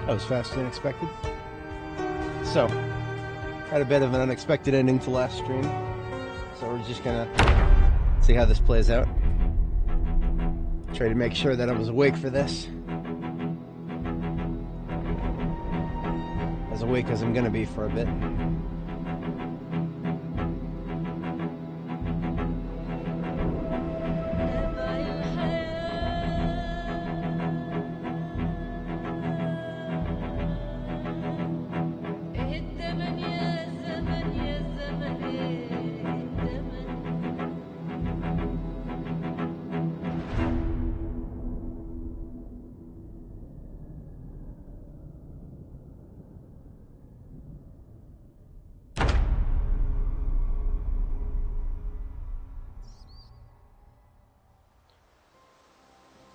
That was faster than expected. So, had a bit of an unexpected ending to last stream. So we're just gonna see how this plays out. Try to make sure that I was awake for this. As awake as I'm gonna be for a bit.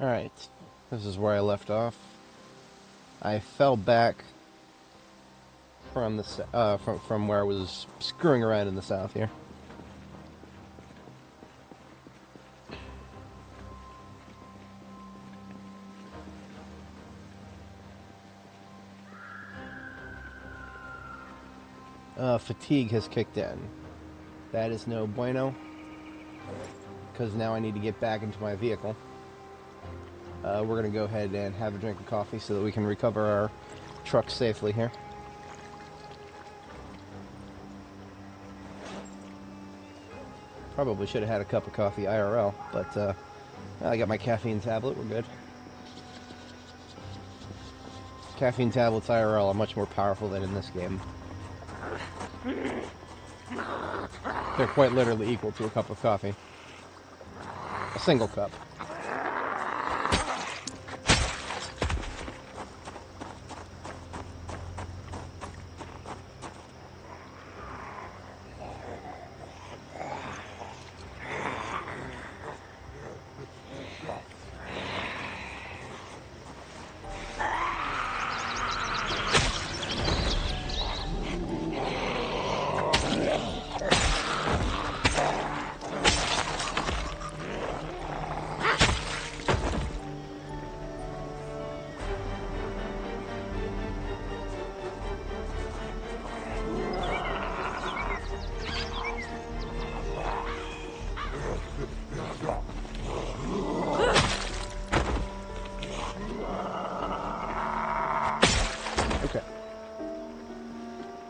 Alright, this is where I left off. I fell back from the from where I was screwing around in the south here. Fatigue has kicked in. That is no bueno, because now I need to get back into my vehicle. We're going to go ahead and have a drink of coffee so that we can recover our truck safely here. Probably should have had a cup of coffee IRL, but I got my caffeine tablet, we're good. Caffeine tablets IRL are much more powerful than in this game. They're quite literally equal to a cup of coffee. A single cup.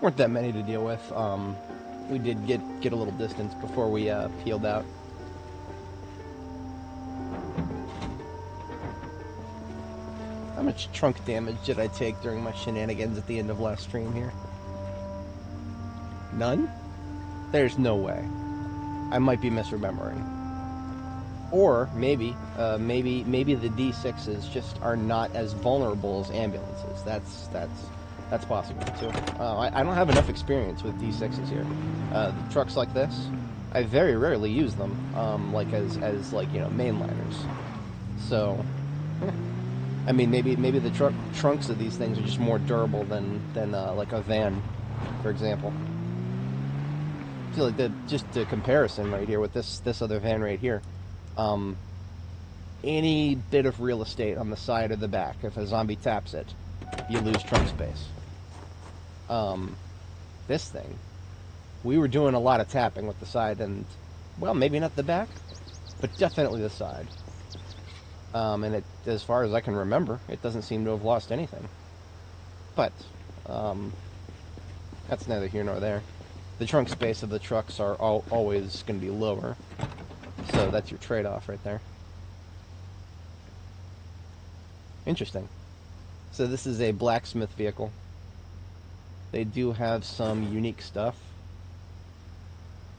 Weren't that many to deal with. We did get a little distance before we peeled out. How much trunk damage did I take during my shenanigans at the end of last stream here? None? There's no way. I might be misremembering. Or maybe the D6s just are not as vulnerable as ambulances. That's possible too. I don't have enough experience with D6s here. Trucks like this, I very rarely use them, like as like, you know, mainliners. So, I mean, maybe the trunks of these things are just more durable than like a van, for example. I feel like just the comparison right here with this other van right here. Any bit of real estate on the side or the back, if a zombie taps it, you lose trunk space. This thing, we were doing a lot of tapping with the side and, well, maybe not the back, but definitely the side. And it, as far as I can remember, it doesn't seem to have lost anything. But, that's neither here nor there. The trunk space of the trucks are always going to be lower, so that's your trade-off right there. Interesting. So this is a blacksmith vehicle. They do have some unique stuff.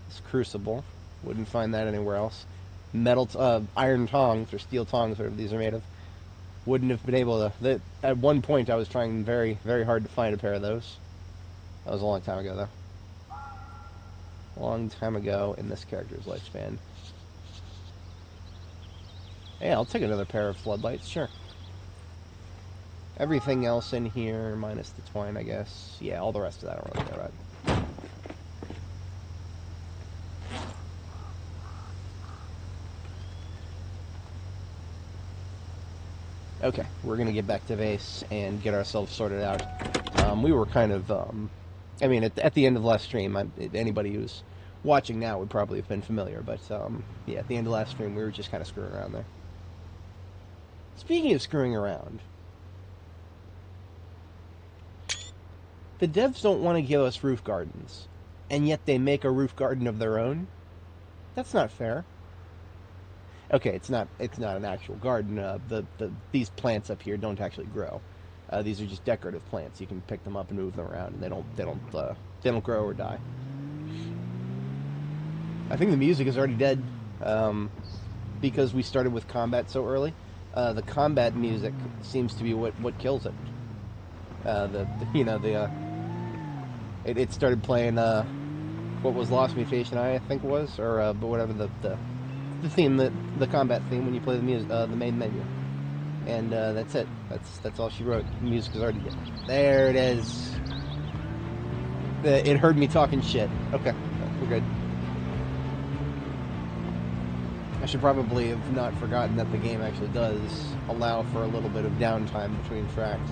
This crucible, wouldn't find that anywhere else. Metal, iron tongs or steel tongs, whatever these are made of. Wouldn't have been able to. At one point, I was trying very, very hard to find a pair of those. That was a long time ago, though. A long time ago in this character's lifespan. Yeah, I'll take another pair of floodlights, sure. Everything else in here, minus the twine, I guess. Yeah, all the rest of that I don't really care about. Okay, we're gonna get back to base and get ourselves sorted out. We were kind of, I mean, at the end of the last stream, anybody who's watching now would probably have been familiar, but yeah, at the end of the last stream, we were just kind of screwing around there. Speaking of screwing around, the devs don't want to give us roof gardens, and yet they make a roof garden of their own? That's not fair. Okay, it's not an actual garden. These plants up here don't actually grow. These are just decorative plants. You can pick them up and move them around, and they don't grow or die. I think the music is already dead because we started with combat so early. The combat music seems to be what kills it. It started playing what was Lost Mutation I think it was, or but whatever the theme, the combat theme when you play the music, the main menu, and that's it. That's all she wrote. The music is already dead. There it is. It heard me talking shit. Okay, we're good. I should probably have not forgotten that the game actually does allow for a little bit of downtime between tracks.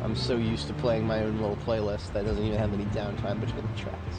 I'm so used to playing my own little playlist that doesn't even have any downtime between the tracks.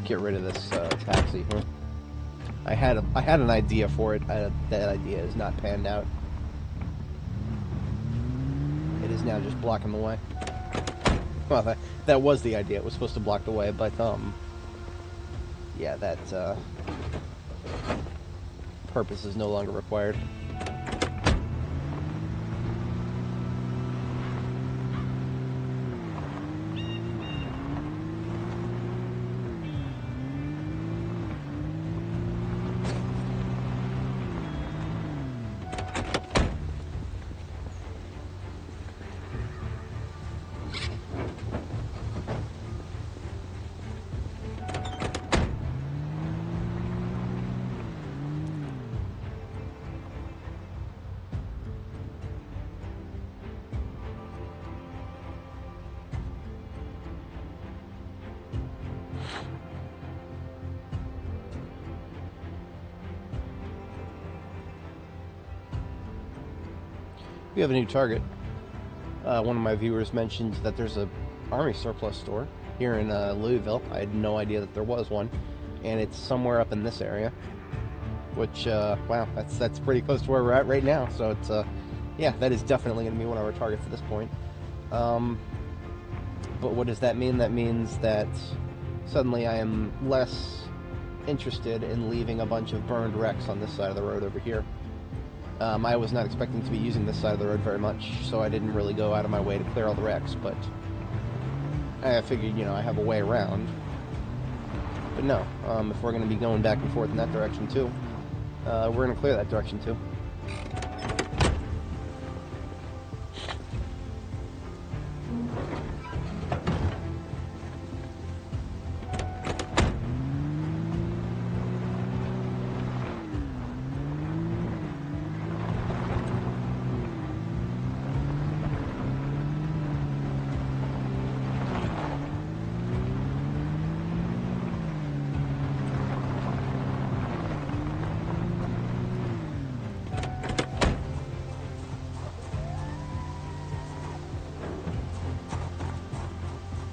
Get rid of this taxi here. I had an idea for it. That idea is not panned out. It is now just blocking the way. Well, that was the idea. It was supposed to block the way, but yeah, that purpose is no longer required. We have a new target. One of my viewers mentioned that there's a army surplus store here in Louisville. I had no idea that there was one, and it's somewhere up in this area. Which, wow, that's pretty close to where we're at right now. So it's, yeah, that is definitely going to be one of our targets at this point. But what does that mean? That means that suddenly I am less interested in leaving a bunch of burned wrecks on this side of the road over here. I was not expecting to be using this side of the road very much, so I didn't really go out of my way to clear all the wrecks, but I figured, you know, I have a way around. But no, if we're going to be going back and forth in that direction too, we're going to clear that direction too.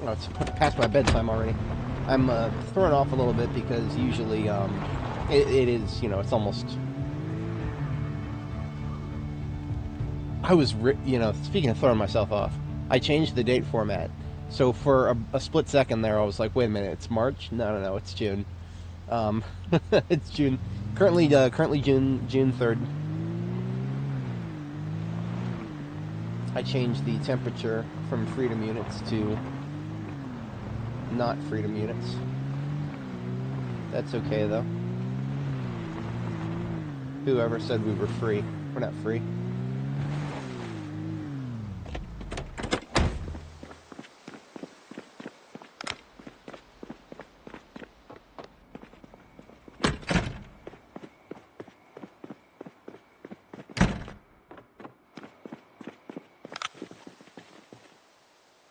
Oh, it's past my bedtime already. I'm thrown off a little bit because usually it is, you know, it's almost... I was, you know, speaking of throwing myself off, I changed the date format. So for a split second there, I was like, wait a minute, it's March? No, no, no, it's June. Um, it's June. Currently June 3rd. I changed the temperature from freedom units to not freedom units. That's okay, though. Whoever said we were free? We're not free.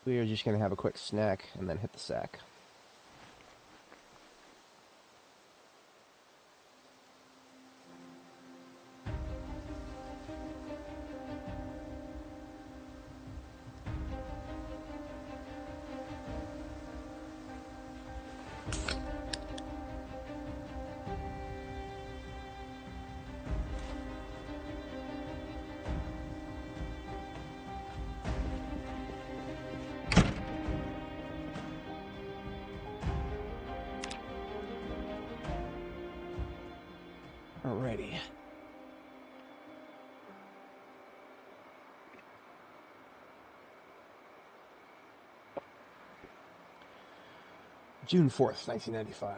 We are just going to have a quick snack and then hit the sack. Alrighty. June 4th, 1995.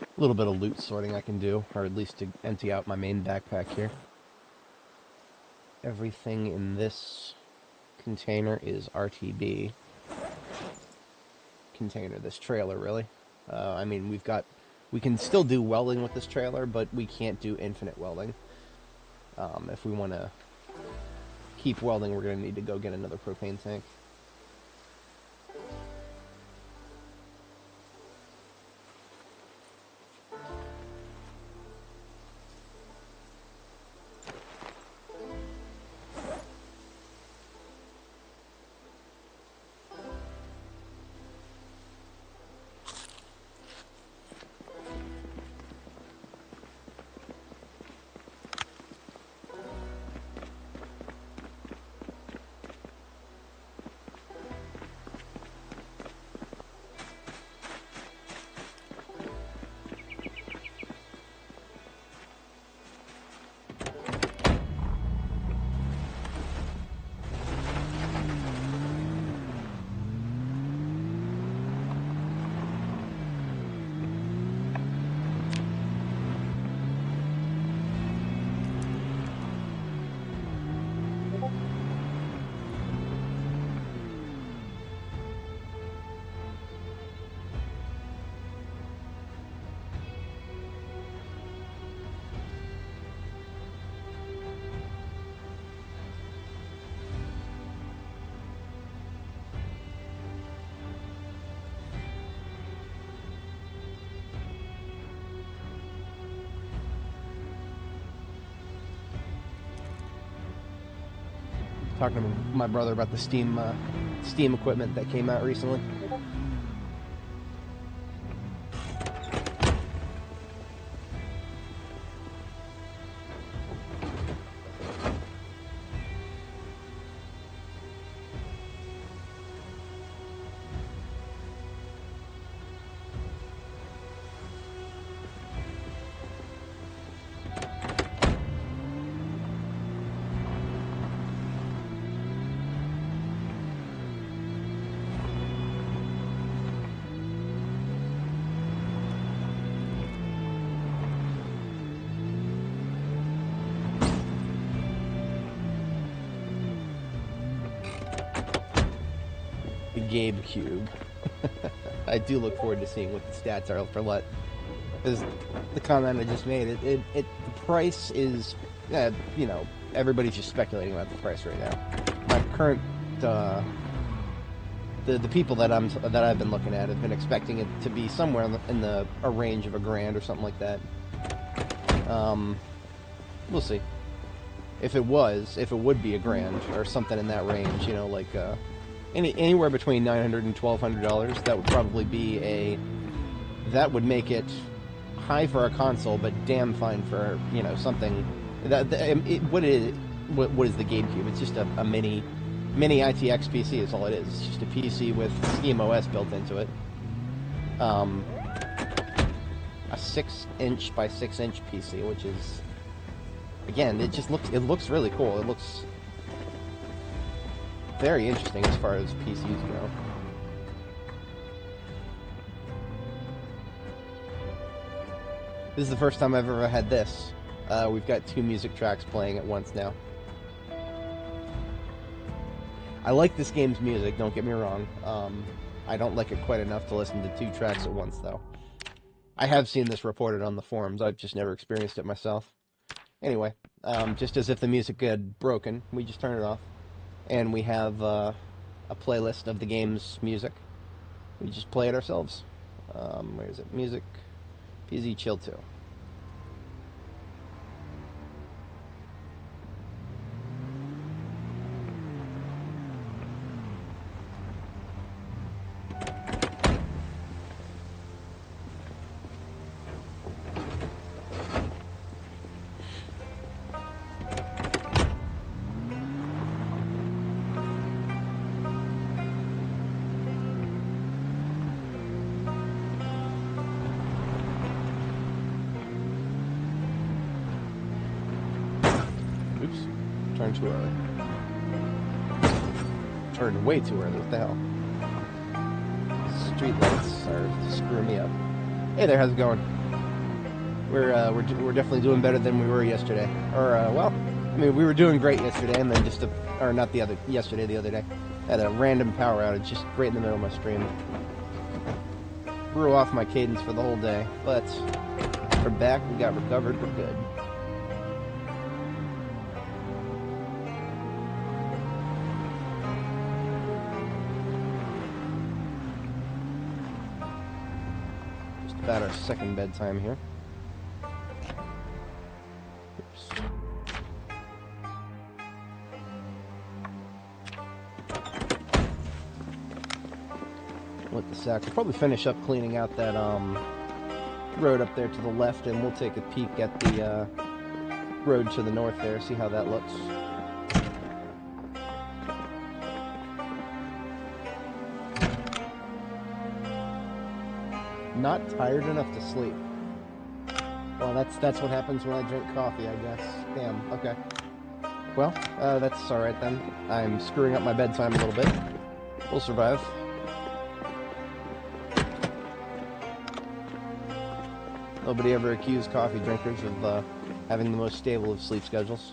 A little bit of loot sorting I can do, or at least to empty out my main backpack here. Everything in this container is RTB. Container, this trailer, really. I mean, we can still do welding with this trailer, but we can't do infinite welding. If we want to keep welding, we're going to need to go get another propane tank. Talking to my brother about the Steam equipment that came out recently. Gabe Cube. I do look forward to seeing what the stats are for LUT. Because the comment I just made, the price is, you know, everybody's just speculating about the price right now. My current the people that I've been looking at have been expecting it to be somewhere in a range of $1,000 or something like that. We'll see. If it would be $1,000 or something in that range, you know, like anywhere between $900 and $1,200, that would probably be that would make it high for a console, but damn fine for, you know, something what is the GameCube? It's just a mini ITX PC is all it is. It's just a PC with SteamOS built into it. A 6-inch by 6-inch PC, which is, again, it looks really cool. It looks very interesting as far as PCs go. This is the first time I've ever had this. We've got 2 music tracks playing at once now. I like this game's music, don't get me wrong. I don't like it quite enough to listen to 2 tracks at once, though. I have seen this reported on the forums. I've just never experienced it myself. Anyway, just as if the music had broken, we just turn it off. And we have a playlist of the game's music. We just play it ourselves. Where is it? Music. PZ Chill 2. Oops. Turned too early. Turned way too early. What the hell? Street lights are screwing me up. Hey there, how's it going? We're definitely doing better than we were yesterday. Or well, I mean, we were doing great yesterday, and then just or not the other day. I had a random power outage just right in the middle of my stream. Threw off my cadence for the whole day, but we're back. We got recovered. We're good. About our second bedtime here. Oops. With the sack, we'll probably finish up cleaning out that road up there to the left, and we'll take a peek at the road to the north there, see how that looks. Not tired enough to sleep. Well, that's what happens when I drink coffee, I guess. Damn, okay. Well, that's alright then. I'm screwing up my bedtime a little bit. We'll survive. Nobody ever accused coffee drinkers of having the most stable of sleep schedules.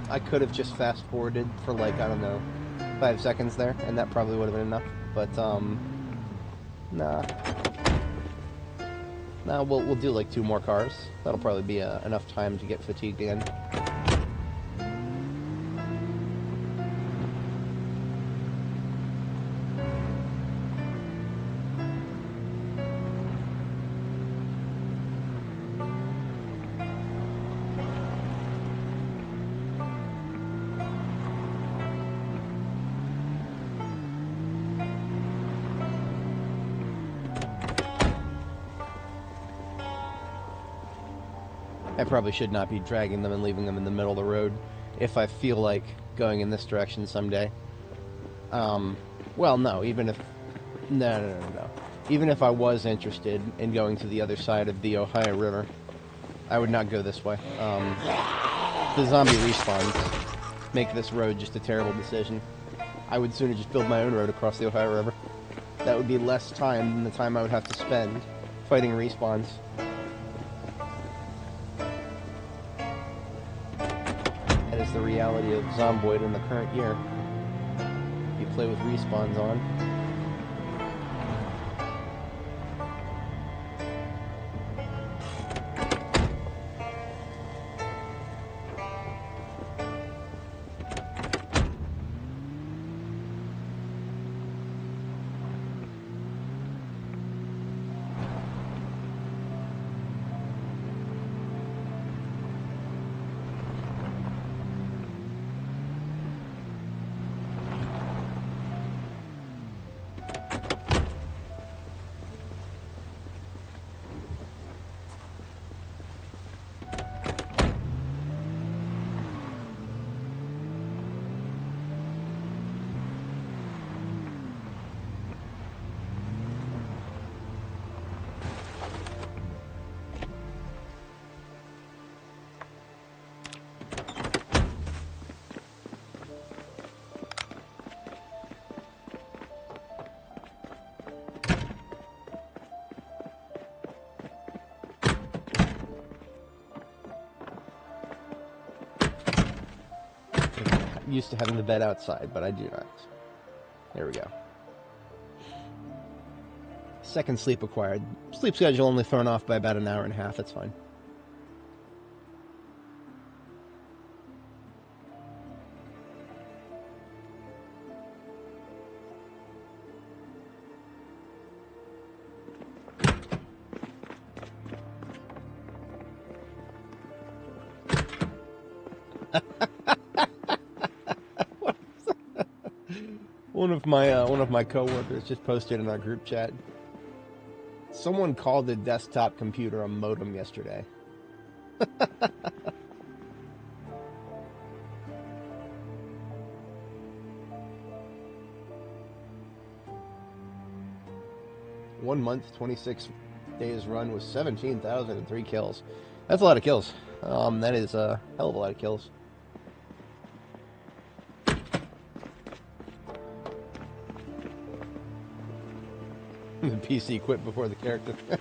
I could have just fast-forwarded for, like, I don't know, 5 seconds there, and that probably would have been enough, but, nah. Nah, we'll do, like, 2 more cars. That'll probably be enough time to get fatigued again. I probably should not be dragging them and leaving them in the middle of the road if I feel like going in this direction someday. Well, no, even if... No. Even if I was interested in going to the other side of the Ohio River, I would not go this way. The zombie respawns make this road just a terrible decision. I would sooner just build my own road across the Ohio River. That would be less time than the time I would have to spend fighting respawns. The reality of Zomboid in the current year. You play with respawns on. used to having the bed outside, but I do not. There we go. Second sleep acquired. Sleep schedule only thrown off by about an hour and a half. That's fine. One of my coworkers just posted in our group chat. Someone called the desktop computer a modem yesterday. One month, 26 days run was 17,003 kills. That's a lot of kills. That is a hell of a lot of kills. The PC quit before the character. I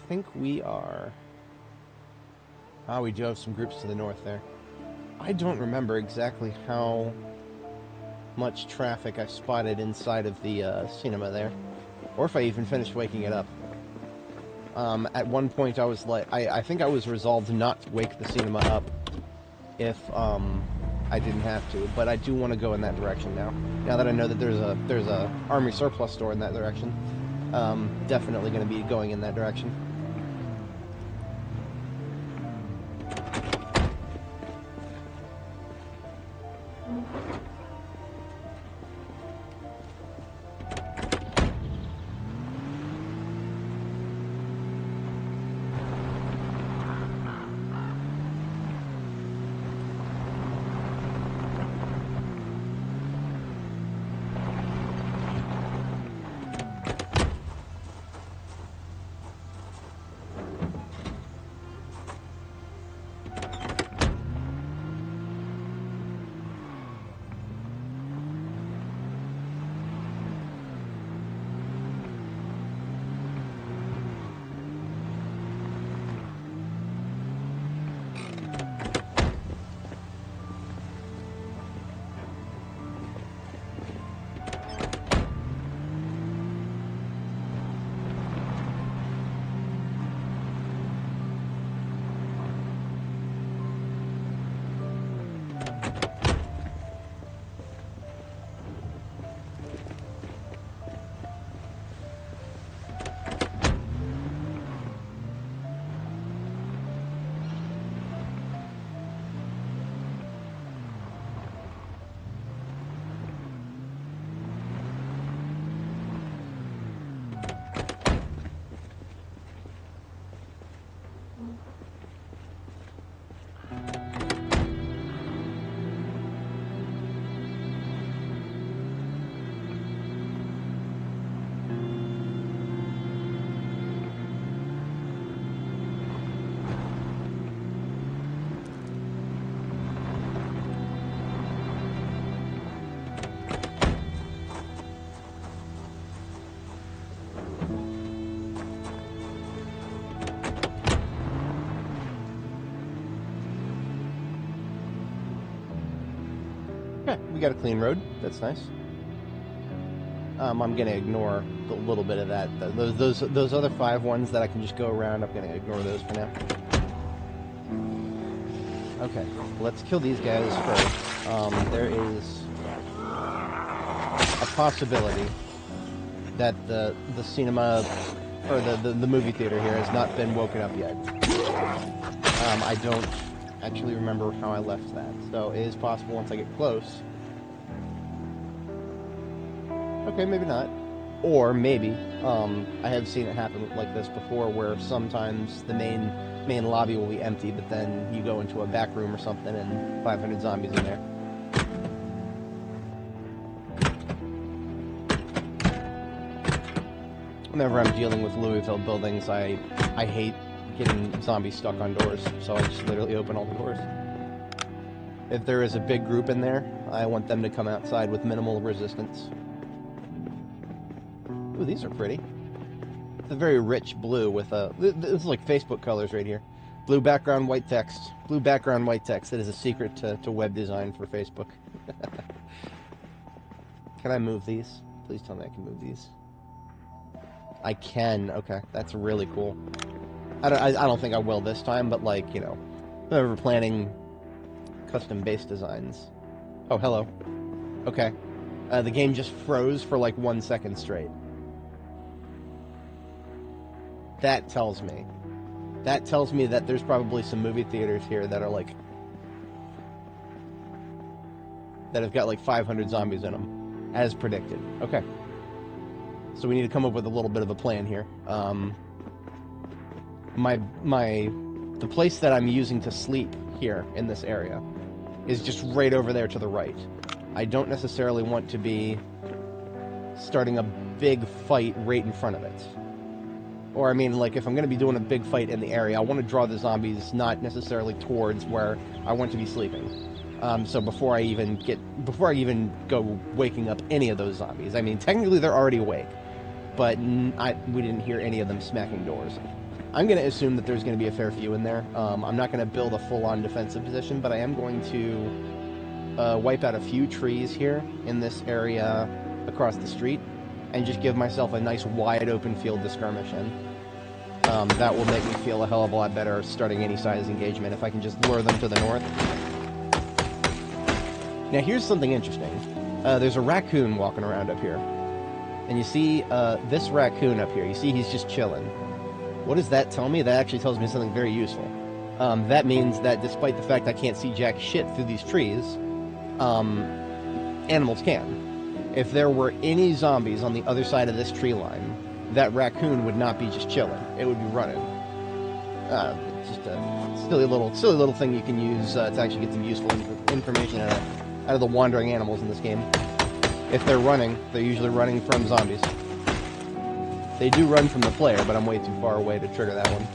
think we are... Ah, we do have some groups to the north there. I don't remember exactly how much traffic I spotted inside of the cinema there, or if I even finished waking it up. At one point I was like, I think I was resolved not to wake the cinema up if I didn't have to, but I do want to go in that direction now. Now that I know that there's a army surplus store in that direction, definitely going to be going in that direction. Yeah, we got a clean road. That's nice. I'm gonna ignore a little bit of that. Those other 5 ones that I can just go around, I'm gonna ignore those for now. Okay, let's kill these guys first. There is a possibility that the cinema, or the movie theater here has not been woken up yet. I don't actually remember how I left that, so it is possible once I get close. Okay, maybe not. Or maybe, I have seen it happen like this before, where sometimes the main lobby will be empty, but then you go into a back room or something and 500 zombies in there. Whenever I'm dealing with Louisville buildings, I hate getting zombies stuck on doors, so I just literally open all the doors. If there is a big group in there, I want them to come outside with minimal resistance. Ooh, these are pretty. It's a very rich blue with a... This is like Facebook colors right here. Blue background, white text. Blue background, white text. That is a secret to web design for Facebook. Can I move these? Please tell me I can move these. I can. Okay, that's really cool. I don't think I will this time, but like, you know, if I'm ever planning custom base designs. Oh, hello. Okay. The game just froze for like 1 second straight. That tells me that there's probably some movie theaters here that are like, that have got like 500 zombies in them, as predicted. Okay. So we need to come up with a little bit of a plan here. The place that I'm using to sleep here in this area is just right over there to the right. I don't necessarily want to be starting a big fight right in front of it. Or, I mean, like, if I'm going to be doing a big fight in the area, I want to draw the zombies not necessarily towards where I want to be sleeping. So before I even go waking up any of those zombies, I mean, technically they're already awake, but we didn't hear any of them smacking doors. I'm going to assume that there's going to be a fair few in there. I'm not going to build a full-on defensive position, but I am going to wipe out a few trees here in this area across the street and just give myself a nice wide open field to skirmish in. That will make me feel a hell of a lot better starting any size engagement if I can just lure them to the north. Now here's something interesting. There's a raccoon walking around up here. And you see this raccoon up here. You see he's just chilling. What does that tell me? That actually tells me something very useful. That means that despite the fact I can't see jack shit through these trees, animals can. If there were any zombies on the other side of this tree line, that raccoon would not be just chilling. It would be running. Just a silly little thing you can use to actually get some useful information out of the wandering animals in this game. If they're running, they're usually running from zombies. They do run from the player, but I'm way too far away to trigger that one.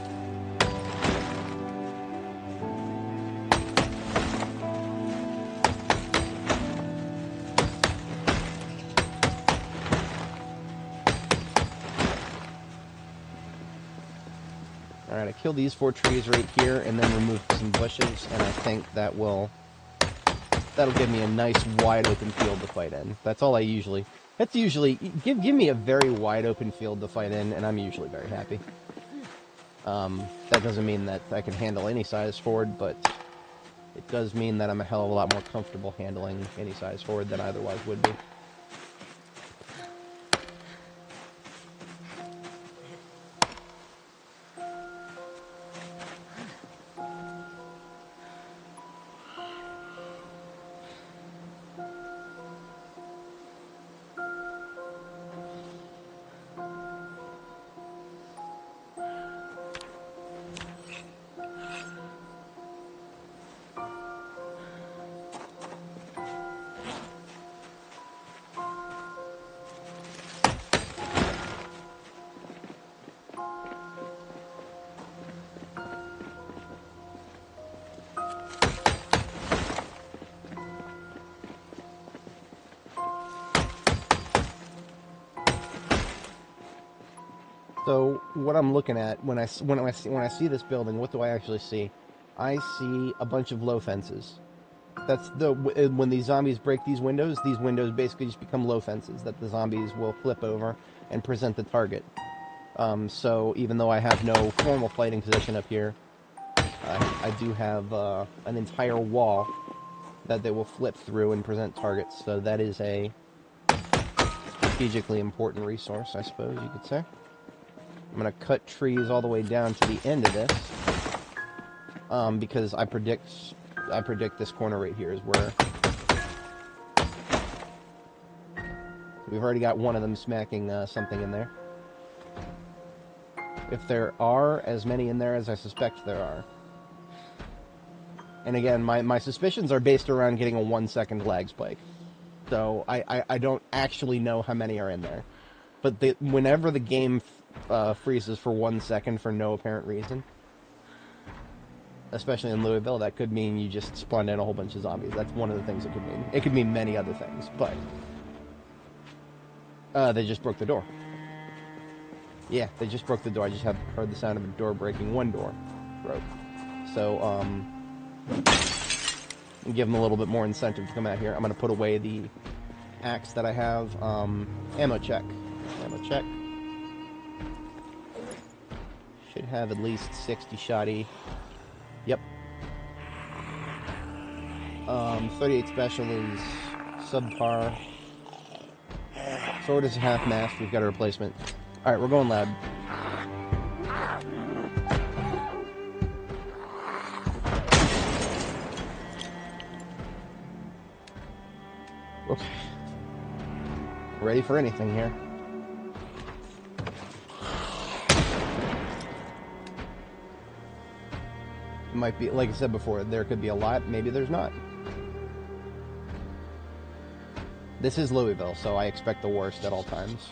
Alright, I killed these 4 trees right here, and then removed some bushes, and I think that'll give me a nice wide open field to fight in. That's usually give me a very wide open field to fight in, and I'm usually very happy. That doesn't mean that I can handle any size forward, but it does mean that I'm a hell of a lot more comfortable handling any size forward than I otherwise would be. So what I'm looking at when I see this building, what do I actually see? I see a bunch of low fences. That's when these zombies break these windows basically just become low fences that the zombies will flip over and present the target. So even though I have no formal fighting position up here, I do have an entire wall that they will flip through and present targets. So that is a strategically important resource, I suppose you could say. I'm going to cut trees all the way down to the end of this, because I predict this corner right here is where we've already got one of them smacking something in there. If there are as many in there as I suspect there are. And again, my suspicions are based around getting a 1-second lag spike. So I don't actually know how many are in there. But whenever the game freezes for 1 second for no apparent reason, especially in Louisville, that could mean you just spawned in a whole bunch of zombies. That's one of the things it could mean. It could mean many other things, but they just broke the door. Yeah, they just broke the door. I just have heard the sound of a door breaking. One door broke. So, give them a little bit more incentive to come out here. I'm going to put away the axe that I have. Ammo check. Ammo check. Should have at least 60 shotty. Yep. 38 special is subpar. Sword is half-mast. We've got a replacement. Alright, we're going lab. Okay. Ready for anything here. It might be, like I said before, there could be a lot, maybe there's not. This is Louisville, so I expect the worst at all times.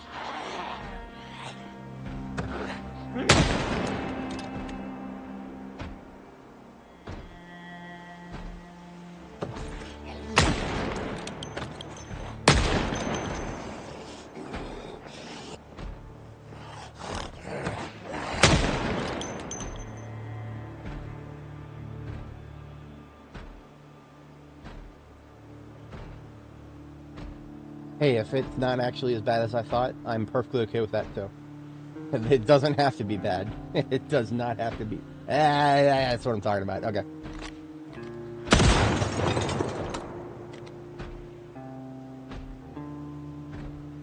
Hey, if it's not actually as bad as I thought, I'm perfectly okay with that, too. It doesn't have to be bad. It does not have to be. That's what I'm talking about. Okay.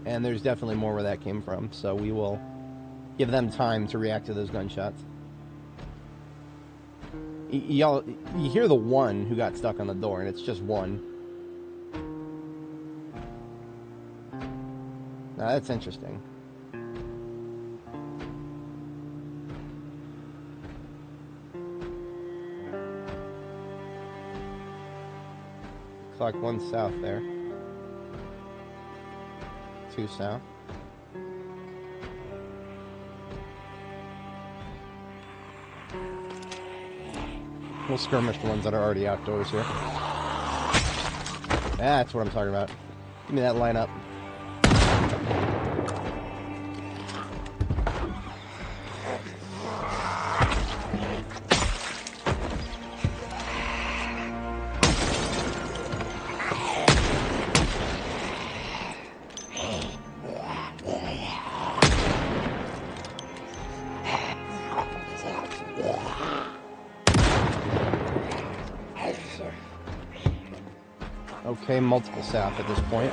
And there's definitely more where that came from, so we will give them time to react to those gunshots. Y'all, you hear the one who got stuck on the door, and it's just one. Now, that's interesting. Clock 1 south there. 2 south. We'll skirmish the ones that are already outdoors here. That's what I'm talking about. Give me that lineup. Okay, multiple south at this point.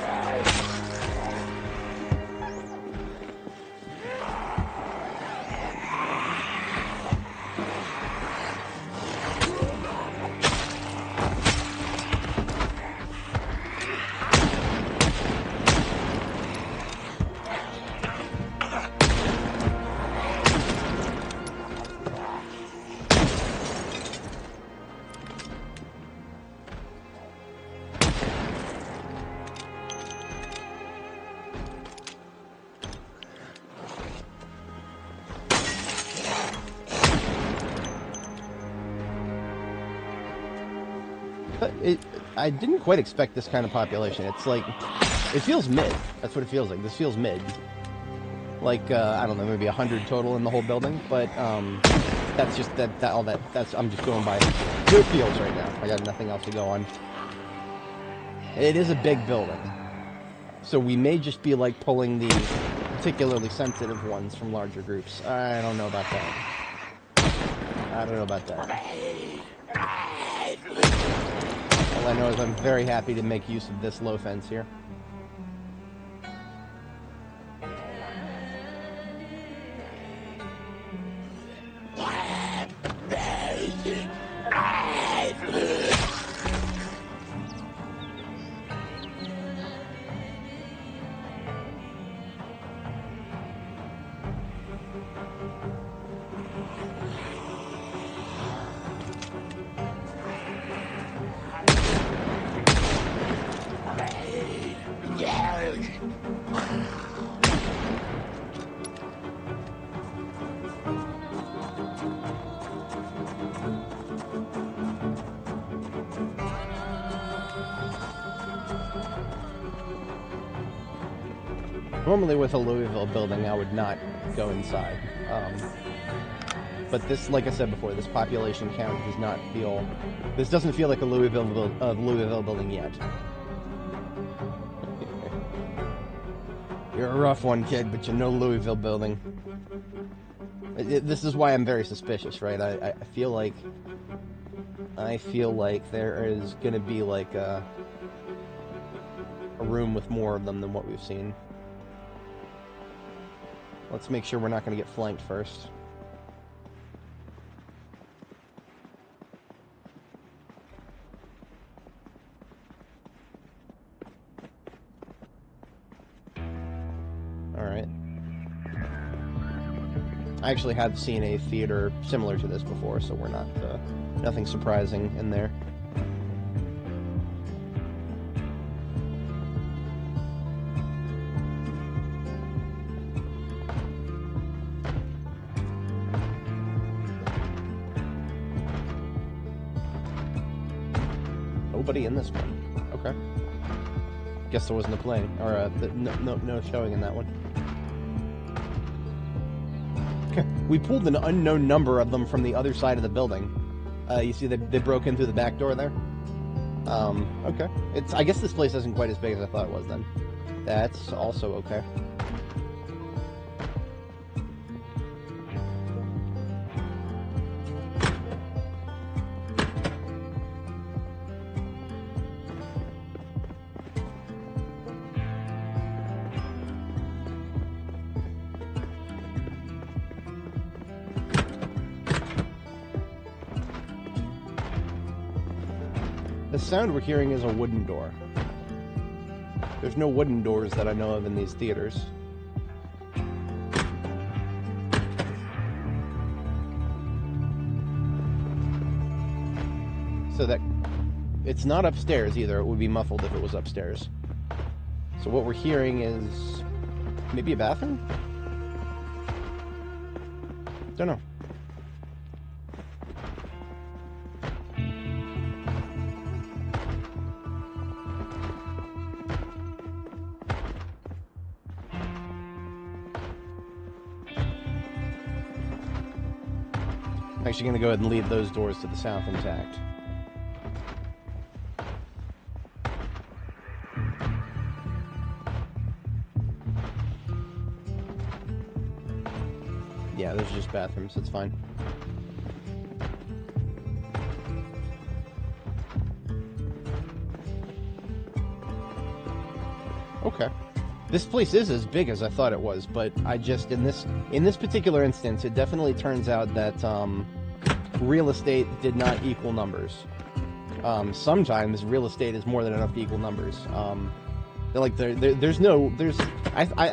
I didn't quite expect this kind of population. It's like, it feels mid. That's what it feels like. This feels mid. Like, I don't know, maybe 100 total in the whole building, but, that's just, I'm just going by who it feels right now. I got nothing else to go on. It is a big building. So we may just be, like, pulling the particularly sensitive ones from larger groups. I don't know about that. I don't know about that. All I know is I'm very happy to make use of this low fence here. Normally with a Louisville building, I would not go inside. But this, like I said before, this population count does not feel... This doesn't feel like a Louisville building yet. You're a rough one, kid, but you're no Louisville building. This is why I'm very suspicious, right? I feel like there is going to be like a room with more of them than what we've seen. Let's make sure we're not going to get flanked first. Alright. I actually have seen a theater similar to this before, so we're not, nothing surprising in there. Nobody in this one. Okay. Guess there wasn't a play, or no showing in that one. We pulled an unknown number of them from the other side of the building. You see they broke in through the back door there? Okay. I guess this place isn't quite as big as I thought it was then. That's also okay. The sound we're hearing is a wooden door. There's no wooden doors that I know of in these theaters. So that... It's not upstairs either. It would be muffled if it was upstairs. So what we're hearing is... maybe a bathroom? Don't know. I'm actually going to go ahead and leave those doors to the south intact. Yeah, those are just bathrooms, that's fine. Okay. This place is as big as I thought it was, but I just, in this particular instance, it definitely turns out that real estate did not equal numbers. Sometimes real estate is more than enough to equal numbers. I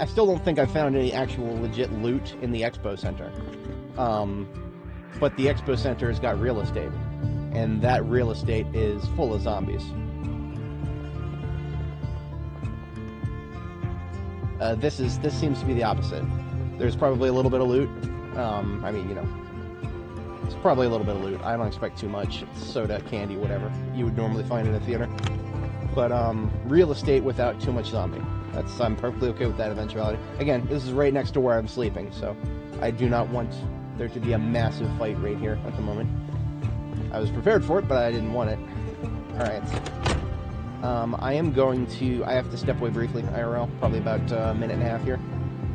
still don't think I found any actual legit loot in the Expo Center. But the Expo Center has got real estate, and that real estate is full of zombies. This seems to be the opposite. There's probably a little bit of loot. I mean, you know, it's probably a little bit of loot. I don't expect too much. It's soda, candy, whatever you would normally find in a theater. But real estate without too much zombie. I'm perfectly okay with that eventuality. Again, this is right next to where I'm sleeping, so I do not want there to be a massive fight right here at the moment. I was prepared for it, but I didn't want it. All right. I have to step away briefly, IRL, probably about a minute and a half here.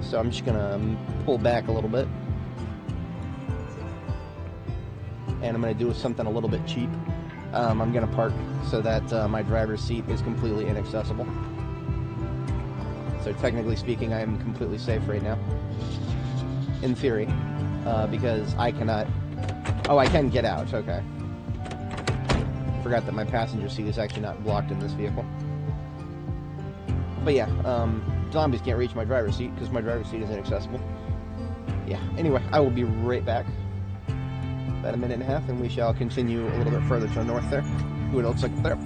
So I'm just gonna pull back a little bit. And I'm gonna do something a little bit cheap. I'm gonna park so that my driver's seat is completely inaccessible. So technically speaking, I am completely safe right now. In theory. Because I cannot... Oh, I can get out, okay. Forgot that my passenger seat is actually not blocked in this vehicle. But yeah, zombies can't reach my driver's seat because my driver's seat is inaccessible. Yeah, anyway, I will be right back. About a minute and a half, and we shall continue a little bit further to the north there. See what it looks like up there.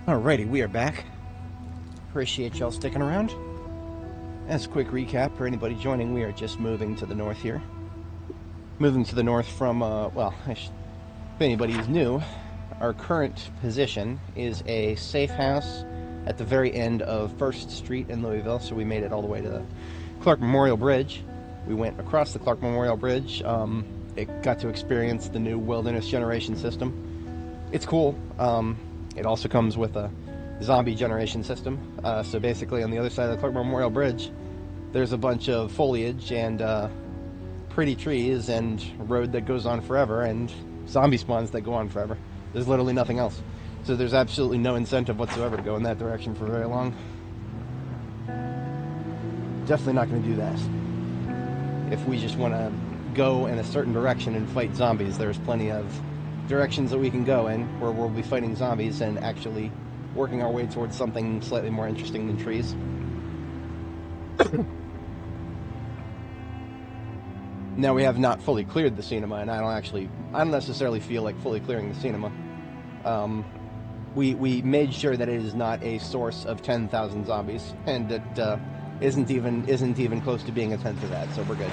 Alrighty, we are back. Appreciate y'all sticking around. As a quick recap for anybody joining, we are just moving to the north here. Moving to the north from, well, if anybody's new, our current position is a safe house at the very end of 1st Street in Louisville, so we made it all the way to the Clark Memorial Bridge. We went across the Clark Memorial Bridge. It got to experience the new Wilderness Generation system. It's cool. It also comes with a zombie generation system. So basically on the other side of the Clark Memorial Bridge, there's a bunch of foliage and pretty trees and road that goes on forever and zombie spawns that go on forever. There's literally nothing else. So there's absolutely no incentive whatsoever to go in that direction for very long. Definitely not going to do that. If we just want to go in a certain direction and fight zombies, there's plenty of directions that we can go in where we'll be fighting zombies and actually working our way towards something slightly more interesting than trees. Now, we have not fully cleared the cinema, and I don't necessarily feel like fully clearing the cinema. We made sure that it is not a source of 10,000 zombies, and it isn't even close to being a tenth of that, so we're good.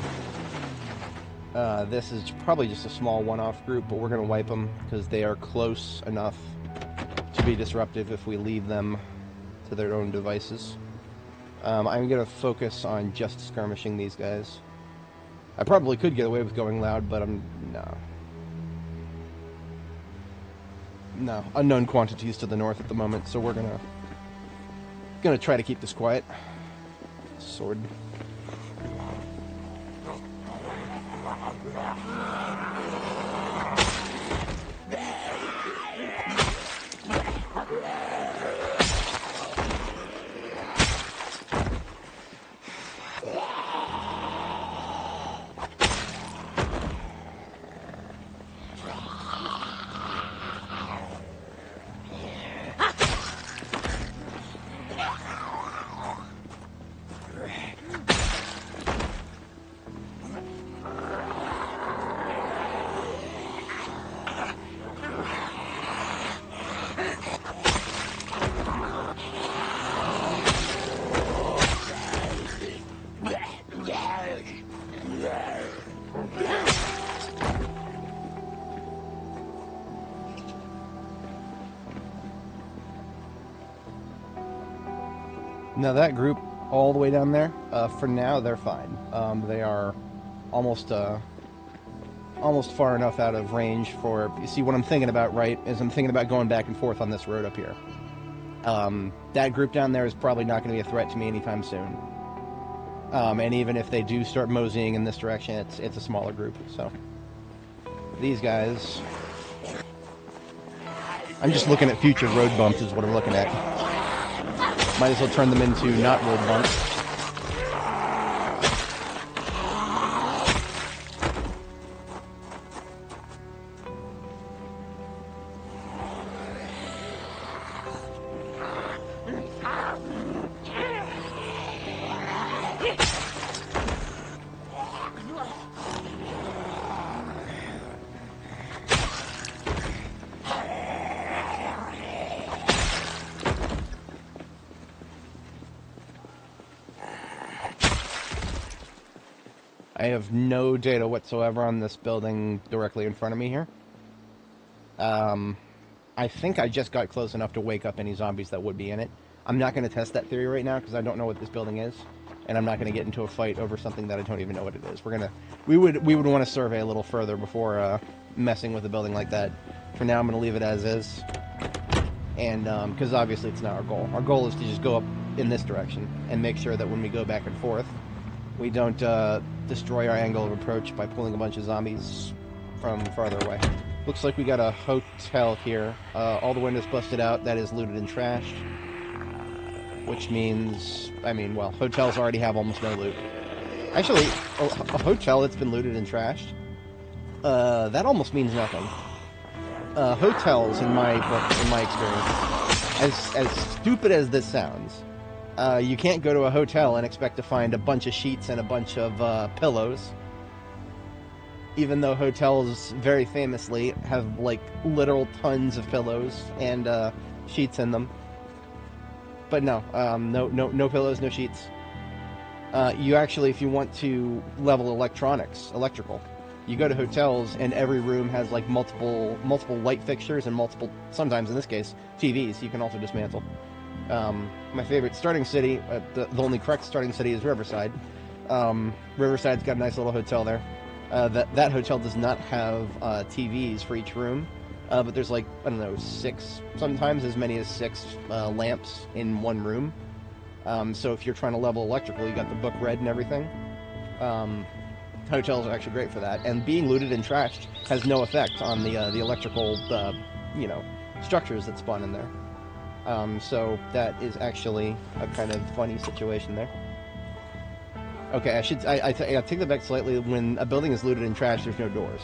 This is probably just a small one-off group, but we're going to wipe them because they are close enough to be disruptive if we leave them to their own devices. I'm going to focus on just skirmishing these guys. I probably could get away with going loud, but no. Unknown quantities to the north at the moment, so we're gonna try to keep this quiet. Sword. Now that group all the way down there, for now they're fine. They are almost far enough out of range for, you see what I'm thinking about, right, is I'm thinking about going back and forth on this road up here. That group down there is probably not going to be a threat to me anytime soon. And even if they do start moseying in this direction, it's a smaller group, so. These guys, I'm just looking at future road bumps is what I'm looking at. Might as well turn them into not road bumps. I have no data whatsoever on this building directly in front of me here. I think I just got close enough to wake up any zombies that would be in it. I'm not going to test that theory right now because I don't know what this building is, and I'm not going to get into a fight over something that I don't even know what it is. We would want to survey a little further before messing with a building like that. For now, I'm going to leave it as is, and because obviously it's not our goal. Our goal is to just go up in this direction and make sure that when we go back and forth, we don't destroy our angle of approach by pulling a bunch of zombies from farther away. Looks like we got a hotel here. All the windows busted out. That is looted and trashed. Which means, well, hotels already have almost no loot. Actually, a hotel that's been looted and trashed, that almost means nothing. Hotels, in my experience, as stupid as this sounds, you can't go to a hotel and expect to find a bunch of sheets and a bunch of pillows. Even though hotels very famously have, like, literal tons of pillows and sheets in them. but no, no pillows, no sheets. You actually, if you want to level electrical, you go to hotels and every room has like multiple light fixtures and multiple, sometimes in this case, TVs you can also dismantle. My favorite starting city, the only correct starting city is Riverside. Riverside's got a nice little hotel there. That hotel does not have TVs for each room, but there's like, I don't know, 6, sometimes as many as 6 lamps in one room. So if you're trying to level electrical, you got the book read and everything. Hotels are actually great for that, and being looted and trashed has no effect on the electrical, structures that spawn in there. So that is actually a kind of funny situation there. Okay, I take that back slightly. When a building is looted and trashed, there's no doors.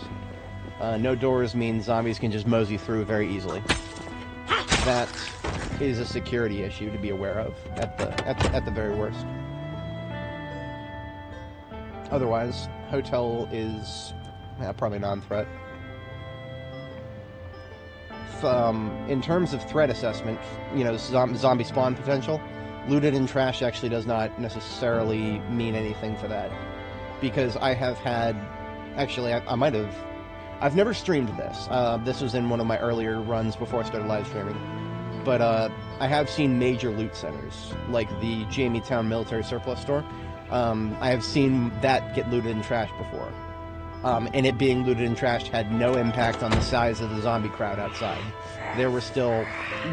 No doors means zombies can just mosey through very easily. That is a security issue to be aware of at the very worst. Otherwise, hotel is probably non-threat. In terms of threat assessment, zombie spawn potential, looted and trash actually does not necessarily mean anything for that, because I have had, actually, I've never streamed this. This was in one of my earlier runs before I started live streaming. But I have seen major loot centers, like the Jamie-Town Military Surplus Store. I have seen that get looted and trashed before. And it being looted and trashed had no impact on the size of the zombie crowd outside. There were still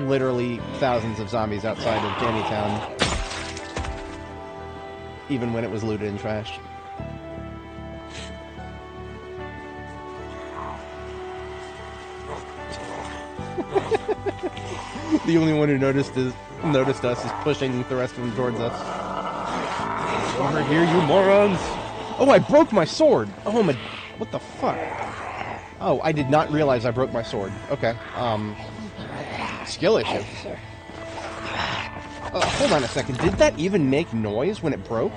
literally thousands of zombies outside of Jamie-Town, even when it was looted and trashed. The only one who noticed us is pushing the rest of them towards us. Over here, you morons! Oh, I broke my sword! Oh my... What the fuck? Oh, I did not realize I broke my sword. Okay, skill issue. Hold on a second. Did that even make noise when it broke?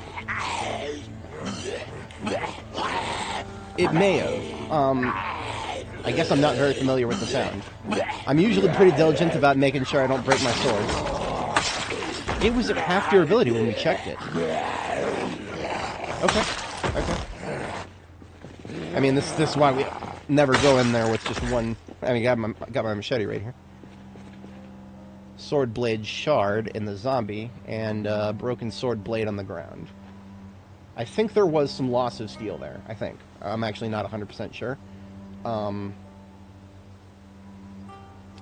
It may have. I guess I'm not very familiar with the sound. I'm usually pretty diligent about making sure I don't break my swords. It was at half durability when we checked it. Okay. I mean, this is why we never go in there with just one. I mean, got my machete right here. Sword blade shard in the zombie, and broken sword blade on the ground. I think there was some loss of steel there. I think. I'm actually not 100% sure.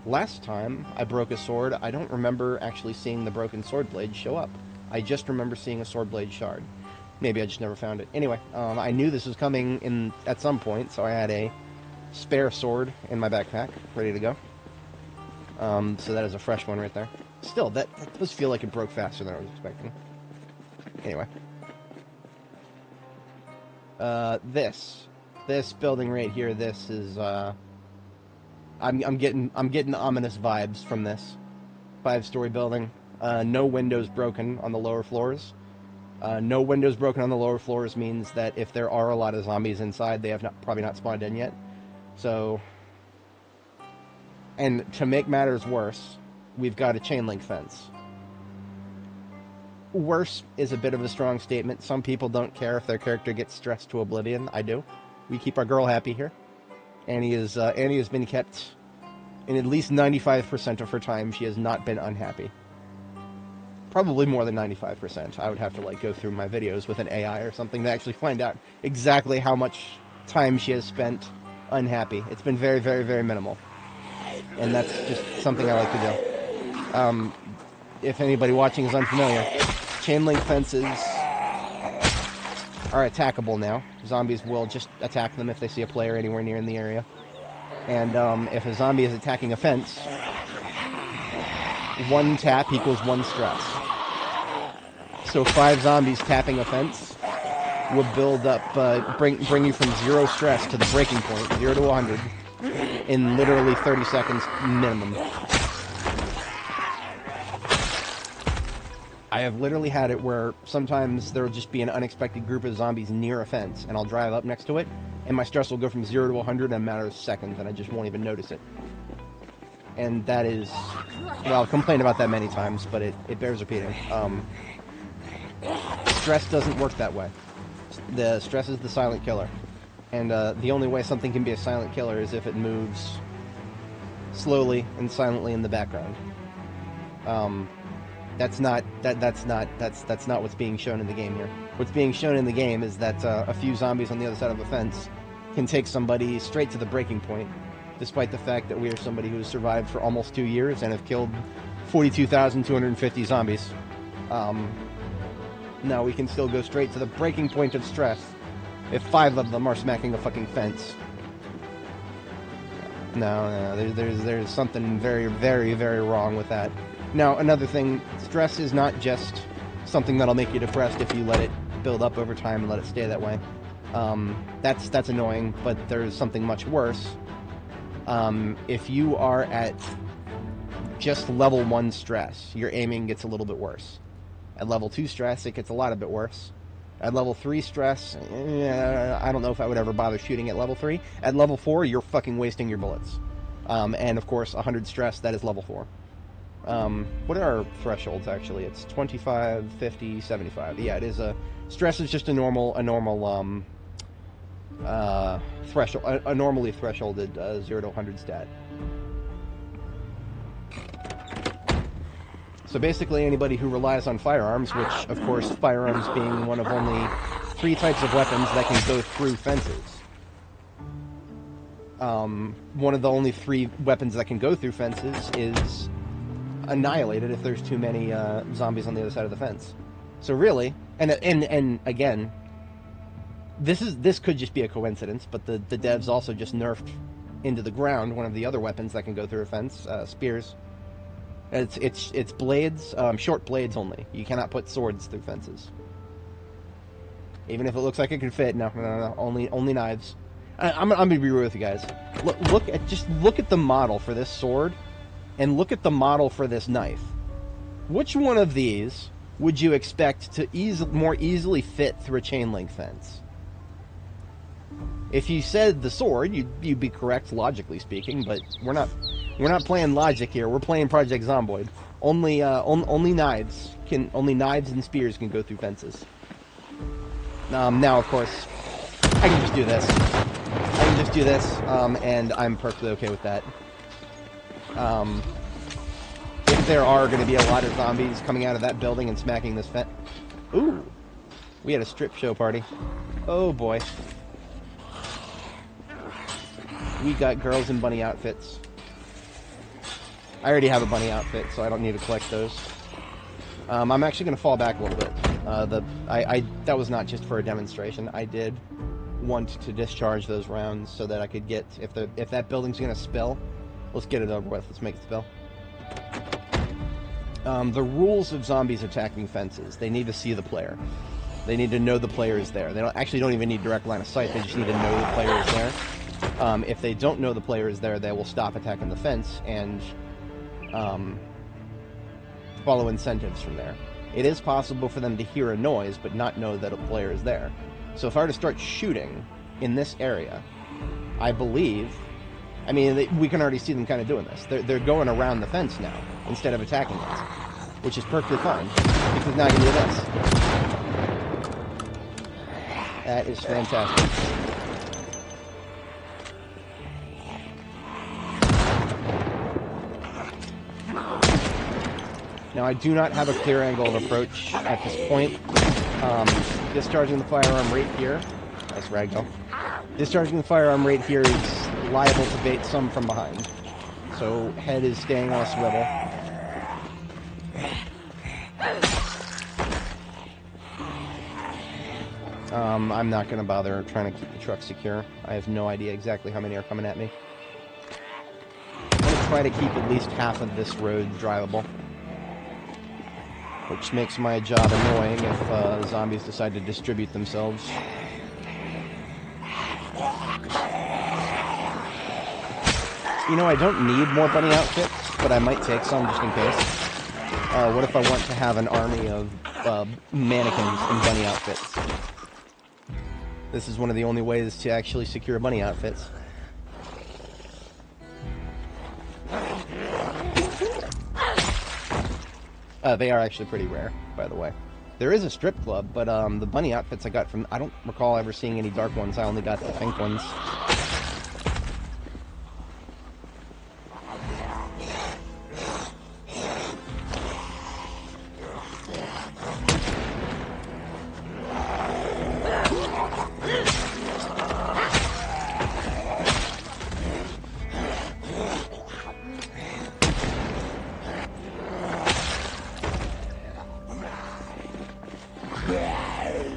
Last time I broke a sword, I don't remember actually seeing the broken sword blade show up. I just remember seeing a sword blade shard. Maybe I just never found it. Anyway, I knew this was coming in at some point, so I had a spare sword in my backpack, ready to go. So that is a fresh one right there. Still, that does feel like it broke faster than I was expecting. Anyway. This building right here, this is, I'm getting ominous vibes from this 5-story building. No windows broken on the lower floors. No windows broken on the lower floors means that if there are a lot of zombies inside, they have probably not spawned in yet. So, and to make matters worse, we've got a chain link fence. Worse is a bit of a strong statement. Some people don't care if their character gets stressed to oblivion. I do. We keep our girl happy here. Annie has been kept, in at least 95% of her time, she has not been unhappy. Probably more than 95%. I would have to go through my videos with an AI or something to actually find out exactly how much time she has spent unhappy. It's been very, very, very minimal. And that's just something I like to do. If anybody watching is unfamiliar, chain link fences are attackable now. Zombies will just attack them if they see a player anywhere near in the area. And if a zombie is attacking a fence, 1 tap equals 1 stress. So 5 zombies tapping a fence will build up, bring you from 0 stress to the breaking point, 0 to 100, in literally 30 seconds minimum. I have literally had it where sometimes there will just be an unexpected group of zombies near a fence, and I'll drive up next to it, and my stress will go from 0 to 100 in a matter of seconds, and I just won't even notice it. and that is, well, I've complained about that many times, but it bears repeating. Stress doesn't work that way. The stress is the silent killer, and the only way something can be a silent killer is if it moves slowly and silently in the background. That's not what's being shown in the game here. What's being shown in the game is that a few zombies on the other side of a fence can take somebody straight to the breaking point, despite the fact that we are somebody who has survived for almost 2 years and have killed 42,250 zombies. No, we can still go straight to the breaking point of stress if 5 of them are smacking a fucking fence. No, there's something very, very, very wrong with that. Now, another thing, stress is not just something that'll make you depressed if you let it build up over time and let it stay that way. That's annoying, but there's something much worse. If you are at just level 1 stress, your aiming gets a little bit worse. At level 2 stress, it gets a lot bit worse. At level 3 stress, I don't know if I would ever bother shooting at level 3. At level 4, you're fucking wasting your bullets. And of course, 100 stress, that is level 4. What are our thresholds, actually? It's 25, 50, 75. Yeah, it is a... Stress is just a normal threshold, a normally thresholded 0 to 100 stat. So basically anybody who relies on firearms, which, of course, firearms being one of only 3 types of weapons that can go through fences. One of the only 3 weapons that can go through fences is annihilated if there's too many zombies on the other side of the fence. So really, and again, this could just be a coincidence, but the devs also just nerfed into the ground one of the other weapons that can go through a fence, spears. It's blades, short blades only. You cannot put swords through fences. Even if it looks like it could fit, no, only knives. I'm gonna be real with you guys. Look at the model for this sword, and look at the model for this knife. Which one of these would you expect to more easily fit through a chain link fence? If you said the sword, you'd be correct, logically speaking, but we're not playing logic here. We're playing Project Zomboid. Only knives and spears can go through fences. Now, of course, I can just do this. And I'm perfectly okay with that. If there are going to be a lot of zombies coming out of that building and smacking this fence... Ooh! We had a strip show party. Oh, boy. We got girls in bunny outfits. I already have a bunny outfit, so I don't need to collect those. I'm actually going to fall back a little bit. That was not just for a demonstration. I did want to discharge those rounds so that I could get... If that building's going to spill, let's get it over with. Let's make it spill. The rules of zombies attacking fences. They need to see the player. They need to know the player is there. They don't even need direct line of sight. They just need to know the player is there. If they don't know the player is there, they will stop attacking the fence and follow incentives from there. It is possible for them to hear a noise but not know that a player is there. So if I were to start shooting in this area, I believe... I mean, we can already see them kind of doing this. They're going around the fence now instead of attacking it, which is perfectly fine, because now I can do this. That is fantastic. Now, I do not have a clear angle of approach at this point. Discharging the firearm right here. Nice ragdoll. Discharging the firearm right here is liable to bait some from behind. So, head is staying on a swivel. I'm not going to bother trying to keep the truck secure. I have no idea exactly how many are coming at me. I'm going to try to keep at least half of this road drivable. Which makes my job annoying if zombies decide to distribute themselves. You know, I don't need more bunny outfits, but I might take some just in case. What if I want to have an army of mannequins in bunny outfits? This is one of the only ways to actually secure bunny outfits. They are actually pretty rare, by the way. There is a strip club, but the bunny outfits I got from... I don't recall ever seeing any dark ones. I only got the pink ones.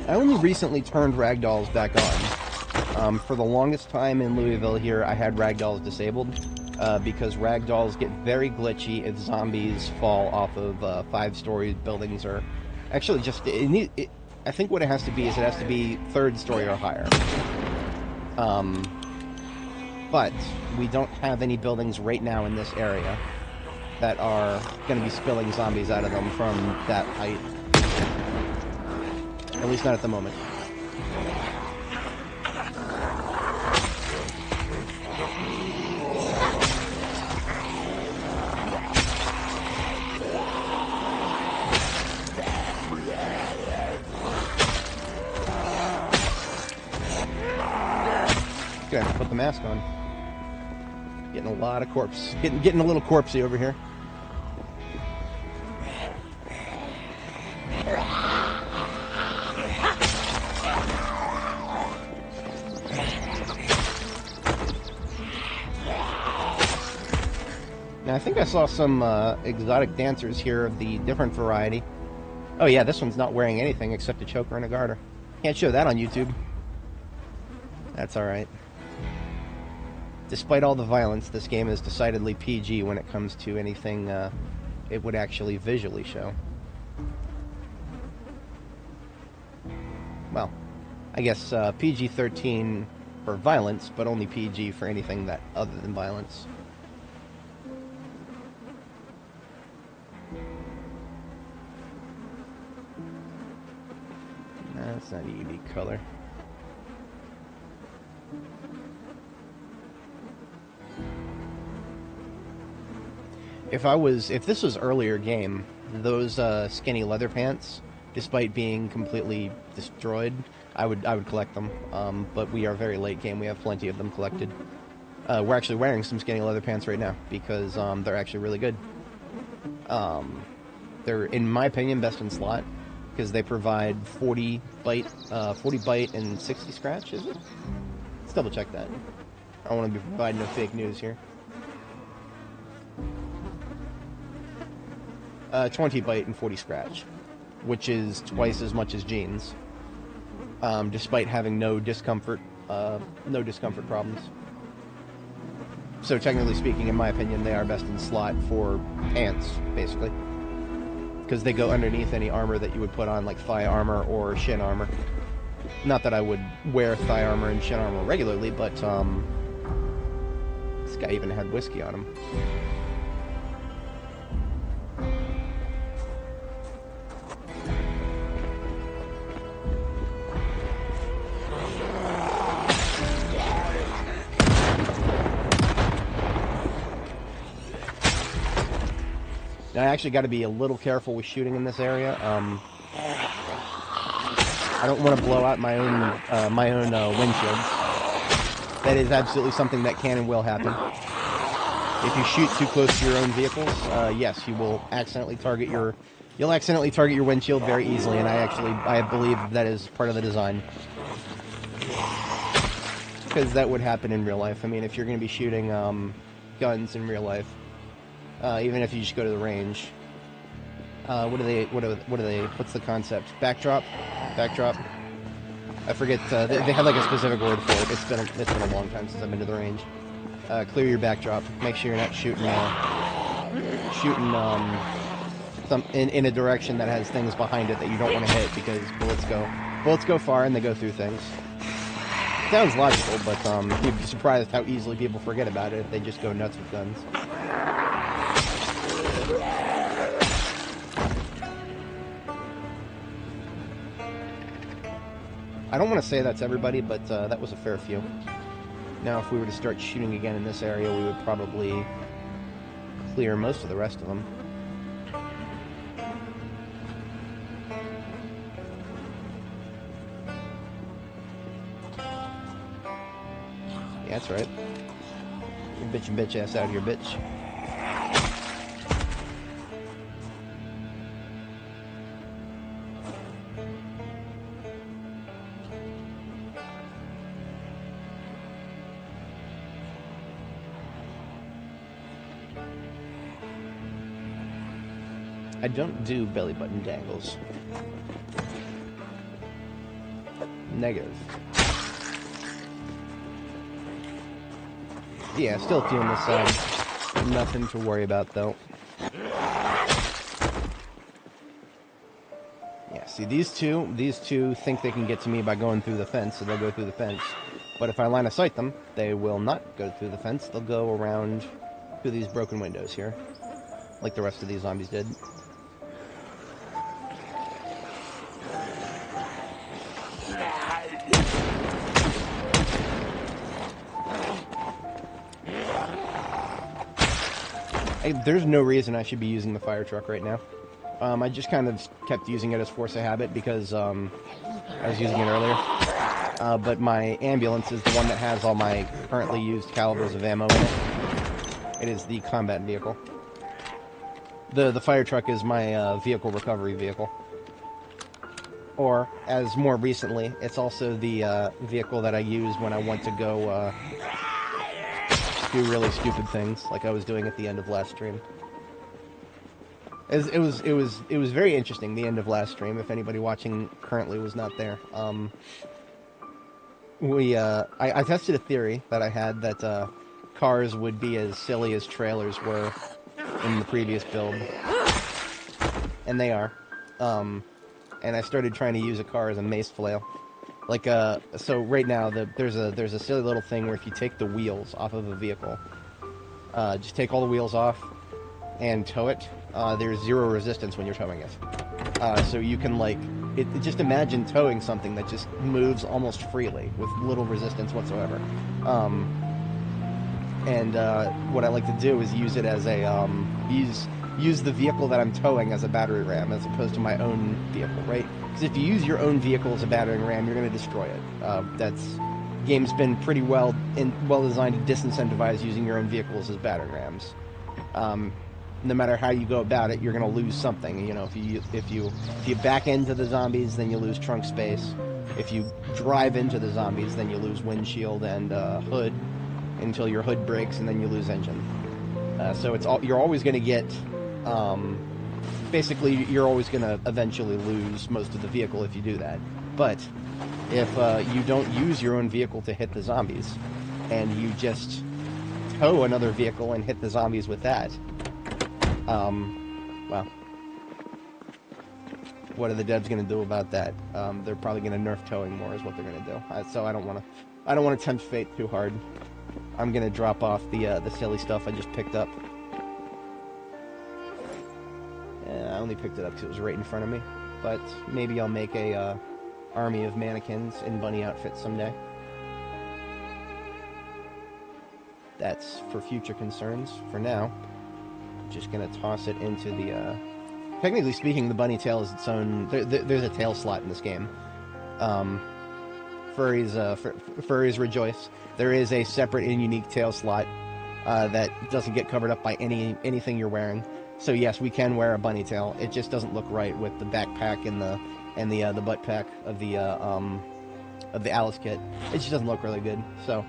I only recently turned ragdolls back on. For the longest time in Louisville here, I had ragdolls disabled because ragdolls get very glitchy if zombies fall off of 5-story buildings, or actually just I think what it has to be is it has to be 3rd story or higher. But we don't have any buildings right now in this area that are going to be spilling zombies out of them from that height. At least not at the moment. Gonna have to put the mask on. Getting a lot of corpse. Getting a little corpsey over here. Now, I think I saw some exotic dancers here of the different variety. Oh yeah, this one's not wearing anything except a choker and a garter. Can't show that on YouTube. That's alright. Despite all the violence, this game is decidedly PG when it comes to anything it would actually visually show. Well, I guess PG-13 for violence, but only PG for anything that other than violence. That's not a unique color. If this was earlier game, those skinny leather pants, despite being completely destroyed, I would collect them. But we are very late game. We have plenty of them collected. We're actually wearing some skinny leather pants right now because they're actually really good. They're, in my opinion, best in slot because they provide 40 bite and 60 scratch. Is it? Let's double check that. I don't want to be providing no fake news here. 20 bite and 40 scratch, which is twice as much as jeans, despite having no discomfort problems. So technically speaking, in my opinion, they are best in slot for pants, basically, because they go underneath any armor that you would put on, like thigh armor or shin armor. Not that I would wear thigh armor and shin armor regularly, but this guy even had whiskey on him. Now, I actually got to be a little careful with shooting in this area. I don't want to blow out my own windshields. That is absolutely something that can and will happen. If you shoot too close to your own vehicles, yes, you will accidentally target your windshield very easily, and I believe that is part of the design. Because that would happen in real life. I mean, if you're going to be shooting guns in real life, even if you just go to the range. What's the concept? Backdrop? I forget, they have like a specific word for it. It's been a long time since I've been to the range. Clear your backdrop. Make sure you're not shooting in a direction that has things behind it that you don't want to hit, because bullets go far and they go through things. Sounds logical, but you'd be surprised how easily people forget about it if they just go nuts with guns. I don't want to say that's everybody, but that was a fair few. Now, if we were to start shooting again in this area, we would probably clear most of the rest of them. Yeah, that's right. You bitch ass out of here, bitch. I don't do belly button dangles. Negative. Yeah, still feeling this side. Nothing to worry about, though. Yeah, see, these two think they can get to me by going through the fence, so they'll go through the fence. But if I line of sight them, they will not go through the fence. They'll go around through these broken windows here, like the rest of these zombies did. There's no reason I should be using the fire truck right now. I just kind of kept using it as force of habit because I was using it earlier. But my ambulance is the one that has all my currently used calibers of ammo in it. It is the combat vehicle. The fire truck is my vehicle recovery vehicle. Or, as more recently, it's also the vehicle that I use when I want to go do really stupid things, like I was doing at the end of last stream. It was very interesting, the end of last stream, if anybody watching currently was not there. I tested a theory that I had that cars would be as silly as trailers were in the previous build. And they are. And I started trying to use a car as a mace flail. Like, so right now, there's a silly little thing where if you take the wheels off of a vehicle, just take all the wheels off and tow it, there's zero resistance when you're towing it. So you can, like, just imagine towing something that just moves almost freely with little resistance whatsoever. What I like to do is use it as a, use the vehicle that I'm towing as a battering ram as opposed to my own vehicle, right? Because if you use your own vehicle as a battering ram, you're going to destroy it. Game's been pretty well designed to disincentivize using your own vehicles as battering rams. No matter how you go about it, you're going to lose something. You know, if you back into the zombies, then you lose trunk space. If you drive into the zombies, then you lose windshield and hood until your hood breaks, and then you lose engine. So you're always going to get. Basically, you're always going to eventually lose most of the vehicle if you do that. But if you don't use your own vehicle to hit the zombies, and you just tow another vehicle and hit the zombies with that, well, what are the devs going to do about that? They're probably going to nerf towing more is what they're going to do. So I don't want to tempt fate too hard. I'm going to drop off the silly stuff I just picked up. I only picked it up because it was right in front of me, but maybe I'll make a army of mannequins in bunny outfits someday. That's for future concerns. For now, just gonna toss it into the. Technically speaking, the bunny tail is its own. There's a tail slot in this game. Furries rejoice. There is a separate and unique tail slot that doesn't get covered up by anything you're wearing. So yes, we can wear a bunny tail. It just doesn't look right with the backpack and the butt pack of the Alice kit. It just doesn't look really good. So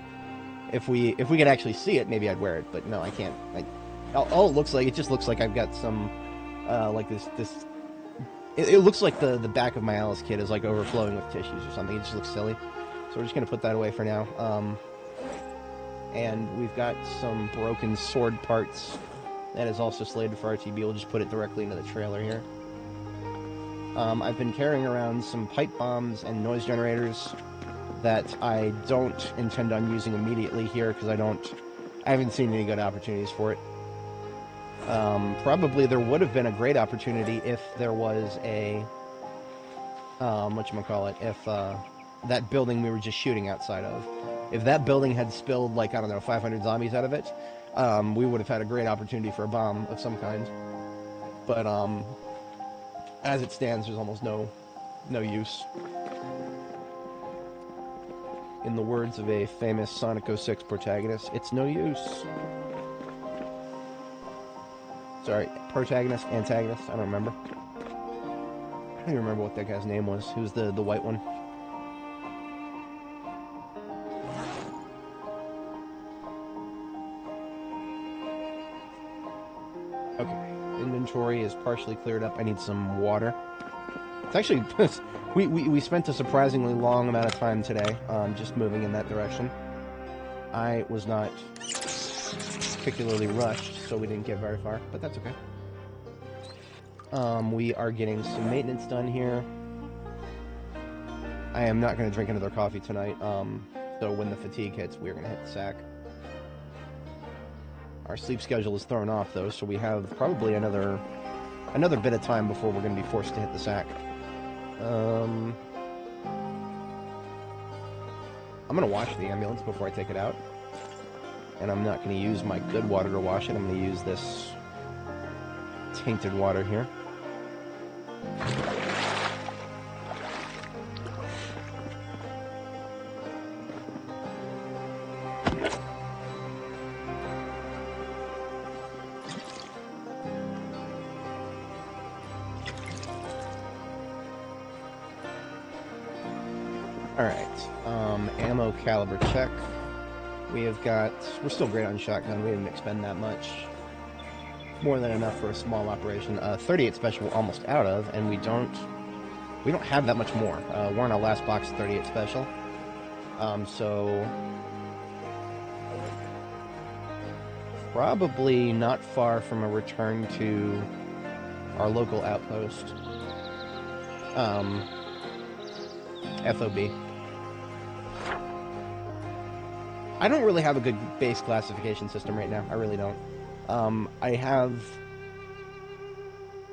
if we could actually see it, maybe I'd wear it. But no, I can't. All it looks like, it just looks like I've got some like this. It looks like the back of my Alice kit is like overflowing with tissues or something. It just looks silly. So we're just gonna put that away for now. And we've got some broken sword parts. That is also slated for RTB. We'll just put it directly into the trailer here. I've been carrying around some pipe bombs and noise generators that I don't intend on using immediately here because I haven't seen any good opportunities for it. Probably there would have been a great opportunity if there was a whatchamacallit, if that building we were just shooting outside of, if that building had spilled, like, I don't know, 500 zombies out of it, we would have had a great opportunity for a bomb of some kind. But as it stands, there's almost no use. In the words of a famous Sonic 06 protagonist, it's no use. Sorry, protagonist, antagonist, I don't remember. I don't even remember what that guy's name was. Who's the white one? Okay, inventory is partially cleared up. I need some water. It's actually, we spent a surprisingly long amount of time today just moving in that direction. I was not particularly rushed, so we didn't get very far, but that's okay. We are getting some maintenance done here. I am not going to drink another coffee tonight, so when the fatigue hits, we're going to hit the sack. Our sleep schedule is thrown off, though, so we have probably another bit of time before we're going to be forced to hit the sack. I'm going to wash the ambulance before I take it out. And I'm not going to use my good water to wash it. I'm going to use this tainted water here. Alright, ammo caliber check. We're still great on shotgun, we didn't expend that much. More than enough for a small operation. 38 special we're almost out of, and we don't have that much more. We're on our last box of 38 special. So probably not far from a return to our local outpost. FOB. I don't really have a good base classification system right now. I really don't. I have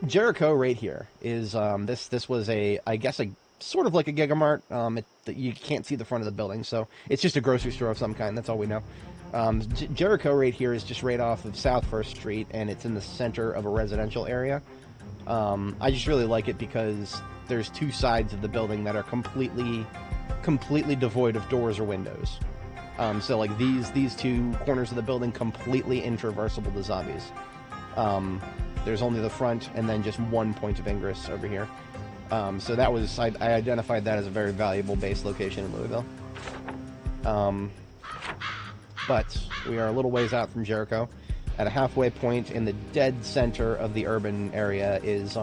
Jericho right here. Is this was I guess sort of like a Gigamart. You can't see the front of the building, so it's just a grocery store of some kind. That's all we know. Jericho right here is just right off of South First Street, and it's in the center of a residential area. I just really like it because there's two sides of the building that are completely devoid of doors or windows. So like these two corners of the building completely intraversable to zombies. There's only the front and then just one point of ingress over here. So that was I identified that as a very valuable base location in Louisville. But we are a little ways out from Jericho. At a halfway point in the dead center of the urban area is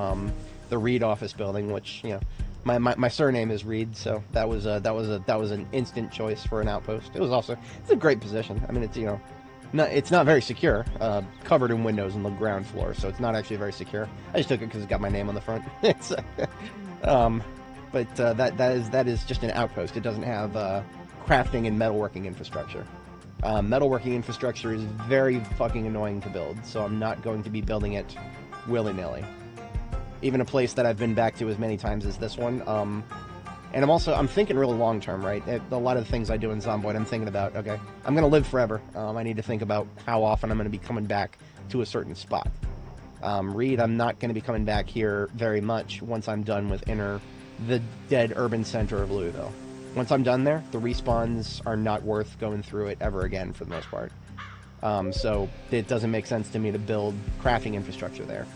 the Reed office building, which, you know, my surname is Reed, so that was an instant choice for an outpost. It's a great position. I mean, it's not very secure, covered in windows on the ground floor, so it's not actually very secure. I just took it because it got my name on the front. But that is just an outpost. It doesn't have crafting and metalworking infrastructure. Metalworking infrastructure is very fucking annoying to build, so I'm not going to be building it willy-nilly. Even a place that I've been back to as many times as this one. And I'm thinking really long-term, right? A lot of the things I do in Zomboid, I'm thinking about, okay, I'm going to live forever. I need to think about how often I'm going to be coming back to a certain spot. Reed, I'm not going to be coming back here very much once I'm done with the dead urban center of Louisville. Once I'm done there, the respawns are not worth going through it ever again for the most part. So it doesn't make sense to me to build crafting infrastructure there.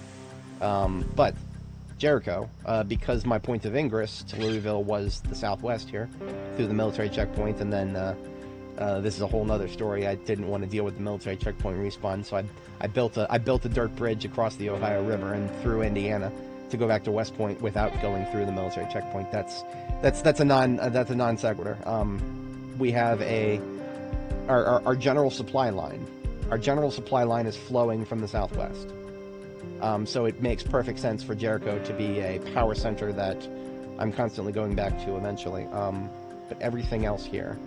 But Jericho, because my point of ingress to Louisville was the southwest here, through the military checkpoint, and then this is a whole nother story. I didn't want to deal with the military checkpoint respawn, so I built a dirt bridge across the Ohio River and through Indiana to go back to West Point without going through the military checkpoint. That's a non sequitur. We have our general supply line. Our general supply line is flowing from the southwest. So it makes perfect sense for Jericho to be a power center that I'm constantly going back to eventually. But everything else here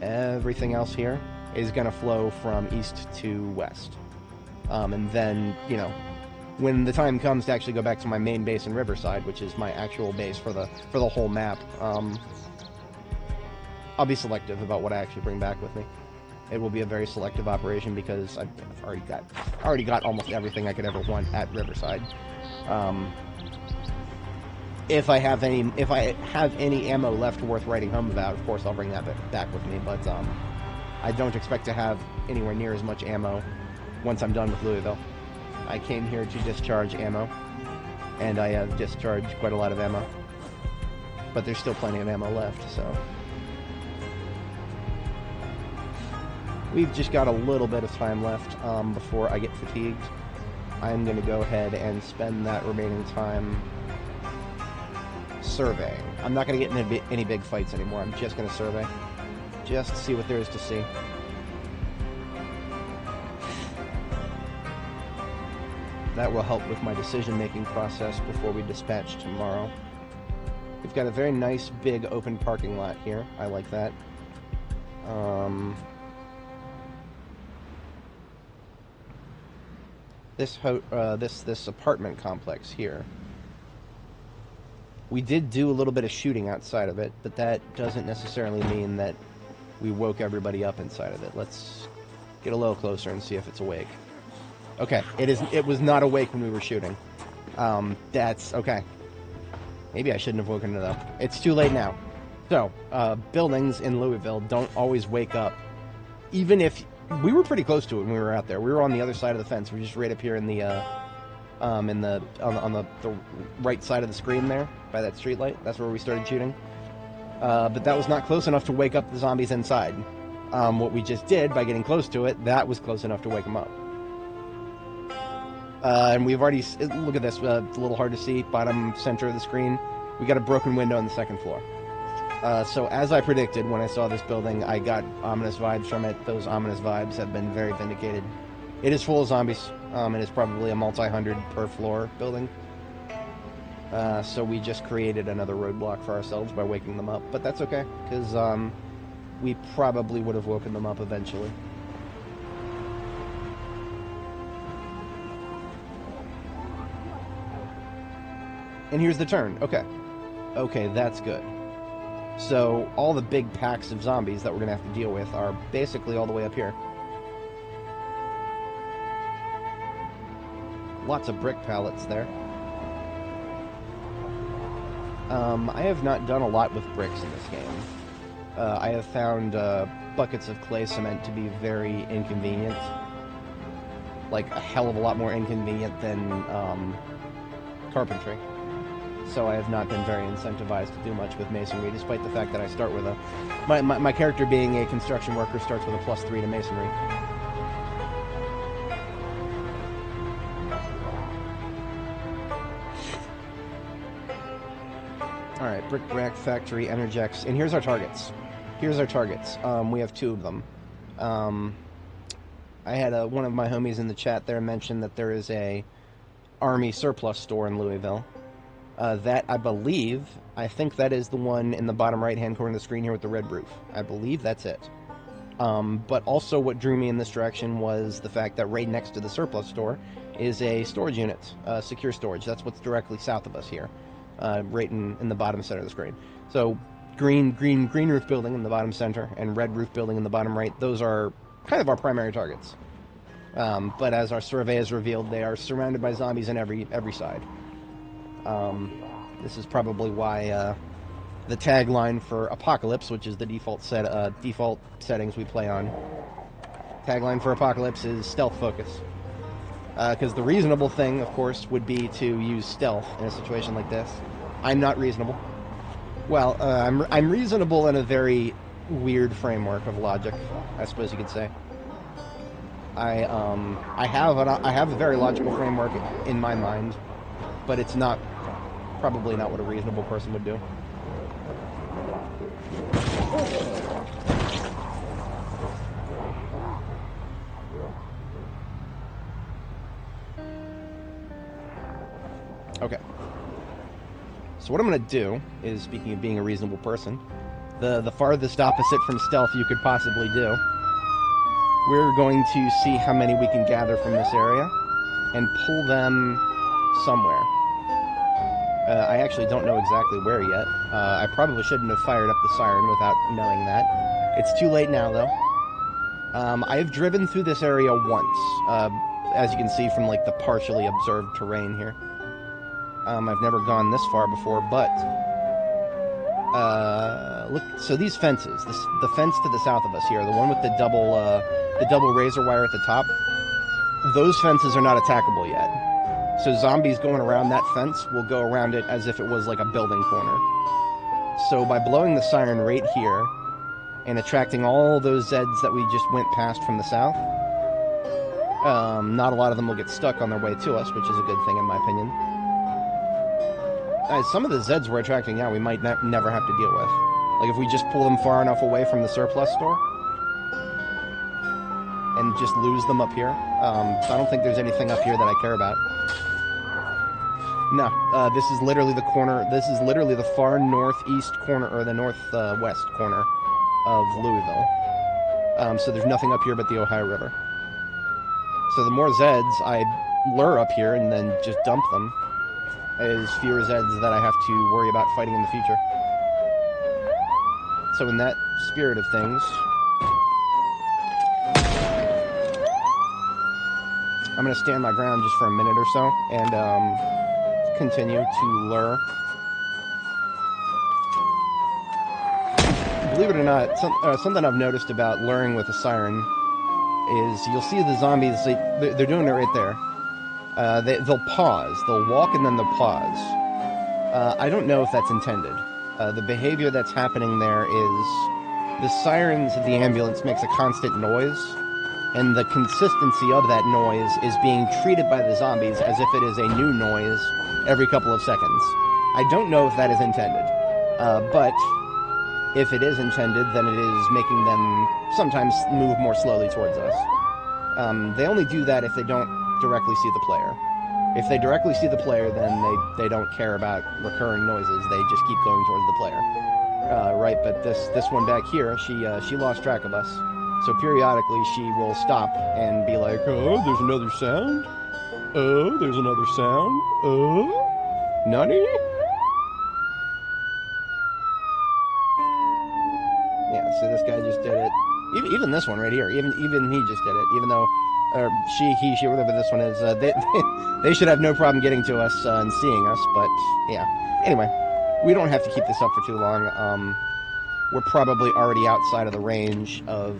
is going to flow from east to west. And then, you know, when the time comes to actually go back to my main base in Riverside, which is my actual base for the whole map, I'll be selective about what I actually bring back with me. It will be a very selective operation because I've already got almost everything I could ever want at Riverside. If I have any ammo left worth writing home about, of course I'll bring that back with me. But I don't expect to have anywhere near as much ammo once I'm done with Louisville. I came here to discharge ammo, and I have discharged quite a lot of ammo. But there's still plenty of ammo left, so... We've just got a little bit of time left before I get fatigued. I'm going to go ahead and spend that remaining time surveying. I'm not going to get into any big fights anymore. I'm just going to survey. Just to see what there is to see. That will help with my decision-making process before we dispatch tomorrow. We've got a very nice big open parking lot here. I like that. This apartment complex here. We did do a little bit of shooting outside of it, but that doesn't necessarily mean that we woke everybody up inside of it. Let's get a little closer and see if it's awake. Okay, it was not awake when we were shooting. That's okay. Maybe I shouldn't have woken it up. It's too late now. So, buildings in Louisville don't always wake up. Even if... We were pretty close to it when we were out there. We were on the other side of the fence. We were just right up here in the, on the right side of the screen there, by that street light. That's where we started shooting. But that was not close enough to wake up the zombies inside. What we just did, by getting close to it, that was close enough to wake them up. And we've already... Look at this. It's a little hard to see. Bottom center of the screen. We got a broken window on the second floor. So as I predicted when I saw this building, I got ominous vibes from it. Those ominous vibes have been very vindicated. It is full of zombies. It is probably a multi-hundred per floor building. So we just created another roadblock for ourselves by waking them up. But that's okay, because we probably would have woken them up eventually. And here's the turn. Okay. Okay, that's good. So, all the big packs of zombies that we're going to have to deal with are basically all the way up here. Lots of brick pallets there. I have not done a lot with bricks in this game. I have found buckets of clay cement to be very inconvenient. Like, a hell of a lot more inconvenient than carpentry. So I have not been very incentivized to do much with masonry, despite the fact that I start with a... My character being a construction worker starts with a +3 to masonry. Alright, brick rack factory, Energex, and here's our targets. Here's our targets. We have 2 of them. I had one of my homies in the chat there mention that there is a army surplus store in Louisville. That, I think that is the one in the bottom right-hand corner of the screen here with the red roof. I believe that's it. But also what drew me in this direction was the fact that right next to the surplus store is a storage unit, secure storage. That's what's directly south of us here, right in the bottom center of the screen. So green roof building in the bottom center and red roof building in the bottom right, those are kind of our primary targets. But as our survey has revealed, they are surrounded by zombies on every side. This is probably why the tagline for Apocalypse, which is the default settings we play on, tagline for Apocalypse is stealth focus. Because the reasonable thing, of course, would be to use stealth in a situation like this. I'm not reasonable. Well, I'm reasonable in a very weird framework of logic, I suppose you could say. I have a very logical framework in my mind, but it's probably not what a reasonable person would do. Okay. So what I'm going to do is, speaking of being a reasonable person, the farthest opposite from stealth you could possibly do, we're going to see how many we can gather from this area and pull them somewhere. I actually don't know exactly where yet. I probably shouldn't have fired up the siren without knowing that. It's too late now, though. I have driven through this area once, as you can see from like the partially observed terrain here. I've never gone this far before, but look. So these fences, the fence to the south of us here, the one with the double razor wire at the top, those fences are not attackable yet. So zombies going around that fence will go around it as if it was like a building corner. So by blowing the siren right here and attracting all those Zeds that we just went past from the south, not a lot of them will get stuck on their way to us, which is a good thing in my opinion. Some of the Zeds we're attracting now we might never have to deal with. Like if we just pull them far enough away from the surplus store and just lose them up here. So I don't think there's anything up here that I care about. No, this is literally the corner. This is literally the far northeast corner, or the northwest corner of Louisville. So there's nothing up here but the Ohio River. So the more Zeds I lure up here and then just dump them, is fewer Zeds that I have to worry about fighting in the future. So in that spirit of things, I'm going to stand my ground just for a minute or so and continue to lure. Believe it or not, something I've noticed about luring with a siren is you'll see the zombies, they're doing it right there. They'll pause. They'll walk and then they'll pause. I don't know if that's intended. The behavior that's happening there is the sirens of the ambulance makes a constant noise, and the consistency of that noise is being treated by the zombies as if it is a new noise every couple of seconds. I don't know if that is intended, but if it is intended, then it is making them sometimes move more slowly towards us. They only do that if they don't directly see the player. If they directly see the player, then they don't care about recurring noises. They just keep going towards the player. Right, but this one back here, she lost track of us. So periodically she will stop and be like, oh, there's another sound? Oh, there's another sound? Oh? Nani? Yeah, so this guy just did it. Even this one right here, even he just did it, even though she, whatever this one is, they should have no problem getting to us and seeing us, but yeah. Anyway, we don't have to keep this up for too long. We're probably already outside of the range of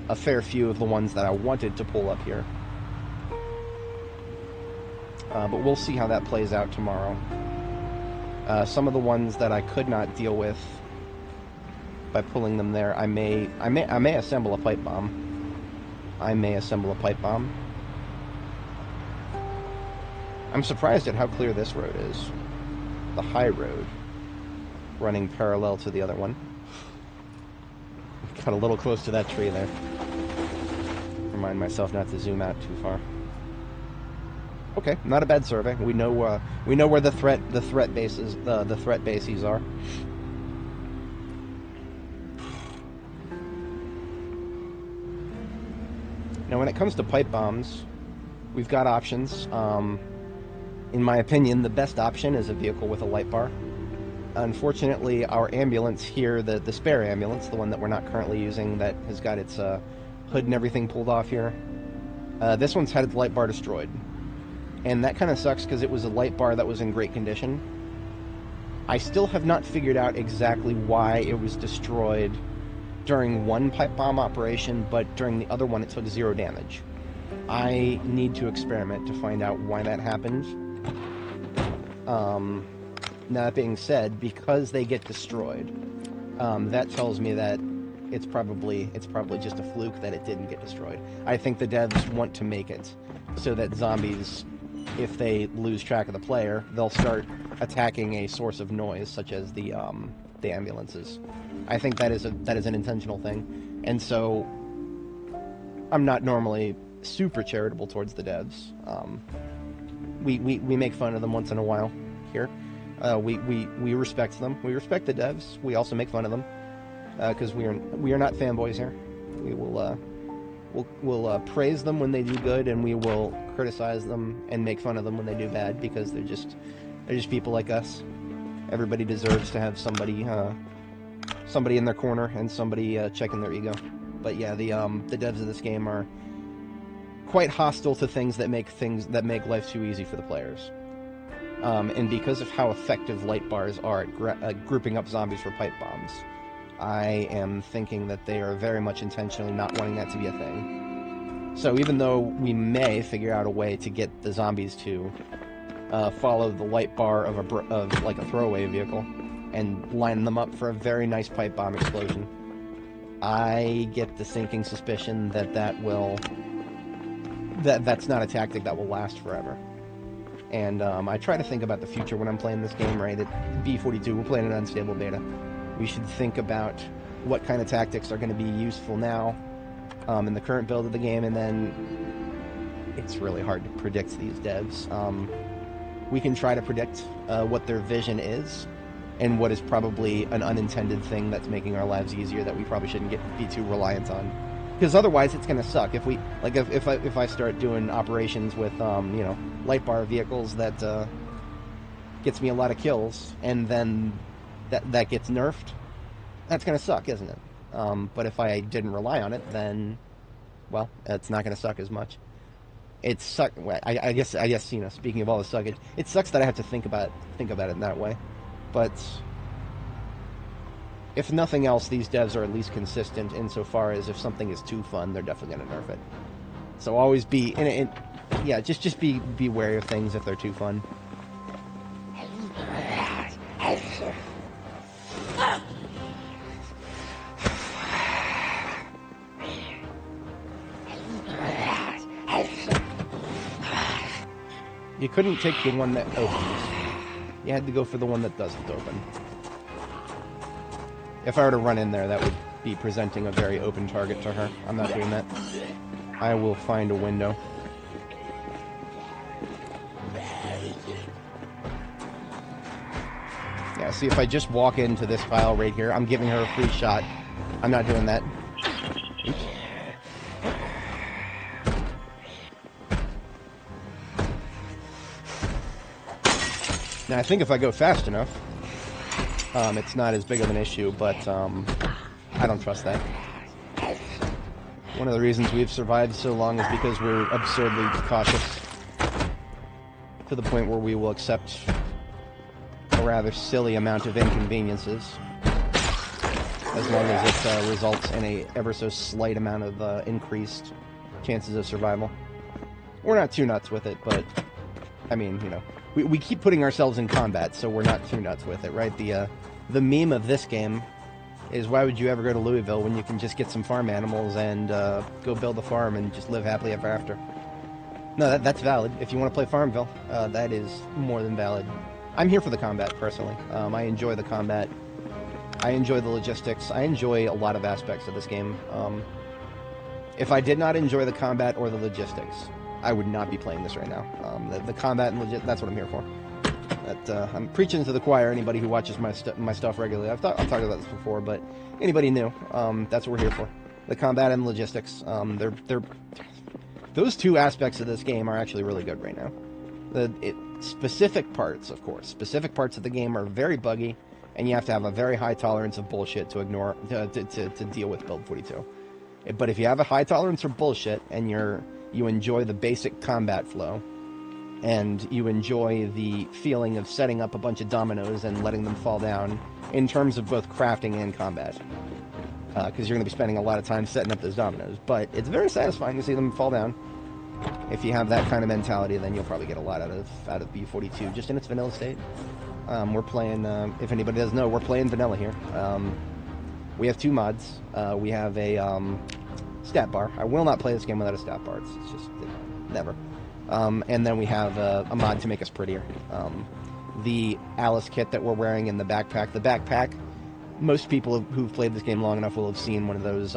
a fair few of the ones that I wanted to pull up here. But we'll see how that plays out tomorrow. Some of the ones that I could not deal with by pulling them there, I may assemble a pipe bomb. I'm surprised at how clear this road is. The high road, running parallel to the other one. Got a little close to that tree there. Remind myself not to zoom out too far. Okay, not a bad survey. We know where the threat bases are. Now, when it comes to pipe bombs, we've got options. In my opinion, the best option is a vehicle with a light bar. Unfortunately, our ambulance here, the spare ambulance, the one that we're not currently using, that has got its hood and everything pulled off here, this one's had its light bar destroyed. And that kind of sucks because it was a light bar that was in great condition. I still have not figured out exactly why it was destroyed during one pipe bomb operation, but during the other one it took 0 damage. I need to experiment to find out why that happened. Now, that being said, because they get destroyed, that tells me that it's probably just a fluke that it didn't get destroyed. I think the devs want to make it so that zombies, if they lose track of the player, they'll start attacking a source of noise, such as the ambulances. I think that is an intentional thing, and so I'm not normally super charitable towards the devs. We make fun of them once in a while here. We respect them. We respect the devs. We also make fun of them because we are not fanboys here. We will we'll praise them when they do good, and we will criticize them and make fun of them when they do bad, because they're just people like us. Everybody deserves to have somebody in their corner and somebody checking their ego. But yeah, the devs of this game are quite hostile to things that make life too easy for the players. And because of how effective light bars are at grouping up zombies for pipe bombs, I am thinking that they are very much intentionally not wanting that to be a thing. So even though we may figure out a way to get the zombies to follow the light bar of like a throwaway vehicle and line them up for a very nice pipe bomb explosion, I get the sinking suspicion that that's not a tactic that will last forever. And I try to think about the future when I'm playing this game, right? At B42, we're playing an unstable beta. We should think about what kind of tactics are going to be useful now in the current build of the game, and then it's really hard to predict these devs. We can try to predict what their vision is, and what is probably an unintended thing that's making our lives easier that we probably shouldn't be too reliant on. Because otherwise, it's going to suck. If we if I start doing operations with light bar vehicles that gets me a lot of kills, and then that gets nerfed, that's going to suck, isn't it? But if I didn't rely on it, then well, it's not going to suck as much. It sucks. I guess speaking of all the suckage, it sucks that I have to think about it in that way. But if nothing else, these devs are at least consistent insofar as if something is too fun, they're definitely going to nerf it. So always be just be wary of things if they're too fun. You couldn't take the one that opens. You had to go for the one that doesn't open. If I were to run in there, that would be presenting a very open target to her. I'm not doing that. I will find a window. Yeah, see, if I just walk into this pile right here, I'm giving her a free shot. I'm not doing that. Oops. Now, I think if I go fast enough, it's not as big of an issue, but I don't trust that. One of the reasons we've survived so long is because we're absurdly cautious, to the point where we will accept a rather silly amount of inconveniences, as long as it results in a ever so slight amount of increased chances of survival. We're not too nuts with it, but, I mean, we keep putting ourselves in combat, so we're not too nuts with it, right? The meme of this game is, why would you ever go to Louisville when you can just get some farm animals and go build a farm and just live happily ever after? No, that's valid. If you want to play Farmville, that is more than valid. I'm here for the combat, personally. I enjoy the combat. I enjoy the logistics. I enjoy a lot of aspects of this game. If I did not enjoy the combat or the logistics, I would not be playing this right now. The combat and that's what I'm here for. I'm preaching to the choir, anybody who watches my stuff regularly. I've talked about this before, but anybody new, that's what we're here for. The combat and logistics. Those two aspects of this game are actually really good right now. Specific parts, of course. Specific parts of the game are very buggy, and you have to have a very high tolerance of bullshit to deal with Build 42. But if you have a high tolerance for bullshit, and you enjoy the basic combat flow, and you enjoy the feeling of setting up a bunch of dominoes and letting them fall down, in terms of both crafting and combat, because you're going to be spending a lot of time setting up those dominoes, but it's very satisfying to see them fall down. If you have that kind of mentality, then you'll probably get a lot out of B42, just in its vanilla state. We're playing, if anybody doesn't know, we're playing vanilla here. We have two mods. We have a stat bar. I will not play this game without a stat bar. It's just, never. And then we have a mod to make us prettier. The Alice kit that we're wearing in the backpack, most people who've played this game long enough will have seen one of those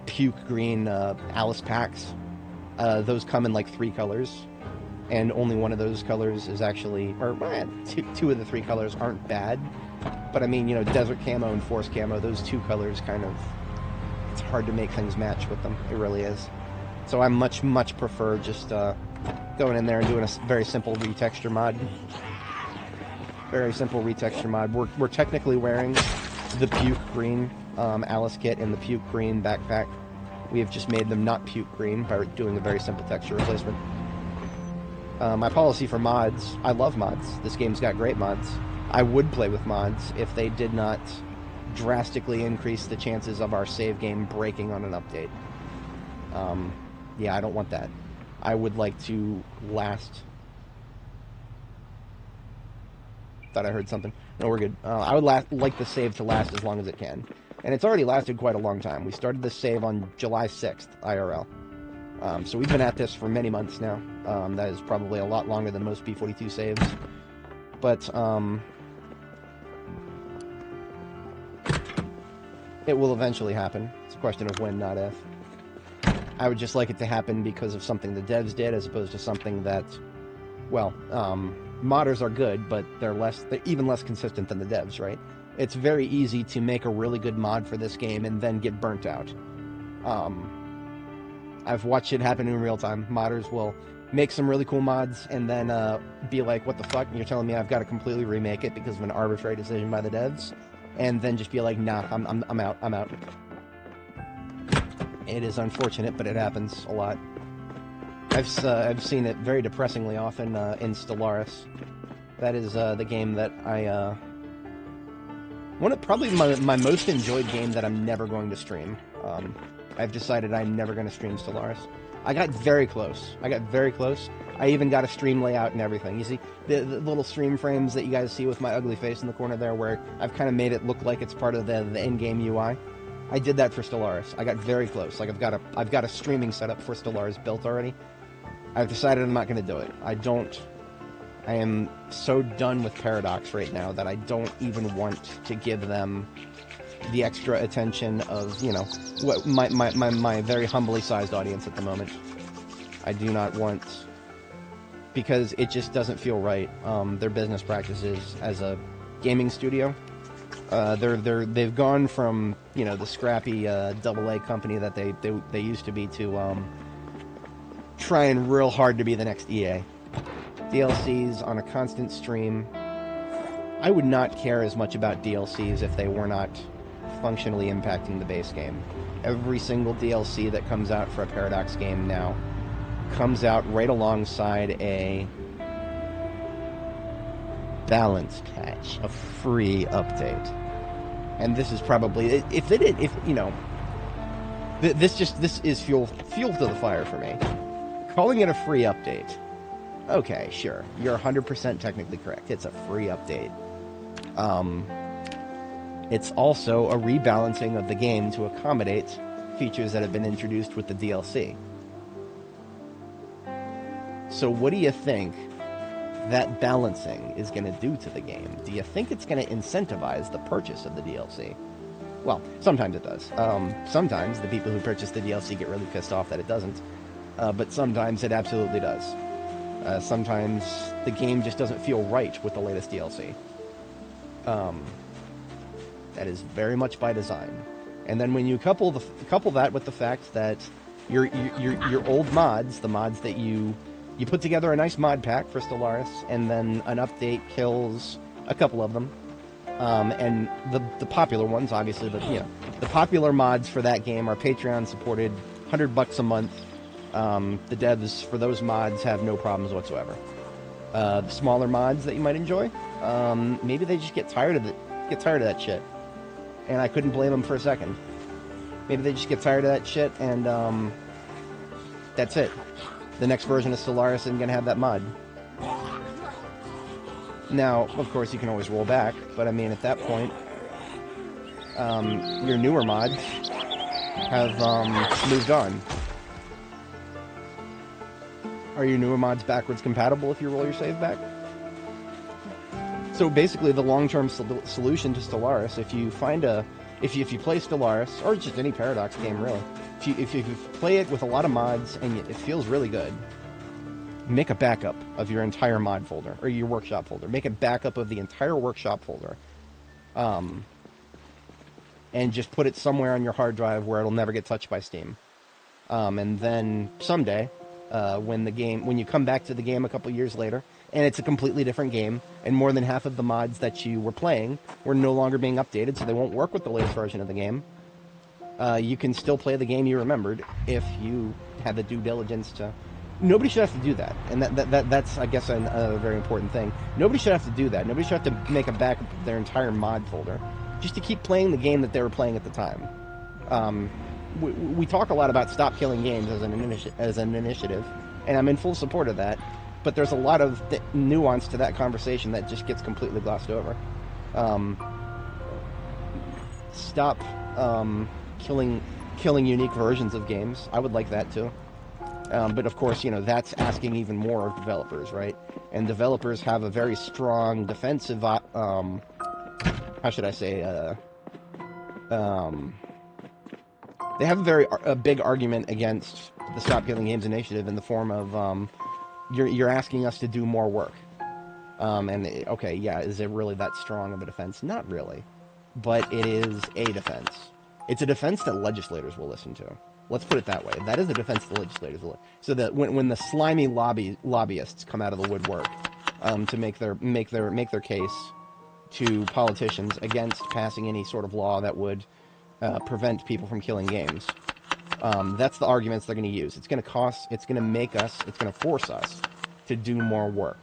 puke green Alice packs. Those come in like 3 colors, and only one of those colors is actually, or two of the 3 colors aren't bad, but I mean, desert camo and forest camo, those 2 colors kind of, it's hard to make things match with them. It really is. So I much prefer just going in there and doing a very simple retexture mod. Very simple retexture mod. We're technically wearing the puke green Alice kit and the puke green backpack. We have just made them not puke green by doing a very simple texture replacement. My policy for mods, I love mods. This game's got great mods. I would play with mods if they did not drastically increase the chances of our save game breaking on an update. Yeah, I don't want that. I would like to last... Thought I heard something. No, we're good. I would like the save to last as long as it can. And it's already lasted quite a long time. We started this save on July 6th, IRL. So we've been at this for many months now. That is probably a lot longer than most B42 saves. But, it will eventually happen. It's a question of when, not if. I would just like it to happen because of something the devs did, as opposed to something that, well, modders are good, but they're even less consistent than the devs, right? It's very easy to make a really good mod for this game and then get burnt out. I've watched it happen in real time. Modders will make some really cool mods and then be like, what the fuck? And you're telling me I've got to completely remake it because of an arbitrary decision by the devs? And then just be like, nah, I'm out. It is unfortunate, but it happens a lot. I've seen it very depressingly often in Stellaris. That is the game that I... probably my most enjoyed game that I'm never going to stream. I've decided I'm never going to stream Stellaris. I got very close. I even got a stream layout and everything. You see, the little stream frames that you guys see with my ugly face in the corner there, where I've kind of made it look like it's part of the in-game UI. I did that for Stellaris. I got very close. Like, I've got a streaming setup for Stellaris built already. I've decided I'm not going to do it. I am so done with Paradox right now that I don't even want to give them the extra attention of, you know, what my very humbly sized audience at the moment. I do not want, because it just doesn't feel right. Their business practices as a gaming studio, they've gone from, you know, the scrappy AA company that they used to be to trying real hard to be the next EA. DLCs on a constant stream. I would not care as much about DLCs if they were not functionally impacting the base game. Every single DLC that comes out for a Paradox game now comes out right alongside a balance patch, a free update. And this is probably, if you know, this is fuel to the fire for me. Calling it a free update. Okay, sure. You're 100% technically correct. It's a free update. It's also a rebalancing of the game to accommodate features that have been introduced with the DLC. So what do you think that balancing is going to do to the game? Do you think it's going to incentivize the purchase of the DLC? Well, sometimes it does. Sometimes the people who purchase the DLC get really pissed off that it doesn't. But sometimes it absolutely does. Sometimes the game just doesn't feel right with the latest DLC. That is very much by design. And then when you couple that with the fact that your old mods, the mods that you put together a nice mod pack for Stellaris, and then an update kills a couple of them, and the popular ones, obviously, the popular mods for that game are Patreon supported, $100 a month. The devs for those mods have no problems whatsoever. The smaller mods that you might enjoy, maybe they just get tired of that shit. And I couldn't blame them for a second. Maybe they just get tired of that shit, and that's it. The next version of Stellaris isn't going to have that mod. Now, of course, you can always roll back, but I mean, at that point, your newer mods have moved on. Are your newer mods backwards compatible if you roll your save back? So basically, the long-term solution to Stellaris, if you play Stellaris, or just any Paradox game really, if you play it with a lot of mods and it feels really good, make a backup of your entire mod folder, or your workshop folder. Make a backup of the entire workshop folder. And just put it somewhere on your hard drive where it'll never get touched by Steam. And then someday, when you come back to the game a couple years later, and it's a completely different game, and more than half of the mods that you were playing were no longer being updated, so they won't work with the latest version of the game, you can still play the game you remembered if you had the due diligence to nobody should have to do that, and that's I guess a very important thing. Nobody should have to do that. Nobody should have to make a backup of their entire mod folder just to keep playing the game that they were playing at the time. We talk a lot about stop killing games as an initiative, and I'm in full support of that. But there's a lot of nuance to that conversation that just gets completely glossed over. Stop killing unique versions of games. I would like that too. But of course, that's asking even more of developers, right? And developers have a very strong defensive, how should I say, they have a big argument against the Stop Killing Games initiative in the form of, you're asking us to do more work. Okay, yeah, is it really that strong of a defense? Not really. But it is a defense. It's a defense that legislators will listen to. Let's put it that way. That is a defense the legislators will. So that when the slimy lobbyists come out of the woodwork to make their case to politicians against passing any sort of law that would prevent people from killing games, that's the arguments they're going to use. It's going to force us to do more work,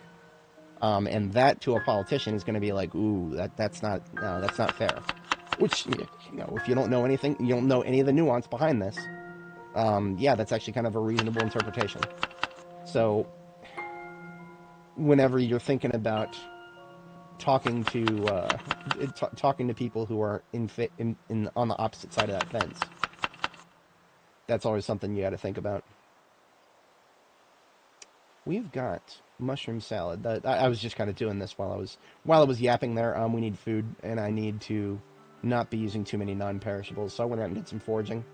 and that to a politician is going to be like, ooh, that's not fair. Which, if you don't know anything, you don't know any of the nuance behind this. Yeah, that's actually kind of a reasonable interpretation. So, whenever you're thinking about talking to people who are on the opposite side of that fence, that's always something you got to think about. We've got mushroom salad. I was just kind of doing this while I was yapping there. We need food, and I need to not be using too many non-perishables, so I went out and did some foraging.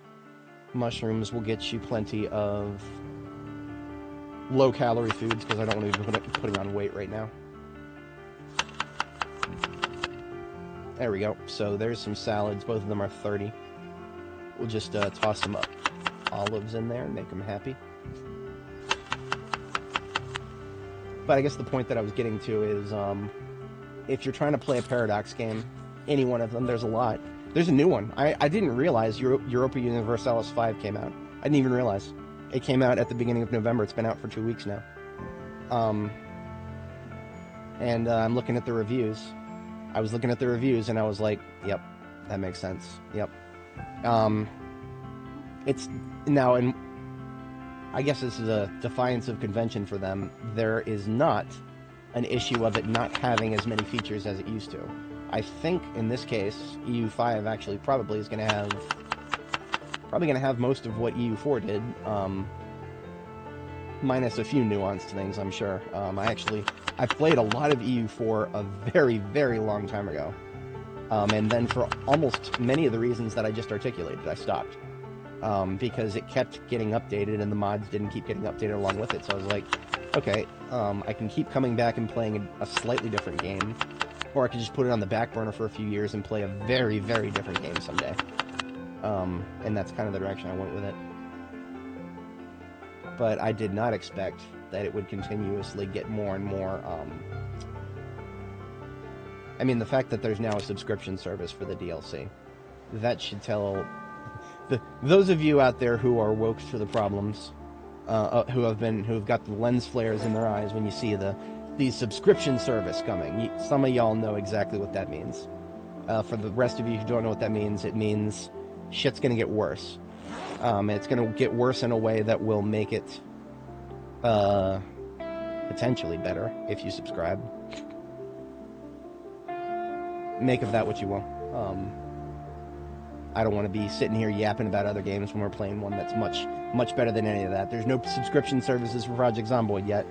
Mushrooms will get you plenty of low-calorie foods, because I don't want to be putting on weight right now. There we go. So there's some salads. Both of them are 30. We'll just toss some olives in there and make them happy. But I guess the point that I was getting to is, if you're trying to play a Paradox game, any one of them, there's a lot. There's a new one. I didn't realize Europa Universalis 5 came out. I didn't even realize. It came out at the beginning of November. It's been out for 2 weeks now. And I'm looking at the reviews. I was looking at the reviews, and I was like, yep, that makes sense. Yep. It's now, and I guess this is a defiance of convention for them. There is not an issue of it not having as many features as it used to. I think in this case, EU5 actually probably is going to have most of what EU4 did, minus a few nuanced things, I'm sure. I played a lot of EU4 a very, very long time ago, and then for almost many of the reasons that I just articulated, I stopped. Because it kept getting updated and the mods didn't keep getting updated along with it. So I was like, okay, I can keep coming back and playing a slightly different game, or I could just put it on the back burner for a few years and play a very, very different game someday. And that's kind of the direction I went with it. But I did not expect that it would continuously get more and more, I mean, the fact that there's now a subscription service for the DLC, that should tell those of you out there who are woke to the problems, who have got the lens flares in their eyes when you see the subscription service coming. Some of y'all know exactly what that means. For the rest of you who don't know what that means, it means shit's gonna get worse. It's gonna get worse in a way that will make it potentially better if you subscribe. Make of that what you will. I don't want to be sitting here yapping about other games when we're playing one that's much, much better than any of that. There's no subscription services for Project Zomboid yet.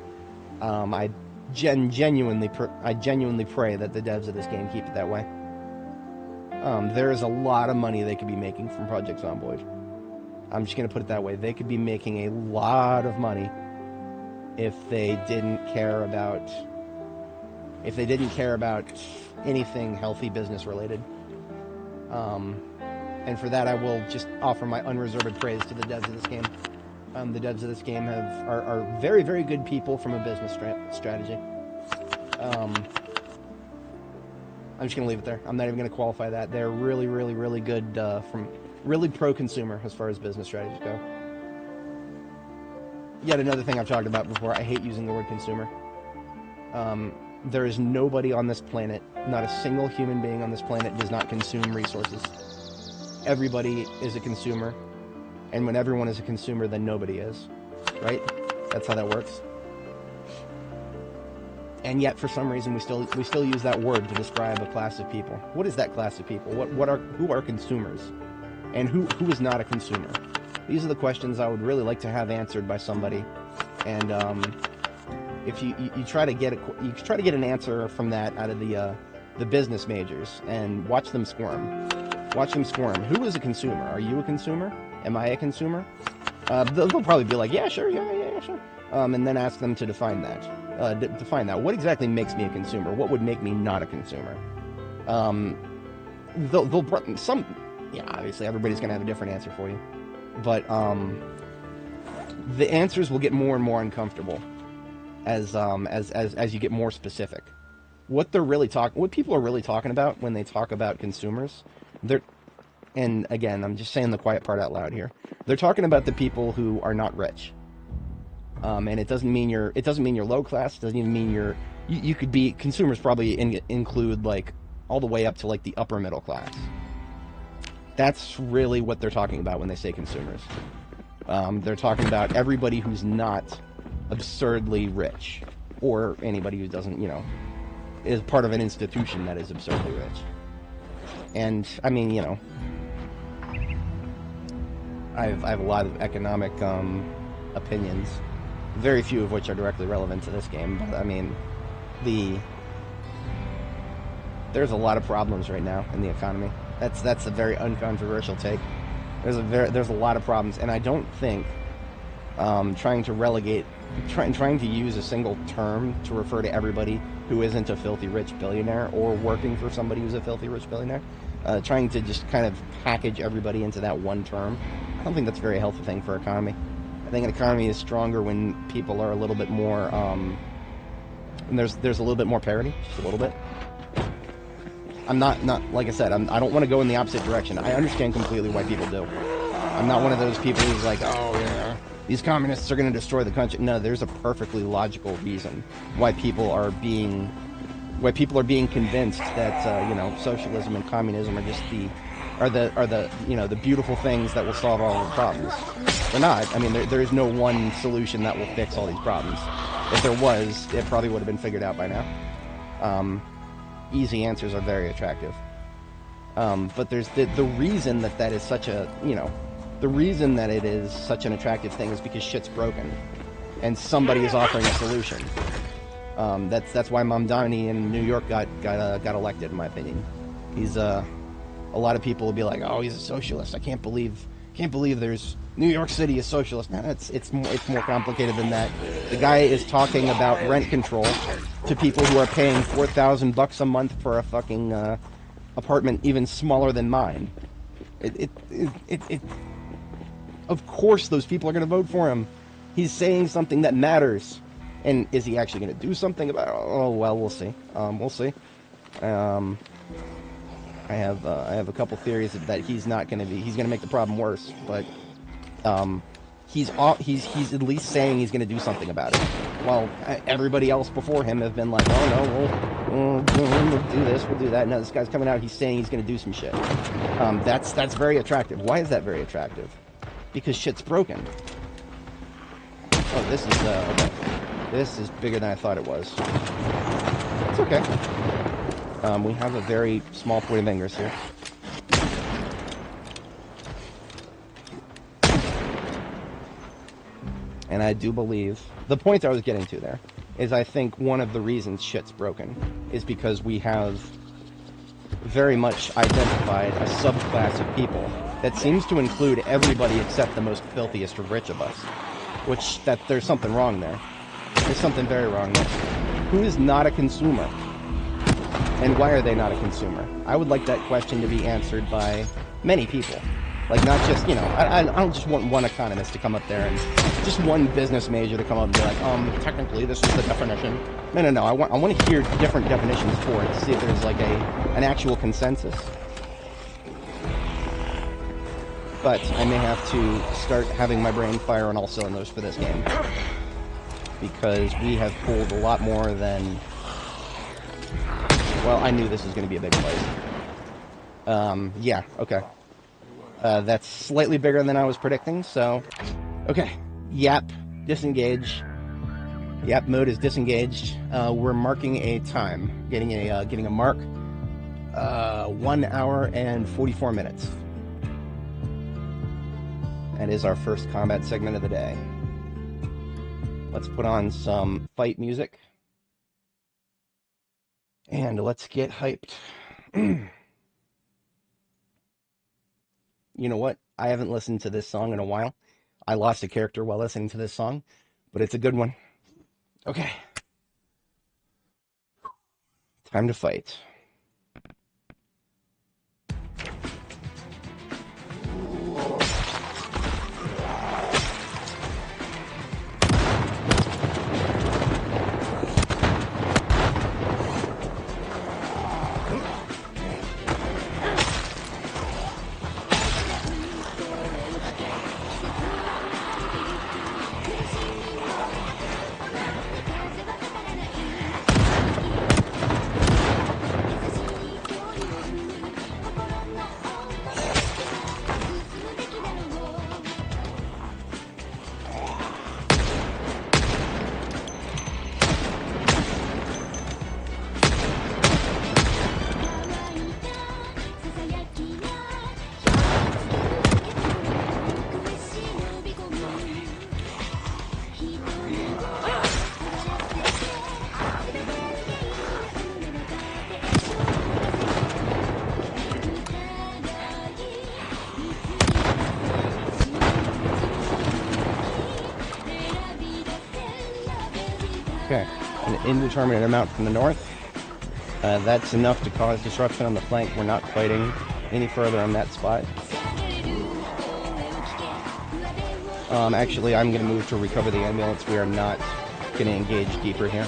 I genuinely pray that the devs of this game keep it that way. There is a lot of money they could be making from Project Zomboid. I'm just going to put it that way. They could be making a lot of money if they didn't care about anything healthy business related. And for that, I will just offer my unreserved praise to the devs of this game. The devs of this game are very, very good people from a business strategy. I'm just going to leave it there. I'm not even going to qualify that. They're really, really, really good, really pro-consumer as far as business strategies go. yet another thing I've talked about before. I hate using the word consumer. There is nobody on this planet, not a single human being on this planet does not consume resources. Everybody is a consumer, and when everyone is a consumer, then nobody is, right? That's how that works. And yet, for some reason, we still use that word to describe a class of people. What is that class of people? Who are consumers, and who is not a consumer? These are the questions I would really like to have answered by somebody. And if you try to get an answer from that out of the business majors, and watch them squirm. Watch them squirm. Who is a consumer? Are you a consumer? Am I a consumer? They'll probably be like, yeah, sure. And then ask them to define that. What exactly makes me a consumer? What would make me not a consumer? Obviously everybody's gonna have a different answer for you, but the answers will get more and more uncomfortable as you get more specific. What people are really talking about when they talk about consumers, and again, I'm just saying the quiet part out loud here. They're talking about the people who are not rich. And it doesn't mean you're low class. It doesn't even mean you could be consumers. Probably include like all the way up to like the upper middle class. That's really what they're talking about when they say consumers. They're talking about everybody who's not absurdly rich, or anybody who doesn't, is part of an institution that is absurdly rich. And I mean, I have a lot of economic opinions. Very few of which are directly relevant to this game, but I mean, there's a lot of problems right now in the economy. That's a very uncontroversial take. There's a lot of problems, and I don't think trying to use a single term to refer to everybody who isn't a filthy rich billionaire or working for somebody who's a filthy rich billionaire, trying to just kind of package everybody into that one term, I don't think that's a very healthy thing for economy. I think an economy is stronger when people are a little bit more, and there's a little bit more parity, just a little bit. I'm not like I said, I don't want to go in the opposite direction. I understand completely why people do. I'm not one of those people who's like, oh yeah, these communists are going to destroy the country. No, there's a perfectly logical reason why people are being convinced that socialism and communism are just the beautiful things that will solve all the problems. They're not. I mean, there is no one solution that will fix all these problems. If there was, it probably would have been figured out by now. Easy answers are very attractive. But there's the reason that is such a, the reason that it is such an attractive thing is because shit's broken. And somebody is offering a solution. That's why Mamdani in New York got elected, in my opinion. He's, a lot of people will be like, oh, he's a socialist. I can't believe there's New York City is socialist. No, it's more complicated than that. The guy is talking about rent control to people who are paying $4,000 a month for a fucking apartment even smaller than mine. Of course, those people are going to vote for him. He's saying something that matters, and is he actually going to do something about it? Oh well, we'll see. We'll see. I have a couple theories that he's going to make the problem worse, but he's at least saying he's going to do something about it. While everybody else before him have been like, oh no, we'll do this, we'll do that. No, this guy's coming out, he's saying he's going to do some shit. That's very attractive. Why is that very attractive? Because shit's broken. Oh, this is okay. This is bigger than I thought it was. It's okay. We have a very small point of fingers here. And I do believe, the point I was getting to there, is I think one of the reasons shit's broken is because we have very much identified a subclass of people that seems to include everybody except the most filthiest or rich of us. There's something wrong there. There's something very wrong there. Who is not a consumer? And why are they not a consumer? I would like that question to be answered by many people. Like, not just, I don't just want one economist to come up there and just one business major to come up and be like, technically this is the definition. No, I want to hear different definitions for it to see if there's like an actual consensus. but I may have to start having my brain fire on all cylinders for this game, because we have pulled a lot more than... Well, I knew this was going to be a big place. Yeah, okay. That's slightly bigger than I was predicting, so... Okay, Yap, disengage. Yap mode is disengaged. We're marking a time, getting a mark. 1 hour and 44 minutes. That is our first combat segment of the day. Let's put on some fight music. And let's get hyped. You know what? I haven't listened to this song in a while. I lost a character while listening to this song, but it's a good one. Okay. Time to fight. Okay, an indeterminate amount from the north. That's enough to cause disruption on the flank. We're not fighting any further on that spot. Actually, I'm going to move to recover the ambulance. We are not going to engage deeper here.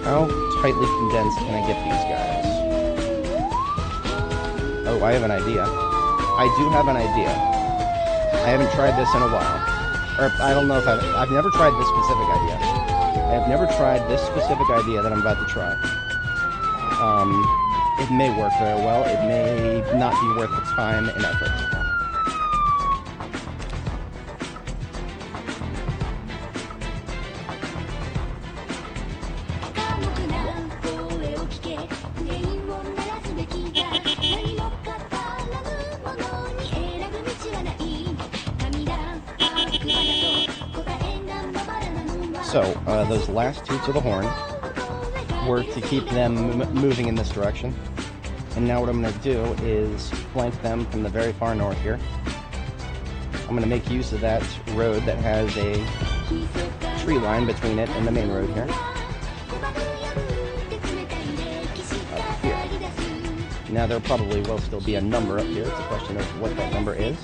How tightly condensed can I get these guys? Oh, I have an idea. I do have an idea. I haven't tried this in a while. Or, I don't know if I've never tried this specific idea. I have never tried this specific idea that I'm about to try. It may work very well. It may not be worth the time and effort. So, those last two to the horn were to keep them moving in this direction. And now what I'm going to do is flank them from the very far north here. I'm going to make use of that road that has a tree line between it and the main road here. Up here. Now there probably will still be a number up here. It's a question of what that number is.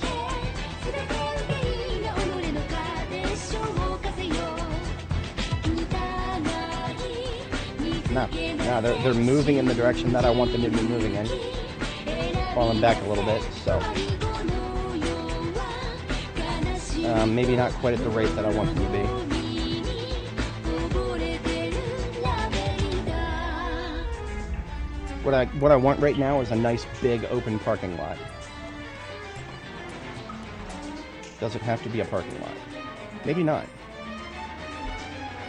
No, they're moving in the direction that I want them to be moving in. Falling back a little bit, so maybe not quite at the rate that I want them to be. What I want right now is a nice big open parking lot. Does it have to be a parking lot? Maybe not.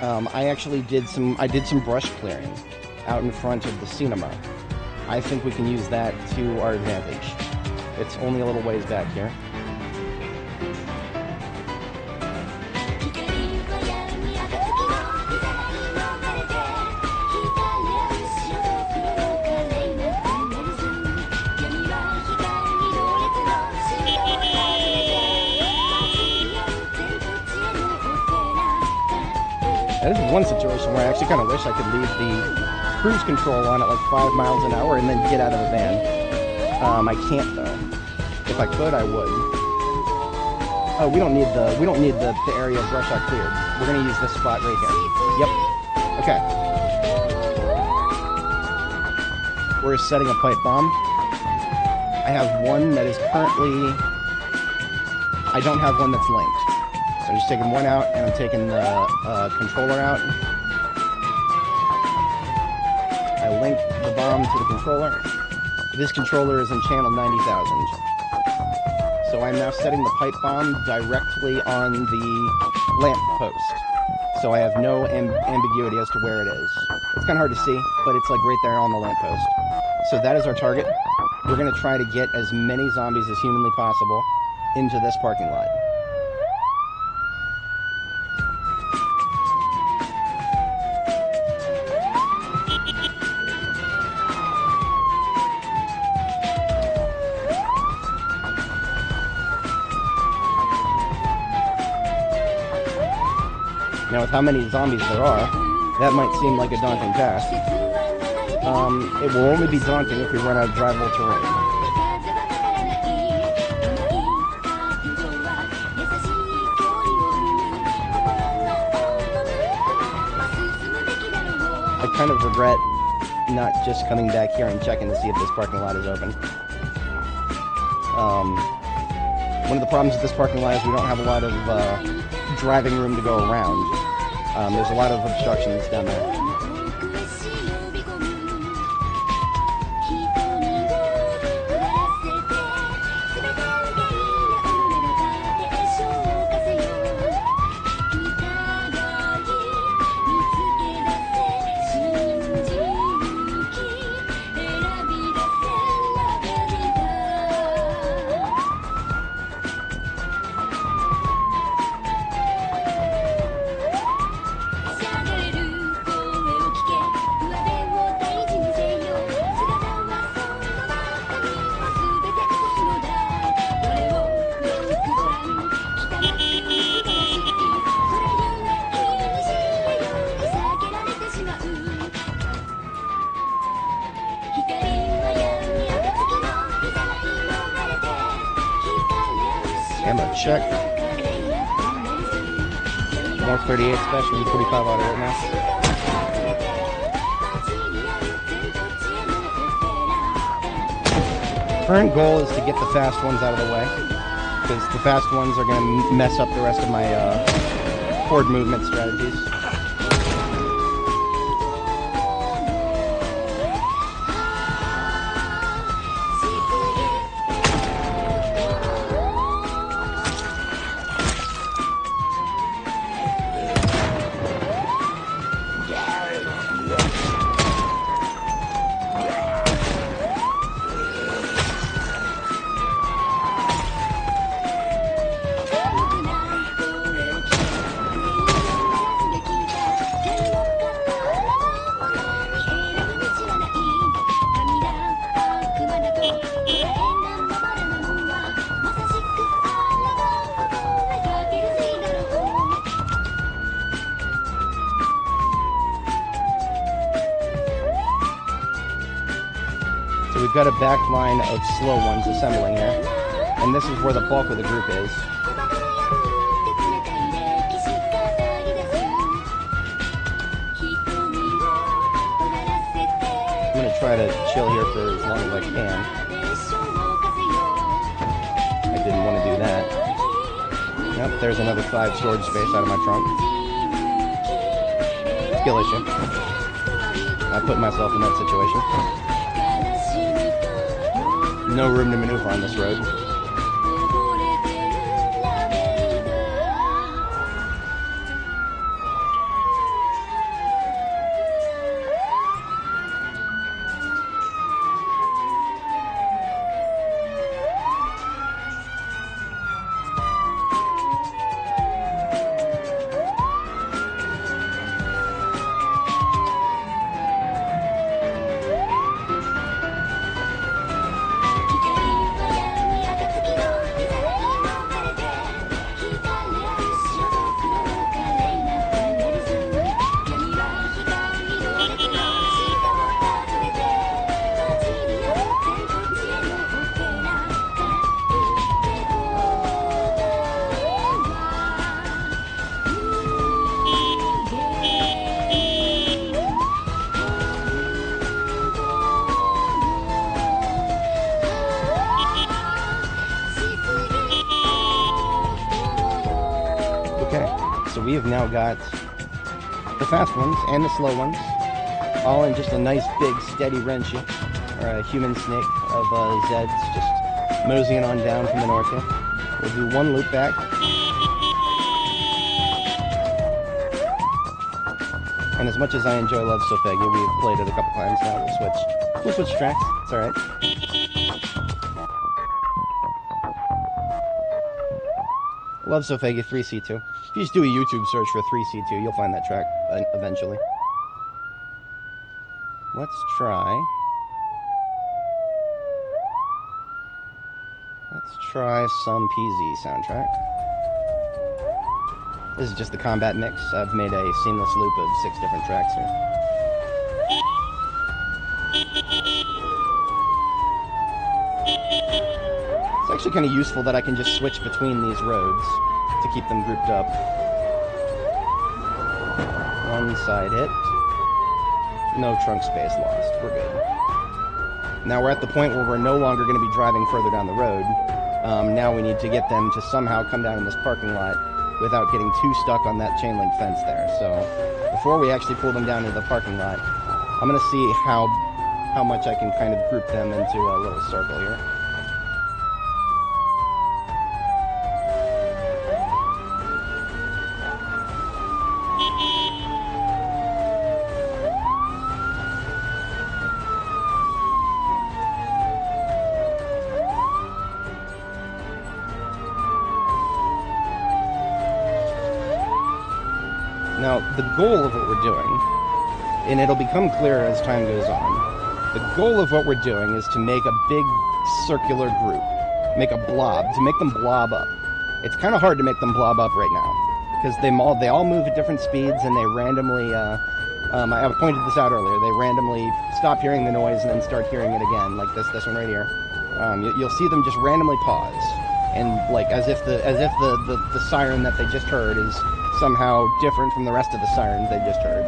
I actually did some brush clearing out in front of the cinema. I think we can use that to our advantage. It's only a little ways back here. That is one situation where I actually kind of wish I could leave the cruise control on at like 5 miles an hour and then get out of the van. I can't though. If I could, I would. Oh, we don't need the area of brush I cleared. We're gonna use this spot right here. Yep. Okay. We're setting a pipe bomb. I have one that is currently. I don't have one that's linked. So I'm just taking one out, and I'm taking the controller out. I link the bomb to the controller. This controller is in channel 90,000. So I'm now setting the pipe bomb directly on the lamp post. So I have no ambiguity as to where it is. It's kind of hard to see, but it's like right there on the lamp post. So that is our target. We're going to try to get as many zombies as humanly possible into this parking lot. Now, with how many zombies there are, that might seem like a daunting task. It will only be daunting if we run out of drivable terrain. I kind of regret not just coming back here and checking to see if this parking lot is open. One of the problems with this parking lot is we don't have a lot of driving room to go around. There's a lot of obstructions down there. Ammo check. More 38 special, 45 out right now. Current goal is to get the fast ones out of the way, because the fast ones are going to mess up the rest of my forward movement strategies. So we've got a back line of slow ones assembling here, and this is where the bulk of the group is. I'm going to try to chill here for as long as I can. I didn't want to do that. Yep, there's another 5 storage space out of my trunk. Skill issue. I put myself in that situation. No room to maneuver on this road. we have now got the fast ones and the slow ones, all in just a nice big steady Renshi, or a human snake of Zeds, just moseying on down from the north here. We'll do one loop back. And as much as I enjoy Love So Faggy, we've played it a couple times now. We'll switch tracks. It's alright. Love So Faggy 3C2. If you just do a YouTube search for 3C2, you'll find that track eventually. Let's try some PZ soundtrack. This is just the combat mix. I've made a seamless loop of 6 different tracks here. It's actually kind of useful that I can just switch between these roads to keep them grouped up. One side hit. No trunk space lost. We're good. Now we're at the point where we're no longer going to be driving further down the road. Now we need to get them to somehow come down in this parking lot without getting too stuck on that chain link fence there. So before we actually pull them down into the parking lot, I'm going to see how much I can kind of group them into a little circle here. Now, the goal of what we're doing, and it'll become clearer as time goes on, the goal of what we're doing is to make a big circular group, make a blob, to make them blob up. It's kind of hard to make them blob up right now, because they all move at different speeds, and they randomly, I pointed this out earlier, they randomly stop hearing the noise and then start hearing it again, like this one right here. You'll see them just randomly pause, and like as if the siren that they just heard is somehow different from the rest of the sirens they just heard.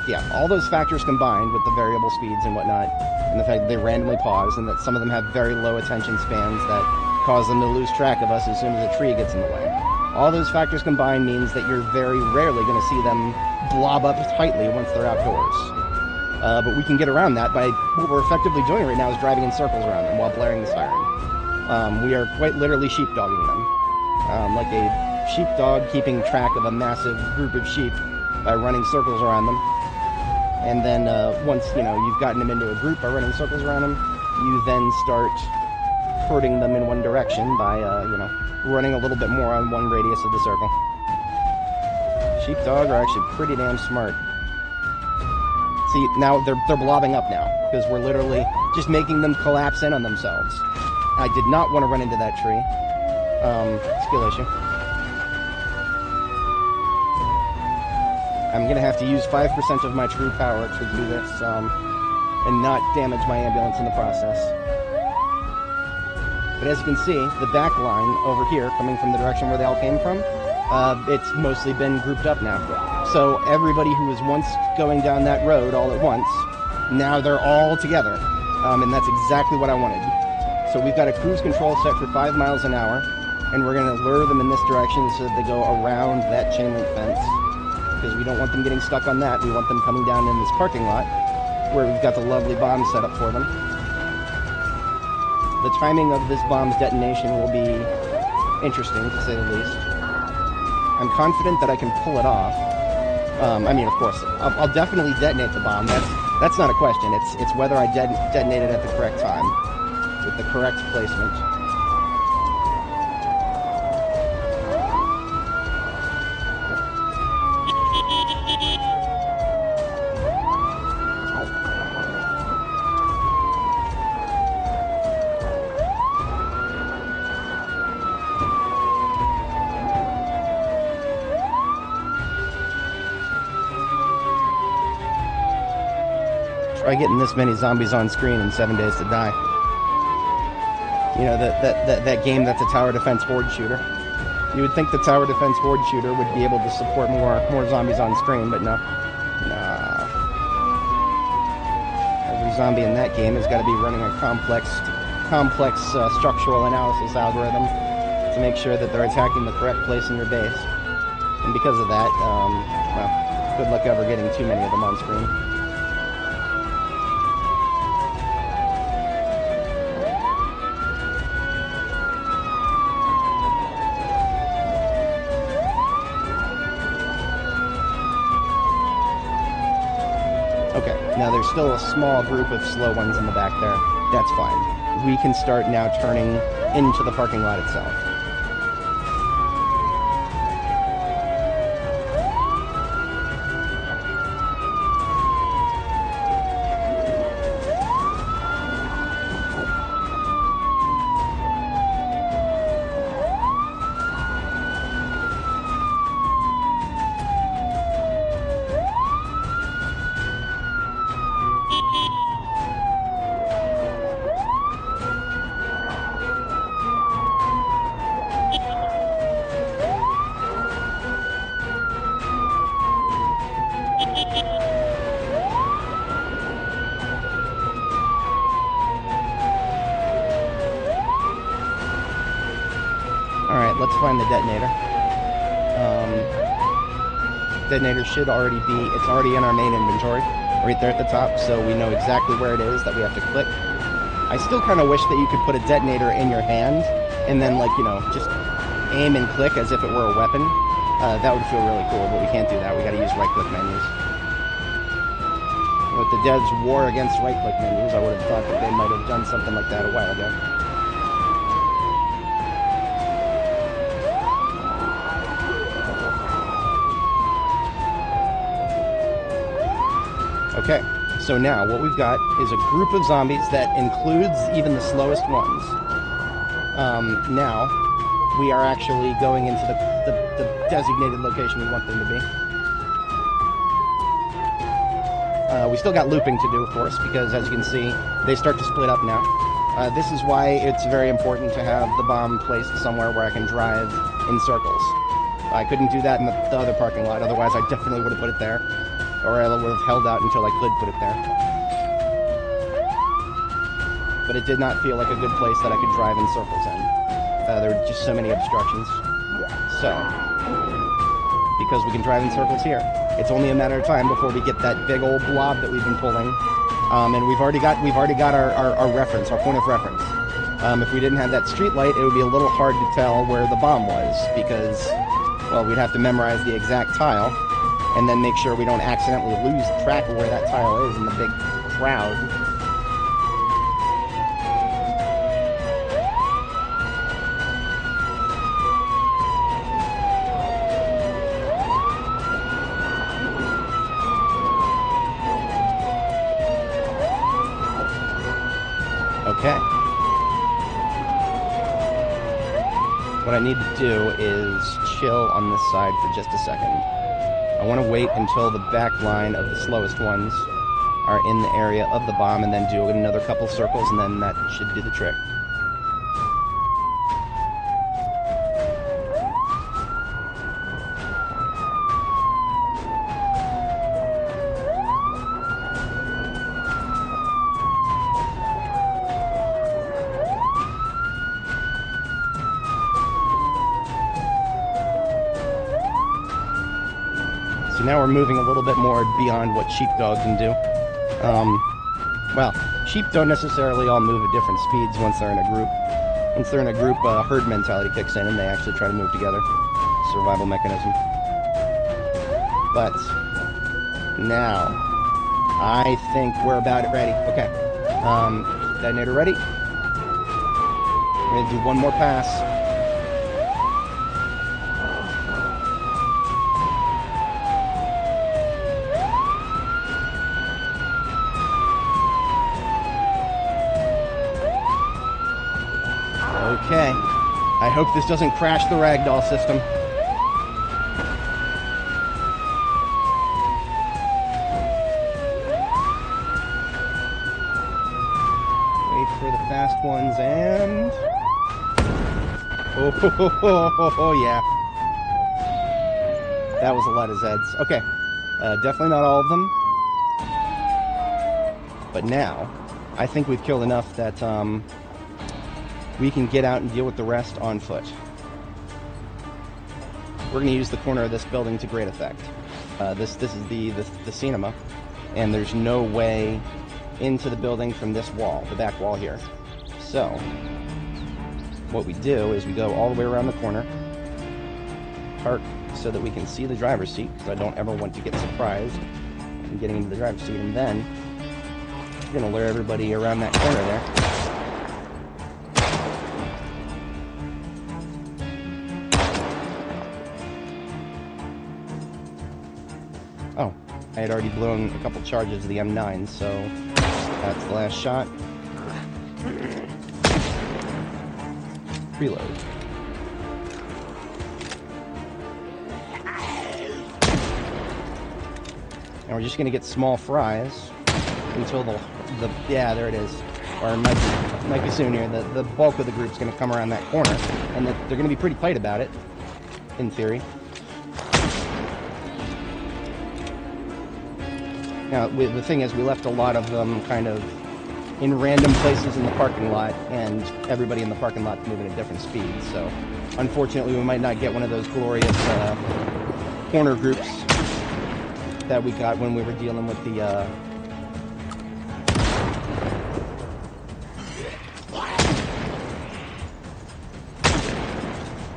Yeah, all those factors combined with the variable speeds and whatnot, and the fact that they randomly pause, and that some of them have very low attention spans that cause them to lose track of us as soon as a tree gets in the way. All those factors combined means that you're very rarely going to see them blob up tightly once they're outdoors. But we can get around that by what we're effectively doing right now is driving in circles around them while blaring the siren. We are quite literally sheepdogging them. Like a sheepdog keeping track of a massive group of sheep by running circles around them. And then once you've gotten them into a group by running circles around them, you then start herding them in one direction by running a little bit more on one radius of the circle. Sheepdog are actually pretty damn smart. See, now they're blobbing up now because we're literally just making them collapse in on themselves. I did not want to run into that tree. Skill issue. I'm going to have to use 5% of my true power to do this, and not damage my ambulance in the process. But as you can see, the back line over here, coming from the direction where they all came from, it's mostly been grouped up now. So everybody who was once going down that road all at once, now they're all together. And that's exactly what I wanted. So we've got a cruise control set for 5 miles an hour, and we're going to lure them in this direction so that they go around that chain link fence. Because we don't want them getting stuck on that. We want them coming down in this parking lot where we've got the lovely bomb set up for them. The timing of this bomb's detonation will be interesting, to say the least. I'm confident that I can pull it off. I mean, of course, I'll definitely detonate the bomb. That's not a question. It's whether I detonate it at the correct time, with the correct placement. Try getting this many zombies on screen in 7 days to die. You know, that game that's a tower defense horde shooter. You would think the tower defense horde shooter would be able to support more zombies on screen, but no. Nah. Every zombie in that game has got to be running a complex structural analysis algorithm to make sure that they're attacking the correct place in your base. And because of that, well, good luck ever getting too many of them on screen. Okay, now there's still a small group of slow ones in the back there. That's fine. We can start now turning into the parking lot itself. Alright, let's find the detonator. Detonator should already be, it's already in our main inventory, right there at the top, so we know exactly where it is that we have to click. I still kind of wish that you could put a detonator in your hand, and then, like, you know, just aim and click as if it were a weapon. That would feel really cool, but we can't do that. We gotta use right-click menus. With the devs' war against right-click menus, I would have thought that they might have done something like that a while ago. Okay, so now what we've got is a group of zombies that includes even the slowest ones. Now, we are actually going into the designated location we want them to be. We still got looping to do, of course, because as you can see, they start to split up now. This is why it's very important to have the bomb placed somewhere where I can drive in circles. I couldn't do that in the other parking lot, otherwise I definitely would have put it there. Or I would have held out until I could put it there. But it did not feel like a good place that I could drive in circles in. There were just so many obstructions. So, because we can drive in circles here, it's only a matter of time before we get that big old blob that we've been pulling. And we've already got our reference, our point of reference. If we didn't have that street light, it would be a little hard to tell where the bomb was, because, well, we'd have to memorize the exact tile, and then make sure we don't accidentally lose track of where that tile is in the big crowd. Okay. What I need to do is chill on this side for just a second. I want to wait until the back line of the slowest ones are in the area of the bomb, and then do another couple circles, and then that should do the trick. So now we're moving a little bit more beyond what sheepdog can do. Well, sheep don't necessarily all move at different speeds once they're in a group. Once they're in a group, herd mentality kicks in and they actually try to move together. Survival mechanism. But now, I think we're about it ready. Okay. Detonator ready. We're going to do one more pass. Okay. I hope this doesn't crash the ragdoll system. Wait for the fast ones and... Oh, yeah. That was a lot of Zeds. Okay. Definitely not all of them. But now, I think we've killed enough that, we can get out and deal with the rest on foot. we're going to use the corner of this building to great effect. This is the cinema, and there's no way into the building from this wall, the back wall here. So, what we do is we go all the way around the corner, park so that we can see the driver's seat, because I don't ever want to get surprised in getting into the driver's seat, and then we're going to lure everybody around that corner there. Oh, I had already blown a couple charges of the M9, so that's the last shot. Reload. And we're just going to get small fries until the yeah, there it is. Or it might be soon here. The bulk of the group's going to come around that corner, and they're going to be pretty tight about it, in theory. Now, the thing is, we left a lot of them kind of in random places in the parking lot, and everybody in the parking lot's moving at different speeds, so unfortunately we might not get one of those glorious corner groups that we got when we were dealing with the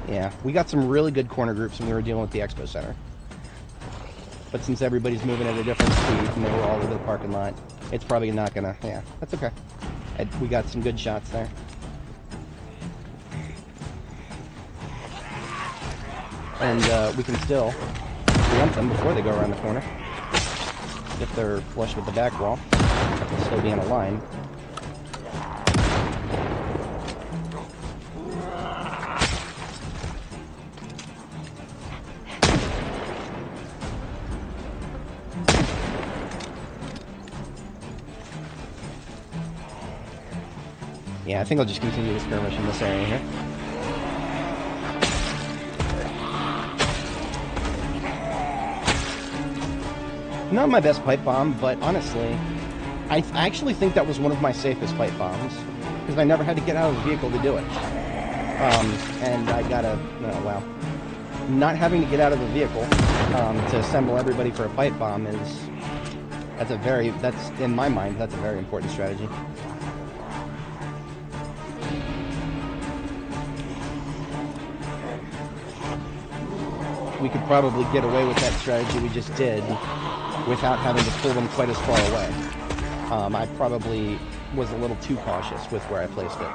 yeah, we got some really good corner groups when we were dealing with the Expo Center. But since everybody's moving at a different speed and they were all over the parking lot, it's probably not gonna, yeah, that's okay. We got some good shots there. And we can still preempt them before they go around the corner. If they're flush with the back wall, they'll still be in a line. Yeah, I think I'll just continue to skirmish in this area here. Not my best pipe bomb, but honestly, I actually think that was one of my safest pipe bombs, because I never had to get out of the vehicle to do it. And I gotta, oh wow. Not having to get out of the vehicle to assemble everybody for a pipe bomb is, that's in my mind, that's a very important strategy. We could probably get away with that strategy we just did without having to pull them quite as far away. I probably was a little too cautious with where I placed it.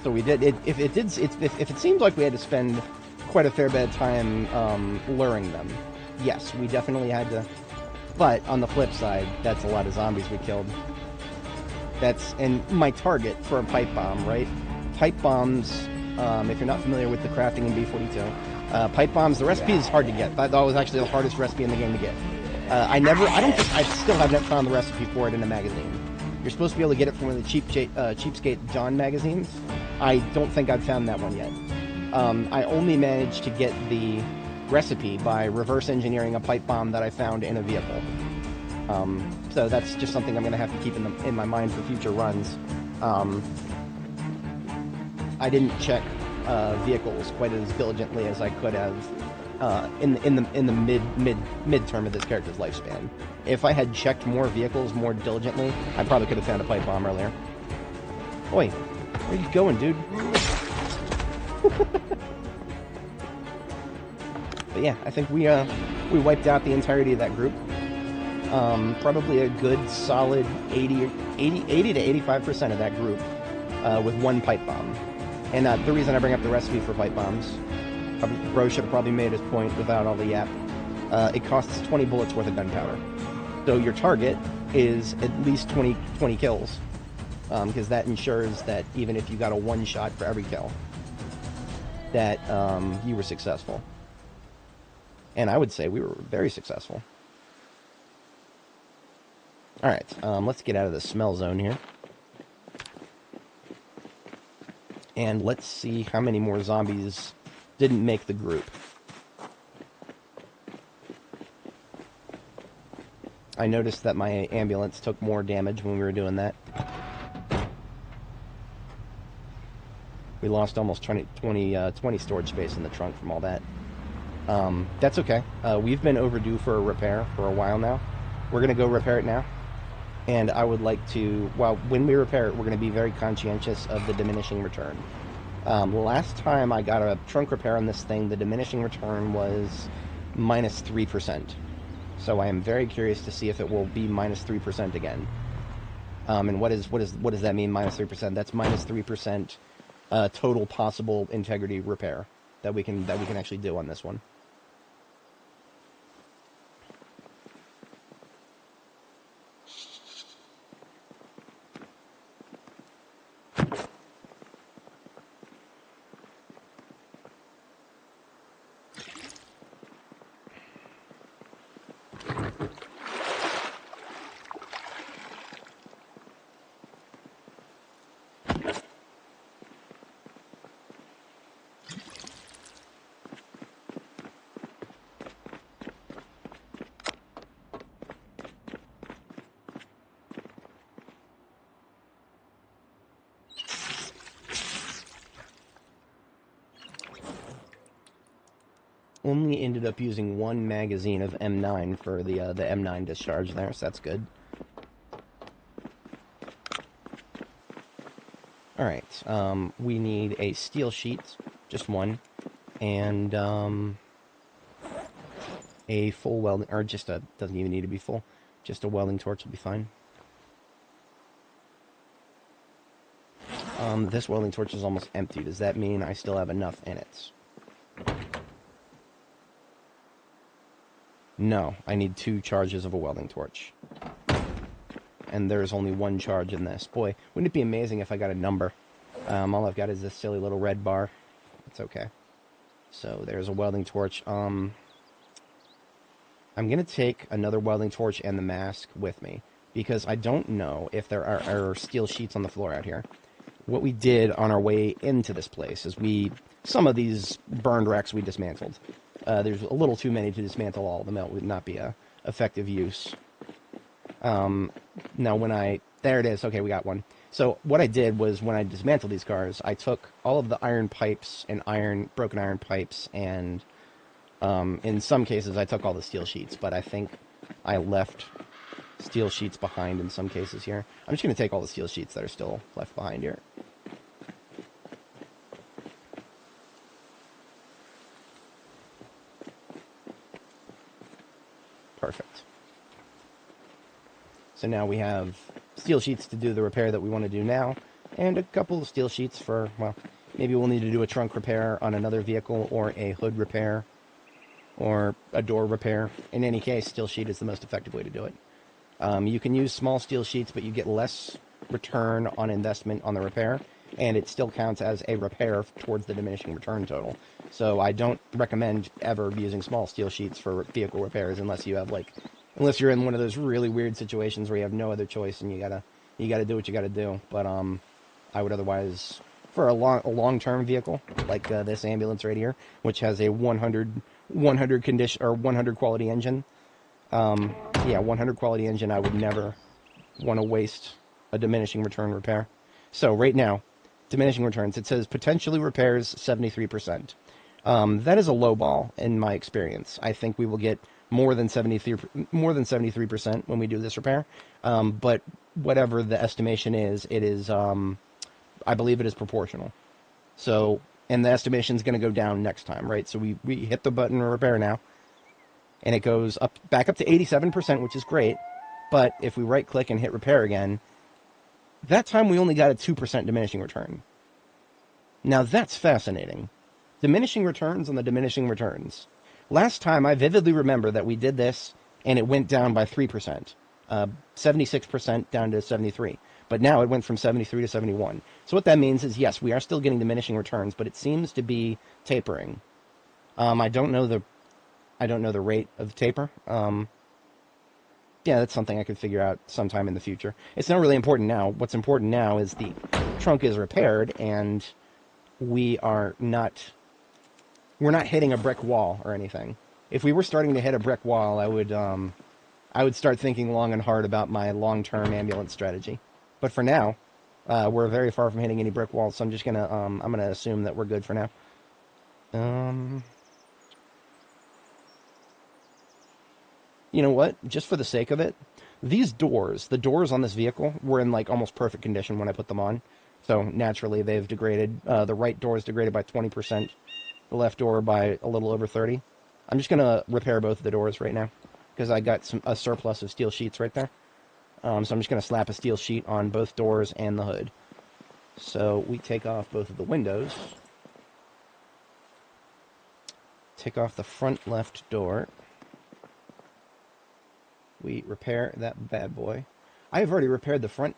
So we did. If it seemed like we had to spend quite a fair bit of time luring them, yes, we definitely had to. But on the flip side, that's a lot of zombies we killed. And my target for a pipe bomb, right? Pipe bombs. If you're not familiar with the crafting in B42, pipe bombs, the recipe is hard to get. That was actually the hardest recipe in the game to get. I still haven't found the recipe for it in a magazine. You're supposed to be able to get it from one of the Cheapskate John magazines. I don't think I've found that one yet. I only managed to get the recipe by reverse engineering a pipe bomb that I found in a vehicle. So that's just something I'm going to have to keep in my mind for future runs. I didn't check vehicles quite as diligently as I could have in the mid-term of this character's lifespan. If I had checked more vehicles more diligently, I probably could have found a pipe bomb earlier. Oi, where you going, dude? But yeah, I think we wiped out the entirety of that group. Probably a good solid 80 to 85% of that group with one pipe bomb. And the reason I bring up the recipe for pipe bombs, Bro should have probably made his point without all the yap. It costs 20 bullets worth of gunpowder. So your target is at least 20 kills, because that ensures that even if you got a one shot for every kill, that you were successful. And I would say we were very successful. Alright, let's get out of the smell zone here. And let's see how many more zombies didn't make the group. I noticed that my ambulance took more damage when we were doing that. We lost almost 20 storage space in the trunk from all that. That's okay. We've been overdue for a repair for a while now. We're going to go repair it now. And I would like to, well, when we repair it, we're going to be very conscientious of the diminishing return. Last time I got a trunk repair on this thing, the diminishing return was minus 3%. So I am very curious to see if it will be minus 3% again. And what does that mean, minus 3%? That's minus 3% total possible integrity repair that we can actually do on this one. Only ended up using one magazine of M9 for the M9 discharge there, so that's good. Alright, we need a steel sheet, just one, and a full welding, or just a, doesn't even need to be full, just a welding torch will be fine. This welding torch is almost empty. Does that mean I still have enough in it? No, I need 2 charges of a welding torch. And there's only 1 charge in this. Boy, wouldn't it be amazing if I got a number? All I've got is this silly little red bar. It's okay. So there's a welding torch. I'm going to take another welding torch and the mask with me, because I don't know if there are steel sheets on the floor out here. What we did on our way into this place is some of these burned wrecks we dismantled. There's a little too many to dismantle all of them. That would not be a effective use. Now there it is. Okay, we got one. So what I did was, when I dismantled these cars, I took all of the iron pipes and broken iron pipes, and in some cases I took all the steel sheets, but I think I left steel sheets behind in some cases here. I'm just going to take all the steel sheets that are still left behind here. Perfect. So now we have steel sheets to do the repair that we want to do now, and a couple of steel sheets for, well, maybe we'll need to do a trunk repair on another vehicle, or a hood repair, or a door repair. In any case, steel sheet is the most effective way to do it. You can use small steel sheets, but you get less return on investment on the repair, and it still counts as a repair towards the diminishing return total. So I don't recommend ever using small steel sheets for vehicle repairs unless you have, unless you're in one of those really weird situations where you have no other choice and you gotta do what you gotta do. But I would otherwise, for a long-term vehicle like this ambulance right here, which has a 100 quality engine. 100 quality engine, I would never want to waste a diminishing return repair. So right now, diminishing returns, it says potentially repairs 73%. That is a low ball in my experience. I think we will get more than 73% when we do this repair. But whatever the estimation is, it is, I believe it is proportional. So, and the estimation is going to go down next time, right? So we hit the button repair now, and it goes back up to 87%, which is great. But if we right click and hit repair again, that time we only got a 2% diminishing return. Now that's fascinating. Diminishing returns on the diminishing returns. Last time I vividly remember that we did this and it went down by 3%. 76% down to 73. But now it went from 73 to 71. So what that means is, yes, we are still getting diminishing returns, but it seems to be tapering. I don't know the rate of taper. Yeah, that's something I could figure out sometime in the future. It's not really important now. What's important now is the trunk is repaired, and we're not hitting a brick wall or anything. If we were starting to hit a brick wall, I would start thinking long and hard about my long-term ambulance strategy. But for now, We're very far from hitting any brick walls, so I'm gonna assume that we're good for now. You know what? Just for the sake of it, the doors on this vehicle were in like almost perfect condition when I put them on. So naturally they've degraded. The right door is degraded by 20%, the left door by a little over 30. I'm just gonna repair both of the doors right now because I got a surplus of steel sheets right there. So I'm just gonna slap a steel sheet on both doors and the hood. So we take off both of the windows. Take off the front left door. We repair that bad boy. I have already repaired the front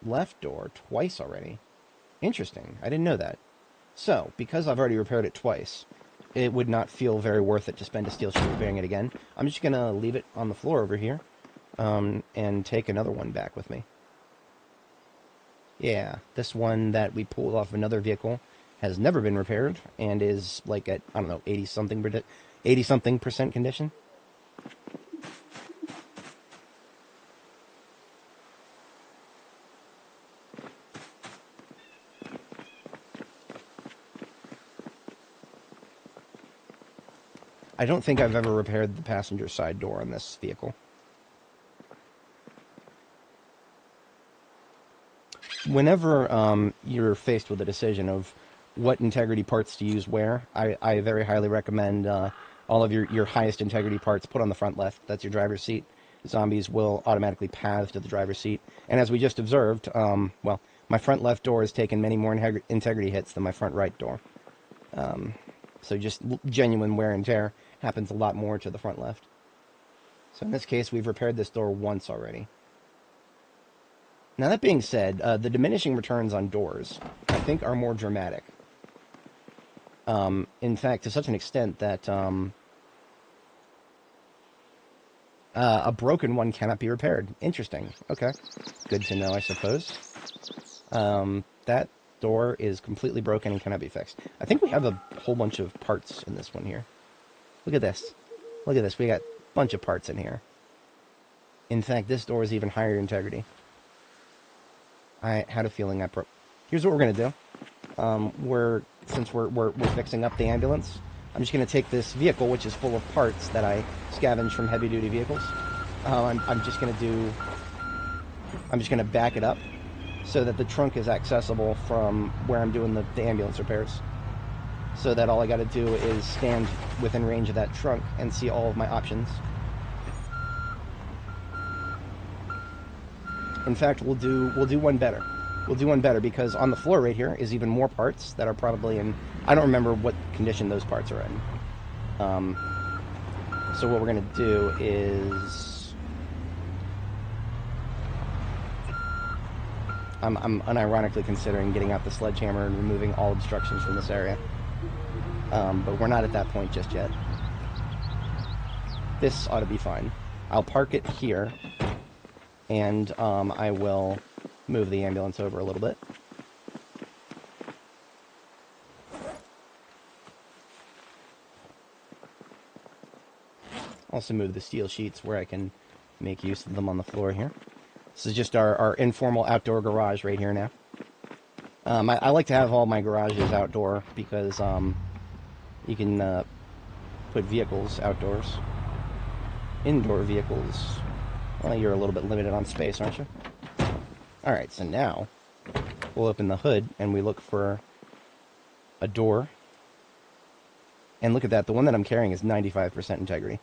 left door twice already. Interesting. I didn't know that. So, because I've already repaired it twice, it would not feel very worth it to spend a steel sheet repairing it again. I'm just going to leave it on the floor over here and take another one back with me. Yeah, this one that we pulled off another vehicle has never been repaired and is like at, I don't know, 80-something percent condition. I don't think I've ever repaired the passenger side door on this vehicle. Whenever you're faced with a decision of what integrity parts to use where, I very highly recommend all of your highest integrity parts put on the front left. That's your driver's seat. Zombies will automatically path to the driver's seat. And as we just observed, well, my front left door has taken many more integrity hits than my front right door. So just genuine wear and tear happens a lot more to the front left. So in this case, we've repaired this door once already. Now that being said, the diminishing returns on doors, I think, are more dramatic. In fact, to such an extent that a broken one cannot be repaired. Interesting. Okay. Good to know, I suppose. That door is completely broken and cannot be fixed. I think we have a whole bunch of parts in this one here. Look at this. Look at this. We got a bunch of parts in here. In fact, this door is even higher integrity. I had a feeling I broke. Here's what we're going to do. Since we're fixing up the ambulance, I'm just going to take this vehicle, which is full of parts that I scavenged from heavy-duty vehicles. I'm just going to back it up so that the trunk is accessible from where I'm doing the ambulance repairs. So that all I got to do is stand within range of that trunk and see all of my options. In fact, we'll do one better. We'll do one better because on the floor right here is even more parts that are probably in... I don't remember what condition those parts are in. So what we're going to do is... I'm unironically considering getting out the sledgehammer and removing all obstructions from this area. But we're not at that point just yet. This ought to be fine. I'll park it here, and I will move the ambulance over a little bit. Also move the steel sheets where I can make use of them on the floor here. This is just our informal outdoor garage right here now. I like to have all my garages outdoor because you can put vehicles outdoors. Indoor vehicles, well, you're a little bit limited on space, aren't you? Alright, so now we'll open the hood and we look for a door. And look at that, the one that I'm carrying is 95% integrity.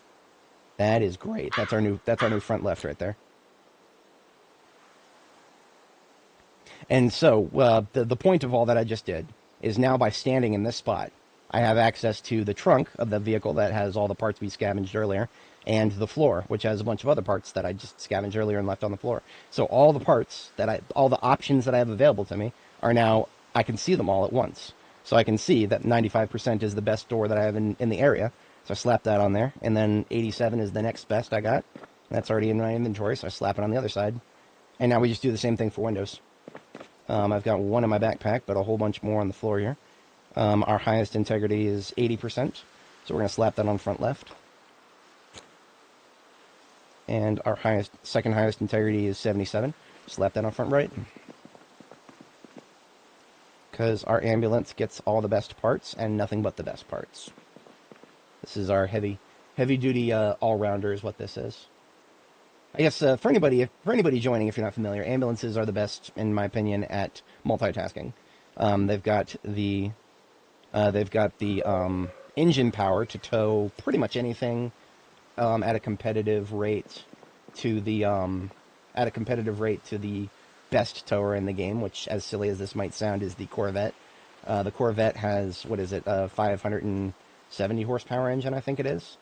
That is great. That's our new front left right there. And so, the point of all that I just did is now by standing in this spot, I have access to the trunk of the vehicle that has all the parts we scavenged earlier, and the floor, which has a bunch of other parts that I just scavenged earlier and left on the floor. So all the parts all the options that I have available to me are now, I can see them all at once. So I can see that 95% is the best door that I have in the area. So I slap that on there, and then 87 is the next best I got. That's already in my inventory, so I slap it on the other side. And now we just do the same thing for windows. I've got one in my backpack, but a whole bunch more on the floor here. Our highest integrity is 80%, so we're going to slap that on front left. And our second highest integrity is 77. Slap that on front right. because our ambulance gets all the best parts and nothing but the best parts. This is our heavy-duty all-rounder is what this is. I guess for anybody joining, if you're not familiar, ambulances are the best, in my opinion, at multitasking. They've got the engine power to tow pretty much anything at a competitive rate to the best tower in the game, which, as silly as this might sound, is the Corvette. The Corvette has, what is it, a 570 horsepower engine, I think it is.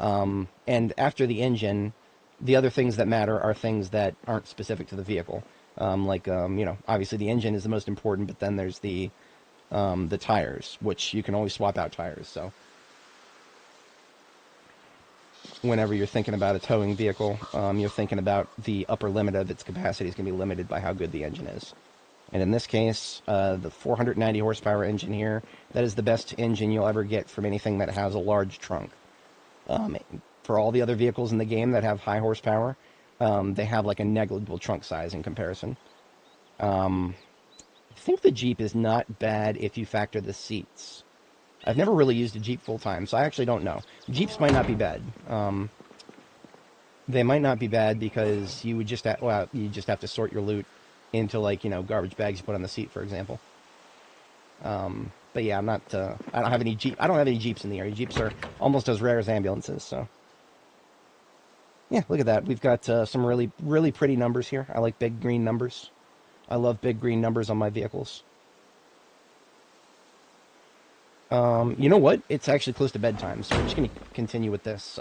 And after the engine, the other things that matter are things that aren't specific to the vehicle. Obviously the engine is the most important, but then there's the tires, which you can always swap out tires. So whenever you're thinking about a towing vehicle, you're thinking about the upper limit of its capacity is going to be limited by how good the engine is. And in this case, the 490 horsepower engine here, that is the best engine you'll ever get from anything that has a large trunk. For all the other vehicles in the game that have high horsepower, they have like a negligible trunk size in comparison. I think the Jeep is not bad if you factor the seats. I've never really used a Jeep full time, so I actually don't know. Jeeps might not be bad. They might not be bad because you would just you just have to sort your loot into, like, garbage bags you put on the seat, for example. But yeah, I don't have any Jeeps in the area. Jeeps are almost as rare as ambulances, so. Yeah, look at that. We've got some really, really pretty numbers here. I like big green numbers. I love big green numbers on my vehicles. You know what? It's actually close to bedtime, so we're just going to continue with this.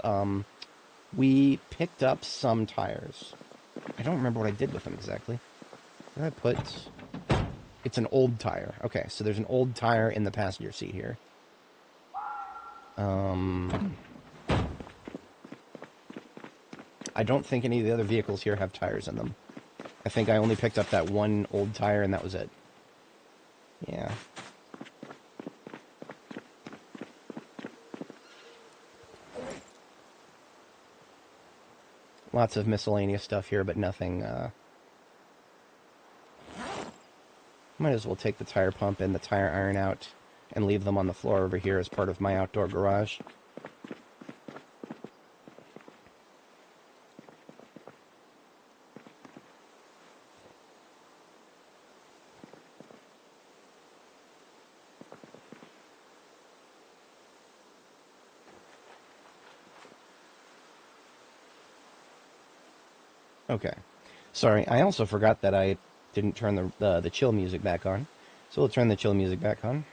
We picked up some tires. I don't remember what I did with them exactly. What did I put? It's an old tire. Okay, so there's an old tire in the passenger seat here. I don't think any of the other vehicles here have tires in them. I think I only picked up that one old tire and that was it. Yeah. Lots of miscellaneous stuff here, but nothing, Might as well take the tire pump and the tire iron out and leave them on the floor over here as part of my outdoor garage. Okay. Sorry, I also forgot that I didn't turn the chill music back on. So we'll turn the chill music back on.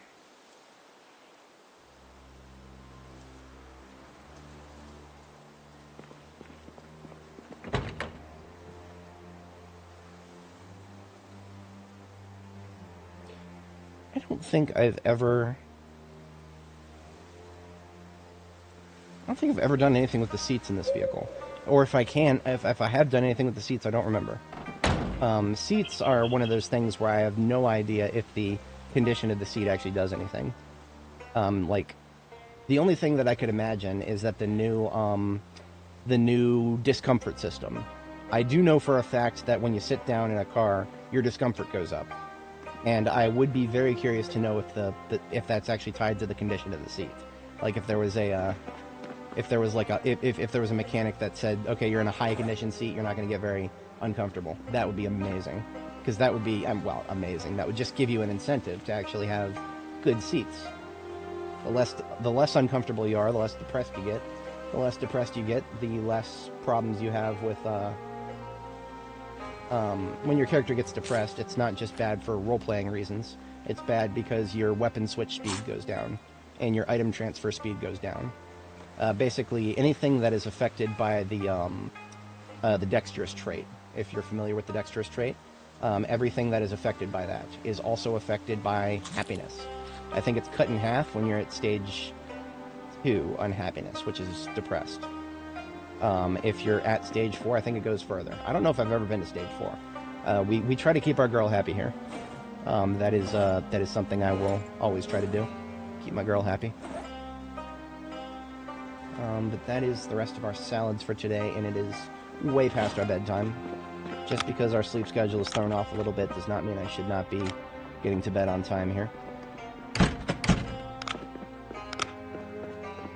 I don't think I've ever done anything with the seats in this vehicle. Or if I have done anything with the seats, I don't remember. Seats are one of those things where I have no idea if the condition of the seat actually does anything. The only thing that I could imagine is that the new discomfort system. I do know for a fact that when you sit down in a car, your discomfort goes up. And I would be very curious to know if that's actually tied to the condition of the seat. Like if there was a mechanic that said, okay, you're in a high condition seat, you're not going to get very uncomfortable. That would be amazing, because that would be amazing. That would just give you an incentive to actually have good seats. The less uncomfortable you are, the less depressed you get. The less depressed you get, the less problems you have with when your character gets depressed. It's not just bad for role-playing reasons. It's bad because your weapon switch speed goes down and your item transfer speed goes down. Basically, anything that is affected by the dexterous trait. If you're familiar with the dexterous trait, everything that is affected by that is also affected by happiness. I think it's cut in half when you're at stage 2 unhappiness, which is depressed. If you're at stage 4, I think it goes further. I don't know if I've ever been to stage 4. We try to keep our girl happy here. That is something I will always try to do. Keep my girl happy. But that is the rest of our salads for today, and it is way past our bedtime. Just because our sleep schedule is thrown off a little bit does not mean I should not be getting to bed on time here.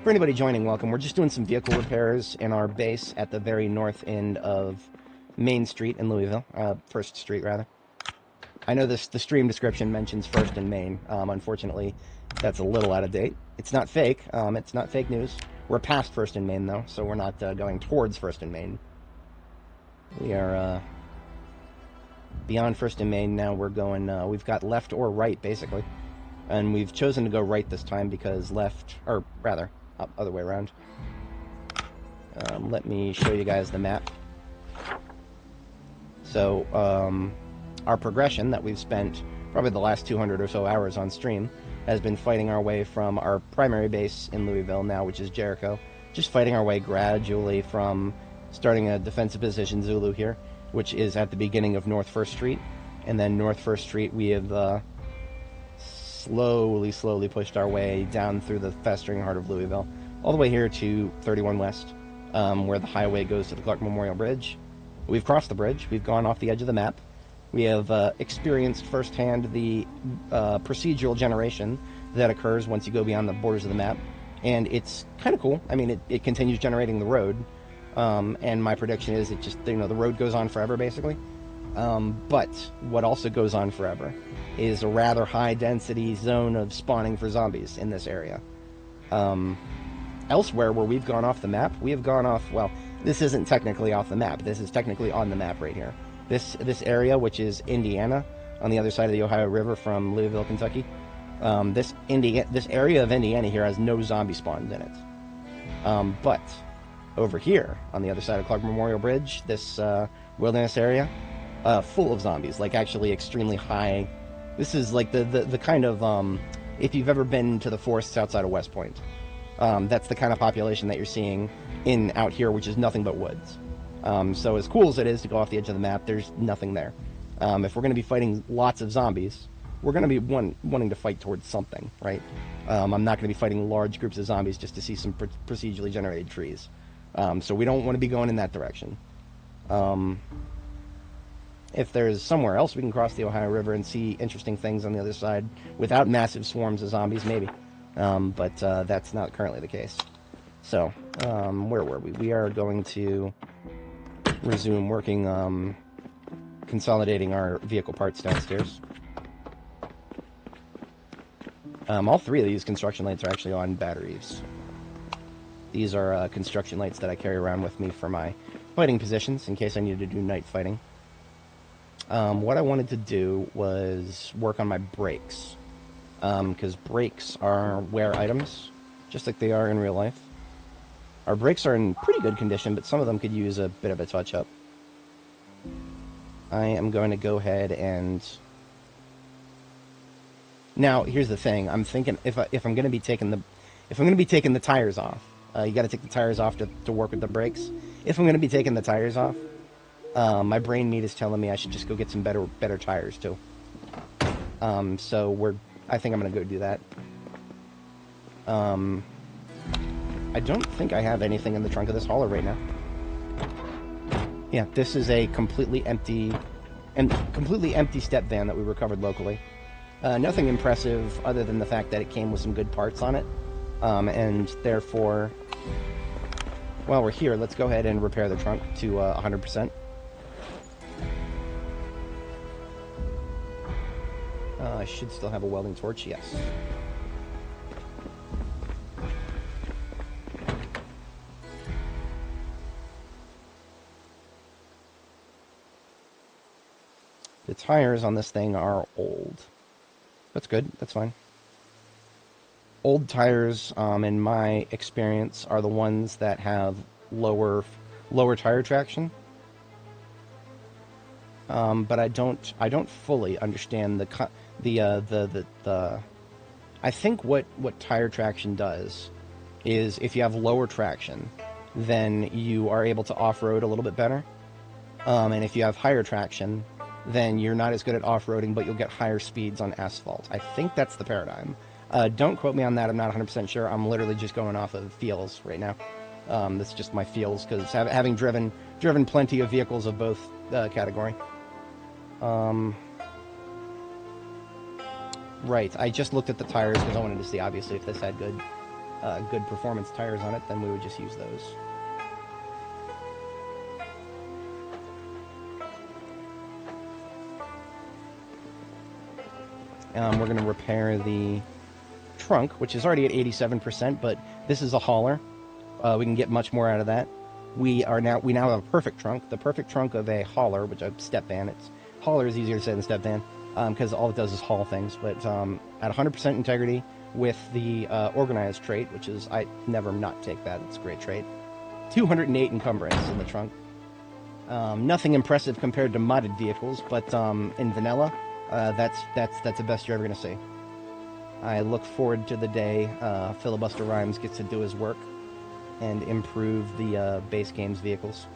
For anybody joining, welcome. We're just doing some vehicle repairs in our base at the very north end of Main Street in Louisville. 1st Street, rather. I know the stream description mentions 1st and Main. Unfortunately, that's a little out of date. It's not fake. It's not fake news. We're past 1st and Main, though, so we're not going towards 1st and Main. We are beyond 1st and Main now. We're going, we've got left or right, basically. And we've chosen to go right this time because left, or rather, other way around. Let me show you guys the map. So, our progression that we've spent probably the last 200 or so hours on stream has been fighting our way from our primary base in Louisville now, which is Jericho. Just fighting our way gradually from starting a defensive position Zulu here, which is at the beginning of North 1st Street. And then North 1st Street, we have slowly pushed our way down through the festering heart of Louisville, all the way here to 31 West, where the highway goes to the Clark Memorial Bridge. We've crossed the bridge. We've gone off the edge of the map. We have experienced firsthand the procedural generation that occurs once you go beyond the borders of the map, and it's kind of cool. I mean, it continues generating the road, and my prediction is it just, the road goes on forever, basically. But what also goes on forever is a rather high density zone of spawning for zombies in this area. Elsewhere where we've gone off the map, we have gone off, well, this isn't technically off the map. This is technically on the map right here. This area, which is Indiana, on the other side of the Ohio River from Louisville, Kentucky. This area of Indiana here has no zombie spawns in it. But over here, on the other side of Clark Memorial Bridge, this wilderness area, full of zombies, like actually extremely high. This is like the kind of, if you've ever been to the forests outside of West Point, that's the kind of population that you're seeing out here, which is nothing but woods. So as cool as it is to go off the edge of the map, there's nothing there. If we're going to be fighting lots of zombies, we're going to be wanting to fight towards something, right? I'm not going to be fighting large groups of zombies just to see some procedurally generated trees. So we don't want to be going in that direction. If there's somewhere else we can cross the Ohio River and see interesting things on the other side without massive swarms of zombies, maybe. But that's not currently the case. So, where were we? We are going to resume working, consolidating our vehicle parts downstairs. All 3 of these construction lights are actually on batteries. These are construction lights that I carry around with me for my fighting positions in case I needed to do night fighting. What I wanted to do was work on my brakes, because brakes are wear items, just like they are in real life. Our brakes are in pretty good condition, but some of them could use a bit of a touch-up. I am going to go ahead and... Now, here's the thing. I'm thinking if I'm going to be taking the tires off, you got to take the tires off to work with the brakes. If I'm going to be taking the tires off, my brain meat is telling me I should just go get some better tires too. So I think I'm going to go do that. I don't think I have anything in the trunk of this hauler right now. Yeah, this is a completely empty step van that we recovered locally. Nothing impressive other than the fact that it came with some good parts on it. And therefore, while we're here, let's go ahead and repair the trunk to 100%. I should still have a welding torch, yes. The tires on this thing are old. That's good, that's fine. Old tires, in my experience, are the ones that have lower tire traction. But I don't fully understand I think what tire traction does is if you have lower traction, then you are able to off-road a little bit better. And if you have higher traction, then you're not as good at off-roading, but you'll get higher speeds on asphalt. I think that's the paradigm. Don't quote me on that. I'm not 100% sure. I'm literally just going off of feels right now. That's just my feels, because having driven plenty of vehicles of both category. Right. I just looked at the tires because I wanted to see, obviously, if this had good performance tires on it, then we would just use those. We're going to repair the trunk, which is already at 87%, but this is a hauler. We can get much more out of that. We now have a perfect trunk, the perfect trunk of a hauler, which a step van. Hauler is easier to say than step van because all it does is haul things. But at 100% integrity with the organized trait, which is I never not take that. It's a great trait. 208 encumbrance in the trunk. Nothing impressive compared to modded vehicles, but in vanilla, that's the best you're ever gonna see. I look forward to the day Filibuster Rhymes gets to do his work and improve the base game's vehicles.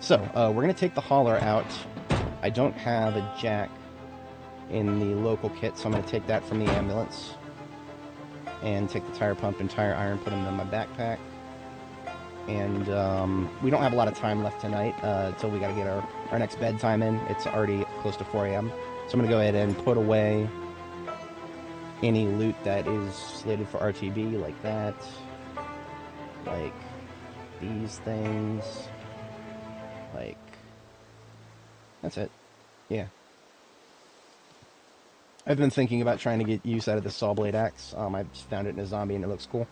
So, we're going to take the hauler out. I don't have a jack in the local kit, so I'm going to take that from the ambulance. And take the tire pump and tire iron, put them in my backpack. And we don't have a lot of time left tonight until we got to get our next bedtime in. It's already close to 4 a.m. So I'm going to go ahead and put away any loot that is slated for RTB, like that. Like these things. Like, that's it. Yeah. I've been thinking about trying to get use out of the saw blade axe. I just found it in a zombie and it looks cool.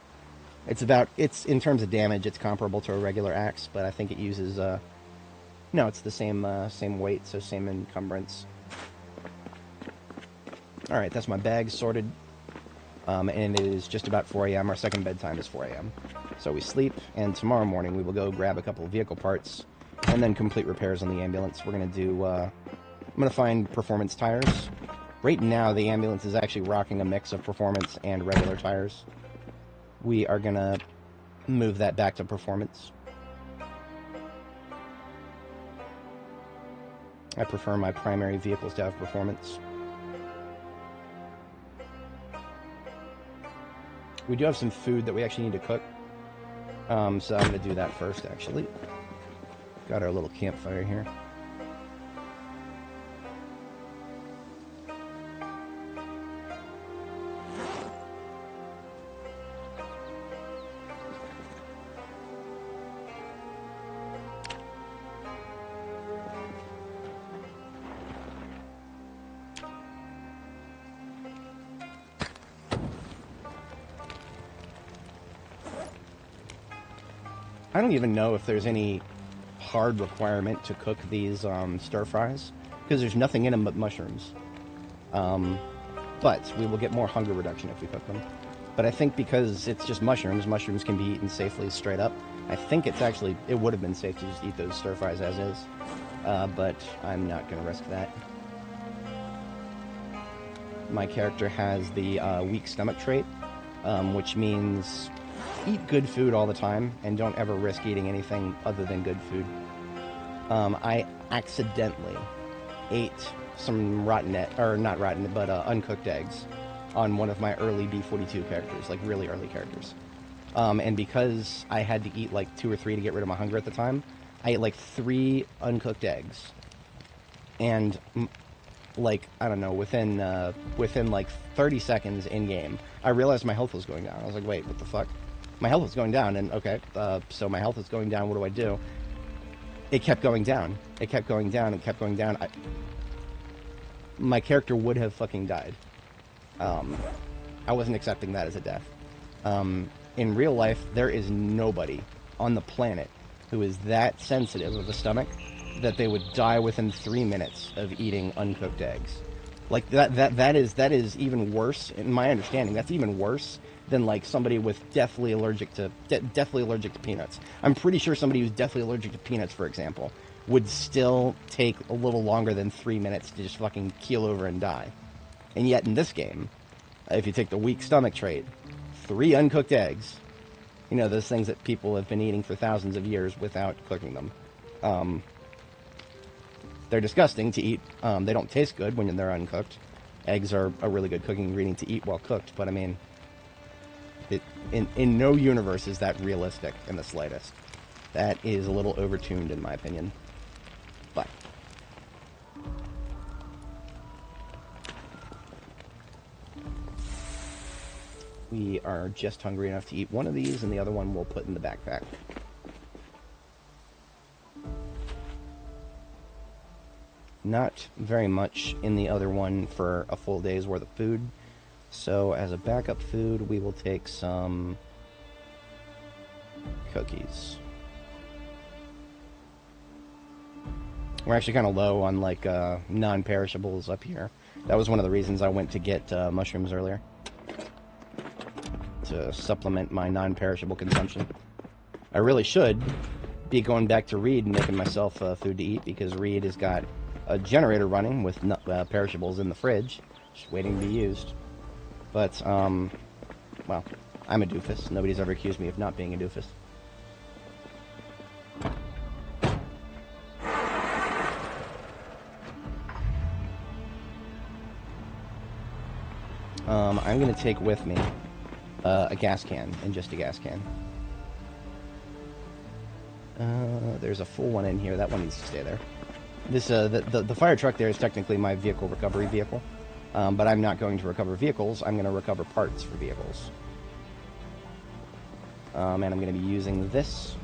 It's in terms of damage, it's comparable to a regular axe, but I think it uses, no, it's the same weight, so same encumbrance. Alright, that's my bag sorted. And it is just about 4 a.m. Our second bedtime is 4 a.m. So we sleep, and tomorrow morning we will go grab a couple of vehicle parts, and then complete repairs on the ambulance. We're going to do, I'm going to find performance tires. Right now, the ambulance is actually rocking a mix of performance and regular tires. We are going to move that back to performance. I prefer my primary vehicles to have performance. We do have some food that we actually need to cook. So I'm going to do that first, actually. Got our little campfire here. I don't even know if there's any hard requirement to cook these stir fries, because there's nothing in them but mushrooms. But we will get more hunger reduction if we cook them. But I think because it's just mushrooms, mushrooms can be eaten safely straight up. I think it would have been safe to just eat those stir fries as is. But I'm not going to risk that. My character has the weak stomach trait, which means eat good food all the time, and don't ever risk eating anything other than good food. I accidentally ate some uncooked eggs on one of my early B42 characters, like really early characters. And because I had to eat like 2 or 3 to get rid of my hunger at the time, I ate like 3 uncooked eggs. And like, I don't know, within like 30 seconds in game, I realized my health was going down. I was like, wait, what the fuck? My health was going down, and okay, so my health is going down, what do? It kept going down. It kept going down, and kept going down. My character would have fucking died. I wasn't accepting that as a death. In real life, there is nobody on the planet who is that sensitive of a stomach that they would die within 3 minutes of eating uncooked eggs. Like, that is even worse, in my understanding, that's even worse than like somebody with deathly allergic to peanuts. I'm pretty sure somebody who's deathly allergic to peanuts, for example, would still take a little longer than 3 minutes to just fucking keel over and die. And yet in this game, if you take the weak stomach trait, 3 uncooked eggs, you know, those things that people have been eating for thousands of years without cooking them. They're disgusting to eat. They don't taste good when they're uncooked. Eggs are a really good cooking ingredient to eat while cooked, but I mean, in no universe is that realistic in the slightest. That is a little overtuned in my opinion. But We are just hungry enough to eat one of these, and the other one we'll put in the backpack. Not very much in the other one for a full day's worth of food. So as a backup food, we will take some cookies. We're actually kind of low on, like, non-perishables up here. That was one of the reasons I went to get mushrooms earlier. To supplement my non-perishable consumption. I really should be going back to Reed and making myself food to eat, because Reed has got a generator running with perishables in the fridge, just waiting to be used. But, well, I'm a doofus. Nobody's ever accused me of not being a doofus. I'm going to take with me a gas can, and just a gas can. There's a full one in here. That one needs to stay there. This, the fire truck there is technically my vehicle recovery vehicle. But I'm not going to recover vehicles. I'm going to recover parts for vehicles. And I'm going to be using this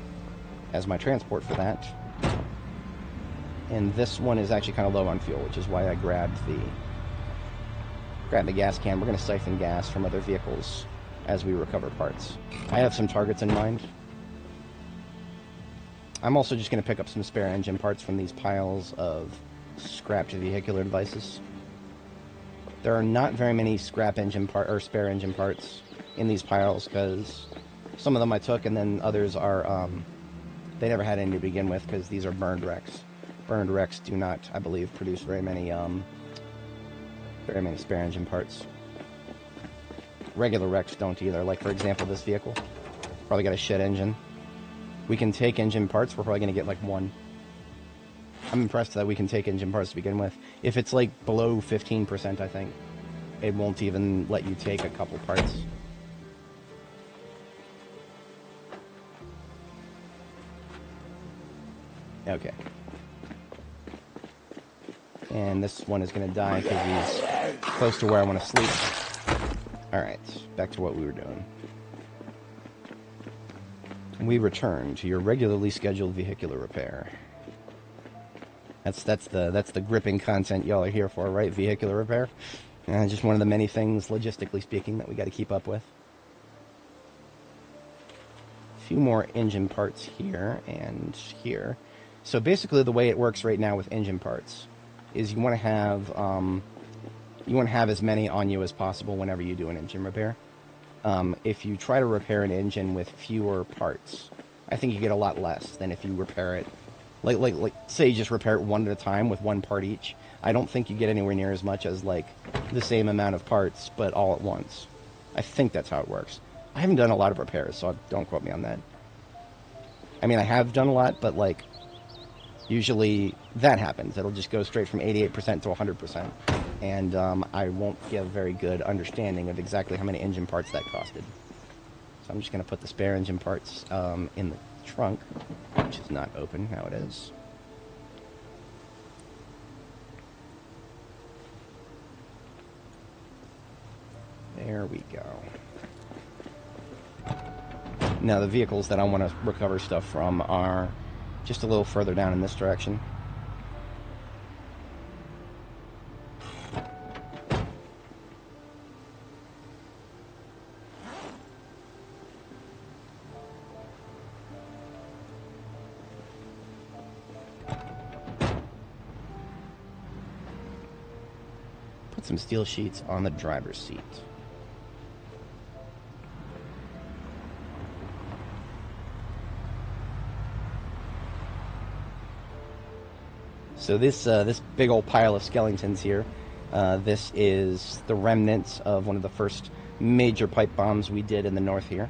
as my transport for that. And this one is actually kind of low on fuel, which is why I grabbed the gas can. We're going to siphon gas from other vehicles as we recover parts. I have some targets in mind. I'm also just going to pick up some spare engine parts from these piles of scrapped vehicular devices. There are not very many scrap engine or spare engine parts in these piles, because some of them I took, and then others are, they never had any to begin with, because these are burned wrecks. Burned wrecks do not, I believe, produce very many spare engine parts. Regular wrecks don't either. Like, for example, this vehicle. Probably got a shit engine. We can take engine parts. We're probably going to get, like, one. I'm impressed that we can take engine parts to begin with. If it's, like, below 15%, I think, it won't even let you take a couple parts. Okay. And this one is going to die because he's close to where I want to sleep. Alright, back to what we were doing. We return to your regularly scheduled vehicular repair. That's the gripping content y'all are here for, right? Vehicular repair. Just one of the many things, logistically speaking, that we got to keep up with. A few more engine parts here and here. So basically, the way it works right now with engine parts is you want to have as many on you as possible whenever you do an engine repair. If you try to repair an engine with fewer parts, I think you get a lot less than if you repair it. Like, say you just repair it one at a time with one part each. I don't think you get anywhere near as much as, like, the same amount of parts, but all at once. I think that's how it works. I haven't done a lot of repairs, so don't quote me on that. I mean, I have done a lot, but, like, usually that happens. It'll just go straight from 88% to 100%. And I won't get a very good understanding of exactly how many engine parts that costed. So I'm just going to put the spare engine parts in the trunk, which is not open. Now it is. There we go. Now the vehicles that I want to recover stuff from are just a little further down in this direction. Put some steel sheets on the driver's seat. So this big old pile of skeletons here, this is the remnants of one of the first major pipe bombs we did in the north here.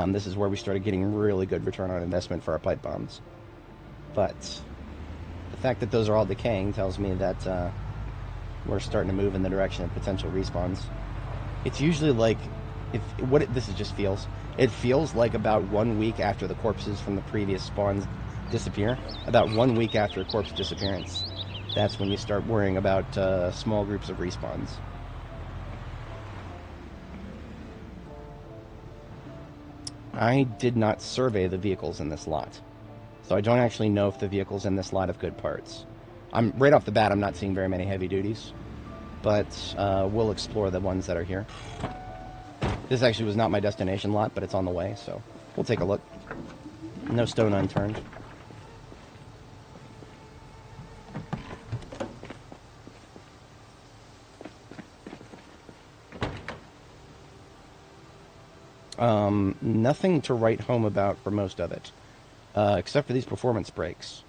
This is where we started getting really good return on investment for our pipe bombs. But the fact that those are all decaying tells me that we're starting to move in the direction of potential respawns. It's usually like, this just feels. It feels like about 1 week after the corpses from the previous spawns disappear. About 1 week after a corpse disappearance, that's when you start worrying about small groups of respawns. I did not survey the vehicles in this lot, so I don't actually know if the vehicles in this lot have good parts. Right off the bat, I'm not seeing very many heavy duties, but we'll explore the ones that are here. This actually was not my destination lot, but it's on the way, so we'll take a look. No stone unturned. Nothing to write home about for most of it, except for these performance brakes.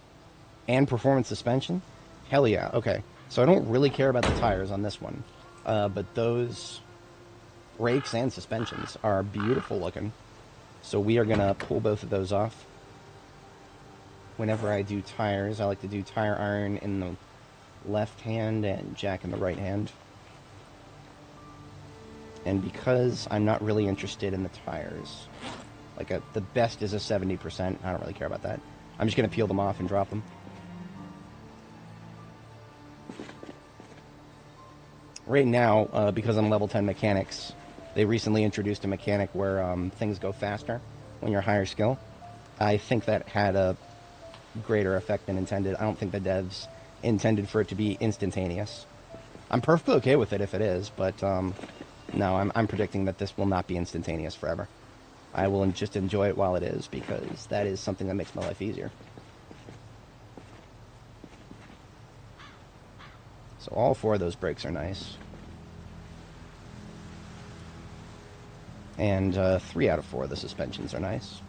And performance suspension? Hell yeah, okay. So I don't really care about the tires on this one, but those brakes and suspensions are beautiful looking. So we are going to pull both of those off. Whenever I do tires, I like to do tire iron in the left hand and jack in the right hand. And because I'm not really interested in the tires, like the best is a 70%, I don't really care about that. I'm just going to peel them off and drop them. Right now, because I'm level 10 mechanics, they recently introduced a mechanic where things go faster when you're higher skill. I think that had a greater effect than intended. I don't think the devs intended for it to be instantaneous. I'm perfectly okay with it if it is, but no, I'm predicting that this will not be instantaneous forever. I will just enjoy it while it is, because that is something that makes my life easier. So all 4 of those brakes are nice. And 3 out of 4 of the suspensions are nice.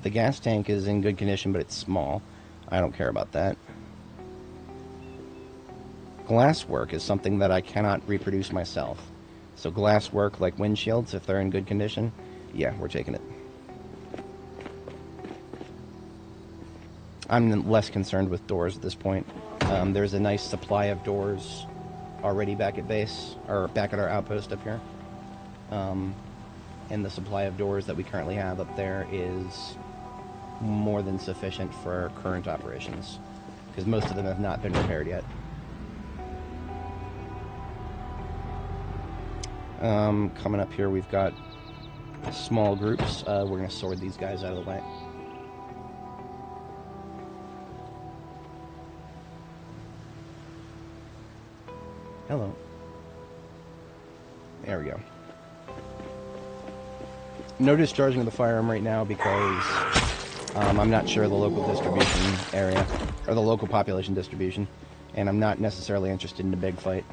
The gas tank is in good condition, but it's small. I don't care about that. Glasswork is something that I cannot reproduce myself. So glasswork, like windshields, if they're in good condition, yeah, we're taking it. I'm less concerned with doors at this point. There's a nice supply of doors already back at base, or back at our outpost up here. And the supply of doors that we currently have up there is more than sufficient for our current operations, because most of them have not been repaired yet. Coming up here, we've got small groups. We're going to sort these guys out of the way. Hello. There we go. No discharging of the firearm right now because I'm not sure of the local distribution area, or the local population distribution, and I'm not necessarily interested in a big fight.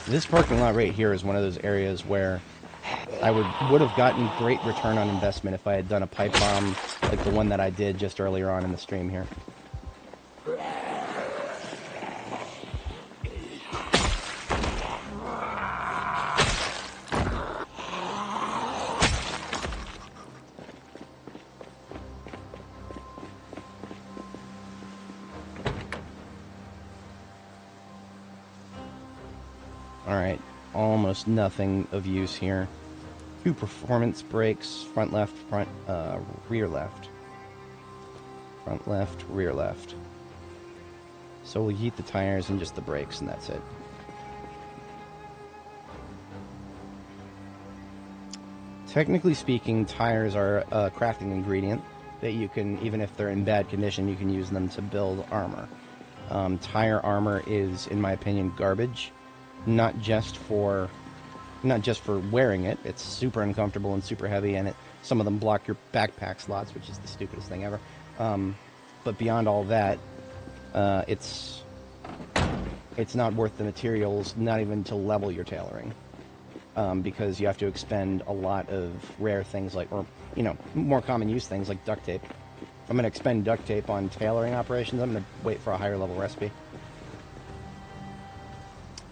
This parking lot right here is one of those areas where I would have gotten great return on investment if I had done a pipe bomb like the one that I did just earlier on in the stream here. Alright, almost nothing of use here. 2 performance brakes, front left, rear left. Front left, rear left. So we'll heat the tires and just the brakes, and that's it. Technically speaking, tires are a crafting ingredient that you can, even if they're in bad condition, you can use them to build armor. Tire armor is, in my opinion, garbage. Not just for wearing it. It's super uncomfortable and super heavy, and some of them block your backpack slots, which is the stupidest thing ever. But beyond all that, it's not worth the materials, not even to level your tailoring, because you have to expend a lot of rare things like, or more common use things like duct tape. If I'm going to expend duct tape on tailoring operations, I'm going to wait for a higher level recipe.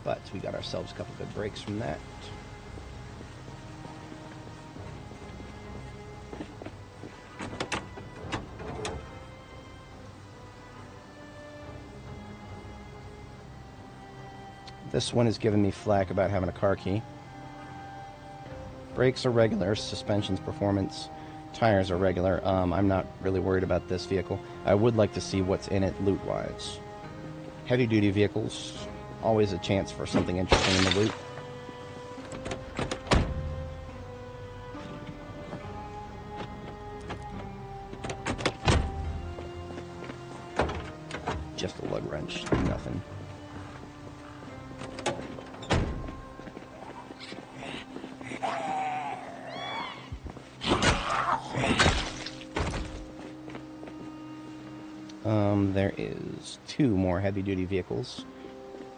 But we got ourselves a couple good breaks from that. This one is giving me flack about having a car key. Brakes are regular, suspension's performance, tires are regular. I'm not really worried about this vehicle. I would like to see what's in it loot-wise. Heavy-duty vehicles, always a chance for something interesting in the loot. Just a lug wrench, nothing. There is 2 more heavy-duty vehicles.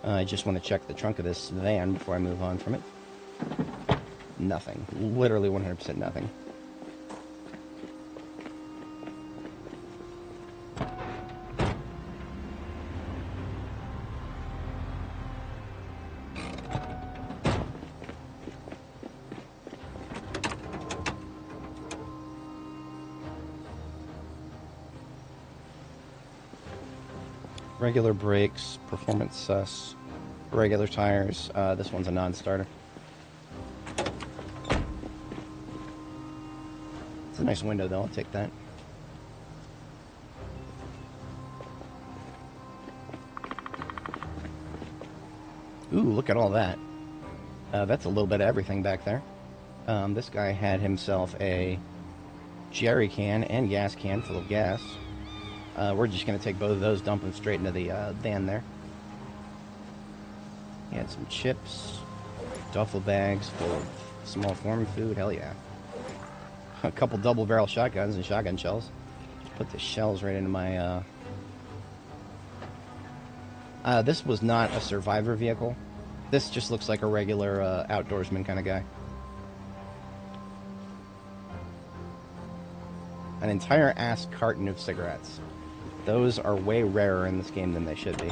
I just want to check the trunk of this van before I move on from it. Nothing. Literally 100% nothing. Regular brakes, performance sus, regular tires. This one's a non-starter. It's a nice window though, I'll take that. Ooh, look at all that. That's a little bit of everything back there. This guy had himself a jerry can and gas can full of gas. We're just going to take both of those, dump them straight into the van there. He had some chips, duffel bags full of small form food. Hell yeah. A couple double barrel shotguns and shotgun shells. Just put the shells right into my... this was not a survivor vehicle. This just looks like a regular outdoorsman kind of guy. An entire ass carton of cigarettes. Those are way rarer in this game than they should be.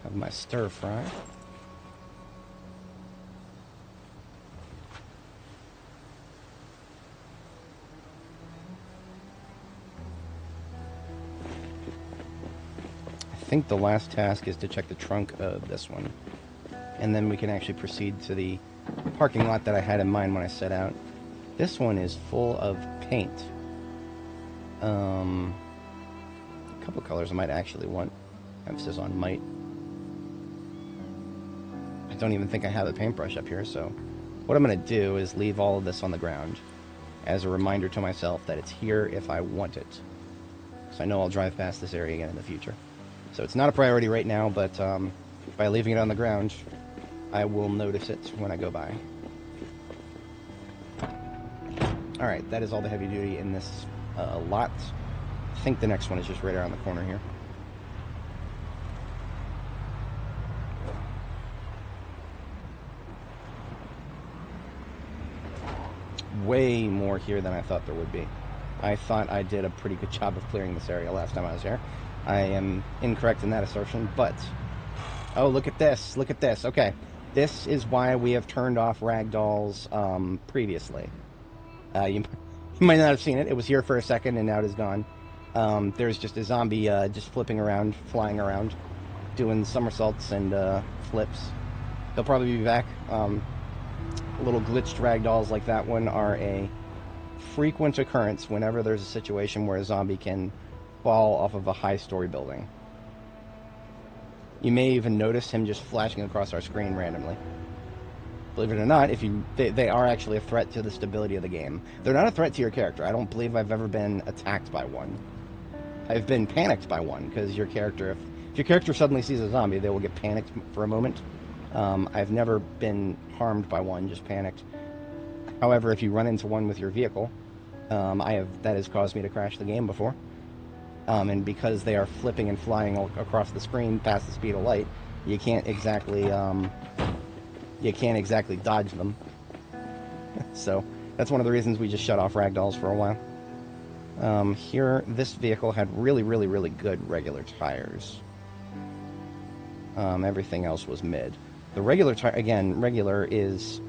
Have my stir fry. I think the last task is to check the trunk of this one, and then we can actually proceed to the parking lot that I had in mind when I set out. This one is full of paint. A couple colors I might actually want. Emphasis on might. I don't even think I have a paintbrush up here, so what I'm going to do is leave all of this on the ground as a reminder to myself that it's here if I want it. So I know I'll drive past this area again in the future. So it's not a priority right now, but by leaving it on the ground, I will notice it when I go by. Alright, that is all the heavy duty in this lot. I think the next one is just right around the corner here. Way more here than I thought there would be. I thought I did a pretty good job of clearing this area last time I was here. I am incorrect in that assertion, but... Oh, look at this. Look at this. Okay. This is why we have turned off ragdolls previously. You might not have seen it. It was here for a second, and now it is gone. There's just a zombie just flipping around, flying around, doing somersaults and flips. They'll probably be back. Little glitched ragdolls like that one are a frequent occurrence whenever there's a situation where a zombie can fall off of a high-story building. You may even notice him just flashing across our screen randomly. Believe it or not, they are actually a threat to the stability of the game. They're not a threat to your character. I don't believe I've ever been attacked by one. I've been panicked by one, because your character, if your character suddenly sees a zombie, they will get panicked for a moment. I've never been harmed by one, just panicked. However, if you run into one with your vehicle, that has caused me to crash the game before. And because they are flipping and flying across the screen past the speed of light, you can't exactly dodge them. So that's one of the reasons we just shut off ragdolls for a while. Here, this vehicle had really, really, really good regular tires. Everything else was mid. The regular tire, again, regular is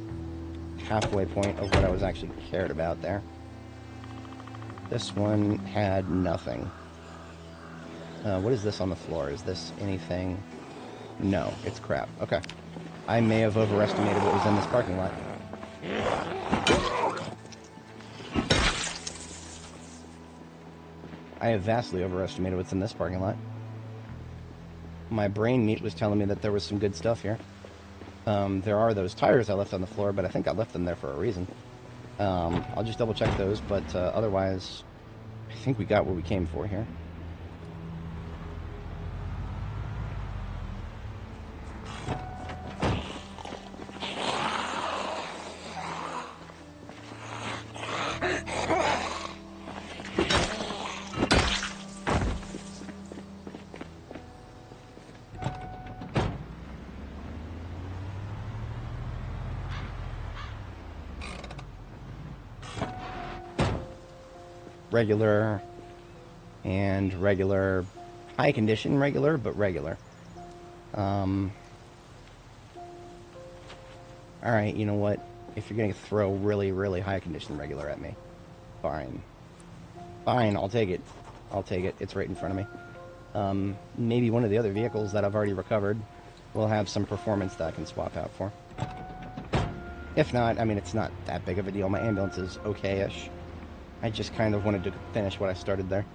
halfway point of what I was actually cared about there. This one had nothing. What is this on the floor? Is this anything? No, it's crap. Okay. I may have overestimated what was in this parking lot. I have vastly overestimated what's in this parking lot. My brain meat was telling me that there was some good stuff here. There are those tires I left on the floor, but I think I left them there for a reason. I'll just double check those, but otherwise, I think we got what we came for here. Regular and regular, high condition regular, but regular. Alright, you know what? If you're going to throw really, really high condition regular at me, fine. Fine, I'll take it. I'll take it. It's right in front of me. Maybe one of the other vehicles that I've already recovered will have some performance that I can swap out for. If not, I mean, it's not that big of a deal. My ambulance is okay-ish. I just kind of wanted to finish what I started there.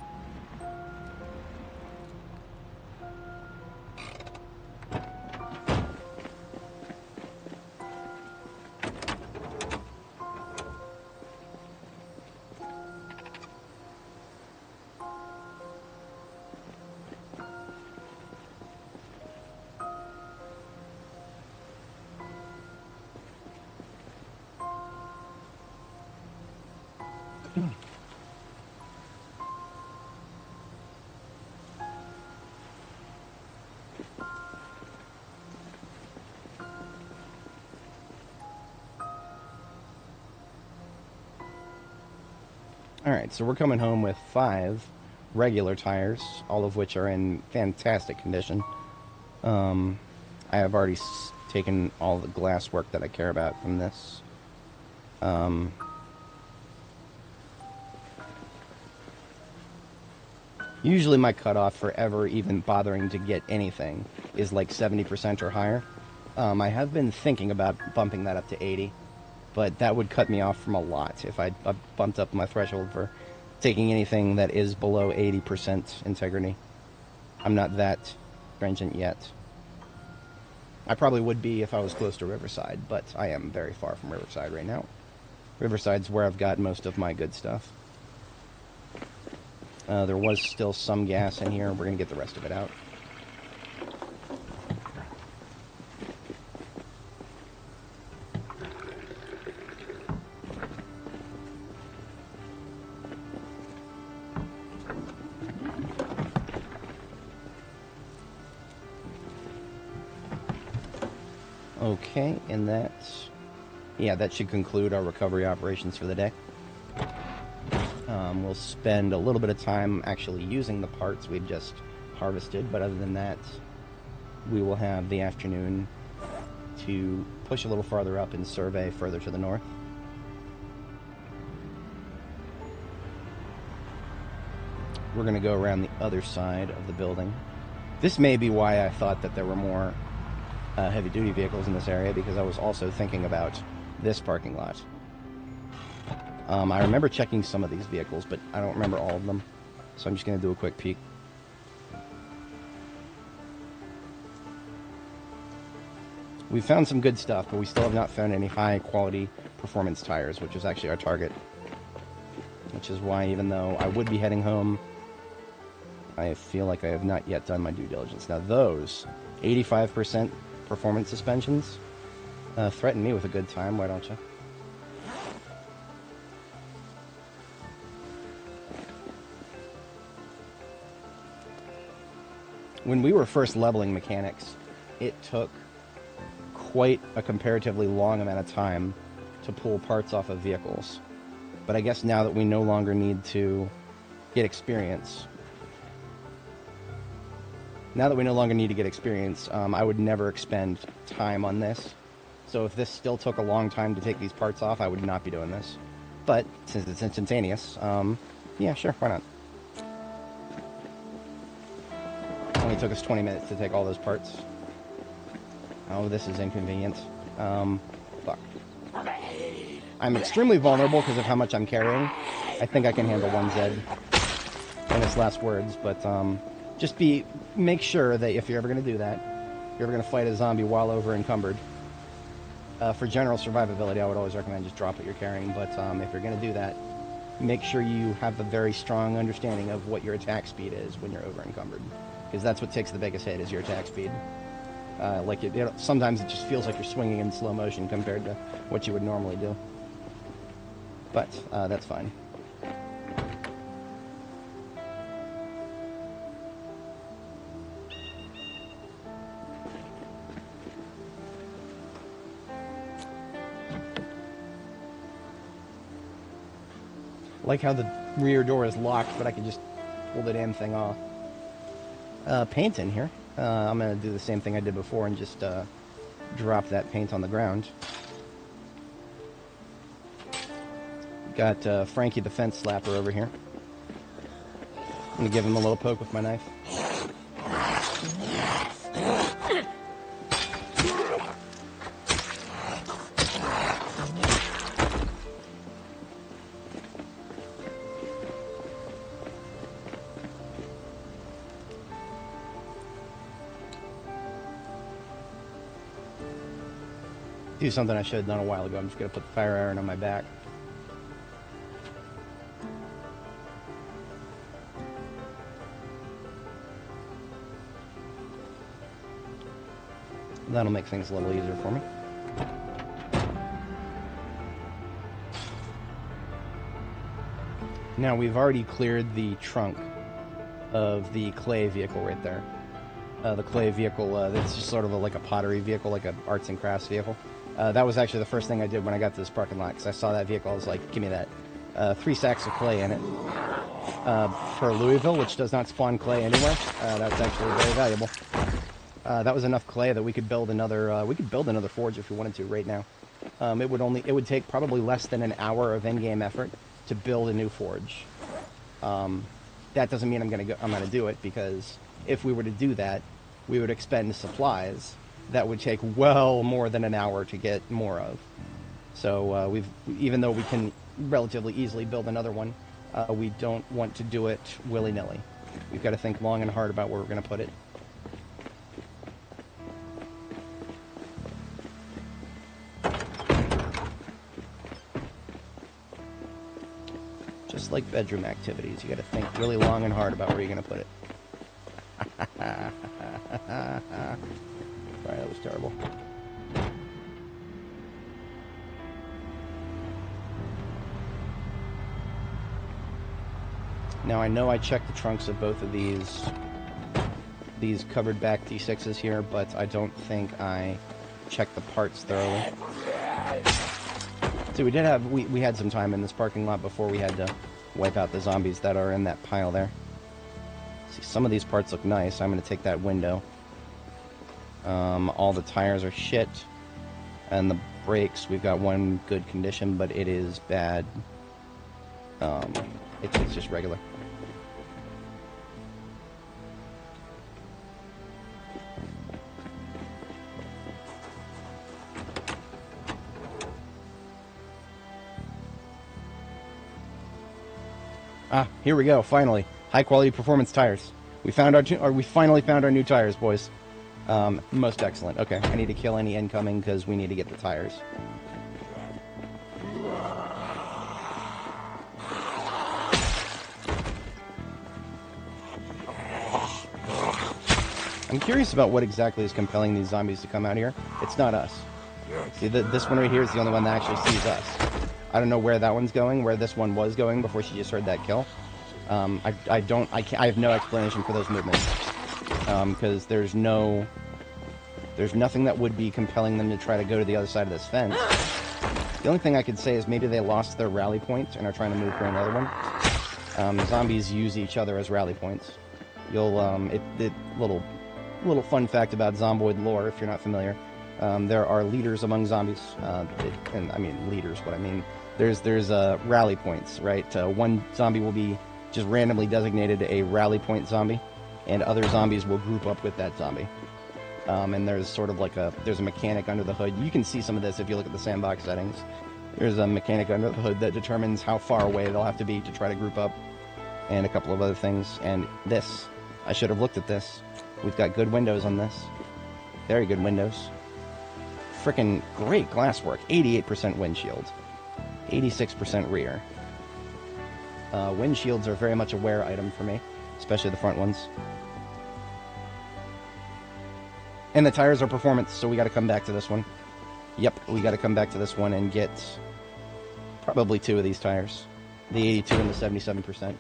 Alright, so we're coming home with 5 regular tires, all of which are in fantastic condition. I have already taken all the glass work that I care about from this. Usually my cutoff for ever even bothering to get anything is like 70% or higher. I have been thinking about bumping that up to 80. But that would cut me off from a lot if I bumped up my threshold for taking anything that is below 80% integrity. I'm not that stringent yet. I probably would be if I was close to Riverside, but I am very far from Riverside right now. Riverside's where I've got most of my good stuff. There was still some gas in here. We're going to get the rest of it out. Okay, and that should conclude our recovery operations for the day. We'll spend a little bit of time actually using the parts we've just harvested, but other than that, we will have the afternoon to push a little farther up and survey further to the north. We're going to go around the other side of the building. This may be why I thought that there were more heavy-duty vehicles in this area, because I was also thinking about this parking lot. I remember checking some of these vehicles, but I don't remember all of them, so I'm just going to do a quick peek. We found some good stuff, but we still have not found any high-quality performance tires, which is actually our target. Which is why, even though I would be heading home I feel like I have not yet done my due diligence. Now those 85% performance suspensions threaten me with a good time, why don't you? When we were first leveling mechanics, it took quite a comparatively long amount of time to pull parts off of vehicles. But I guess now that we no longer need to get experience, I would never expend time on this. So if this still took a long time to take these parts off, I would not be doing this. But since it's instantaneous, yeah, sure, why not? Only took us 20 minutes to take all those parts. Oh, this is inconvenient. Fuck. I'm extremely vulnerable because of how much I'm carrying. I think I can handle one Zed in its last words, but just make sure that if you're ever going to do that, if you're ever going to fight a zombie while over encumbered, for general survivability, I would always recommend just drop what you're carrying, but if you're going to do that, make sure you have a very strong understanding of what your attack speed is when you're over encumbered, because that's what takes the biggest hit, is your attack speed. Sometimes it just feels like you're swinging in slow motion compared to what you would normally do. But that's fine. I like how the rear door is locked, but I can just pull the damn thing off. Paint in here. I'm going to do the same thing I did before and just drop that paint on the ground. Got Frankie the Fence Slapper over here. I'm going to give him a little poke with my knife. Do something I should have done a while ago. I'm just going to put the fire iron on my back. That'll make things a little easier for me. Now, we've already cleared the trunk of the clay vehicle right there. The clay vehicle, that's just sort of like a pottery vehicle, like an arts and crafts vehicle. That was actually the first thing I did when I got to this parking lot, because I saw that vehicle. I was like, give me that. 3 sacks of clay in it. For Louisville, which does not spawn clay anywhere, that's actually very valuable. That was enough clay that we could build another forge if we wanted to right now. It would take probably less than an hour of in-game effort to build a new forge. That doesn't mean I'm gonna do it, because if we were to do that, we would expend supplies that would take well more than an hour to get more of. So even though we can relatively easily build another one, we don't want to do it willy-nilly. We've got to think long and hard about where we're going to put it. Just like bedroom activities, you got to think really long and hard about where you're going to put it. Sorry, that was terrible. Now I know I checked the trunks of both of these covered back D6s here, but I don't think I checked the parts thoroughly. So we had some time in this parking lot before we had to wipe out the zombies that are in that pile there. See, some of these parts look nice. I'm going to take that window. All the tires are shit, and the brakes, we've got one good condition, but it is bad. It's just regular. Ah, here we go, finally. High quality performance tires. We finally found our new tires, boys. Most excellent. Okay, I need to kill any incoming because we need to get the tires. I'm curious about what exactly is compelling these zombies to come out here. It's not us. See, this one right here is the only one that actually sees us. I don't know where that one's going, where this one was going before she just heard that kill. I have no explanation for those movements. Because there's nothing that would be compelling them to try to go to the other side of this fence. The only thing I could say is maybe they lost their rally point and are trying to move for another one. Zombies use each other as rally points. Little fun fact about Zomboid lore, if you're not familiar. There are leaders among zombies, and I mean leaders. What I mean, there's rally points, right? One zombie will be just randomly designated a rally point zombie, and other zombies will group up with that zombie. And there's sort of like there's a mechanic under the hood. You can see some of this if you look at the sandbox settings. There's a mechanic under the hood that determines how far away they'll have to be to try to group up, and a couple of other things. And this, I should have looked at this. We've got good windows on this. Very good windows. Frickin' great glasswork. 88% windshield. 86% rear. Windshields are very much a wear item for me, especially the front ones. And the tires are performance, so we got to come back to this one. Yep, we got to come back to this one and get probably 2 of these tires. The 82 and the 77%.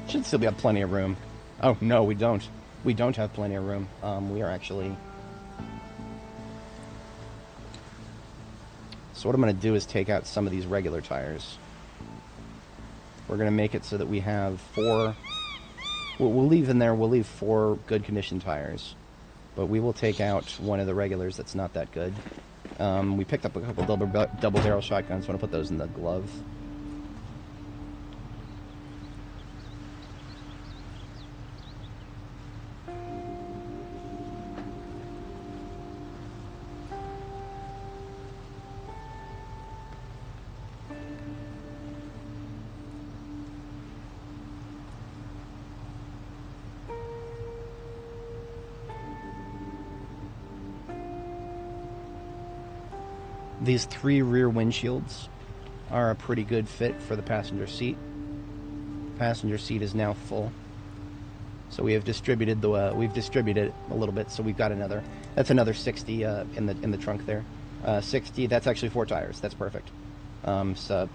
Should still be have plenty of room. Oh, no, we don't. We don't have plenty of room. We are actually... So what I'm going to do is take out some of these regular tires. We're going to make it so that we have 4... We'll leave in there, we'll leave 4 good condition tires. But we will take out one of the regulars that's not that good. We picked up a couple double barrel shotguns. I want to put those in the glove. These 3 rear windshields are a pretty good fit for the passenger seat. Passenger seat is now full, so we have distributed we've distributed it a little bit. So we've got another. That's another 60 in the trunk there. 60. That's actually 4 tires. That's perfect. So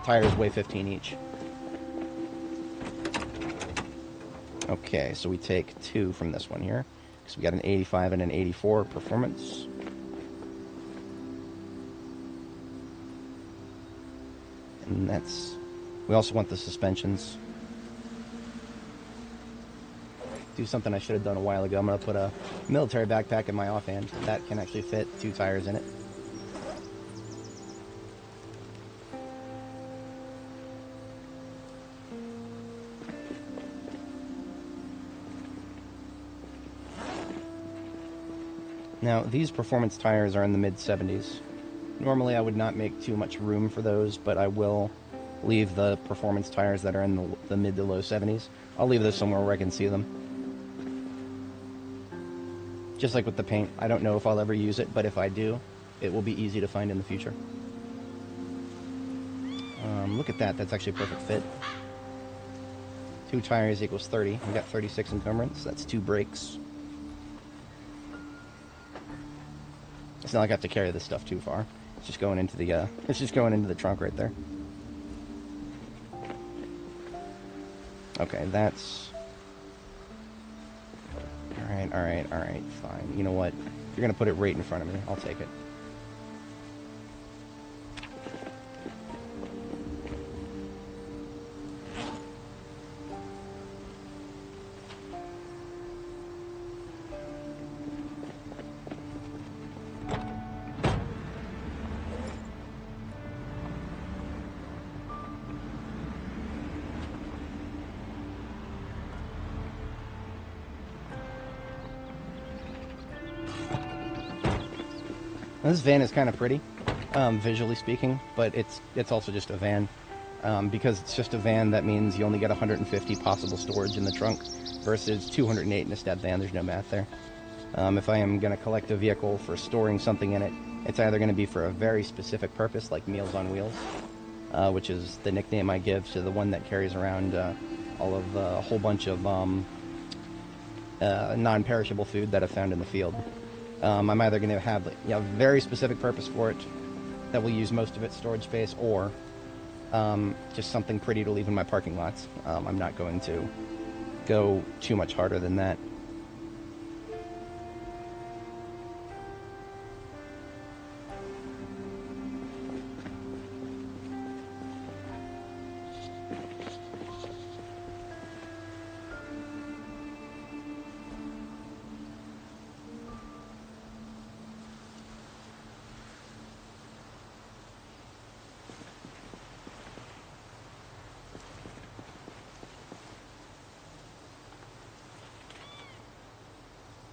tires weigh 15 each. Okay, so we take 2 from this one here. So we got an 85 and an 84 performance. And that's... We also want the suspensions. Do something I should have done a while ago. I'm going to put a military backpack in my offhand. That can actually fit 2 tires in it. Now, these performance tires are in the mid-70s. Normally, I would not make too much room for those, but I will leave the performance tires that are in the mid to low 70s. I'll leave those somewhere where I can see them. Just like with the paint, I don't know if I'll ever use it, but if I do, it will be easy to find in the future. Look at that, that's actually a perfect fit. 2 tires equals 30. We got 36 encumbrance, that's 2 brakes. It's not like I have to carry this stuff too far. It's just going into the trunk right there. Okay, that's... Alright, fine. You know what? You're gonna put it right in front of me. I'll take it. This van is kind of pretty, visually speaking, but it's also just a van. Because it's just a van, that means you only get 150 possible storage in the trunk versus 208 in a step van. There's no math there. If I am going to collect a vehicle for storing something in it, it's either going to be for a very specific purpose, like Meals on Wheels, which is the nickname I give to the one that carries around all of a whole bunch of non-perishable food that I found in the field. I'm either going to have a very specific purpose for it that will use most of its storage space, or just something pretty to leave in my parking lots. I'm not going to go too much harder than that.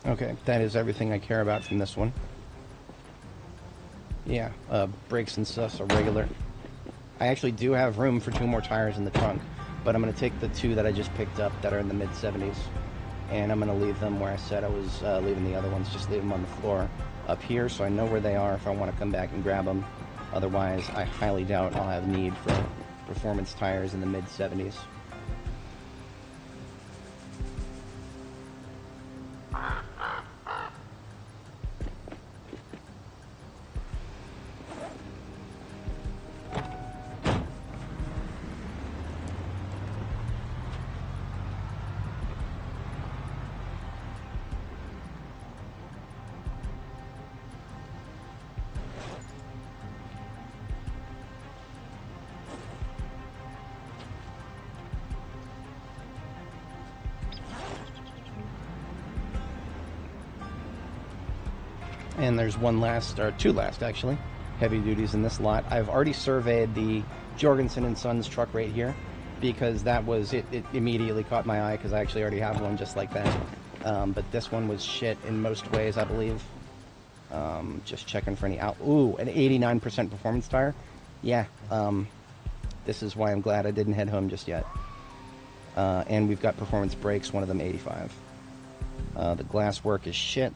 Okay, that is everything I care about from this one. Yeah, brakes and stuff are regular. I actually do have room for 2 more tires in the trunk, but I'm going to take the 2 that I just picked up that are in the mid-70s, and I'm going to leave them where I said I was leaving the other ones, just leave them on the floor up here so I know where they are if I want to come back and grab them. Otherwise, I highly doubt I'll have need for performance tires in the mid-70s. And there's one last, or 2 last actually, heavy duties in this lot. I've already surveyed the Jorgensen & Sons truck right here, because that was, it immediately caught my eye because I actually already have one just like that. But this one was shit in most ways, I believe. Just checking for any out. Ooh, an 89% performance tire. Yeah, this is why I'm glad I didn't head home just yet. And we've got performance brakes, one of them 85. The glass work is shit.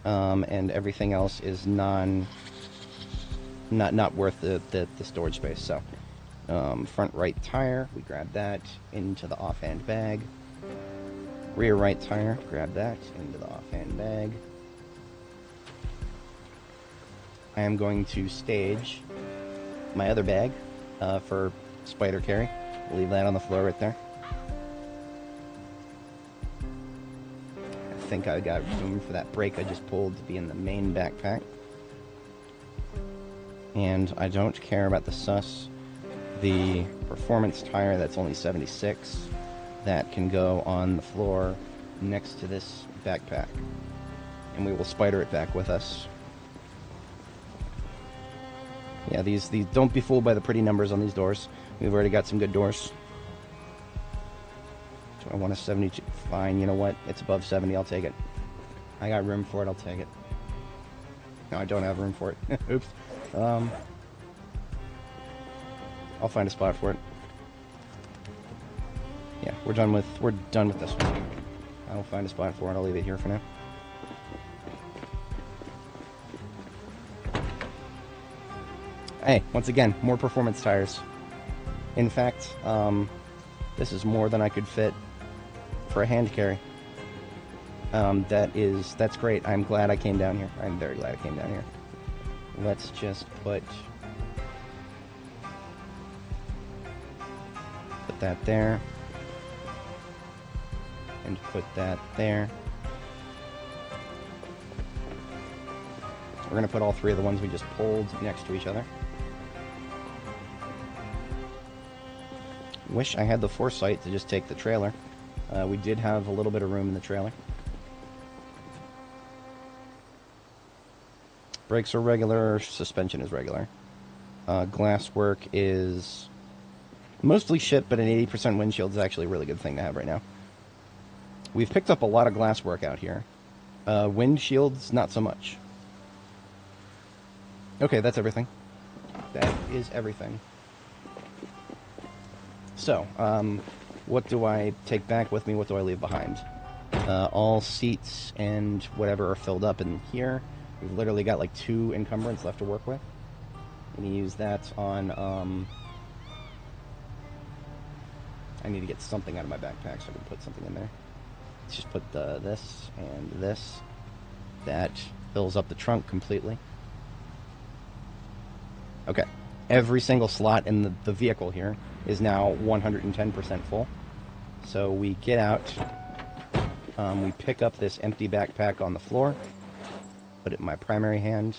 And everything else is not worth the storage space. So, front right tire, we grab that into the offhand bag. Rear right tire, grab that into the offhand bag. I am going to stage my other bag for spider carry. Leave that on the floor right there. I think I got room for that brake I just pulled to be in the main backpack. And I don't care about the sus. The performance tire, that's only 76. That can go on the floor next to this backpack. And we will spider it back with us. Yeah, these don't be fooled by the pretty numbers on these doors. We've already got some good doors. Do I want a 72? Fine, you know what? It's above 70, I'll take it. I got room for it, I'll take it. No, I don't have room for it. Oops. I'll find a spot for it. Yeah, we're done with this one. I'll find a spot for it, I'll leave it here for now. Hey, once again, more performance tires. In fact, this is more than I could fit for a hand carry. That's great. I'm glad I came down here. I'm very glad I came down here. Let's just put that there. And put that there. We're going to put all 3 of the ones we just pulled next to each other. Wish I had the foresight to just take the trailer. We did have a little bit of room in the trailer. Brakes are regular, suspension is regular. Glass work is mostly shit, but an 80% windshield is actually a really good thing to have right now. We've picked up a lot of glass work out here. Windshields, not so much. Okay, that's everything. That is everything. So, what do I take back with me? What do I leave behind? All seats and whatever are filled up in here. We've literally got like 2 encumbrance left to work with. I'm gonna use that on, I need to get something out of my backpack so I can put something in there. Let's just put this and this. That fills up the trunk completely. Okay. Every single slot in the vehicle here is now 110% full. So we get out, we pick up this empty backpack on the floor, put it in my primary hand.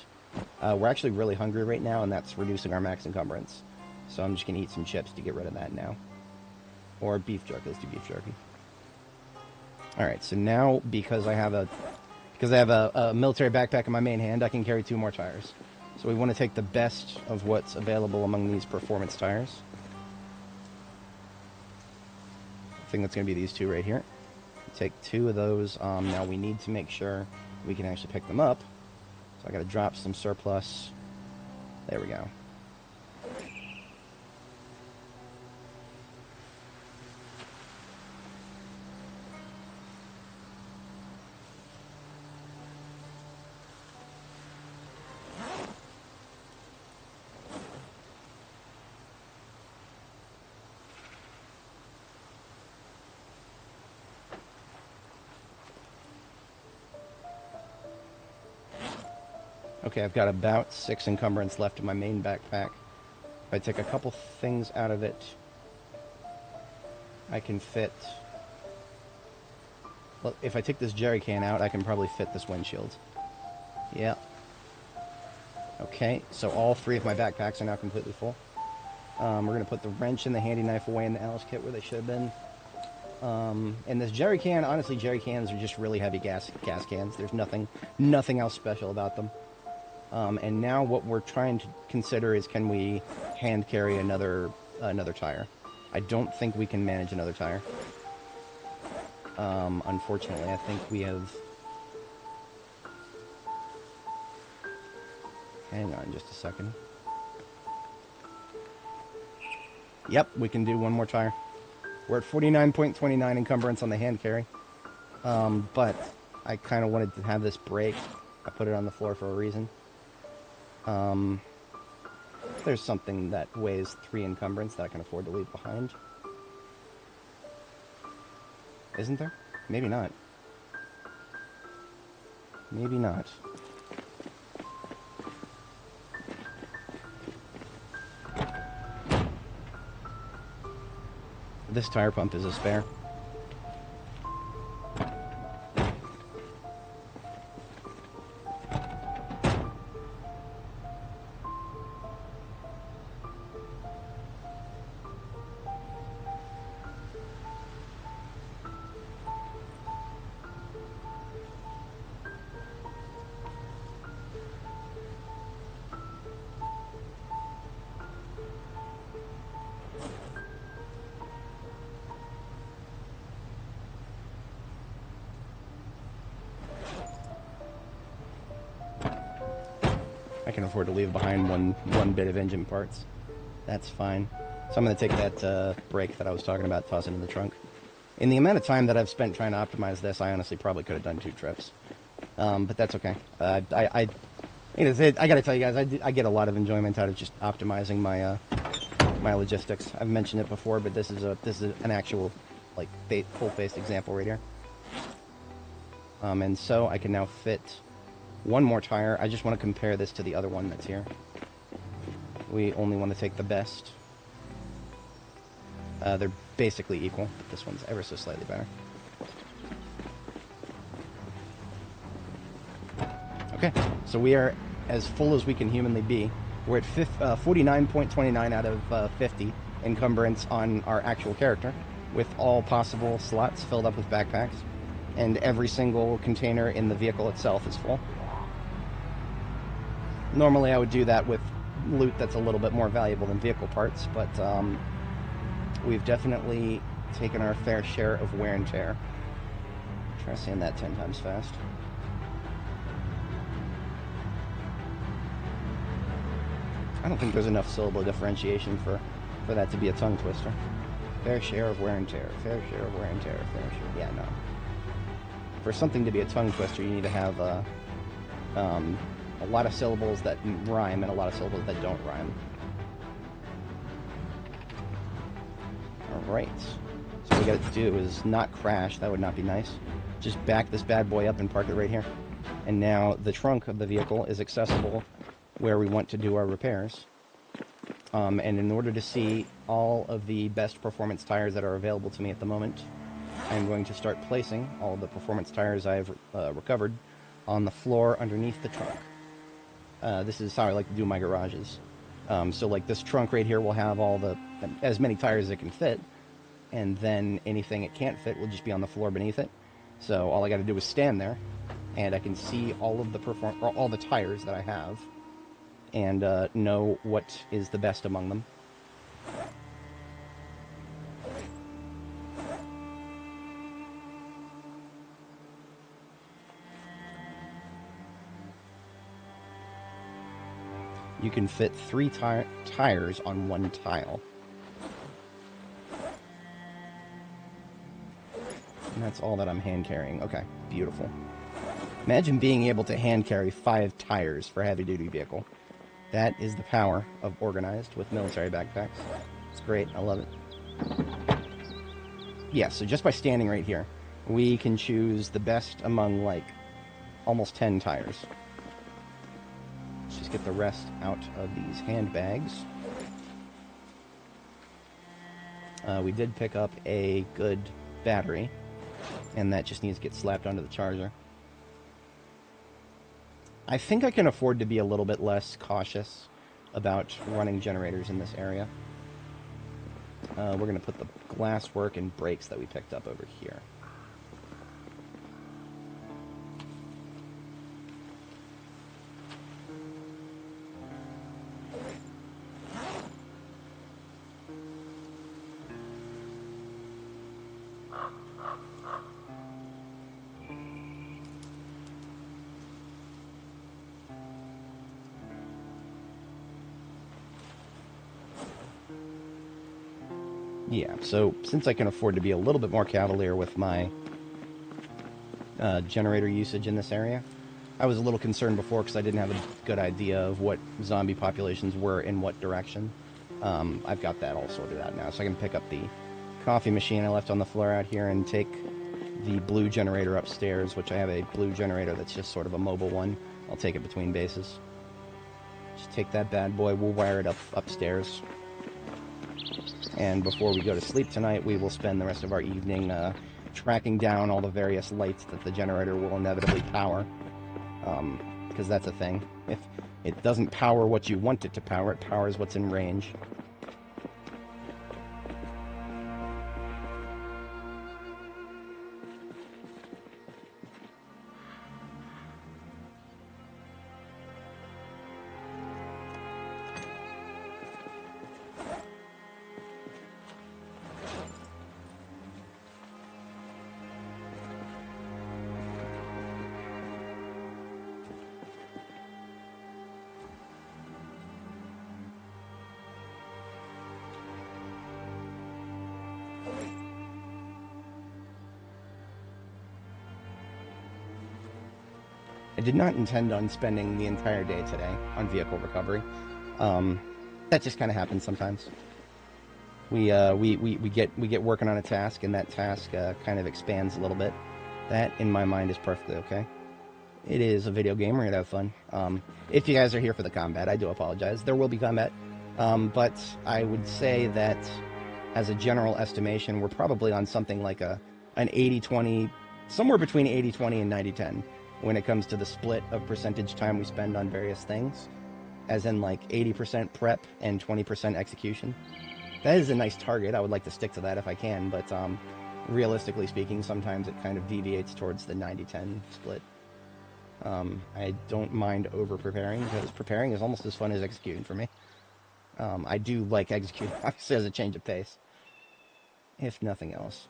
We're actually really hungry right now, and that's reducing our max encumbrance. So I'm just going to eat some chips to get rid of that now. Or beef jerky. Let's do beef jerky. Alright, so now because I have a military backpack in my main hand, I can carry 2 more tires. So we want to take the best of what's available among these performance tires. I think that's going to be these 2 right here. Take 2 of those. Now we need to make sure we can actually pick them up. So I got to drop some surplus. There we go. Okay, I've got about 6 encumbrance left in my main backpack. If I take a couple things out of it, I can fit... Well, if I take this jerry can out, I can probably fit this windshield. Yeah. Okay, so all 3 of my backpacks are now completely full. We're going to put the wrench and the handy knife away in the Alice kit where they should have been. And this jerry can, honestly, jerry cans are just really heavy gas cans. There's nothing else special about them. And now what we're trying to consider is, can we hand carry another tire? I don't think we can manage another tire. Unfortunately, I think we have... Hang on just a second. Yep, we can do 1 more tire. We're at 49.29 encumbrance on the hand carry. But I kind of wanted to have this break. I put it on the floor for a reason. There's something that weighs 3 encumbrance that I can afford to leave behind. Isn't there? Maybe not. Maybe not. This tire pump is a spare. I can afford to leave behind one bit of engine parts. That's fine. So I'm going to take that brake that I was talking about, toss it in the trunk. In the amount of time that I've spent trying to optimize this, I honestly probably could have done 2 trips. But that's okay. I got to tell you guys, I get a lot of enjoyment out of just optimizing my my logistics. I've mentioned it before, but this is an actual like full-faced example right here. And so I can now fit 1 more tire. I just want to compare this to the other one that's here. We only want to take the best. They're basically equal, but this one's ever so slightly better. Okay, so we are as full as we can humanly be. We're at 49.29 out of 50 encumbrance on our actual character, with all possible slots filled up with backpacks, and every single container in the vehicle itself is full. Normally I would do that with loot that's a little bit more valuable than vehicle parts, but we've definitely taken our fair share of wear and tear. Try saying that 10 times fast. I don't think there's enough syllable differentiation for that to be a tongue twister. Fair share of wear and tear, fair share of wear and tear, fair share. Yeah, no. For something to be a tongue twister, you need to have a A lot of syllables that rhyme and a lot of syllables that don't rhyme. Alright. So what we got to do is not crash. That would not be nice. Just back this bad boy up and park it right here. And now the trunk of the vehicle is accessible where we want to do our repairs. And in order to see all of the best performance tires that are available to me at the moment, I'm going to start placing all of the performance tires I've recovered on the floor underneath the trunk. This is how I like to do my garages. So like this trunk right here will have as many tires as it can fit, and then anything it can't fit will just be on the floor beneath it. So all I got to do is stand there, and I can see all of all the tires that I have, and know what is the best among them. You can fit 3 tires on 1 tile. And that's all that I'm hand carrying. Okay, beautiful. Imagine being able to hand carry 5 tires for a heavy-duty vehicle. That is the power of organized with military backpacks. It's great. I love it. Yeah, so just by standing right here, we can choose the best among, like, almost 10 tires. Let's just get the rest out of these handbags. We did pick up a good battery, and that just needs to get slapped onto the charger. I think I can afford to be a little bit less cautious about running generators in this area. We're going to put the glasswork and brakes that we picked up over here. Yeah, so since I can afford to be a little bit more cavalier with my generator usage in this area, I was a little concerned before because I didn't have a good idea of what zombie populations were in what direction. I've got that all sorted out now, so I can pick up the coffee machine I left on the floor out here and take the blue generator upstairs, which I have a blue generator that's just sort of a mobile one. I'll take it between bases. Just take that bad boy, we'll wire it up upstairs. And before we go to sleep tonight, we will spend the rest of our evening tracking down all the various lights that the generator will inevitably power. Because that's a thing. If it doesn't power what you want it to power, it powers what's in range. I did not intend on spending the entire day today on vehicle recovery. That just kind of happens sometimes. We get working on a task, and that task kind of expands a little bit. That, in my mind, is perfectly okay. It is a video game. We're gonna have fun. If you guys are here for the combat, I do apologize. There will be combat, but I would say that, as a general estimation, we're probably on something like an 80-20, somewhere between 80-20 and 90-10. When it comes to the split of percentage time we spend on various things, as in like 80% prep and 20% execution. That is a nice target. I would like to stick to that if I can, but realistically speaking, sometimes it kind of deviates towards the 90-10 split. I don't mind over-preparing, because preparing is almost as fun as executing for me. I do like executing, obviously, as a change of pace, if nothing else.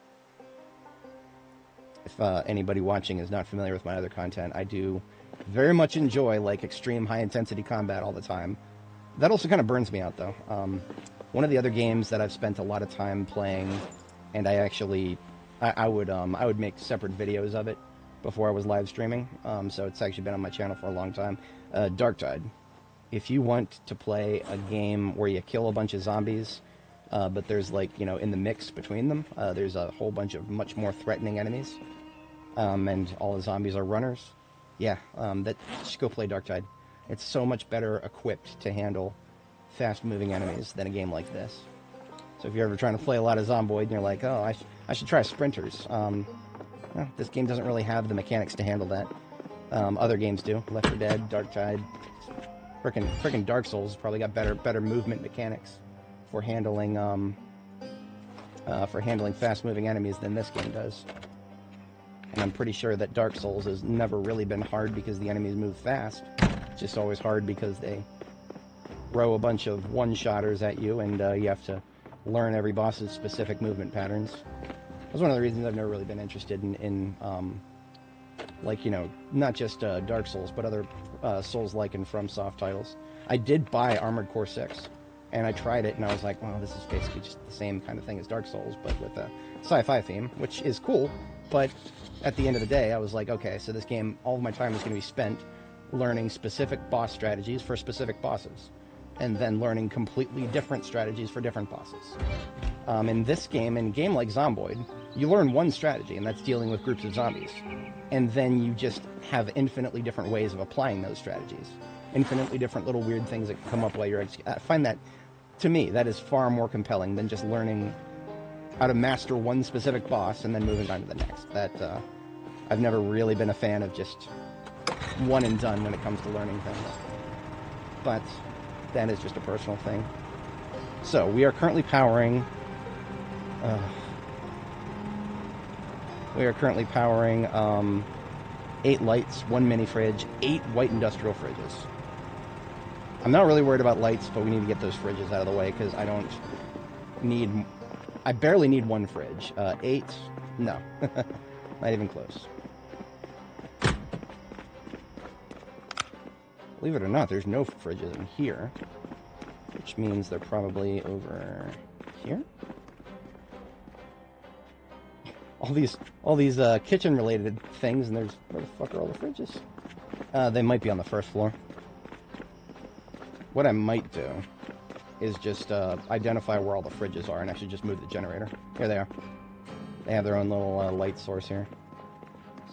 If anybody watching is not familiar with my other content, I do very much enjoy, like, extreme high-intensity combat all the time. That also kind of burns me out, though. One of the other games that I've spent a lot of time playing, and I would make separate videos of it, before I was live streaming, so it's actually been on my channel for a long time. Dark Tide. If you want to play a game where you kill a bunch of zombies, but there's like, you know, in the mix between them, there's a whole bunch of much more threatening enemies, and all the zombies are runners, yeah, just go play Dark Tide. It's so much better equipped to handle fast-moving enemies than a game like this. So if you're ever trying to play a lot of Zomboid and you're like, oh, I should try Sprinters, well, this game doesn't really have the mechanics to handle that. Other games do. Left 4 Dead, Dark Tide. Frickin' Dark Souls probably got better movement mechanics for handling fast-moving enemies than this game does. And I'm pretty sure that Dark Souls has never really been hard because the enemies move fast. It's just always hard because they throw a bunch of one-shotters at you, and you have to learn every boss's specific movement patterns. That's one of the reasons I've never really been interested in like, you know, not just Dark Souls, but other Souls-like and FromSoft titles. I did buy Armored Core 6, and I tried it, and I was like, well, this is basically just the same kind of thing as Dark Souls, but with a sci-fi theme, which is cool, but at the end of the day, I was like, okay, so this game, all of my time is going to be spent learning specific boss strategies for specific bosses, and then learning completely different strategies for different bosses. In this game, in a game like Zomboid, you learn one strategy, and that's dealing with groups of zombies. And then you just have infinitely different ways of applying those strategies. Infinitely different little weird things that come up while you're I find that, to me, that is far more compelling than just learning how to master one specific boss and then moving on to the next. I've never really been a fan of just one and done when it comes to learning things. But that is just a personal thing. So, we are currently powering... We are currently powering 8 lights, 1 mini fridge, 8 white industrial fridges. I'm not really worried about lights, but we need to get those fridges out of the way because I don't need... I barely need 1 fridge. 8? No. Not even close. Believe it or not, there's no fridges in here, which means they're probably over here? All these kitchen-related things, and where the fuck are all the fridges? They might be on the first floor. What I might do is just identify where all the fridges are and actually just move the generator. Here they are. They have their own little light source here.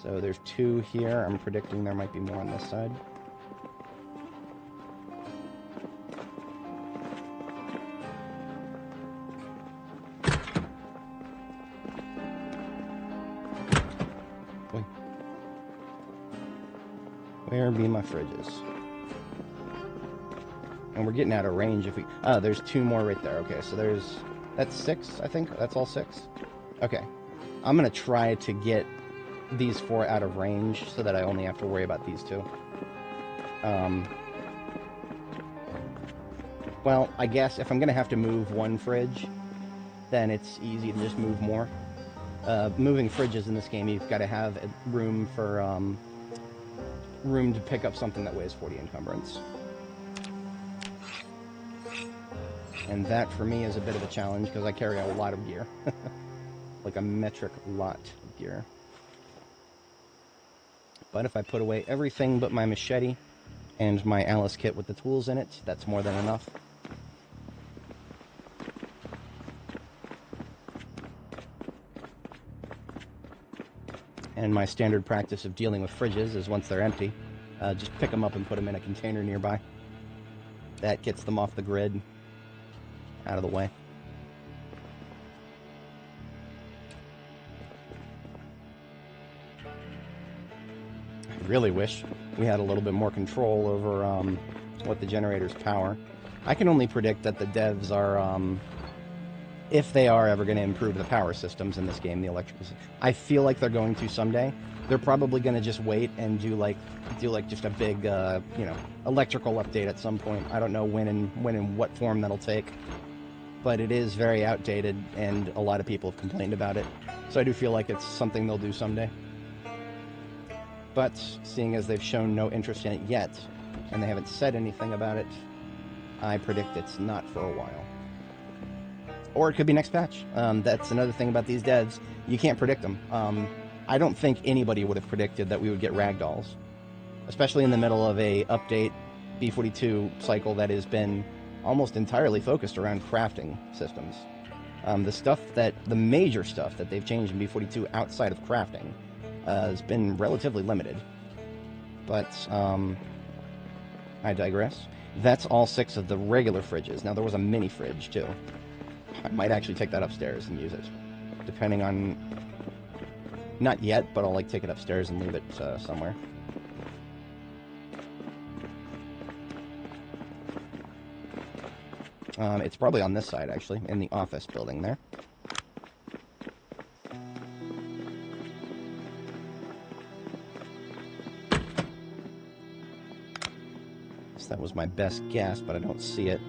So there's 2 here. I'm predicting there might be more on this side. Where be my fridges? And we're getting out of range if we... Oh, there's 2 more right there. Okay, so that's 6, I think. That's all 6. Okay. I'm going to try to get these 4 out of range so that I only have to worry about these 2. Well, I guess if I'm going to have to move 1 fridge, then it's easy to just move more. Moving fridges in this game, you've got to have room for... room to pick up something that weighs 40 encumbrance. And that, for me, is a bit of a challenge, because I carry a lot of gear. Like a metric lot of gear. But if I put away everything but my machete and my Alice kit with the tools in it, that's more than enough. And my standard practice of dealing with fridges is once they're empty, just pick them up and put them in a container nearby. That gets them off the grid, out of the way. I really wish we had a little bit more control over what the generators power. I can only predict that the devs are... if they are ever going to improve the power systems in this game, the electrical system. I feel like they're going to someday. They're probably going to just wait and do like just a big, you know, electrical update at some point. I don't know when and what form that'll take, but it is very outdated, and a lot of people have complained about it. So I do feel like it's something they'll do someday. But seeing as they've shown no interest in it yet, and they haven't said anything about it, I predict it's not for a while. Or it could be next patch. That's another thing about these devs. You can't predict them. I don't think anybody would have predicted that we would get ragdolls, especially in the middle of a update B42 cycle that has been almost entirely focused around crafting systems. The major stuff that they've changed in B42 outside of crafting has been relatively limited. But, I digress. That's all 6 of the regular fridges. Now, there was a mini fridge, too. I might actually take that upstairs and use it, depending on... Not yet, but I'll, like, take it upstairs and leave it somewhere. It's probably on this side, actually, in the office building there. So that was my best guess, but I don't see it.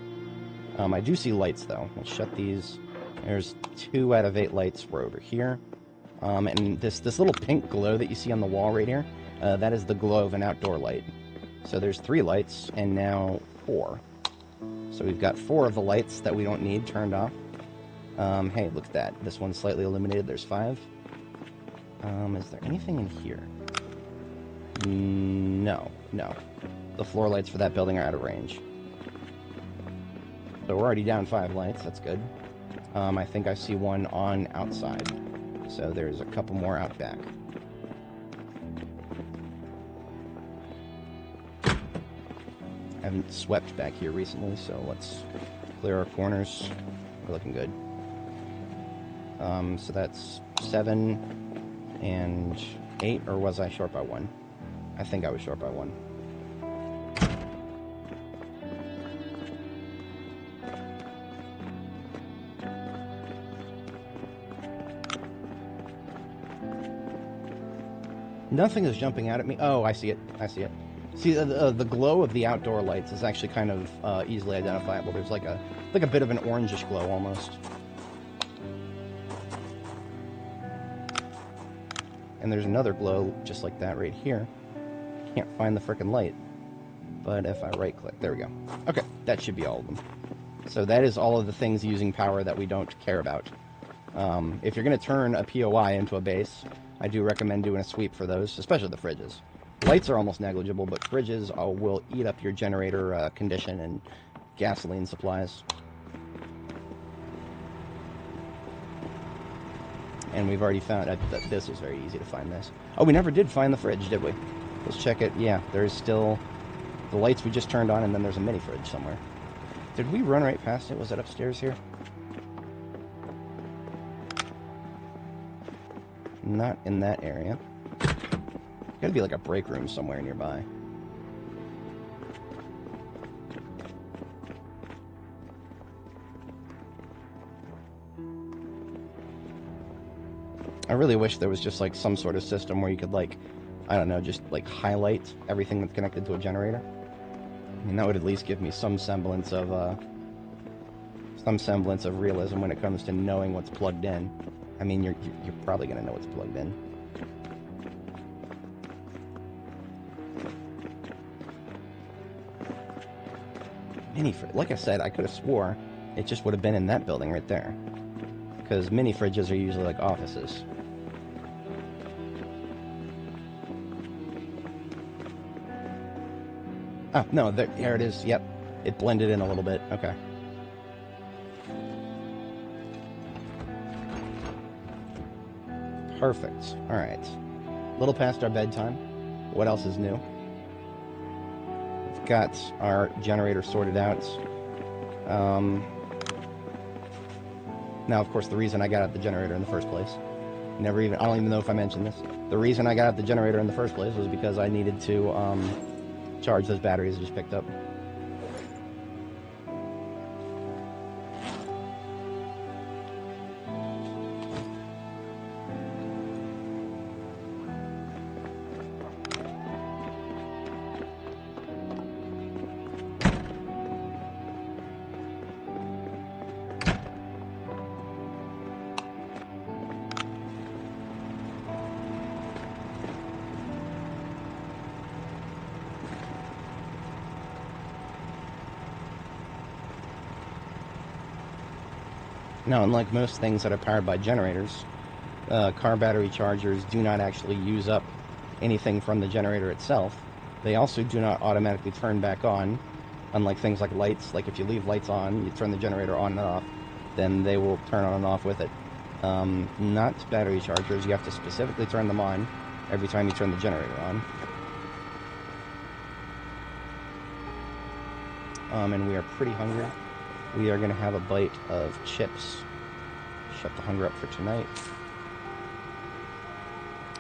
I do see lights, though. We'll shut these. There's 2 out of 8 lights were over here. And this little pink glow that you see on the wall right here, that is the glow of an outdoor light. So there's 3 lights, and now 4. So we've got 4 of the lights that we don't need turned off. Hey, look at that. This one's slightly illuminated. There's 5. Is there anything in here? No. The floor lights for that building are out of range. So we're already down 5 lights. That's good. I think I see one on outside. So there's a couple more out back. I haven't swept back here recently, so let's clear our corners. We're looking good. So that's 7 and 8, or was I short by 1? I think I was short by 1. Nothing is jumping out at me. Oh, I see it. See, the glow of the outdoor lights is actually kind of easily identifiable. There's like a bit of an orangish glow almost. And there's another glow just like that right here. Can't find the frickin' light. But if I right-click, there we go. Okay, that should be all of them. So that is all of the things using power that we don't care about. If you're going to turn a POI into a base, I do recommend doing a sweep for those, especially the fridges. Lights are almost negligible, but fridges will eat up your generator condition and gasoline supplies. And we've already found that this was very easy to find this. Oh, we never did find the fridge, did we? Let's check it. Yeah, there's still the lights we just turned on, and then there's a mini fridge somewhere. Did we run right past it? Was it upstairs here? Not in that area. Gotta be like a break room somewhere nearby. I really wish there was just like some sort of system where you could like, I don't know, just like highlight everything that's connected to a generator. I mean, that would at least give me some semblance of realism when it comes to knowing what's plugged in. I mean, you're probably gonna know what's plugged in. Mini fridge. Like I said, I could have swore it just would have been in that building right there, because mini fridges are usually like offices. Oh no, there it is. Yep, it blended in a little bit. Okay. Perfect. Alright. A little past our bedtime. What else is new? We've got our generator sorted out. Now, of course, the reason I got out the generator in the first place, I don't even know if I mentioned this. The reason I got out the generator in the first place was because I needed to charge those batteries I just picked up. Now, unlike most things that are powered by generators, car battery chargers do not actually use up anything from the generator itself. They also do not automatically turn back on, unlike things like lights. Like if you leave lights on, you turn the generator on and off, then they will turn on and off with it. Not battery chargers. You have to specifically turn them on every time you turn the generator on. And we are pretty hungry. We are going to have a bite of chips. Shut the hunger up for tonight.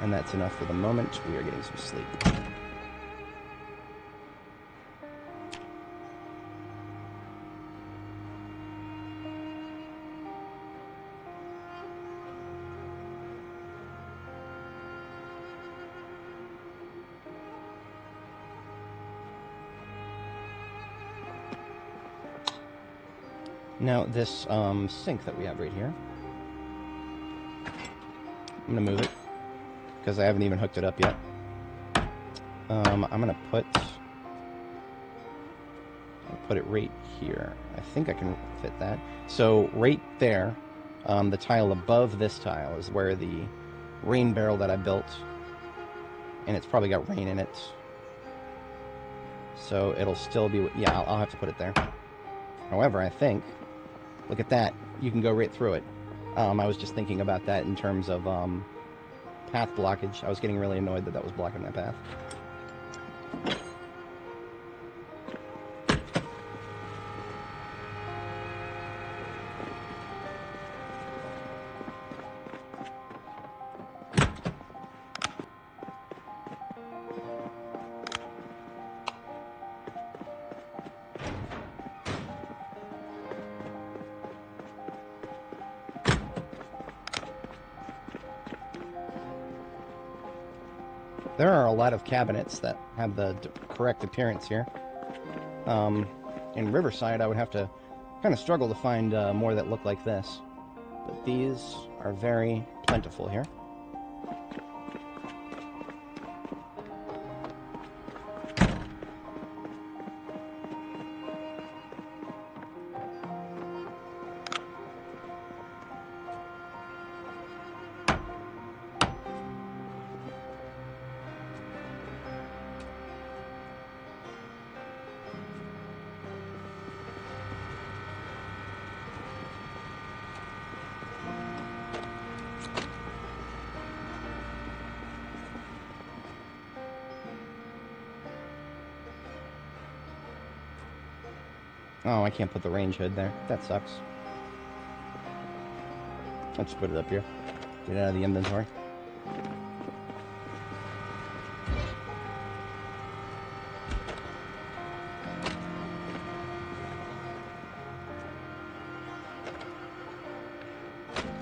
And that's enough for the moment. We are getting some sleep. Now, this sink that we have right here, I'm going to move it, because I haven't even hooked it up yet. I'm going to put it right here. I think I can fit that. So, right there, the tile above this tile is where the rain barrel that I built, and it's probably got rain in it. So, it'll still be, yeah, I'll have to put it there. However, I think, look at that, you can go right through it. I was just thinking about that in terms of path blockage. I was getting really annoyed that that was blocking my path. There are a lot of cabinets that have the correct appearance here. In Riverside, I would have to kind of struggle to find more that look like this. But these are very plentiful here. Oh, I can't put the range hood there. That sucks. I'll just put it up here. Get it out of the inventory.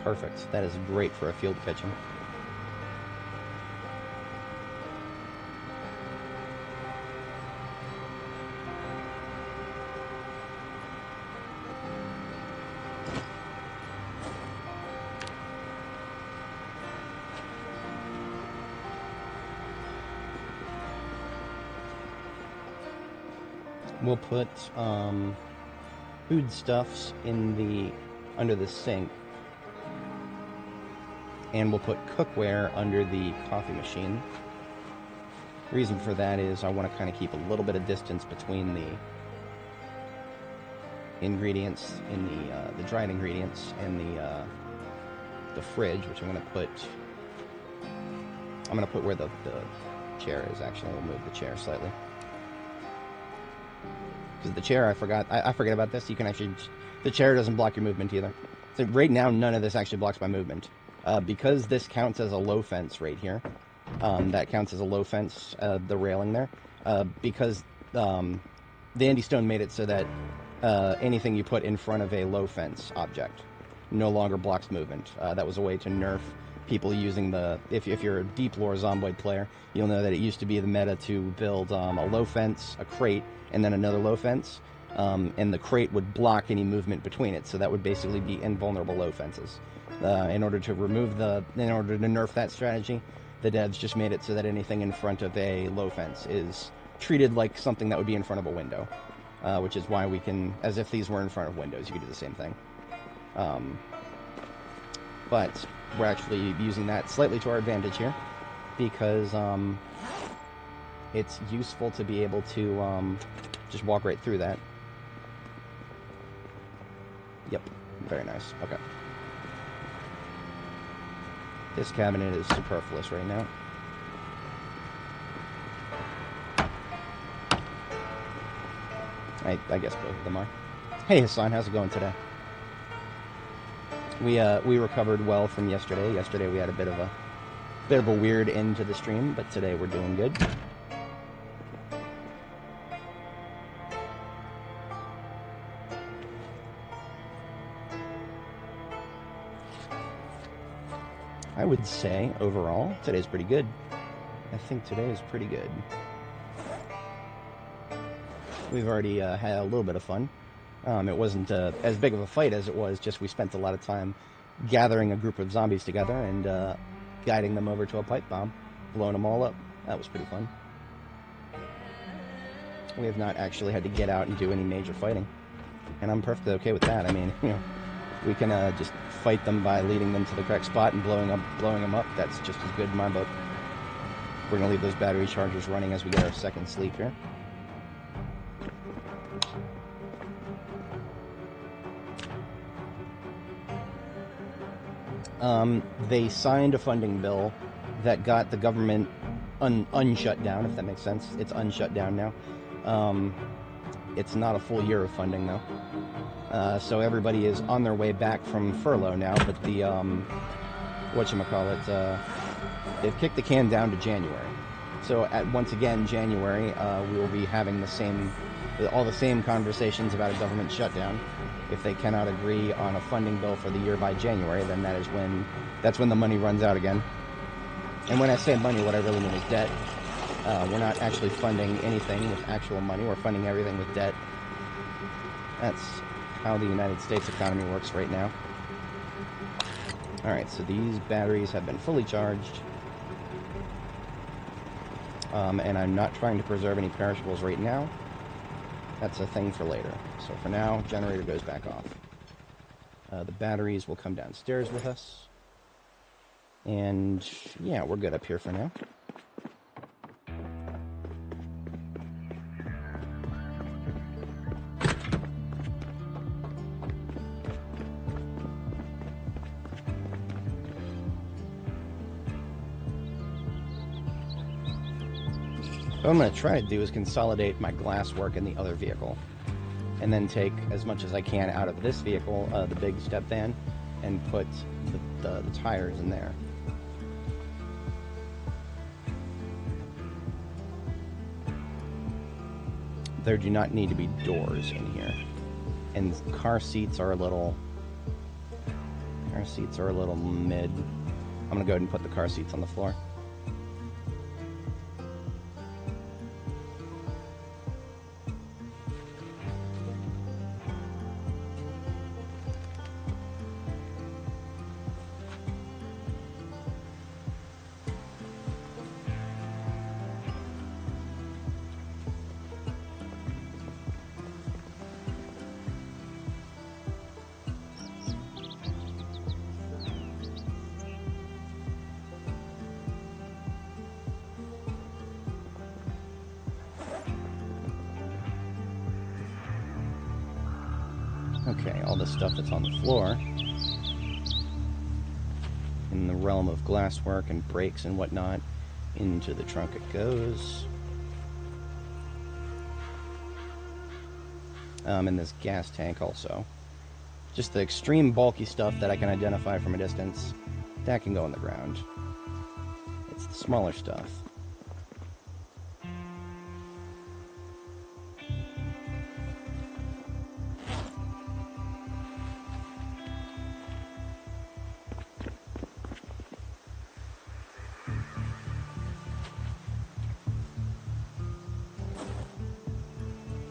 Perfect. That is great for a field kitchen. We'll put foodstuffs under the sink, and we'll put cookware under the coffee machine. Reason for that is I want to kind of keep a little bit of distance between the ingredients in the dried ingredients and the fridge, which I'm going to put where the chair is. Actually, I'll move the chair slightly. Because the chair, I forgot about this. You can actually, the chair doesn't block your movement either. So right now, none of this actually blocks my movement. Because this counts as a low fence right here. That counts as a low fence, the railing there. Because the Andy Stone made it so that anything you put in front of a low fence object no longer blocks movement. That was a way to nerf people using if you're a deep lore Zomboid player, you'll know that it used to be the meta to build a low fence, a crate, and then another low fence, and the crate would block any movement between it, so that would basically be invulnerable low fences. In order to nerf that strategy, the devs just made it so that anything in front of a low fence is treated like something that would be in front of a window, which is why we can, as if these were in front of windows, you could do the same thing. But we're actually using that slightly to our advantage here, because it's useful to be able to just walk right through that. Yep, very nice. Okay. This cabinet is superfluous right now. I guess both of them are. Hey Hassan, how's it going today? We recovered well from yesterday. Yesterday we had a bit of a weird end to the stream, but today we're doing good. I would say overall today's pretty good. I think today is pretty good. We've already had a little bit of fun. It wasn't as big of a fight as it was, just we spent a lot of time gathering a group of zombies together and guiding them over to a pipe bomb, blowing them all up. That was pretty fun. We have not actually had to get out and do any major fighting, and I'm perfectly okay with that. I mean, you know, we can just fight them by leading them to the correct spot and blowing them up. That's just as good in my book. We're gonna leave those battery chargers running as we get our second sleep here. They signed a funding bill that got the government unshut down, if that makes sense. It's unshut down now. It's not a full year of funding, though. So everybody is on their way back from furlough now, but the, whatchamacallit, they've kicked the can down to January. So once again, January, we will be having all the same conversations about a government shutdown. If they cannot agree on a funding bill for the year by January, then that's when the money runs out again. And when I say money, what I really mean is debt. We're not actually funding anything with actual money. We're funding everything with debt. That's how the United States economy works right now. Alright, so these batteries have been fully charged. And I'm not trying to preserve any perishables right now. That's a thing for later. So for now, generator goes back off. The batteries will come downstairs with us. And yeah, we're good up here for now. What I'm going to try to do is consolidate my glass work in the other vehicle, and then take as much as I can out of this vehicle, the big step van, and put the tires in there. There do not need to be doors in here, and car seats are a little mid. I'm going to go ahead and put the car seats on the floor. Okay, all the stuff that's on the floor, in the realm of glasswork and brakes and whatnot, into the trunk it goes. And this gas tank also. Just the extreme bulky stuff that I can identify from a distance, that can go on the ground. It's the smaller stuff.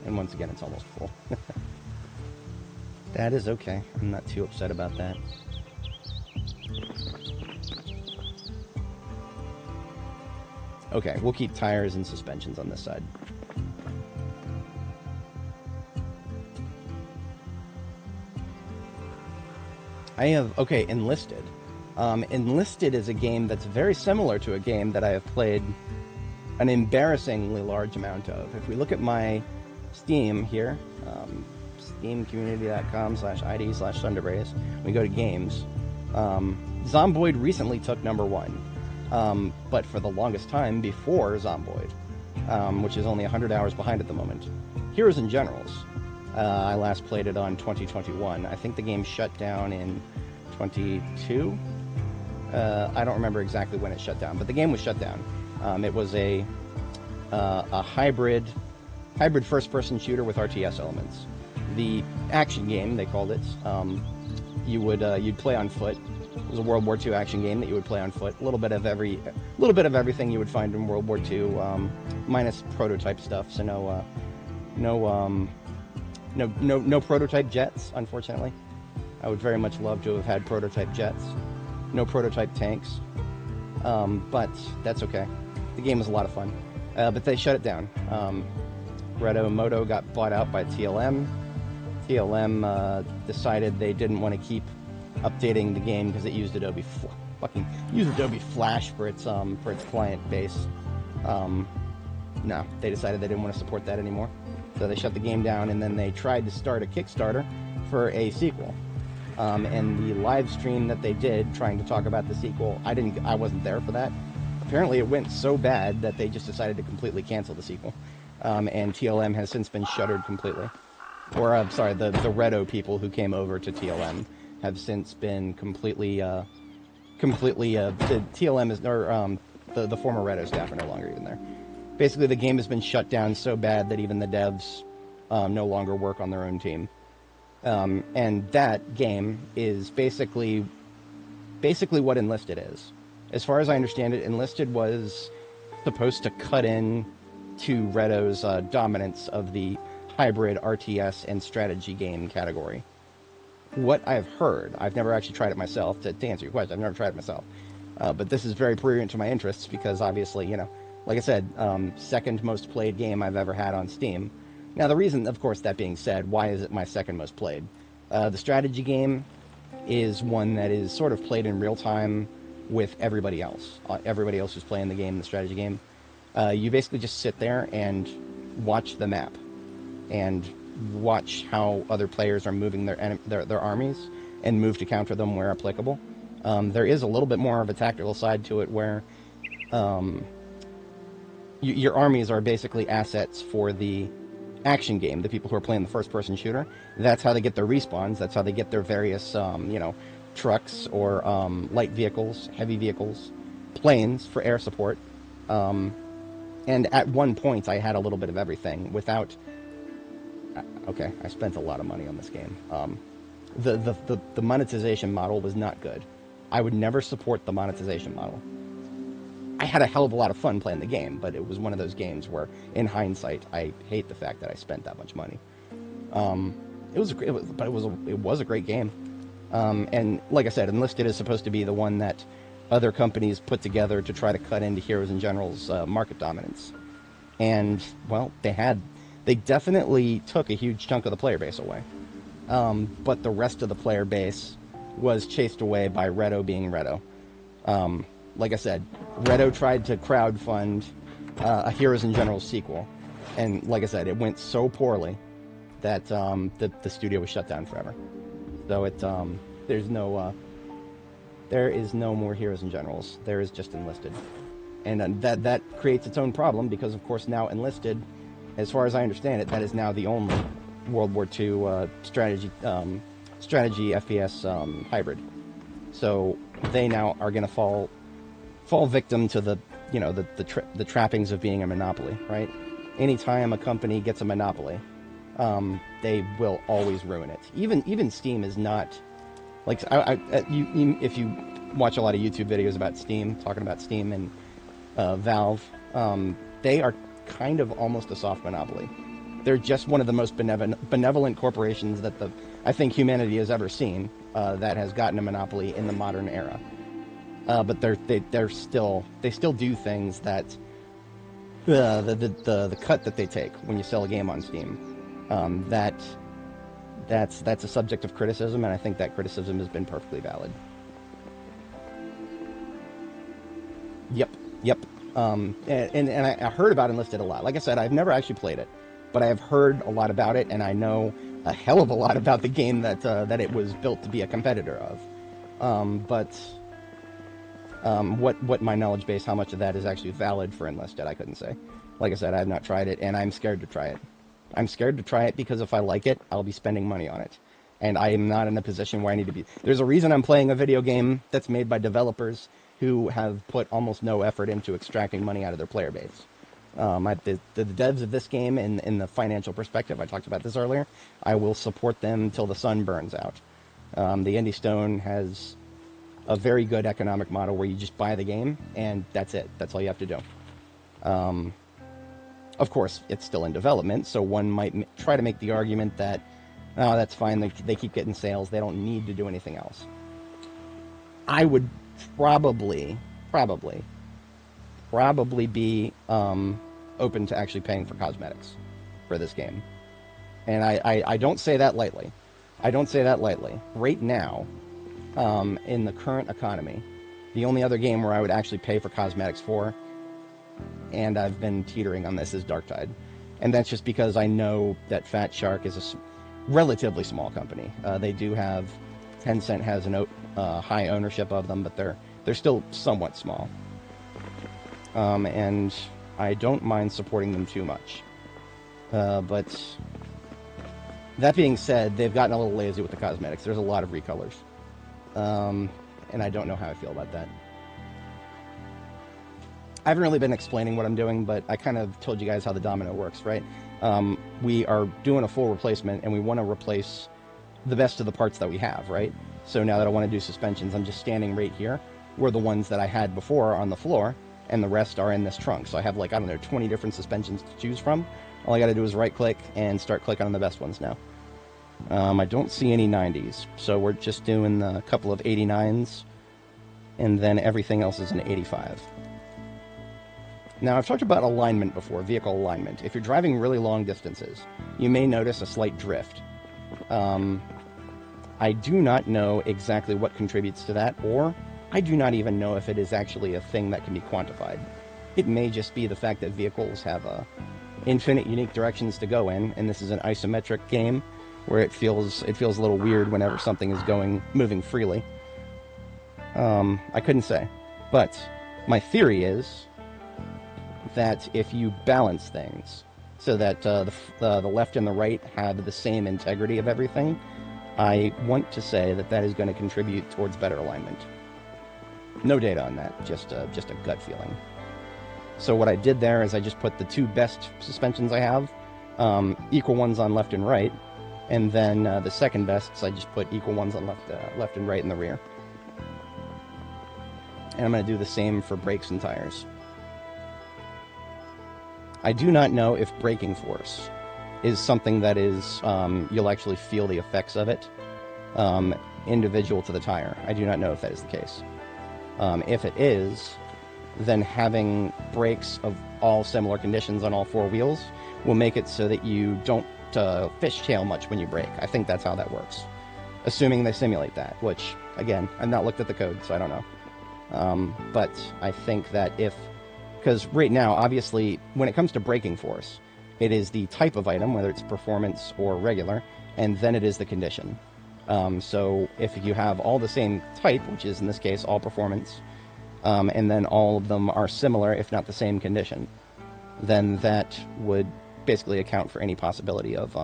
And once again, it's almost full. That is okay. I'm not too upset about that. Okay, we'll keep tires and suspensions on this side. I have, okay, enlisted. Enlisted is a game that's very similar to a game that I have played an embarrassingly large amount of. If we look at my Steam here, steamcommunity.com/id/Thunderbraze, we go to games. Zomboid recently took #1, but for the longest time before Zomboid, which is only 100 hours behind at the moment. Heroes and Generals. I last played it on 2021. I think the game shut down in 22. I don't remember exactly when it shut down, but the game was shut down. It was a hybrid first-person shooter with RTS elements. The action game, they called it. You'd play on foot. It was a World War II action game that you would play on foot. A little bit of everything you would find in World War II, minus prototype stuff. So no prototype jets, unfortunately. I would very much love to have had prototype jets. No prototype tanks, but that's okay. The game was a lot of fun, but they shut it down. Redo Moto got bought out by TLM. TLM decided they didn't want to keep updating the game because it used Adobe Flash for its client base. No, they decided they didn't want to support that anymore, so they shut the game down. And then they tried to start a Kickstarter for a sequel. And the live stream that they did trying to talk about the sequel, I wasn't there for that. Apparently it went so bad that they just decided to completely cancel the sequel. And TLM has since been shuttered completely. Or, I'm sorry, the Redo people who came over to TLM have since been completely, the TLM is, or, the former Redo staff are no longer even there. Basically, the game has been shut down so bad that even the devs no longer work on their own team. And that game is basically what Enlisted is. As far as I understand it, Enlisted was supposed to cut in to Redo's dominance of the hybrid RTS and strategy game category. What I've heard, I've never actually tried it myself, to answer your question, I've never tried it myself, but this is very prurient to my interests because obviously, like I said, second most played game I've ever had on Steam. Now, the reason, of course, that being said, why is it my second most played? The strategy game is one that is sort of played in real time with everybody else. Everybody else who's playing the game, the strategy game. You basically just sit there and watch the map and watch how other players are moving their armies and move to counter them where applicable. There is a little bit more of a tactical side to it where your armies are basically assets for the action game, the people who are playing the first-person shooter. That's how they get their respawns. That's how they get their various, trucks or light vehicles, heavy vehicles, planes for air support. And at one point, I had a little bit of everything without... Okay, I spent a lot of money on this game. The monetization model was not good. I would never support the monetization model. I had a hell of a lot of fun playing the game, but it was one of those games where, in hindsight, I hate the fact that I spent that much money. It was a great game. And like I said, Enlisted is supposed to be the one that other companies put together to try to cut into Heroes and Generals' market dominance. And, well, they definitely took a huge chunk of the player base away. But the rest of the player base was chased away by Redo being Redo. Like I said, Redo tried to crowdfund a Heroes and Generals sequel. And like I said, it went so poorly that the studio was shut down forever. So there is no more Heroes and Generals. There is just Enlisted. And that creates its own problem because, of course, now Enlisted, as far as I understand it, that is now the only World War II strategy FPS hybrid. So they now are going to fall victim to the trappings of being a monopoly, right? Anytime a company gets a monopoly, they will always ruin it. Even Steam is not like if you watch a lot of YouTube videos about Steam, talking about Steam and Valve, they are kind of almost a soft monopoly. They're just one of the most benevolent corporations that I think humanity has ever seen that has gotten a monopoly in the modern era. But they still do things that the cut that they take when you sell a game on Steam. That's a subject of criticism, and I think that criticism has been perfectly valid. Yep, yep. And I heard about Enlisted a lot. Like I said, I've never actually played it, but I have heard a lot about it, and I know a hell of a lot about the game that it was built to be a competitor of. But what my knowledge base, how much of that is actually valid for Enlisted, I couldn't say. Like I said, I have not tried it, and I'm scared to try it. I'm scared to try it because if I like it, I'll be spending money on it. And I am not in a position where I need to be. There's a reason I'm playing a video game that's made by developers who have put almost no effort into extracting money out of their player base. The devs of this game, in the financial perspective, I talked about this earlier, I will support them until the sun burns out. The Indie Stone has a very good economic model where you just buy the game, and that's it. That's all you have to do. Of course, it's still in development, so one might try to make the argument that, oh, that's fine, they keep getting sales, they don't need to do anything else. I would probably be open to actually paying for cosmetics for this game. And I don't say that lightly. I don't say that lightly. Right now, in the current economy, the only other game where I would actually pay for cosmetics for, and I've been teetering on this, is Darktide. And that's just because I know that Fat Shark is a relatively small company. They do have, Tencent has a high ownership of them, but they're still somewhat small. And I don't mind supporting them too much. But that being said, they've gotten a little lazy with the cosmetics. There's a lot of recolors. And I don't know how I feel about that. I haven't really been explaining what I'm doing, but I kind of told you guys how the domino works, right? We are doing a full replacement, and we want to replace the best of the parts that we have, right? So now that I want to do suspensions, I'm just standing right here, where the ones that I had before are on the floor, and the rest are in this trunk. So I have, like, I don't know, 20 different suspensions to choose from. All I got to do is right-click and start clicking on the best ones now. I don't see any 90s, so we're just doing a couple of 89s, and then everything else is an 85. Now, I've talked about alignment before, vehicle alignment. If you're driving really long distances, you may notice a slight drift. I do not know exactly what contributes to that, or I do not even know if it is actually a thing that can be quantified. It may just be the fact that vehicles have infinite unique directions to go in, and this is an isometric game where it feels a little weird whenever something is moving freely. I couldn't say. But my theory is that if you balance things so that the left and the right have the same integrity of everything, I want to say that that is going to contribute towards better alignment. No data on that, just a gut feeling. So what I did there is I just put the two best suspensions I have, equal ones on left and right, and then the second bests I just put equal ones on left and right in the rear. And I'm going to do the same for brakes and tires. I do not know if braking force is something that is, you'll actually feel the effects of it, individual to the tire. I do not know if that is the case. If it is, then having brakes of all similar conditions on all four wheels will make it so that you don't fishtail much when you brake. I think that's how that works. Assuming they simulate that, which, again, I've not looked at the code, so I don't know. But I think that because right now, obviously, when it comes to braking force, it is the type of item, whether it's performance or regular, and then it is the condition. So if you have all the same type, which is in this case all performance, and then all of them are similar, if not the same condition, then that would basically account for any possibility of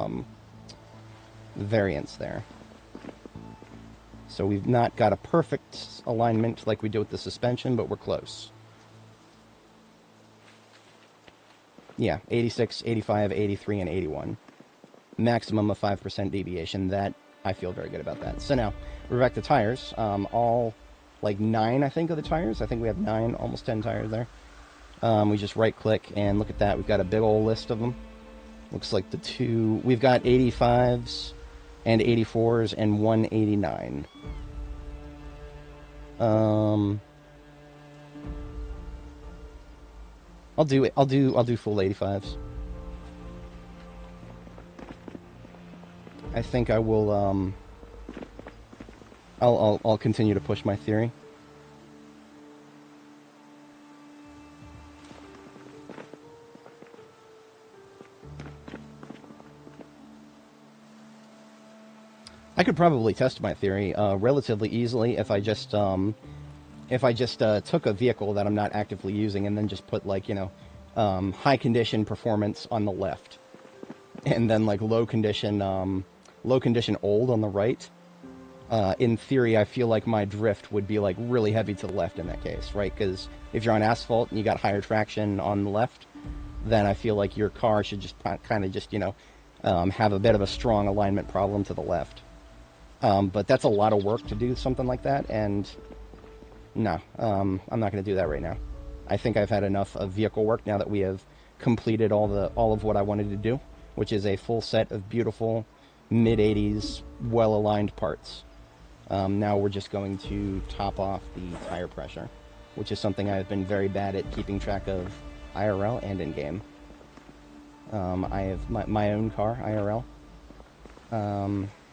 variance there. So we've not got a perfect alignment like we do with the suspension, but we're close. Yeah, 86, 85, 83, and 81. Maximum of 5% deviation. That, I feel very good about that. So now, we're back to tires. All, like 9, I think, of the tires. I think we have 9, almost 10 tires there. We just right-click, and look at that. We've got a big old list of them. Looks like we've got 85s and 84s and 189. I'll do full 85s. I think I will, I'll continue to push my theory. I could probably test my theory relatively easily if I just took a vehicle that I'm not actively using and then just put like, you know, high condition performance on the left, and then like low condition old on the right. In theory, I feel like my drift would be like really heavy to the left in that case, right? Because if you're on asphalt and you got higher traction on the left, then I feel like your car should just kind of just, you know, have a bit of a strong alignment problem to the left. But that's a lot of work to do something like that, and no, I'm not going to do that right now. I think I've had enough of vehicle work now that we have completed all of what I wanted to do, which is a full set of beautiful mid-80s well-aligned parts. Now we're just going to top off the tire pressure, which is something I've been very bad at keeping track of IRL and in-game. I have my own car, IRL,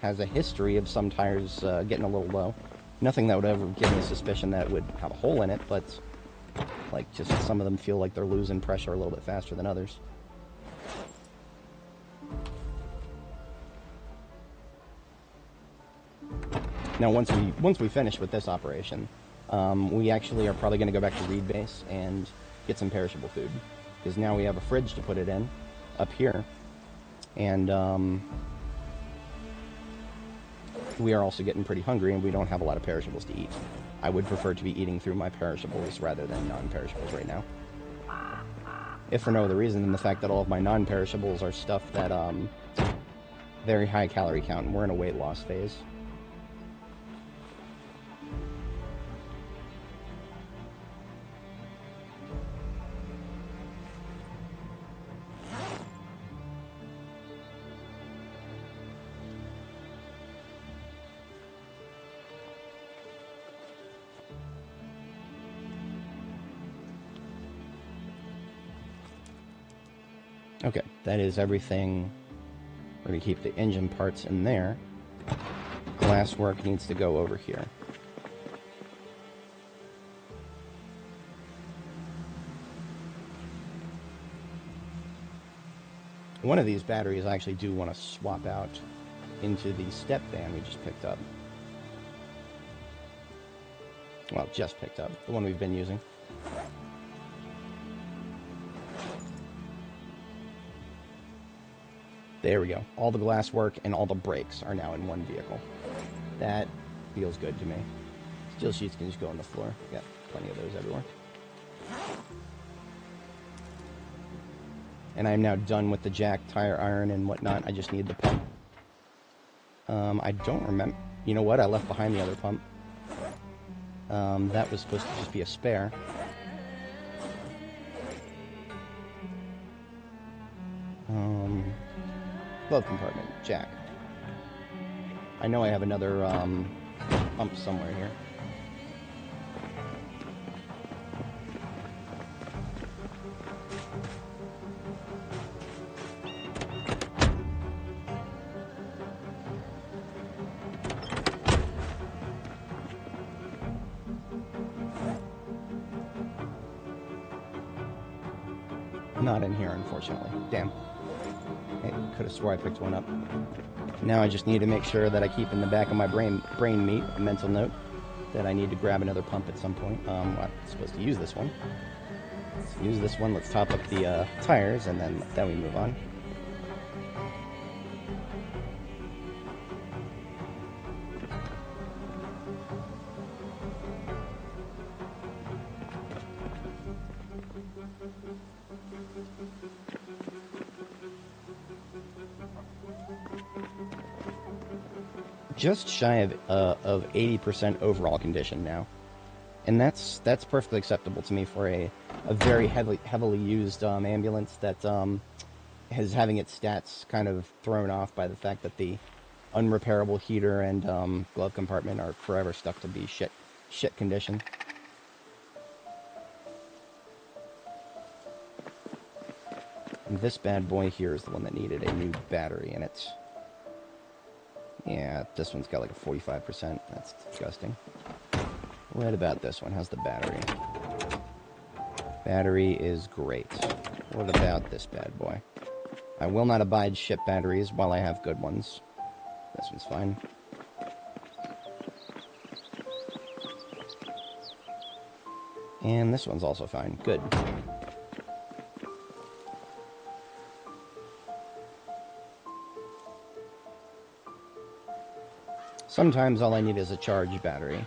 has a history of some tires getting a little low. Nothing that would ever give me a suspicion that it would have a hole in it, but like just some of them feel like they're losing pressure a little bit faster than others. Now, once we finish with this operation, we actually are probably going to go back to Reed Base and get some perishable food, because now we have a fridge to put it in up here, and we are also getting pretty hungry, and we don't have a lot of perishables to eat. I would prefer to be eating through my perishables rather than non-perishables right now. If for no other reason than the fact that all of my non-perishables are stuff that very high calorie count, and we're in a weight loss phase. Okay, that is everything. We're going to keep the engine parts in there. Glasswork needs to go over here. One of these batteries I actually do want to swap out into the step van we just picked up. Well, just picked up. The one we've been using. There we go. All the glass work and all the brakes are now in one vehicle. That feels good to me. Steel sheets can just go on the floor. Got plenty of those everywhere. And I'm now done with the jack, tire iron, and whatnot. I just need the pump. I don't remember. You know what? I left behind the other pump. That was supposed to just be a spare. Glove compartment, jack. I know I have another pump somewhere here. Not in here, unfortunately. Damn. I could have swore I picked one up. Now I just need to make sure that I keep in the back of my brain meat a mental note that I need to grab another pump at some point. I'm supposed to use this one. Let's use this one. Let's top up the tires, and then we move on. Just shy of 80% overall condition now, and that's perfectly acceptable to me for a very heavily used ambulance that is having its stats kind of thrown off by the fact that the unrepairable heater and glove compartment are forever stuck to be shit condition. And this bad boy here is the one that needed a new battery in it. Yeah, this one's got like a 45%. That's disgusting. What about this one? How's the battery? Battery is great. What about this bad boy? I will not abide shit batteries while I have good ones. This one's fine. And this one's also fine. Good. Sometimes all I need is a charged battery,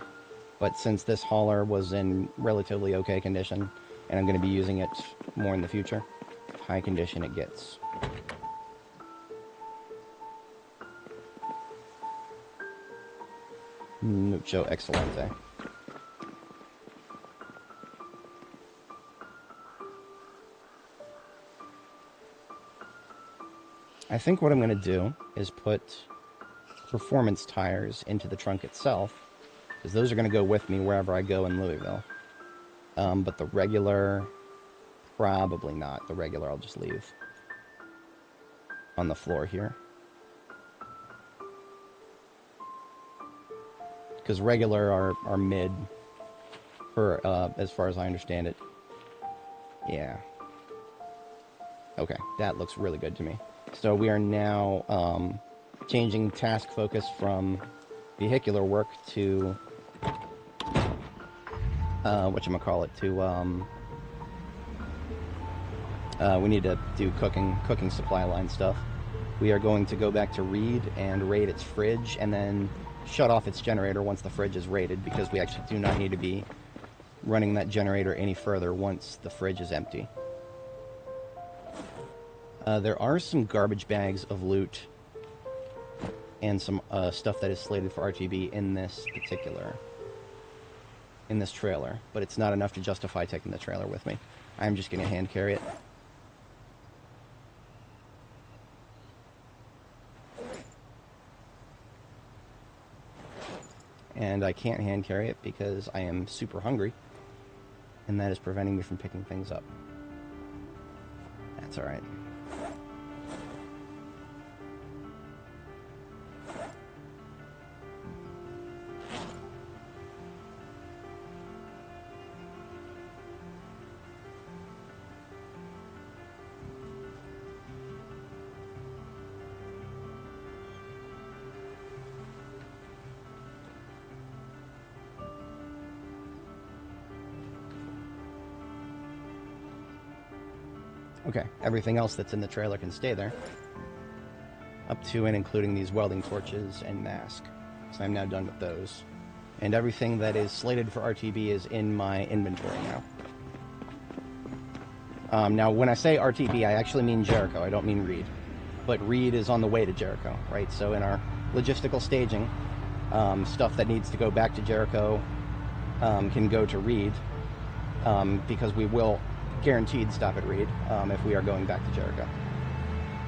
but since this hauler was in relatively okay condition, and I'm going to be using it more in the future, high condition it gets. Mucho excelente. I think what I'm going to do is put performance tires into the trunk itself, because those are going to go with me wherever I go in Louisville. But the regular, probably not. The regular I'll just leave on the floor here. Because regular are mid, for as far as I understand it. Yeah. Okay, that looks really good to me. So we are now changing task focus from vehicular work to whatchamacallit, to we need to do cooking supply line stuff. We are going to go back to Reed and raid its fridge, and then shut off its generator once the fridge is raided, because we actually do not need to be running that generator any further once the fridge is empty. There are some garbage bags of loot and some stuff that is slated for RTB in this trailer, but it's not enough to justify taking the trailer with me. I'm just going to hand carry it. And I can't hand carry it because I am super hungry, and that is preventing me from picking things up. That's alright. Okay, everything else that's in the trailer can stay there. Up to and including these welding torches and mask. So I'm now done with those. And everything that is slated for RTB is in my inventory now. Now, when I say RTB, I actually mean Jericho. I don't mean Reed. But Reed is on the way to Jericho, right? So in our logistical staging, stuff that needs to go back to Jericho can go to Reed, because we will guaranteed stop at Reed if we are going back to Jericho.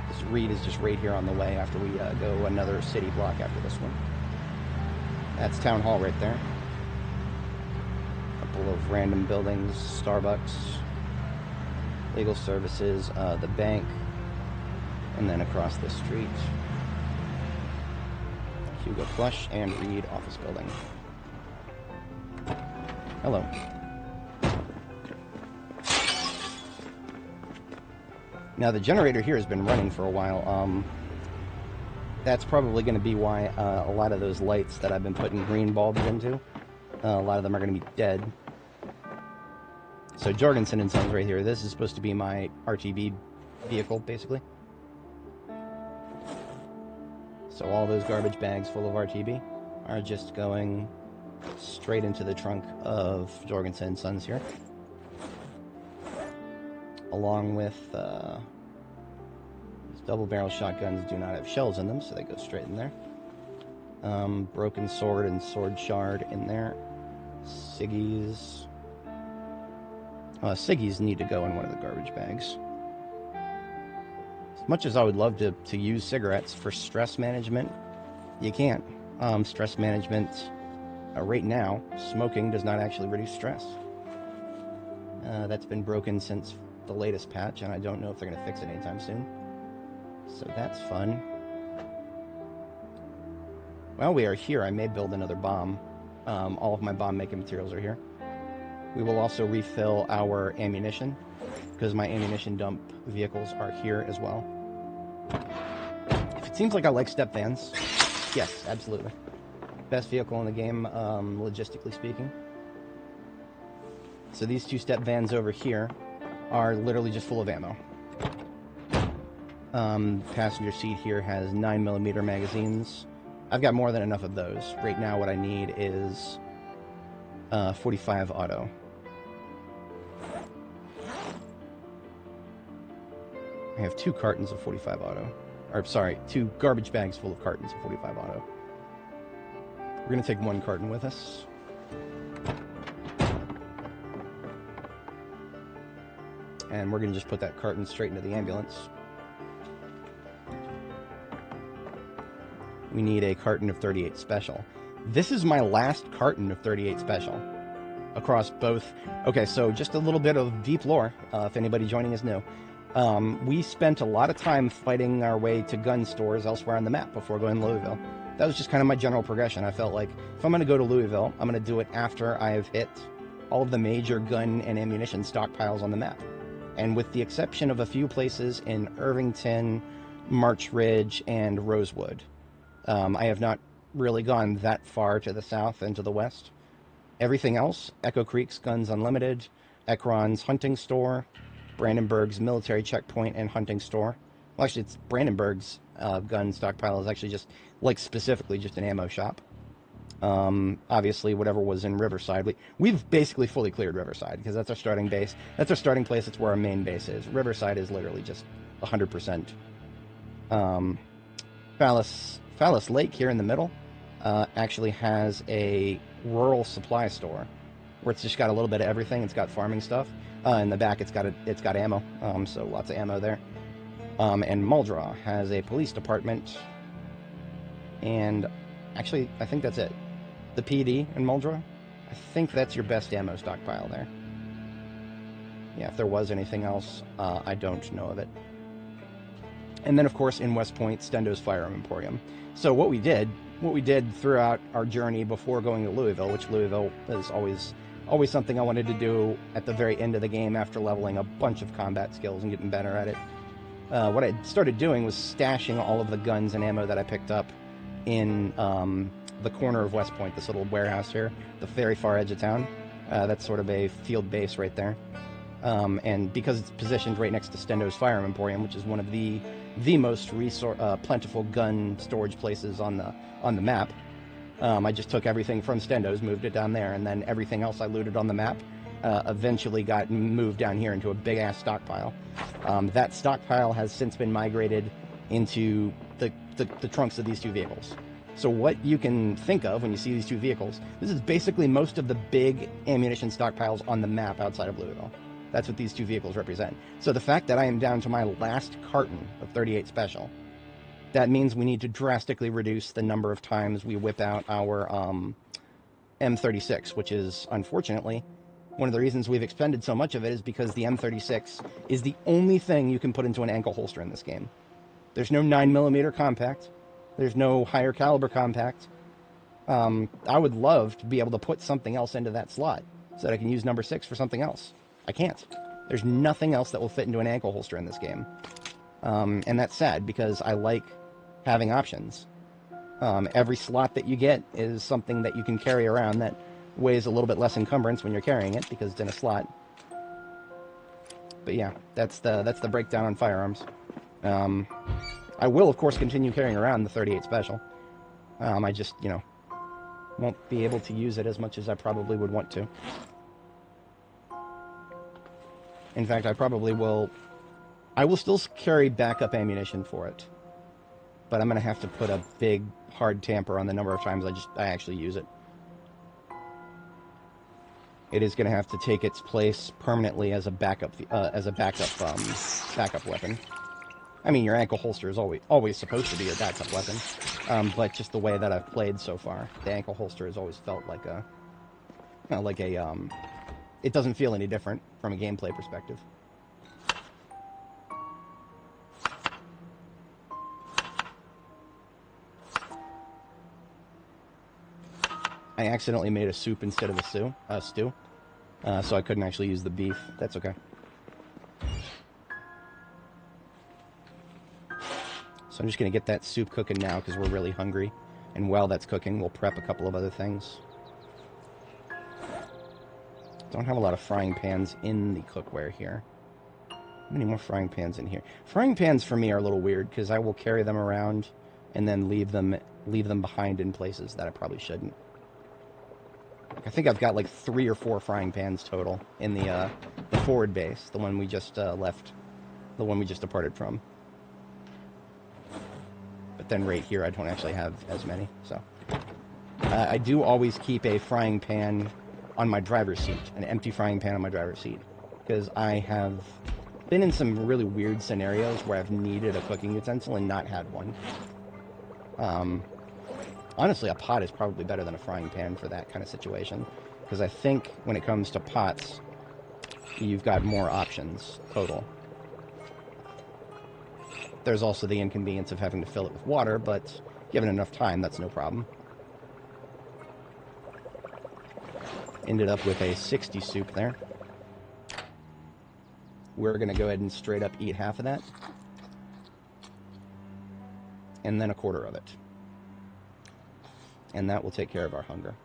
This Reed is just right here on the way after we go another city block after this one. That's Town Hall right there. A couple of random buildings, Starbucks, legal services, the bank, and then across the street, Hugo Flush and Reed office building. Hello. Now, the generator here has been running for a while. That's probably going to be why a lot of those lights that I've been putting green bulbs into, a lot of them are going to be dead. So Jorgensen and Sons right here, this is supposed to be my RTB vehicle, basically. So all those garbage bags full of RTB are just going straight into the trunk of Jorgensen and Sons here. Along with these double-barrel shotguns do not have shells in them, so they go straight in there. Broken sword and sword shard in there. Siggies. Siggies need to go in one of the garbage bags. As much as I would love to use cigarettes for stress management, you can't. Stress management, right now, smoking does not actually reduce stress. That's been broken since the latest patch, and I don't know if they're going to fix it anytime soon. So that's fun. While we are here, I may build another bomb. All of my bomb-making materials are here. We will also refill our ammunition, because my ammunition dump vehicles are here as well. If it seems like I like step vans, yes, absolutely. Best vehicle in the game, logistically speaking. So these two-step vans over here are literally just full of ammo. Passenger seat here has 9mm magazines. I've got more than enough of those. Right now what I need is 45 auto. I have 2 cartons of 45 auto. Or, sorry, 2 garbage bags full of cartons of 45 auto. We're going to take 1 carton with us. And we're going to just put that carton straight into the ambulance. We need a carton of 38 Special. This is my last carton of 38 Special. Across both... Okay, so just a little bit of deep lore, if anybody joining is new. We spent a lot of time fighting our way to gun stores elsewhere on the map before going to Louisville. That was just kind of my general progression. I felt like if I'm going to go to Louisville, I'm going to do it after I have hit all of the major gun and ammunition stockpiles on the map. And with the exception of a few places in Irvington, March Ridge, and Rosewood, I have not really gone that far to the south and to the west. Everything else, Echo Creek's Guns Unlimited, Ekron's Hunting Store, Brandenburg's Military Checkpoint and Hunting Store. Well, actually, it's Brandenburg's gun stockpile is actually just, like, specifically just an ammo shop. Obviously, whatever was in Riverside. We've basically fully cleared Riverside, because that's our starting base. That's our starting place. It's where our main base is. Riverside is literally just 100%. Phallus Lake here in the middle actually has a rural supply store where it's just got a little bit of everything. It's got farming stuff. In the back, it's got ammo, so lots of ammo there. And Muldraugh has a police department, and actually, I think that's it. The PD in Muldraugh, I think that's your best ammo stockpile there. Yeah, if there was anything else, I don't know of it. And then, of course, in West Point, Stendo's Firearm Emporium. So what we did throughout our journey before going to Louisville, which Louisville is always something I wanted to do at the very end of the game after leveling a bunch of combat skills and getting better at it. What I started doing was stashing all of the guns and ammo that I picked up in the corner of West Point, this little warehouse here, the very far edge of town. That's sort of a field base right there. And because it's positioned right next to Stendo's Firearm Emporium, which is one of the most plentiful gun storage places on the map, I just took everything from Stendo's, moved it down there, and then everything else I looted on the map eventually got moved down here into a big-ass stockpile. That stockpile has since been migrated into the trunks of these 2 vehicles. So what you can think of when you see these 2 vehicles, this is basically most of the big ammunition stockpiles on the map outside of Louisville. That's what these 2 vehicles represent. So the fact that I am down to my last carton of 38 Special, that means we need to drastically reduce the number of times we whip out our M36, which is, unfortunately, one of the reasons we've expended so much of it is because the M36 is the only thing you can put into an ankle holster in this game. There's no 9mm compact. There's no higher caliber compact. I would love to be able to put something else into that slot so that I can use number 6 for something else. I can't. There's nothing else that will fit into an ankle holster in this game. And that's sad, because I like having options. Every slot that you get is something that you can carry around that weighs a little bit less encumbrance when you're carrying it, because it's in a slot. But yeah, that's the breakdown on firearms. I will, of course, continue carrying around the 38 Special. I just, won't be able to use it as much as I probably would want to. In fact, I will still carry backup ammunition for it. But I'm going to have to put a big, hard tamper on the number of times I actually use it. It is going to have to take its place permanently as a backup weapon. I mean, your ankle holster is always supposed to be your backup weapon. But just the way that I've played so far, the ankle holster has always felt like it doesn't feel any different from a gameplay perspective. I accidentally made a soup instead of a stew, so I couldn't actually use the beef. That's okay. So I'm just going to get that soup cooking now because we're really hungry. And while that's cooking, we'll prep a couple of other things. Don't have a lot of frying pans in the cookware here. How many more frying pans in here? Frying pans for me are a little weird because I will carry them around and then leave them behind in places that I probably shouldn't. I think I've got like 3 or 4 frying pans total in the forward base, the one we just left, the one we just departed from. But then right here I don't actually have as many, so. I do always keep a frying pan on my driver's seat, an empty frying pan on my driver's seat, because I have been in some really weird scenarios where I've needed a cooking utensil and not had one. Honestly, a pot is probably better than a frying pan for that kind of situation, because I think when it comes to pots, you've got more options total. There's also the inconvenience of having to fill it with water, but given enough time, that's no problem. Ended up with a 60 soup there. We're going to go ahead and straight up eat half of that. And then a quarter of it. And that will take care of our hunger.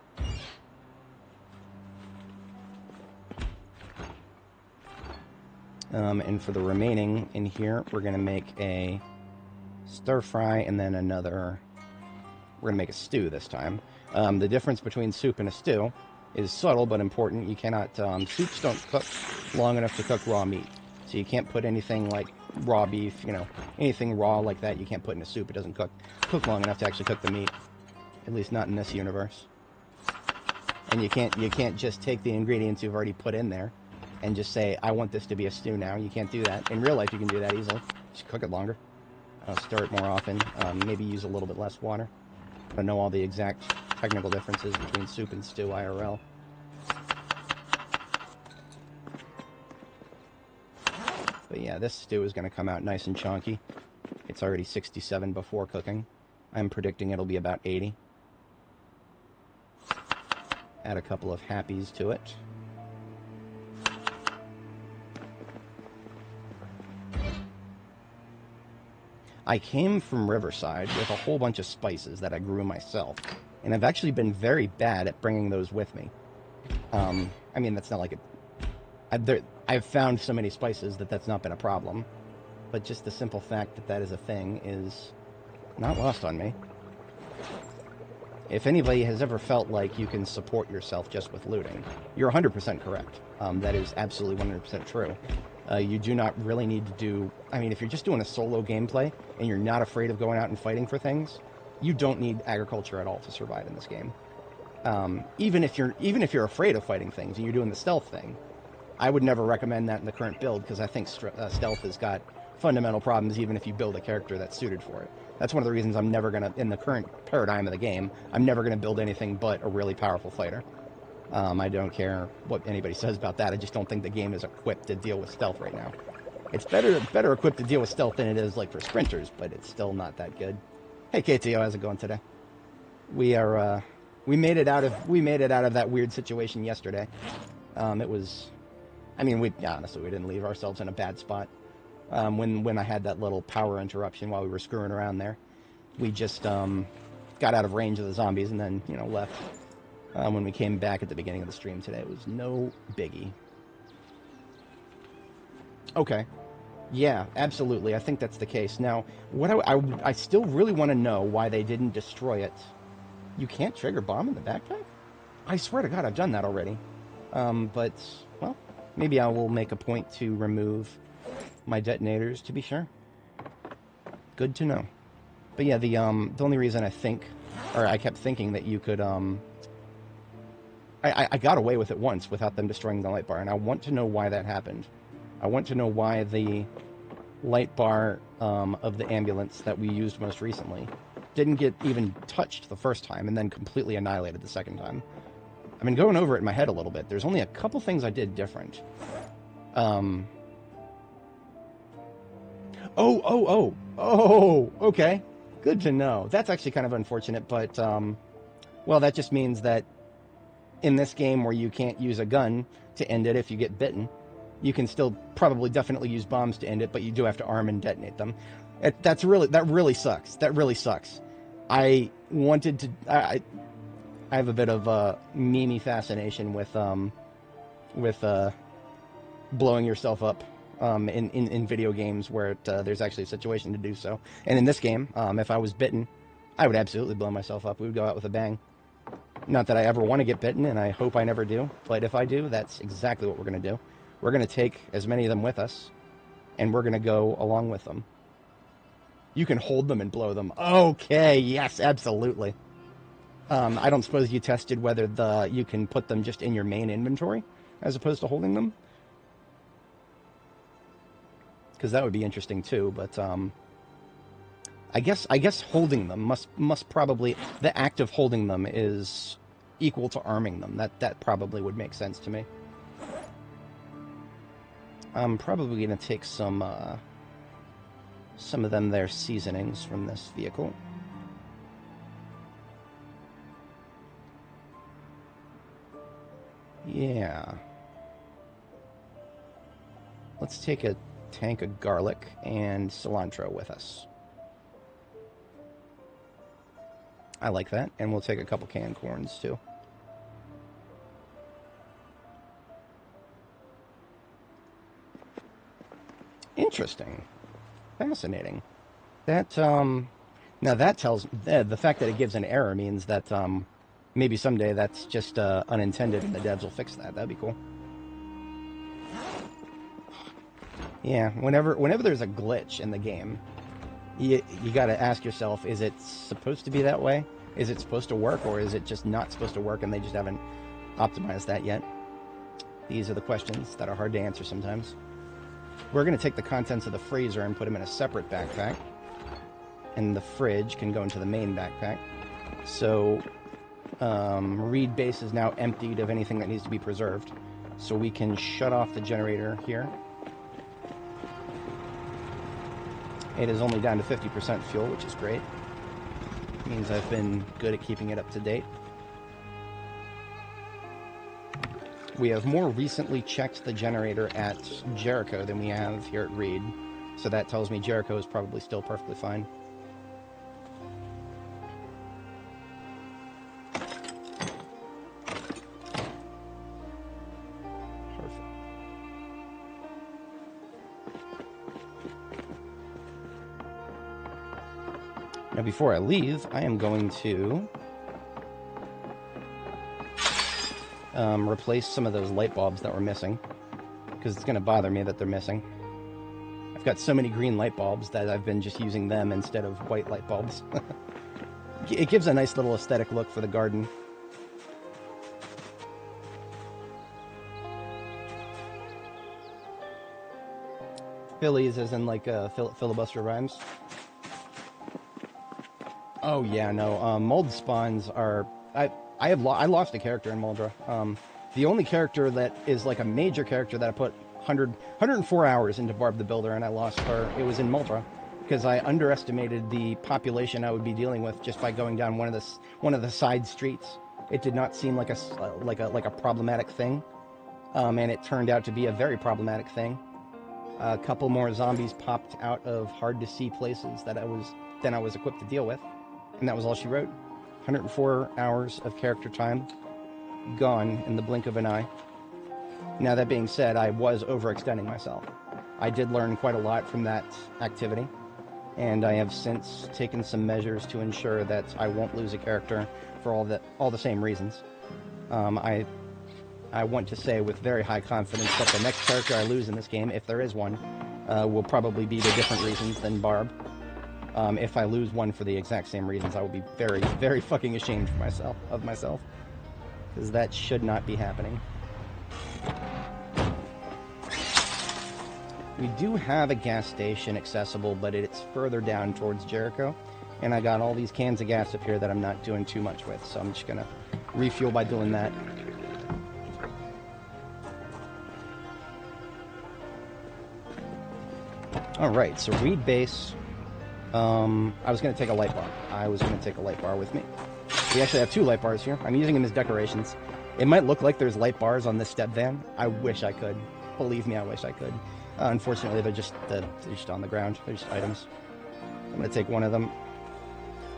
And for the remaining in here, we're going to make a stir fry and then another... We're going to make a stew this time. The difference between soup and a stew is subtle but important. You cannot... soups don't cook long enough to cook raw meat. So you can't put anything like raw beef, you know, anything raw like that you can't put in a soup. It doesn't cook long enough to actually cook the meat. At least not in this universe. And you can't just take the ingredients you've already put in there and just say, I want this to be a stew now. You can't do that. In real life, you can do that easily. Just cook it longer. Stir it more often. Maybe use a little bit less water. I don't know all the exact technical differences between soup and stew IRL. But yeah, this stew is going to come out nice and chunky. It's already 67 before cooking. I'm predicting it'll be about 80. Add a couple of happies to it. I came from Riverside with a whole bunch of spices that I grew myself, and I've actually been very bad at bringing those with me. I mean, that's not like I've found so many spices that that's not been a problem, but just the simple fact that that is a thing is not lost on me. If anybody has ever felt like you can support yourself just with looting, you're 100% correct. That is absolutely 100% true. You do not really need to do... I mean, if you're just doing a solo gameplay and you're not afraid of going out and fighting for things, you don't need agriculture at all to survive in this game. Even if you're afraid of fighting things and you're doing the stealth thing, I would never recommend that in the current build, because I think stealth has got fundamental problems even if you build a character that's suited for it. That's one of the reasons I'm never going to, in the current paradigm of the game, I'm never going to build anything but a really powerful fighter. I don't care what anybody says about that. I just don't think the game is equipped to deal with stealth right now. It's better equipped to deal with stealth than it is like for sprinters, but it's still not that good. Hey KTO, how's it going today? We made it out of that weird situation yesterday. It was, I mean, honestly we didn't leave ourselves in a bad spot. When I had that little power interruption while we were screwing around there, we just got out of range of the zombies and then, you know, left. When we came back at the beginning of the stream today, it was no biggie. Okay. Yeah, absolutely. I think that's the case. Now, what I still really want to know why they didn't destroy it. You can't trigger bomb in the backpack? I swear to God, I've done that already. But, well, maybe I will make a point to remove my detonators to be sure. Good to know. But yeah, the only reason I kept thinking that you could, I got away with it once without them destroying the light bar, and I want to know why that happened. I want to know why the light bar of the ambulance that we used most recently didn't get even touched the first time and then completely annihilated the second time. I've been going over it in my head a little bit. There's only a couple things I did different. Oh, okay. Good to know. That's actually kind of unfortunate, but, well, that just means that in this game where you can't use a gun to end it if you get bitten, you can still probably definitely use bombs to end it, but you do have to arm and detonate them. That really sucks. That really sucks. I have a bit of a meme fascination with with blowing yourself up in video games where there's actually a situation to do so. And in this game, if I was bitten, I would absolutely blow myself up. We would go out with a bang. Not that I ever want to get bitten, and I hope I never do. But if I do, that's exactly what we're going to do. We're going to take as many of them with us, and we're going to go along with them. You can hold them and blow them. Okay, yes, absolutely. I don't suppose you tested whether you can put them just in your main inventory as opposed to holding them? Because that would be interesting too, but I guess holding them must probably, the act of holding them is equal to arming them. That probably would make sense to me. I'm probably going to take some of them their seasonings from this vehicle. Yeah. Let's take a tank of garlic and cilantro with us. I like that, and we'll take a couple canned corns too. Interesting. Fascinating. That, now that tells, the fact that it gives an error means that, maybe someday that's just, unintended and the devs will fix that. That'd be cool. Yeah, whenever there's a glitch in the game, you gotta ask yourself, is it supposed to be that way? Is it supposed to work, or is it just not supposed to work and they just haven't optimized that yet? These are the questions that are hard to answer sometimes. We're going to take the contents of the freezer and put them in a separate backpack. And the fridge can go into the main backpack. So, Reed base is now emptied of anything that needs to be preserved. So we can shut off the generator here. It is only down to 50% fuel, which is great. It means I've been good at keeping it up to date. We have more recently checked the generator at Jericho than we have here at Reed. So that tells me Jericho is probably still perfectly fine. Perfect. Now before I leave, I am going to replace some of those light bulbs that were missing, because it's going to bother me that they're missing. I've got so many green light bulbs that I've been just using them instead of white light bulbs. It gives a nice little aesthetic look for the garden. Phillies as in like filibuster rhymes. Oh yeah, no, mold spawns are... I lost a character in Muldra. The only character that is like a major character that I put 104 hours into Barb the Builder, and I lost her. It was in Muldra, because I underestimated the population I would be dealing with just by going down one of the side streets. It did not seem like a problematic thing, and it turned out to be a very problematic thing. A couple more zombies popped out of hard to see places that I was equipped to deal with, and that was all she wrote. 104 hours of character time gone in the blink of an eye. Now that being said, I was overextending myself. I did learn quite a lot from that activity, and I have since taken some measures to ensure that I won't lose a character for all the same reasons. I want to say with very high confidence that the next character I lose in this game, if there is one, will probably be for different reasons than Barb. If I lose one for the exact same reasons, I will be very, very fucking ashamed of myself. Because that should not be happening. We do have a gas station accessible, but it's further down towards Jericho. And I got all these cans of gas up here that I'm not doing too much with, so I'm just gonna refuel by doing that. Alright, so Reed base. I was going to take a light bar. I was going to take a light bar with me. We actually have 2 light bars here. I'm using them as decorations. It might look like there's light bars on this step van. I wish I could. Believe me, I wish I could. Unfortunately, they're just on the ground. They're just items. I'm going to take one of them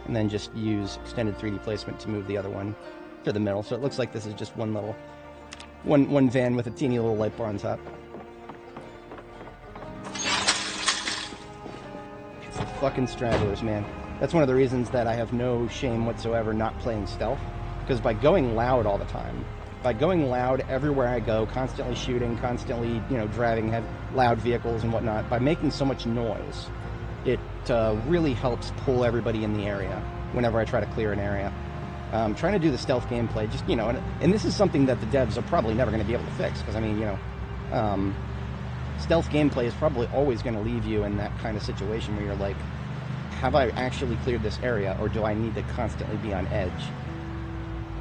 and then just use extended 3D placement to move the other one to the middle. So it looks like this is just one little One van with a teeny little light bar on top. It's the fucking stragglers, man. That's one of the reasons that I have no shame whatsoever not playing stealth. Because by going loud all the time, by going loud everywhere I go, constantly shooting, constantly, driving loud vehicles and whatnot, by making so much noise, it really helps pull everybody in the area whenever I try to clear an area. Trying to do the stealth gameplay, just, and this is something that the devs are probably never going to be able to fix, because, I mean, stealth gameplay is probably always going to leave you in that kind of situation where you're like, have I actually cleared this area, or do I need to constantly be on edge?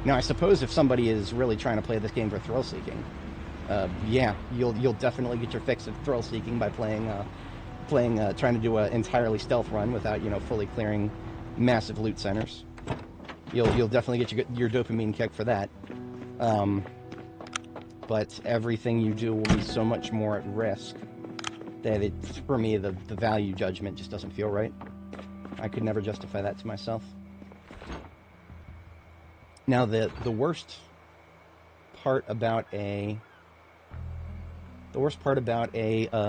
Now, I suppose if somebody is really trying to play this game for thrill-seeking, yeah, you'll definitely get your fix of thrill-seeking by trying to do an entirely stealth run without, fully clearing massive loot centers. You'll definitely get your dopamine kick for that. But everything you do will be so much more at risk that for me, the value judgment just doesn't feel right. I could never justify that to myself. Now, the worst part about a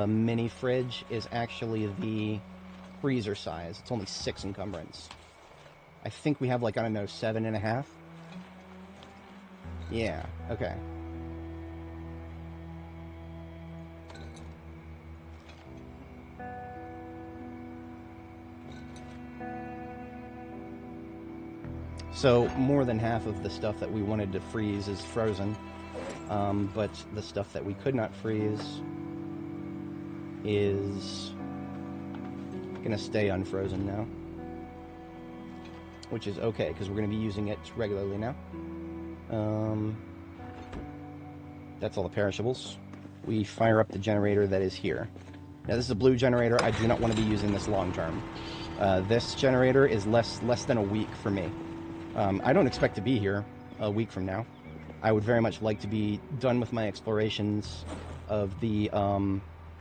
mini fridge is actually the freezer size. It's only 6 encumbrance. I think we have, like, I don't know, 7.5? Yeah, okay. So, more than half of the stuff that we wanted to freeze is frozen. But the stuff that we could not freeze is gonna stay unfrozen now. Which is okay, because we're gonna be using it regularly now. That's all the perishables. We fire up the generator that is here. Now, this is a blue generator. I do not want to be using this long term. This generator is less than a week for me. I don't expect to be here a week from now. I would very much like to be done with my explorations of the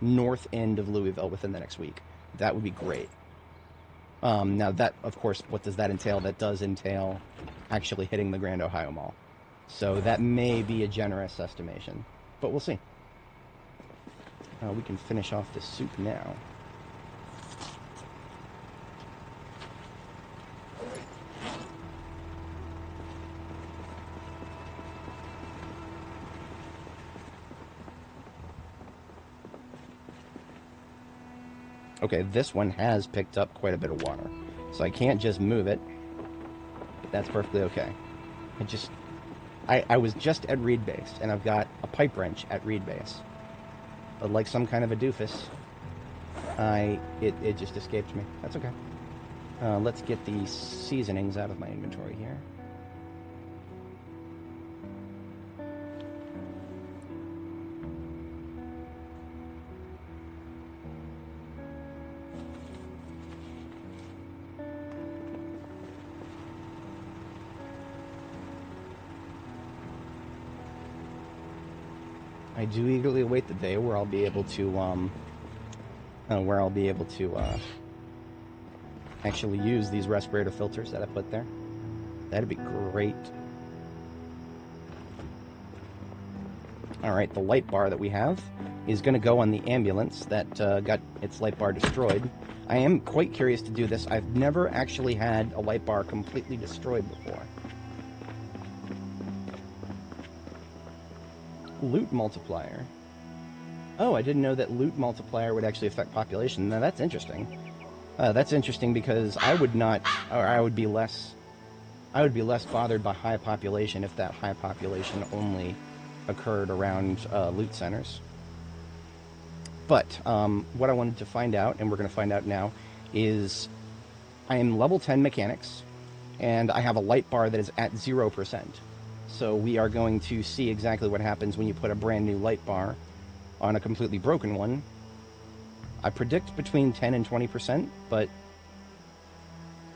north end of Louisville within the next week. That would be great. Now, that, of course, what does that entail? That does entail actually hitting the Grand Ohio Mall. So that may be a generous estimation, but we'll see. We can finish off the soup now. Okay, this one has picked up quite a bit of water, so I can't just move it, but that's perfectly okay. I was just at Reed Base, and I've got a pipe wrench at Reed Base, but like some kind of a doofus, it just escaped me. That's okay. Let's get the seasonings out of my inventory here. I do eagerly await the day where I'll be able to, actually use these respirator filters that I put there. That'd be great. Alright, the light bar that we have is going to go on the ambulance that got its light bar destroyed. I am quite curious to do this. I've never actually had a light bar completely destroyed before. Loot multiplier. Oh, I didn't know that loot multiplier would actually affect population. Now, that's interesting. That's interesting because I would be less bothered by high population if that high population only occurred around loot centers. But what I wanted to find out, and we're going to find out now, is I am level 10 mechanics, and I have a light bar that is at 0%. So we are going to see exactly what happens when you put a brand new light bar on a completely broken one. I predict between 10 and 20%, but...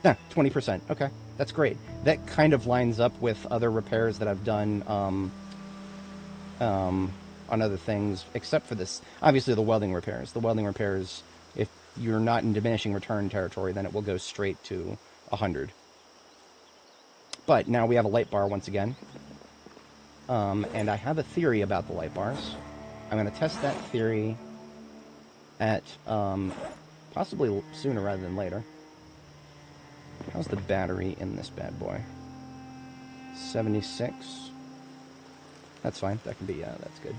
yeah, 20%. Okay, that's great. That kind of lines up with other repairs that I've done on other things, except for this. Obviously, the welding repairs. The welding repairs, if you're not in diminishing return territory, then it will go straight to 100. But now we have a light bar once again. And I have a theory about the light bars. I'm going to test that theory at possibly sooner rather than later. How's the battery in this bad boy? 76. That's fine. That can be, that's good.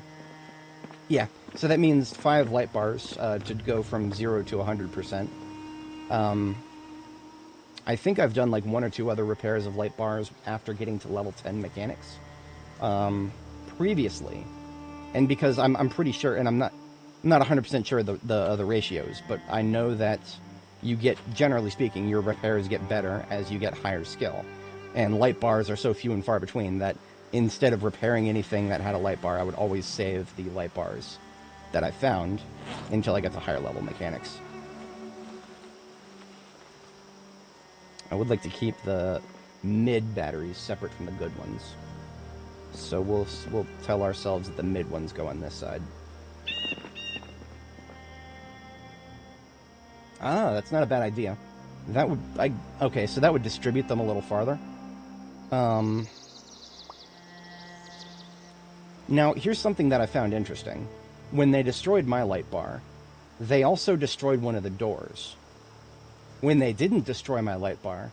Yeah, so that means 5 light bars to go from 0 to 100%. I think I've done like 1 or 2 other repairs of light bars after getting to level 10 mechanics previously. And because I'm pretty sure, and I'm not 100% sure the ratios, but I know that you get, generally speaking, your repairs get better as you get higher skill. And light bars are so few and far between that instead of repairing anything that had a light bar, I would always save the light bars that I found until I get to higher level mechanics. I would like to keep the mid batteries separate from the good ones. So we'll tell ourselves that the mid ones go on this side. Ah, that's not a bad idea. That would... okay, so that would distribute them a little farther. Now, here's something that I found interesting. When they destroyed my light bar, they also destroyed one of the doors. When they didn't destroy my light bar,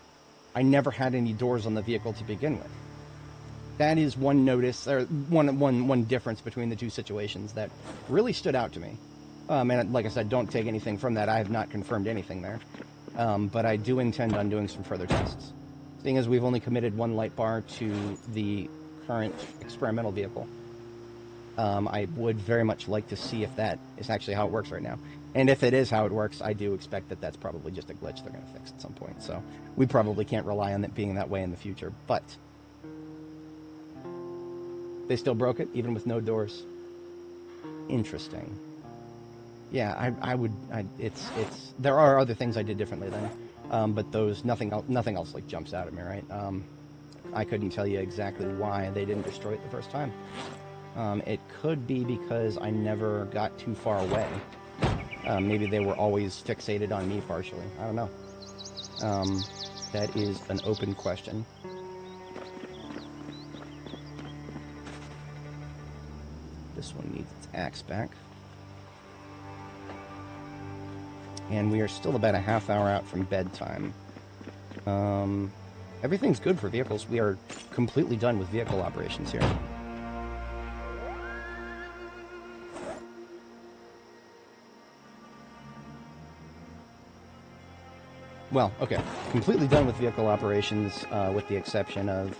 I never had any doors on the vehicle to begin with. That is one notice, or one difference between the two situations that really stood out to me. And like I said, don't take anything from that. I have not confirmed anything there. But I do intend on doing some further tests. Seeing as we've only committed 1 light bar to the current experimental vehicle, I would very much like to see if that is actually how it works right now. And if it is how it works, I do expect that that's probably just a glitch they're going to fix at some point. So we probably can't rely on it being that way in the future. But they still broke it, even with no doors. Interesting. Yeah, there are other things I did differently then. But nothing else like jumps out at me, right? I couldn't tell you exactly why they didn't destroy it the first time. It could be because I never got too far away. Maybe they were always fixated on me partially. I don't know. That is an open question. This one needs its axe back. And we are still about a half hour out from bedtime. Everything's good for vehicles. We are completely done with vehicle operations here. Well, okay. Completely done with vehicle operations, with the exception of...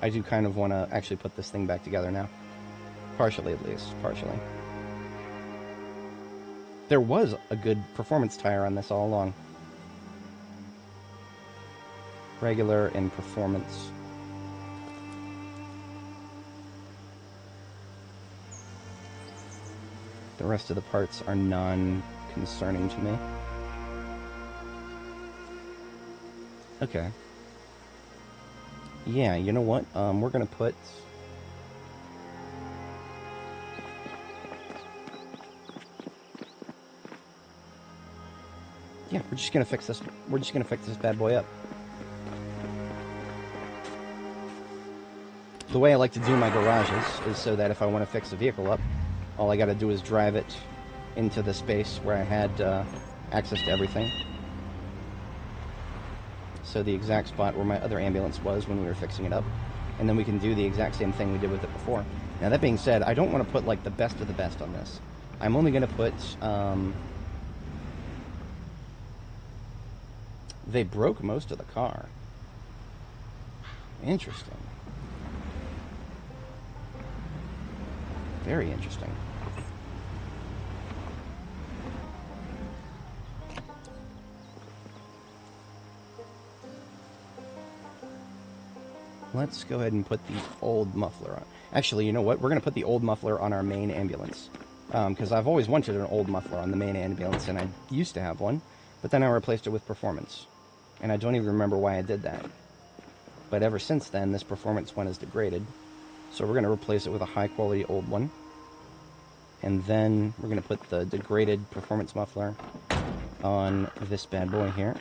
I do kind of want to actually put this thing back together now. Partially, at least. Partially. There was a good performance tire on this all along. Regular and performance. The rest of the parts are non-concerning to me. Okay. Yeah, you know what? We're gonna put... Yeah, we're just gonna fix this. We're just gonna fix this bad boy up. The way I like to do my garages is so that if I want to fix a vehicle up, all I gotta do is drive it into the space where I had access to everything. So the exact spot where my other ambulance was when we were fixing it up. And then we can do the exact same thing we did with it before. Now that being said, I don't want to put like the best of the best on this. I'm only going to put... They broke most of the car. Interesting. Very interesting. Let's go ahead and put the old muffler on. Actually, you know what? We're going to put the old muffler on our main ambulance. Because I've always wanted an old muffler on the main ambulance, and I used to have one. But then I replaced it with performance. And I don't even remember why I did that. But ever since then, this performance one is degraded. So we're going to replace it with a high-quality old one. And then we're going to put the degraded performance muffler on this bad boy here.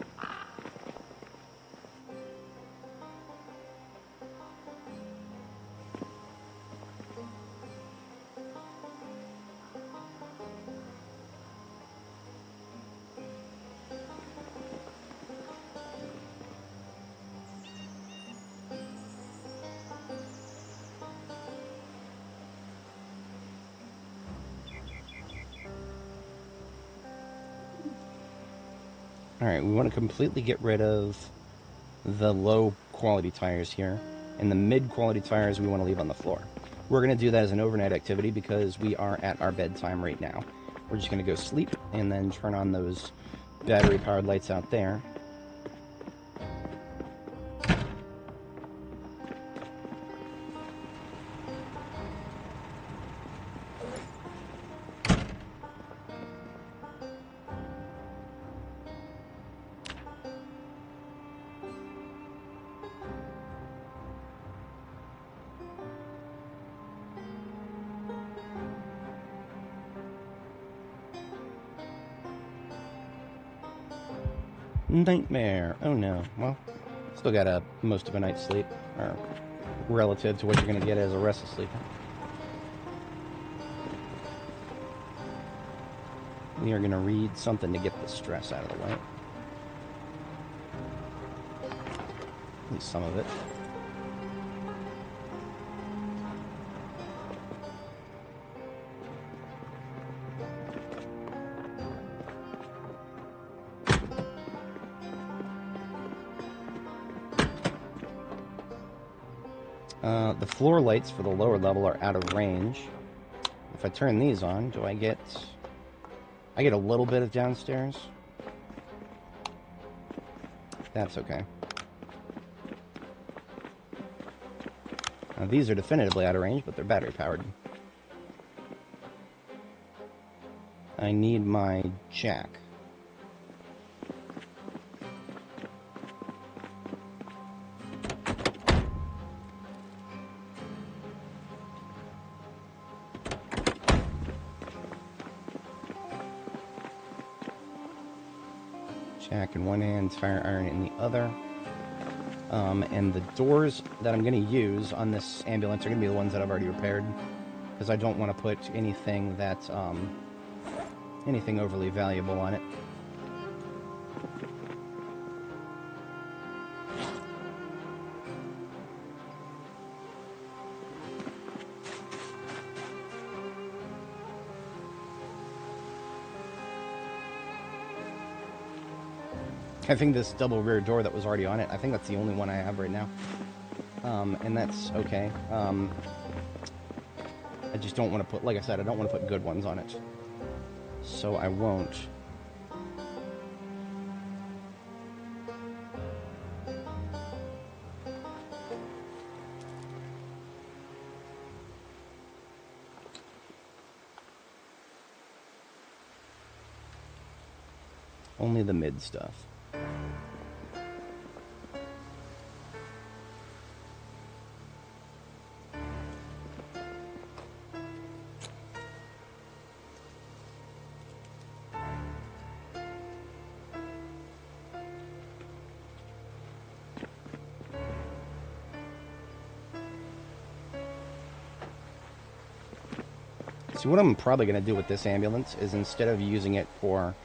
Alright, we want to completely get rid of the low quality tires here, and the mid quality tires we want to leave on the floor. We're going to do that as an overnight activity because we are at our bedtime right now. We're just going to go sleep and then turn on those battery powered lights out there. Nightmare. Oh no. Well, still got most of a night's sleep, or relative to what you're going to get as a restless sleeper. We are going to read something to get the stress out of the way. At least some of it. The floor lights for the lower level are out of range. If I turn these on, do I get... I get a little bit of downstairs. That's okay. Now, these are definitively out of range, but they're battery powered. I need my jack. Jack in one hand, fire iron in the other. And the doors that I'm going to use on this ambulance are going to be the ones that I've already repaired, because I don't want to put anything that, anything overly valuable on it. I think this double rear door that was already on it, I think that's the only one I have right now. And that's okay. I just don't want to put, like I said, I don't want to put good ones on it. So I won't. Only the mid stuff. So what I'm probably going to do with this ambulance is, instead of using it for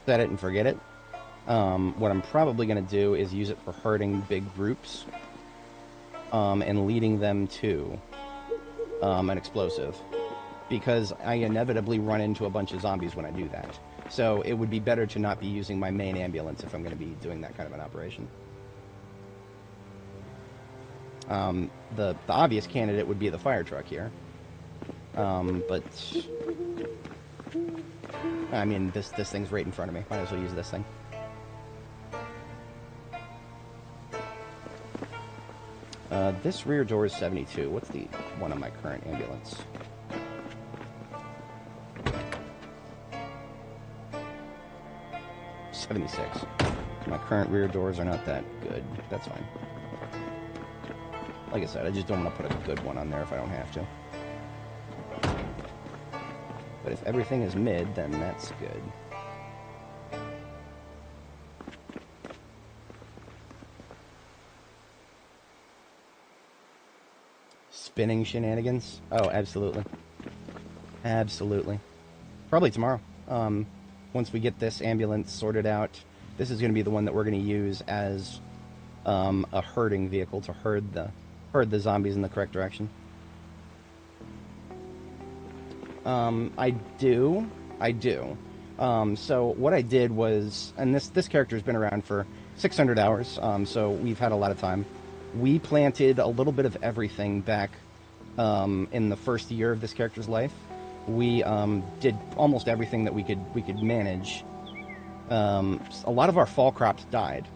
set it and forget it, what I'm probably going to do is use it for herding big groups and leading them to an explosive, because I inevitably run into a bunch of zombies when I do that. So it would be better to not be using my main ambulance if I'm going to be doing that kind of an operation. The obvious candidate would be the fire truck here. But I mean, this thing's right in front of me. Might as well use this thing. This rear door is 72. What's the one on my current ambulance? $76. My current rear doors are not that good. That's fine. Like I said, I just don't want to put a good one on there if I don't have to. But if everything is mid, then that's good. Spinning shenanigans? Oh, absolutely. Absolutely. Probably tomorrow. Once we get this ambulance sorted out, this is going to be the one that we're going to use as a herding vehicle to herd the zombies in the correct direction. I do. So what I did was, and this character's been around for 600 hours, so we've had a lot of time. We planted a little bit of everything back in the first year of this character's life. We did almost everything that we could manage. A lot of our fall crops died,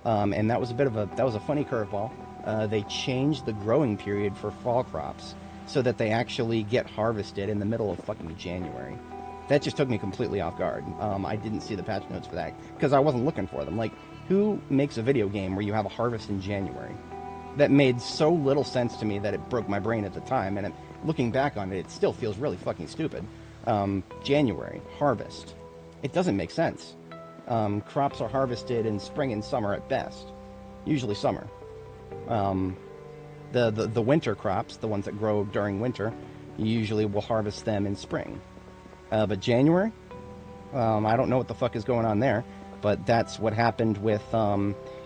and that was a funny curveball. They changed the growing period for fall crops so that they actually get harvested in the middle of fucking January. That just took me completely off guard. I didn't see the patch notes for that because I wasn't looking for them. Like, who makes a video game where you have a harvest in January? That made so little sense to me that it broke my brain at the time, and looking back on it, it still feels really fucking stupid. January, harvest. It doesn't make sense. Crops are harvested in spring and summer at best. Usually summer. The winter crops, the ones that grow during winter, you usually will harvest them in spring. But January? I don't know what the fuck is going on there, but that's what happened with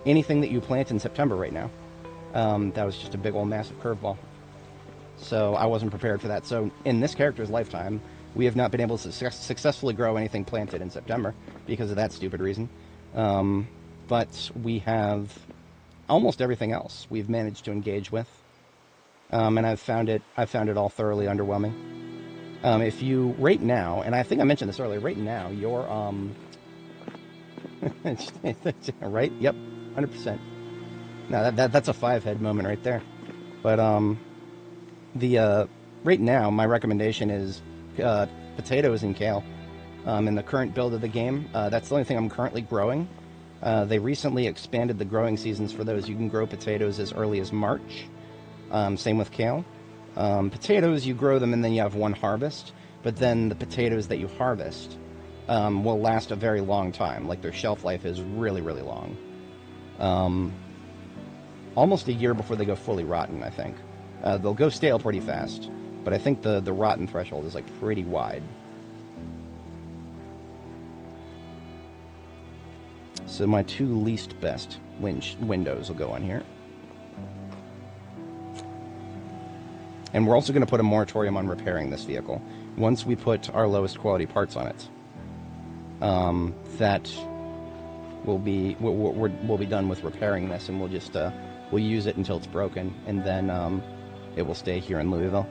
anything that you plant in September right now. That was just a big old massive curveball. So I wasn't prepared for that. So in this character's lifetime, we have not been able to successfully grow anything planted in September because of that stupid reason. But we have almost everything else we've managed to engage with. And I've found it all thoroughly underwhelming. If you, right now, and I think I mentioned this earlier, right now, your, right? Yep, 100%. Now, that's a 5-head moment right there. But, right now, my recommendation is, potatoes and kale. In the current build of the game, that's the only thing I'm currently growing. They recently expanded the growing seasons for those. You can grow potatoes as early as March. Same with kale. Potatoes, you grow them and then you have one harvest, but then the potatoes that you harvest will last a very long time. Like, their shelf life is really, really long. Almost a year before they go fully rotten, I think. They'll go stale pretty fast, but I think the rotten threshold is, like, pretty wide. So my two least best windows will go on here. And we're also going to put a moratorium on repairing this vehicle. Once we put our lowest quality parts on it, that we'll be done with repairing this, and we'll just we'll use it until it's broken, and then it will stay here in Louisville.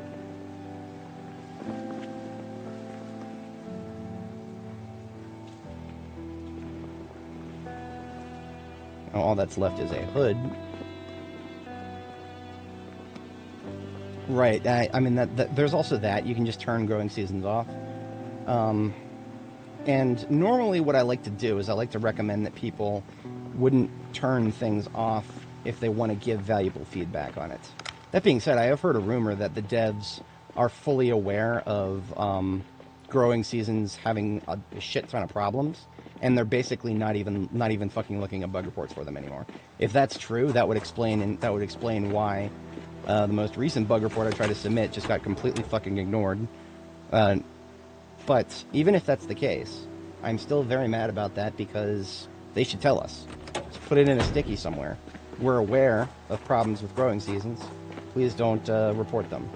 All that's left is a hood. Right, I mean, there's also that. You can just turn growing seasons off. And normally what I like to do is I like to recommend that people wouldn't turn things off if they want to give valuable feedback on it. That being said, I have heard a rumor that the devs are fully aware of growing seasons having a shit ton of problems, and they're basically not even fucking looking at bug reports for them anymore. If that's true, that would explain why the most recent bug report I tried to submit just got completely fucking ignored. But even if that's the case, I'm still very mad about that because they should tell us. Just put it in a sticky somewhere. We're aware of problems with growing seasons. Please don't report them.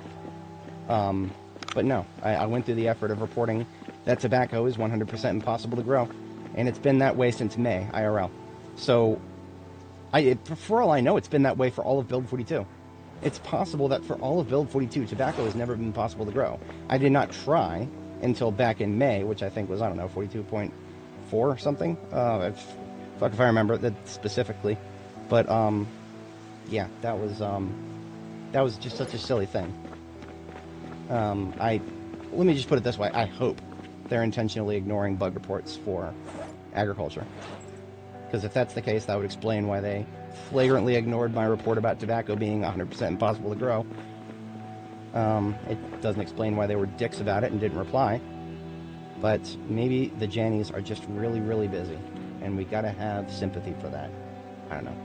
But no, I went through the effort of reporting that tobacco is 100% impossible to grow. And it's been that way since May, IRL. So, for all I know, it's been that way for all of Build 42. It's possible that for all of Build 42, tobacco has never been possible to grow. I did not try until back in May, which I think was, I don't know, 42.4 or something. Fuck if I remember that specifically. But, yeah, that was just such a silly thing. Let me just put it this way. I hope they're intentionally ignoring bug reports for agriculture. Because if that's the case, that would explain why they flagrantly ignored my report about tobacco being 100% impossible to grow. It doesn't explain why they were dicks about it and didn't reply. But maybe the Jannies are just really, really busy, and we gotta have sympathy for that. I don't know.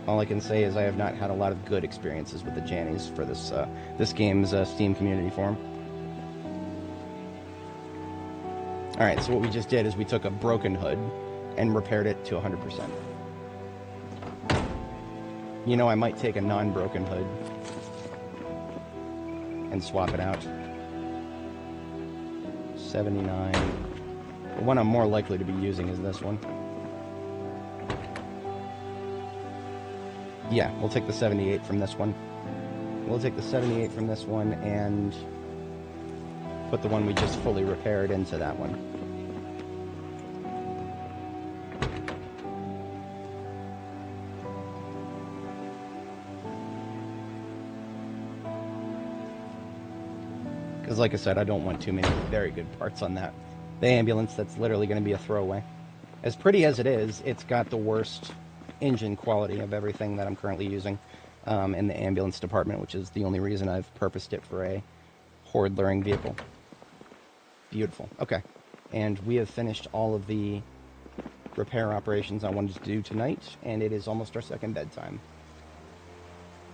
All I can say is I have not had a lot of good experiences with the Jannies for this game's Steam community forum. Alright, so what we just did is we took a broken hood and repaired it to 100%. You know, I might take a non-broken hood and swap it out. 79. The one I'm more likely to be using is this one. Yeah, we'll take the 78 from this one. We'll take the 78 from this one and put the one we just fully repaired into that one. Because like I said, I don't want too many very good parts on that. The ambulance, that's literally going to be a throwaway. As pretty as it is, it's got the worst engine quality of everything that I'm currently using in the ambulance department, which is the only reason I've purposed it for a horde-luring vehicle. Beautiful. Okay. And we have finished all of the repair operations I wanted to do tonight, and it is almost our second bedtime.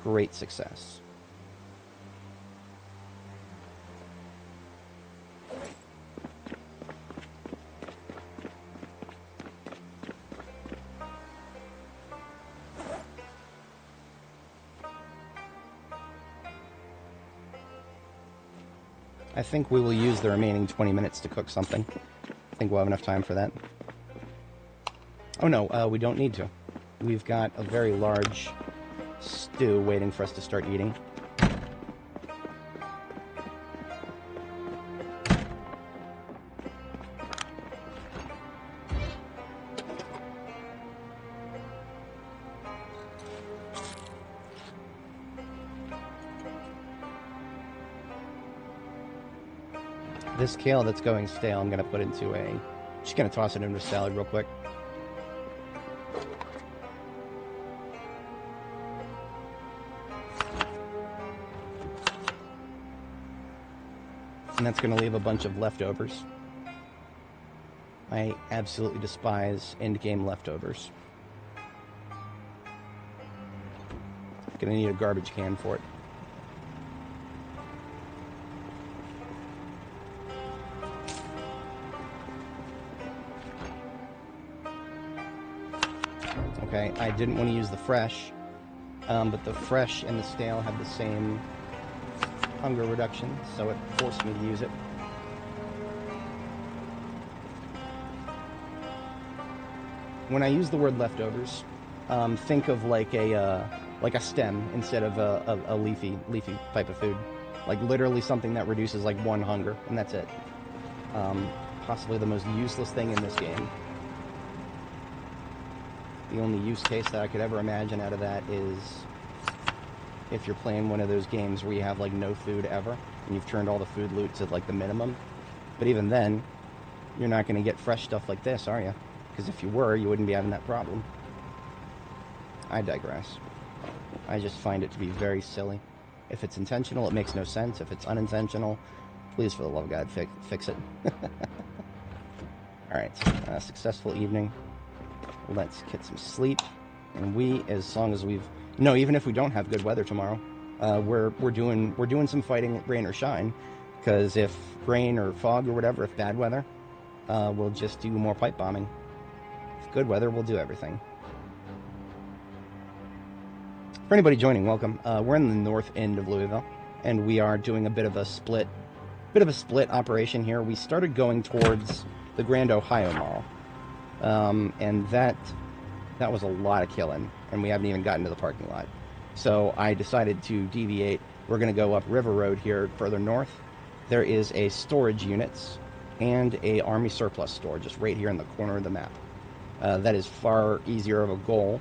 Great success. I think we will use the remaining 20 minutes to cook something. I think we'll have enough time for that. Oh no, we don't need to. We've got a very large stew waiting for us to start eating. This kale that's going stale, I'm going to put into a... Just going to toss it into a salad real quick. And that's going to leave a bunch of leftovers. I absolutely despise endgame leftovers. Going to need a garbage can for it. Okay, I didn't want to use the fresh, but the fresh and the stale have the same hunger reduction, so it forced me to use it. When I use the word leftovers, think of like a stem instead of a leafy type of food, like literally something that reduces like one hunger, and that's it. Possibly the most useless thing in this game. The only use case that I could ever imagine out of that is if you're playing one of those games where you have like no food ever, and you've turned all the food loot to like the minimum. But even then, you're not going to get fresh stuff like this, are you? Because if you were, you wouldn't be having that problem. I digress. I just find it to be very silly. If it's intentional, it makes no sense. If it's unintentional, please, for the love of God, fix it. Alright, successful evening. Let's get some sleep. And we, as long as we've... No, even if we don't have good weather tomorrow, we're doing some fighting, rain or shine. Because if rain or fog or whatever, if bad weather, we'll just do more pipe bombing. If good weather, we'll do everything. For anybody joining, welcome. We're in the north end of Louisville, and we are doing a bit of a split operation here. We started going towards the Grand Ohio Mall, and that was a lot of killing, and we haven't even gotten to the parking lot. So I decided to deviate. We're going to go up River Road here further north. There is a storage units and a Army surplus store just right here in the corner of the map. That is far easier of a goal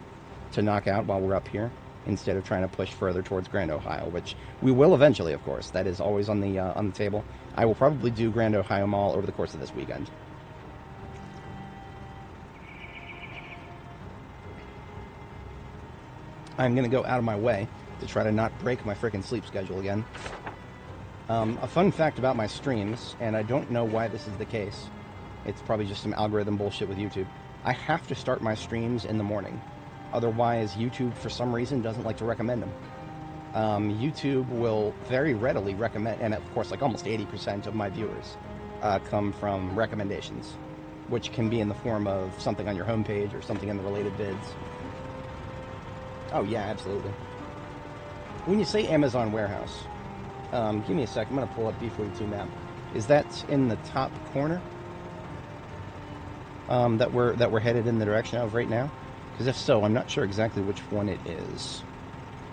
to knock out while we're up here, instead of trying to push further towards Grand Ohio, which we will eventually, of course. That is always on the table. I will probably do Grand Ohio Mall over the course of this weekend. I'm going to go out of my way to try to not break my frickin' sleep schedule again. A fun fact about my streams, and I don't know why this is the case. It's probably just some algorithm bullshit with YouTube. I have to start my streams in the morning. Otherwise, YouTube, for some reason, doesn't like to recommend them. YouTube will very readily recommend, and of course, like almost 80% of my viewers come from recommendations, which can be in the form of something on your homepage or something in the related vids. Oh, yeah, absolutely. When you say Amazon warehouse, give me a sec. I'm going to pull up B42 map. Is that in the top corner? That we're headed in the direction of right now? Because if so, I'm not sure exactly which one it is.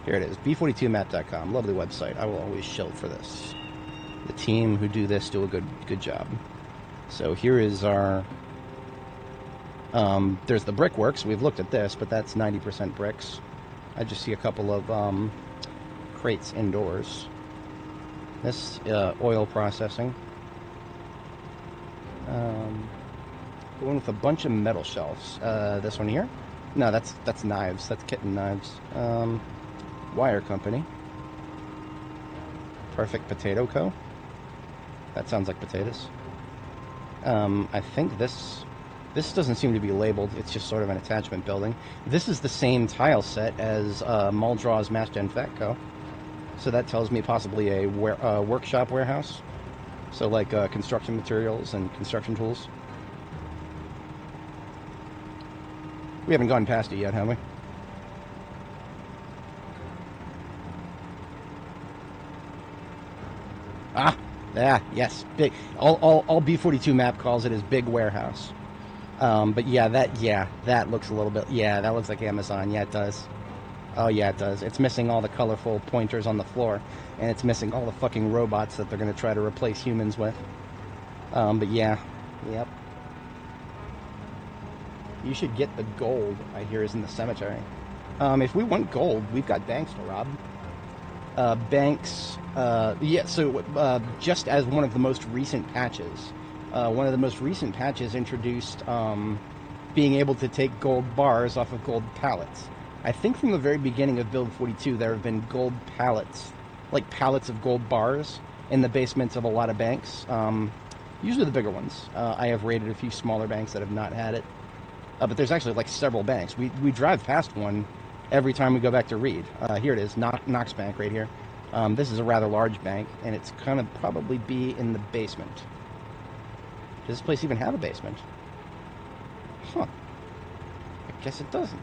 Here it is, b42map.com. Lovely website. I will always shill for this. The team who do this do a good job. So here is our... there's the brickworks. We've looked at this, but that's 90% bricks. I just see a couple of crates indoors. This oil processing. Going with a bunch of metal shelves. This one here? No, that's knives. That's kitten knives. Wire company. Perfect Potato Co. That sounds like potatoes. I think this doesn't seem to be labeled. It's just sort of an attachment building. This is the same tile set as Muldraw's Mass Gen Fact Co. So that tells me possibly a workshop warehouse. So like construction materials and construction tools. We haven't gone past it yet, have we? Ah, yeah, yes, big. All B42 map calls it is big warehouse. But yeah, that looks a little bit. Yeah, that looks like Amazon. Yeah, it does. Oh yeah, it does. It's missing all the colorful pointers on the floor, and it's missing all the fucking robots that they're gonna try to replace humans with. But yeah, yep. You should get the gold, I hear, is in the cemetery. If we want gold, we've got banks to rob. Banks, yeah, so just as one of the most recent patches, introduced being able to take gold bars off of gold pallets. I think from the very beginning of Build 42, there have been gold pallets, like pallets of gold bars, in the basements of a lot of banks. Usually the bigger ones. I have raided a few smaller banks that have not had it. But there's actually like several banks. We drive past one every time we go back to Reed. Here it is, Knox Bank right here. This is a rather large bank, and it's gonna probably be in the basement. Does this place even have a basement? Huh. I guess it doesn't.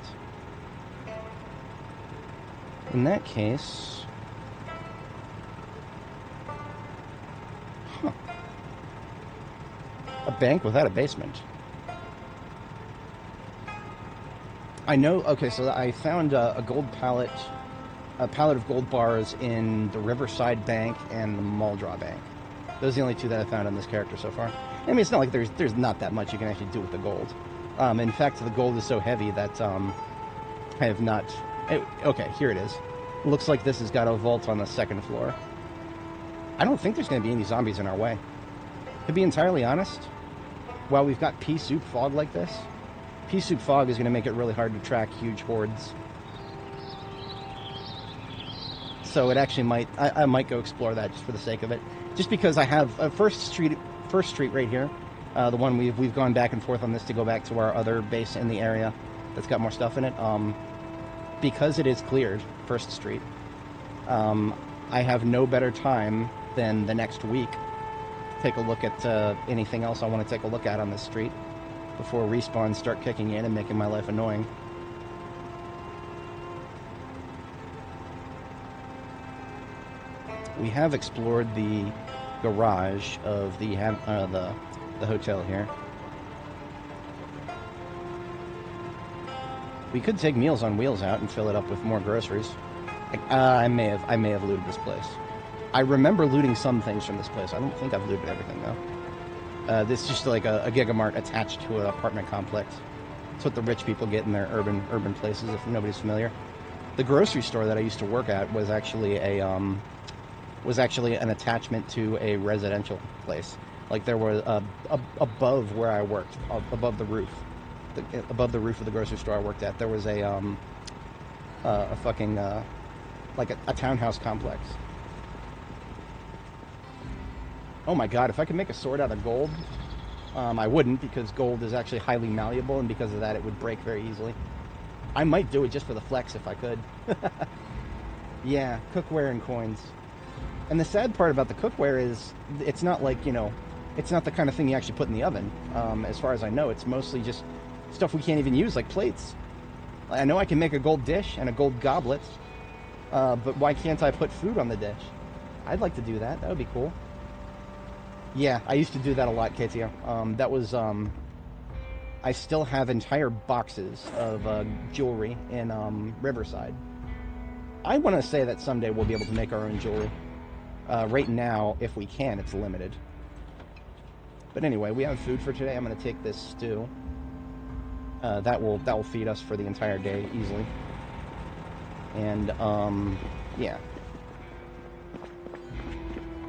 In that case... Huh. A bank without a basement. I know, okay, so I found a gold pallet, a pallet of gold bars in the Riverside Bank and the Muldraw Bank. Those are the only two that I found on this character so far. I mean, it's not like there's not that much you can actually do with the gold. In fact, the gold is so heavy that I have not... Okay, here it is. Looks like this has got a vault on the second floor. I don't think there's going to be any zombies in our way. To be entirely honest, while we've got pea soup fog like this, pea soup fog is going to make it really hard to track huge hordes. So it actually might... I might go explore that just for the sake of it. Just because I have First Street right here. The one we've gone back and forth on this to go back to our other base in the area that's got more stuff in it. Because it is cleared, First Street, I have no better time than the next week to take a look at anything else I want to take a look at on this street before respawns start kicking in and making my life annoying. We have explored the garage of the hotel here. We could take Meals on Wheels out and fill it up with more groceries. I may have looted this place. I remember looting some things from this place. I don't think I've looted everything though. This is just like a Gigamart attached to an apartment complex. It's what the rich people get in their urban places. If nobody's familiar, the grocery store that I used to work at was actually an attachment to a residential place. Like there was above where I worked, above the roof. Above the roof of the grocery store I worked at, there was a fucking like a townhouse complex. Oh my god, if I could make a sword out of gold, I wouldn't, because gold is actually highly malleable, and because of that it would break very easily. I might do it just for the flex if I could. Yeah, cookware and coins. And the sad part about the cookware is it's not like, you know, it's not the kind of thing you actually put in the oven. As far as I know, it's mostly just stuff we can't even use, like plates. I know I can make a gold dish and a gold goblet, but why can't I put food on the dish? I'd like to do that. That would be cool. Yeah, I used to do that a lot, KTO. That was, I still have entire boxes of jewelry in Riverside. I want to say that someday we'll be able to make our own jewelry. Right now, if we can, it's limited. But anyway, we have food for today. I'm going to take this stew. That will feed us for the entire day easily. And yeah,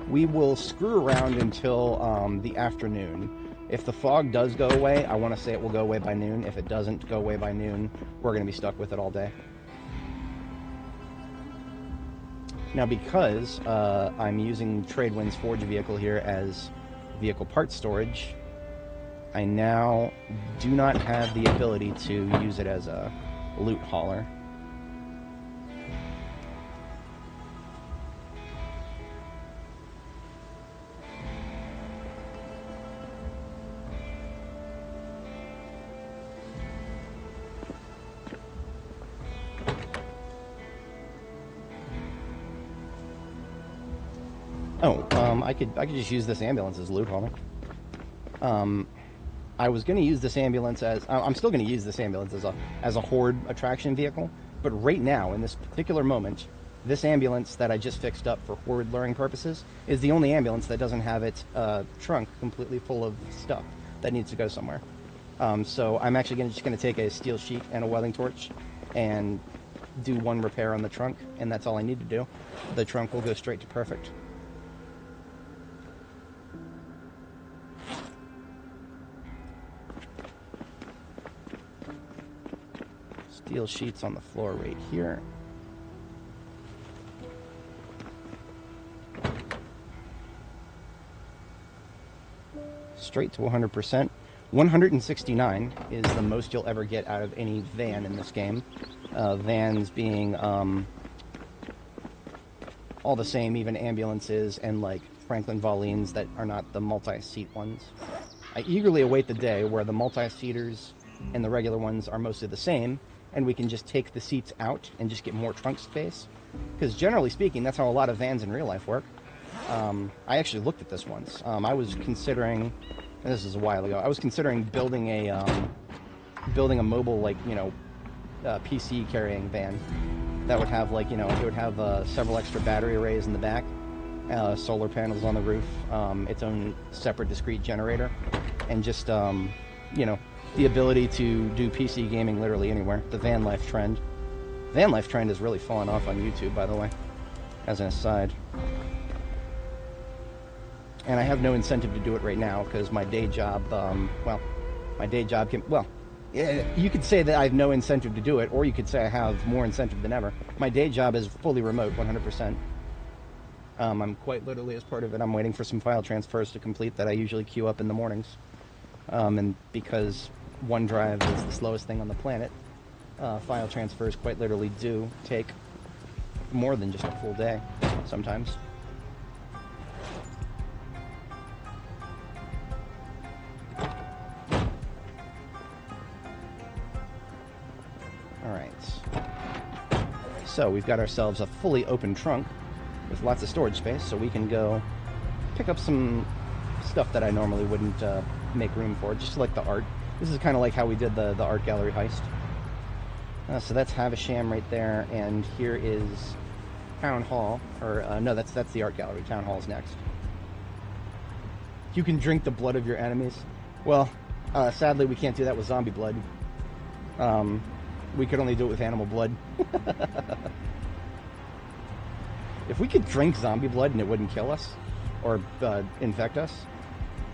we will screw around until the afternoon. If the fog does go away, I want to say it will go away by noon. If it doesn't go away by noon, we're going to be stuck with it all day. Now, because I'm using Tradewind's Forge vehicle here as vehicle part storage, I now do not have the ability to use it as a loot hauler. I could just use this ambulance as loot hauler. I was going to use this ambulance as... I'm still going to use this ambulance as a horde attraction vehicle, but right now, in this particular moment, this ambulance that I just fixed up for horde luring purposes is the only ambulance that doesn't have its trunk completely full of stuff that needs to go somewhere. So I'm actually just going to take a steel sheet and a welding torch and do one repair on the trunk, and that's all I need to do. The trunk will go straight to perfect. Steel sheets on the floor right here. Straight to 100%. 169 is the most you'll ever get out of any van in this game. Vans being all the same, even ambulances and like Franklin Volines that are not the multi-seat ones. I eagerly await the day where the multi-seaters and the regular ones are mostly the same, and we can just take the seats out and just get more trunk space. Because generally speaking, that's how a lot of vans in real life work. I actually looked at this once. I was considering, and this is a while ago, I was considering building a mobile, like, you know, PC carrying van that would have, like, you know, it would have several extra battery arrays in the back, solar panels on the roof, its own separate discrete generator, and just, you know, the ability to do PC gaming literally anywhere. The van life trend. Van life trend has really fallen off on YouTube, by the way, as an aside. And I have no incentive to do it right now because my day job, well, my day job can, well, yeah, you could say that I have no incentive to do it, or you could say I have more incentive than ever. My day job is fully remote, 100%. I'm quite literally, as part of it, I'm waiting for some file transfers to complete that I usually queue up in the mornings. And because OneDrive is the slowest thing on the planet, file transfers quite literally do take more than just a full day, sometimes. Alright. So, we've got ourselves a fully open trunk with lots of storage space, so we can go pick up some stuff that I normally wouldn't make room for, just like the art. This is kind of like how we did the art gallery heist. So that's Havisham right there, and here is Town Hall, or no, that's the art gallery. Town Hall's next. You can drink the blood of your enemies. Well, sadly we can't do that with zombie blood. We could only do it with animal blood. If we could drink zombie blood and it wouldn't kill us, or infect us,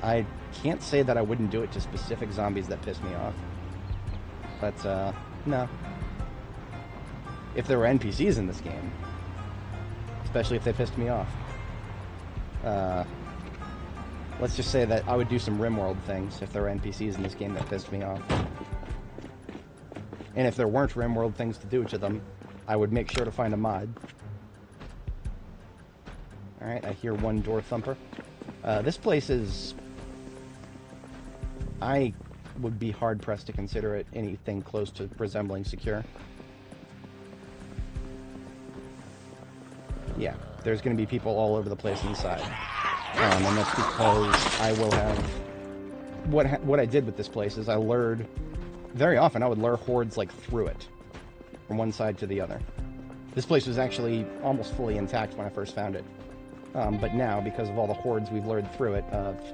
I can't say that I wouldn't do it to specific zombies that piss me off. But, no. If there were NPCs in this game, especially if they pissed me off, let's just say that I would do some RimWorld things if there were NPCs in this game that pissed me off. And if there weren't RimWorld things to do to them, I would make sure to find a mod. Alright, I hear one door thumper. This place is... I would be hard-pressed to consider it anything close to resembling secure. Yeah, there's going to be people all over the place inside. And that's because I will have... What I did with this place is I lured... Very often I would lure hordes, like, through it. From one side to the other. This place was actually almost fully intact when I first found it. But now, because of all the hordes we've lured through it,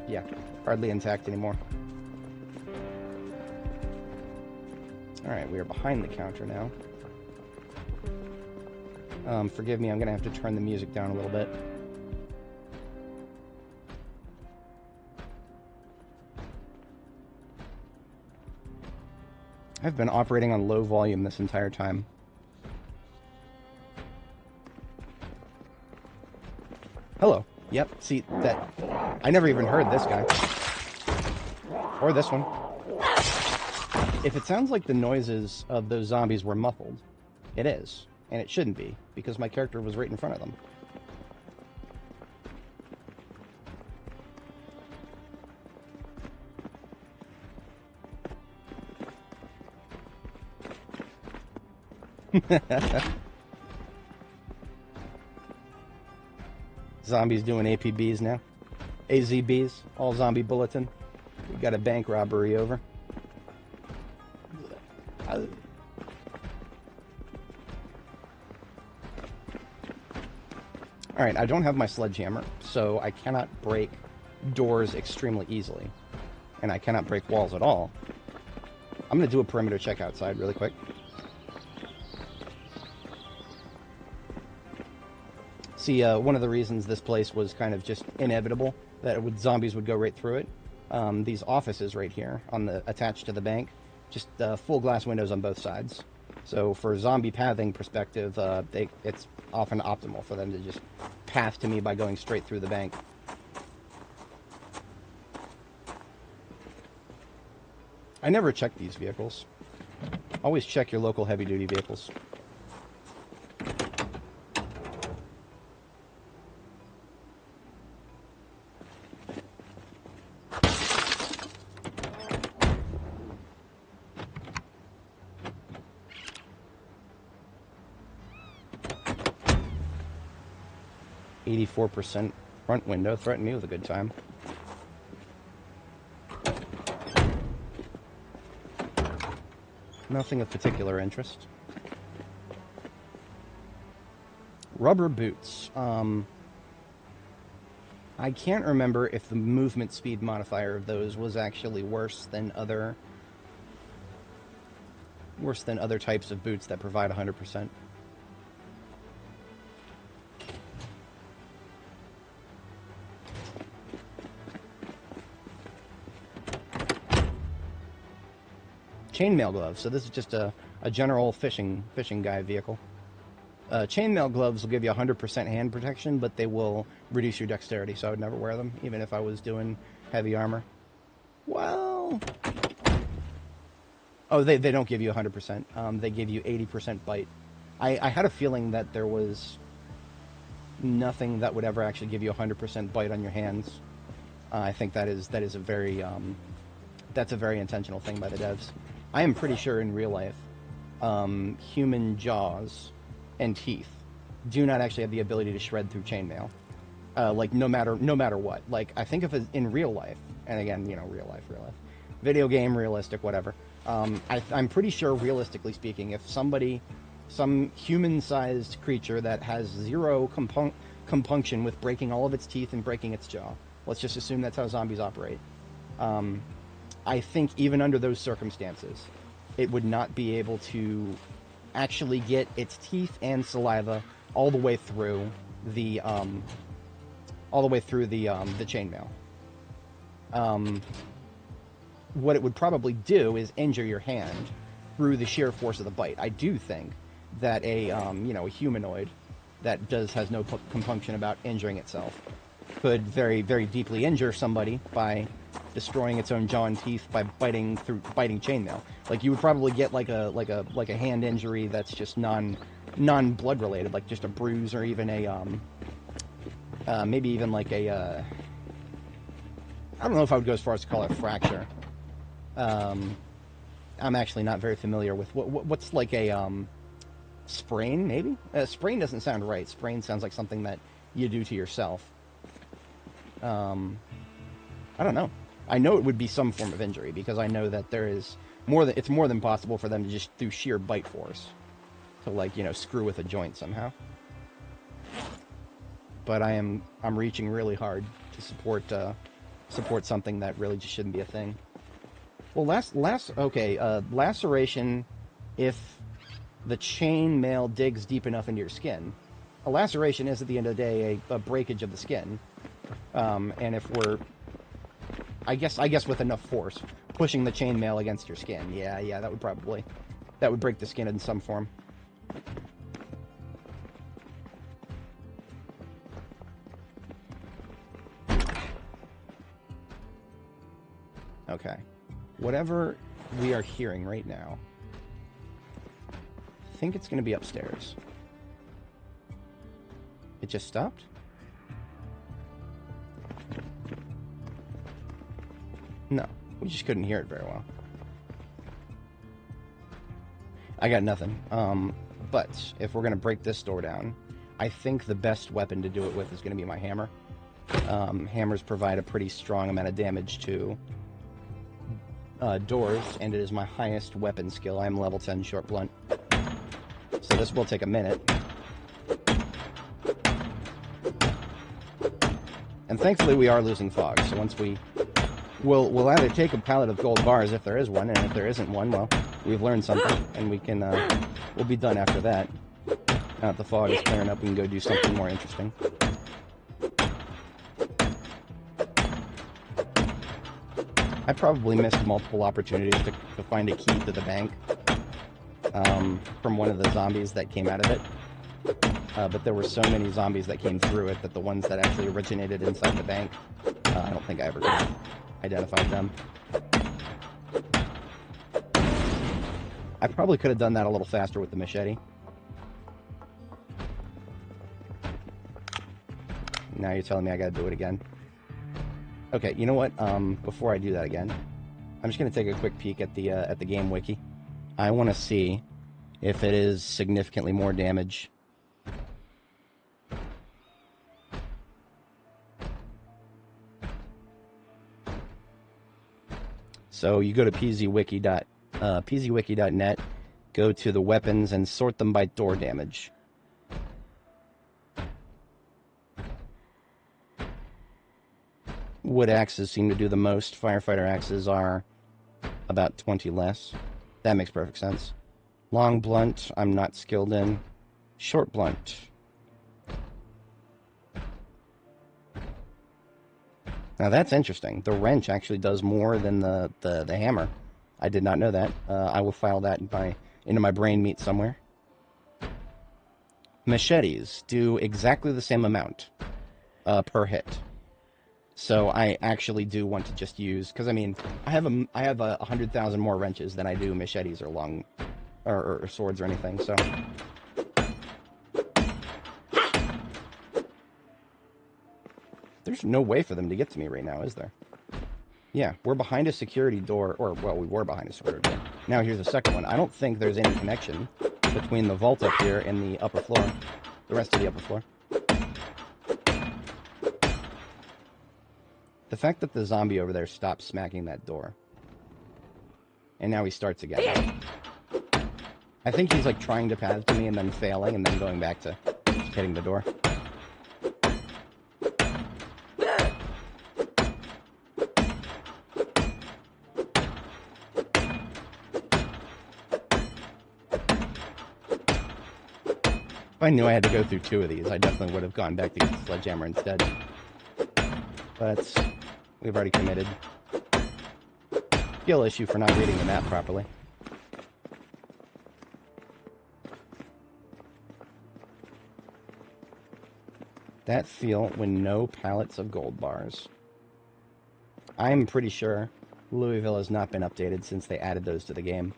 yeah, hardly intact anymore. Alright, we are behind the counter now. Forgive me, I'm gonna have to turn the music down a little bit. I've been operating on low volume this entire time. Hello. Yep, see, that... I never even heard this guy. Or this one. If it sounds like the noises of those zombies were muffled, it is. And it shouldn't be, because my character was right in front of them. Zombies doing APBs now. AZBs, all zombie bulletin. We got a bank robbery over. Alright, I don't have my sledgehammer, so I cannot break doors extremely easily. And I cannot break walls at all. I'm going to do a perimeter check outside really quick. See, one of the reasons this place was kind of just inevitable, that zombies would go right through it, these offices right here, attached to the bank, just full glass windows on both sides. So for zombie pathing perspective, it's often optimal for them to just path to me by going straight through the bank. I never check these vehicles. Always check your local heavy-duty vehicles. %, front window, threaten me with a good time. Nothing of particular interest. Rubber boots. I can't remember if the movement speed modifier of those was actually worse than other types of boots that provide 100%. Chainmail gloves. So this is just a general fishing guy vehicle. Chainmail gloves will give you 100% hand protection, but they will reduce your dexterity, so I would never wear them, even if I was doing heavy armor. Well... Oh, they don't give you 100%. They give you 80% bite. I had a feeling that there was nothing that would ever actually give you 100% bite on your hands. I think that is a very... that's a very intentional thing by the devs. I am pretty sure in real life, human jaws and teeth do not actually have the ability to shred through chainmail. Like, no matter what. Like, I think if it's in real life, and again, you know, real life. Video game, realistic, whatever. I'm pretty sure, realistically speaking, if some human-sized creature that has zero compunction with breaking all of its teeth and breaking its jaw, let's just assume that's how zombies operate, I think even under those circumstances, it would not be able to actually get its teeth and saliva all the way through the chainmail. What it would probably do is injure your hand through the sheer force of the bite. I do think that a humanoid that has no compunction about injuring itself could very, very deeply injure somebody by destroying its own jaw and teeth by biting chainmail. Like, you would probably get like a hand injury that's just non-blood related, like just a bruise, or even a maybe even like a I don't know if I would go as far as to call it fracture. I'm actually not very familiar with what's like a sprain, maybe? Sprain doesn't sound right. Sprain sounds like something that you do to yourself. I don't know. I know it would be some form of injury because I know that there is more than it's more than possible for them to just through sheer bite force to like screw with a joint somehow. But I'm reaching really hard to support something that really just shouldn't be a thing. Well, laceration, if the chain mail digs deep enough into your skin. A laceration is at the end of the day a breakage of the skin, and if we're I guess with enough force, pushing the chainmail against your skin. Yeah, that would break the skin in some form. Okay. Whatever we are hearing right now, I think it's going to be upstairs. It just stopped? No, we just couldn't hear it very well. I got nothing. But if we're going to break this door down, I think the best weapon to do it with is going to be my hammer. Hammers provide a pretty strong amount of damage to doors, and it is my highest weapon skill. I'm level 10 short blunt. So this will take a minute. And thankfully we are losing fog, so once we'll either take a pallet of gold bars if there is one, and if there isn't one, well, we've learned something, and we can, we'll be done after that. Now that the fog is clearing up, we can go do something more interesting. I probably missed multiple opportunities to find a key to the bank from one of the zombies that came out of it. But there were so many zombies that came through it that the ones that actually originated inside the bank, I don't think I ever identified them. I probably could have done that a little faster with the machete. Now you're telling me I gotta do it again. Okay, you know what? Before I do that again, I'm just gonna take a quick peek at the game wiki. I want to see if it is significantly more damage. So you go to pzwiki.net, go to the weapons and sort them by door damage. Wood axes seem to do the most. Firefighter axes are about 20 less. That makes perfect sense. Long blunt, I'm not skilled in. Short blunt. Now that's interesting. The wrench actually does more than the hammer. I did not know that. I will file that into my brain meat somewhere. Machetes do exactly the same amount per hit. So I actually do want to just use, because I mean, I have 100,000 more wrenches than I do machetes or or swords or anything. So there's no way for them to get to me right now, is there? Yeah, we're behind a security door, or well, we were behind a security door. Now here's the second one. I don't think there's any connection between the vault up here and the upper floor, the rest of the upper floor. The fact that the zombie over there stopped smacking that door. And now he starts again. I think he's like trying to pass to me and then failing and then going back to just hitting the door. If I knew I had to go through two of these, I definitely would have gone back to get the sledgehammer instead. But we've already committed. Skill issue for not reading the map properly. That feel when no pallets of gold bars. I'm pretty sure Louisville has not been updated since they added those to the game.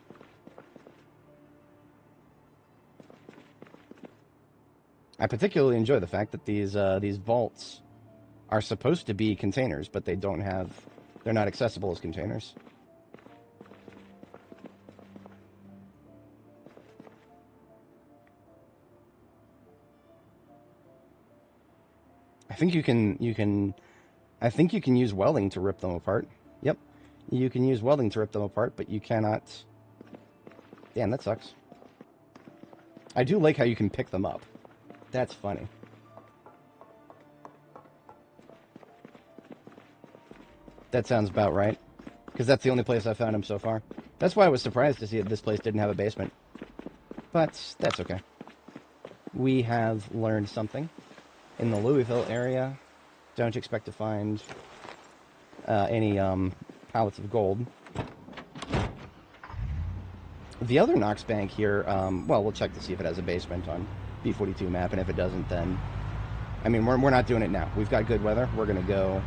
I particularly enjoy the fact that these vaults are supposed to be containers, but they're not accessible as containers. I think you can I think you can use welding to rip them apart. Yep. You can use welding to rip them apart, but you cannot... Damn, that sucks. I do like how you can pick them up. That's funny. That sounds about right. Because that's the only place I found him so far. That's why I was surprised to see that this place didn't have a basement. But that's okay. We have learned something. In the Louisville area, don't expect to find any pallets of gold. The other Knox Bank here, well, we'll check to see if it has a basement on B42 map, and if it doesn't, then... I mean, we're not doing it now. We've got good weather. We're going to go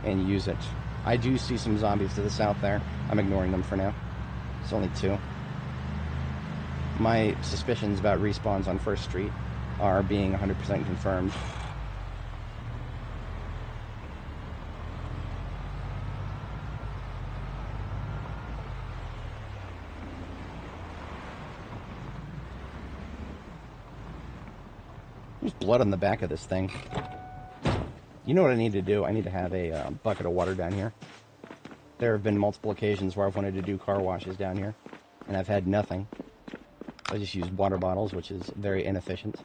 and use it. I do see some zombies to the south there. I'm ignoring them for now. It's only 2. My suspicions about respawns on 1st Street are being 100% confirmed. There's blood on the back of this thing. You know what I need to do? I need to have a bucket of water down here. There have been multiple occasions where I've wanted to do car washes down here, and I've had nothing. I just use water bottles, which is very inefficient.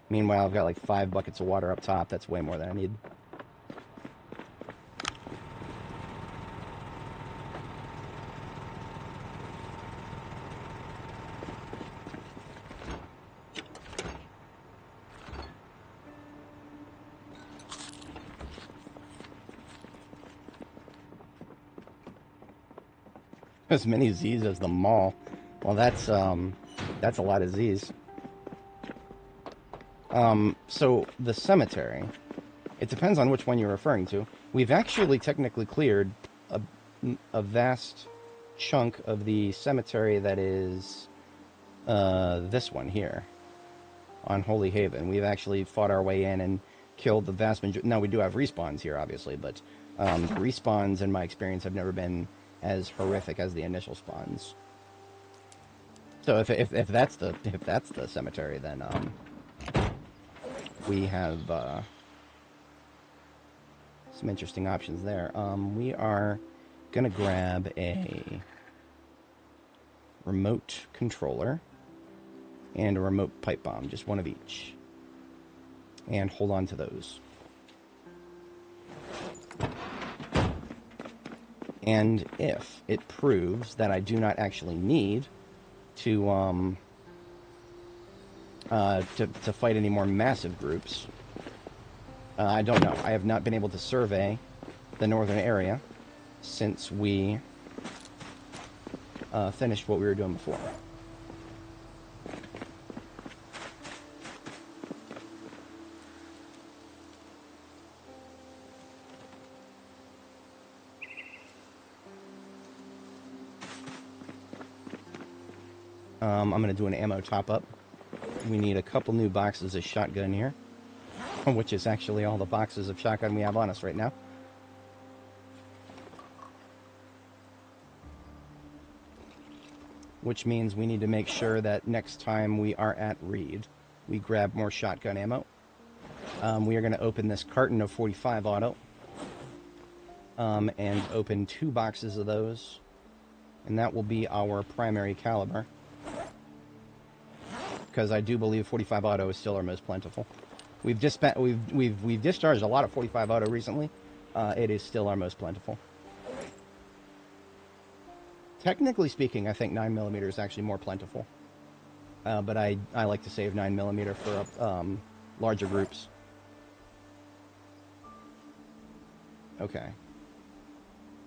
Meanwhile, I've got like 5 buckets of water up top. That's way more than I need. As many Z's as the mall. Well, that's a lot of Z's. So the cemetery, it depends on which one you're referring to. We've actually technically cleared a vast chunk of the cemetery that is this one here on Holy Haven. We've actually fought our way in and killed the vast majority. Now, we do have respawns here, obviously, but respawns, in my experience, have never been as horrific as the initial spawns. So if that's the cemetery, then we have some interesting options there. We are gonna grab a remote controller and a remote pipe bomb, just one of each, and hold on to those. And if it proves that I do not actually need to fight any more massive groups, I don't know. I have not been able to survey the northern area since we finished what we were doing before. I'm going to do an ammo top-up. We need a couple new boxes of shotgun here, which is actually all the boxes of shotgun we have on us right now. Which means we need to make sure that next time we are at Reed, we grab more shotgun ammo. We are going to open this carton of 45 auto and open 2 boxes of those, and that will be our primary caliber, because I do believe 45 auto is still our most plentiful. We've discharged a lot of 45 auto recently. It is still our most plentiful. Technically speaking, I think 9mm is actually more plentiful. But I like to save 9mm for larger groups. Okay.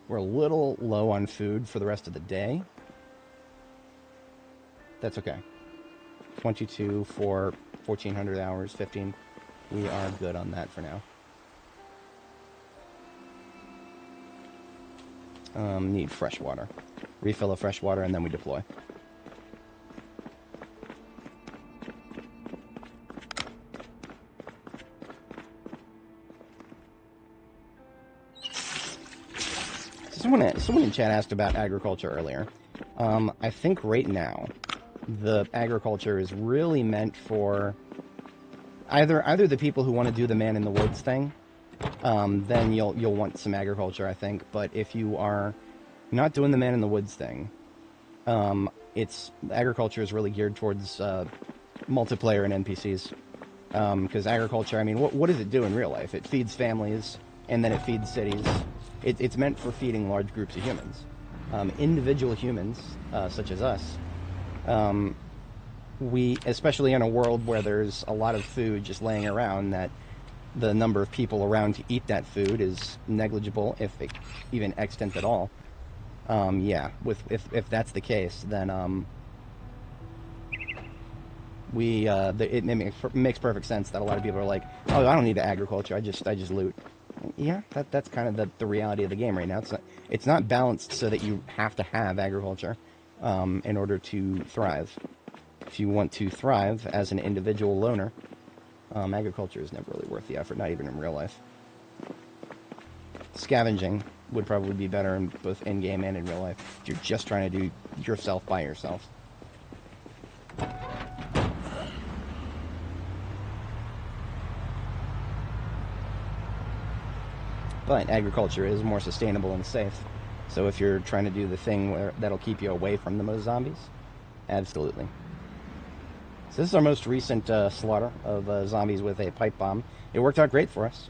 We're a little low on food for the rest of the day. That's okay. 22 for 1,400 hours, 15. We are good on that for now. Need fresh water. Refill of fresh water, and then we deploy. Someone in chat asked about agriculture earlier. I think right now, the agriculture is really meant for either the people who want to do the man in the woods thing, then you'll want some agriculture, I think. But if you are not doing the man in the woods thing, agriculture is really geared towards multiplayer and NPCs. Because agriculture, I mean, what does it do in real life? It feeds families, and then it feeds cities. It's meant for feeding large groups of humans. Individual humans, such as us, we, especially in a world where there's a lot of food just laying around, that the number of people around to eat that food is negligible, if even extant at all. Yeah, if that's the case, then it makes perfect sense that a lot of people are like, oh, I don't need agriculture, I just loot. Yeah, that's kind of the reality of the game right now. It's not balanced so that you have to have agriculture in order to thrive. If you want to thrive as an individual loner, agriculture is never really worth the effort, not even in real life. Scavenging would probably be better in both in-game and in real life if you're just trying to do yourself by yourself. But agriculture is more sustainable and safe. So if you're trying to do the thing that'll keep you away from the most zombies, absolutely. So this is our most recent slaughter of zombies with a pipe bomb. It worked out great for us.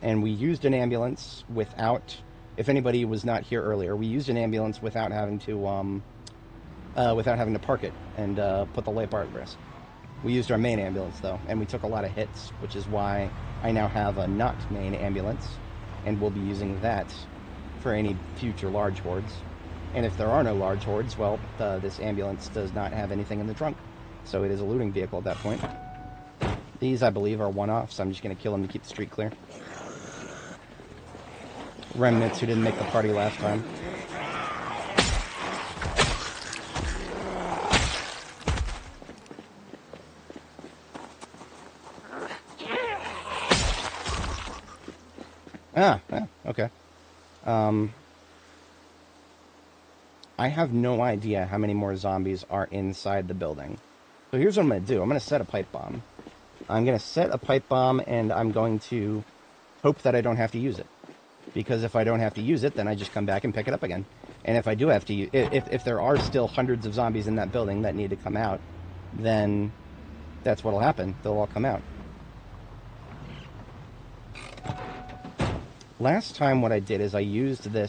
And we used an ambulance without, if anybody was not here earlier, we used an ambulance without having to park it and put the light bar at risk. We used our main ambulance though, and we took a lot of hits, which is why I now have a not main ambulance, and we'll be using that for any future large hordes. And if there are no large hordes, well, this ambulance does not have anything in the trunk, so it is a looting vehicle at that point. These, I believe, are one-offs. I'm just going to kill them to keep the street clear. Remnants who didn't make the party last time. Okay. I have no idea how many more zombies are inside the building. So here's what I'm going to do. I'm going to set a pipe bomb. I'm going to set a pipe bomb, and I'm going to hope that I don't have to use it. Because if I don't have to use it, then I just come back and pick it up again. And if I do have to use if there are still hundreds of zombies in that building that need to come out, then that's what'll happen. They'll all come out. Last time what I did is I used a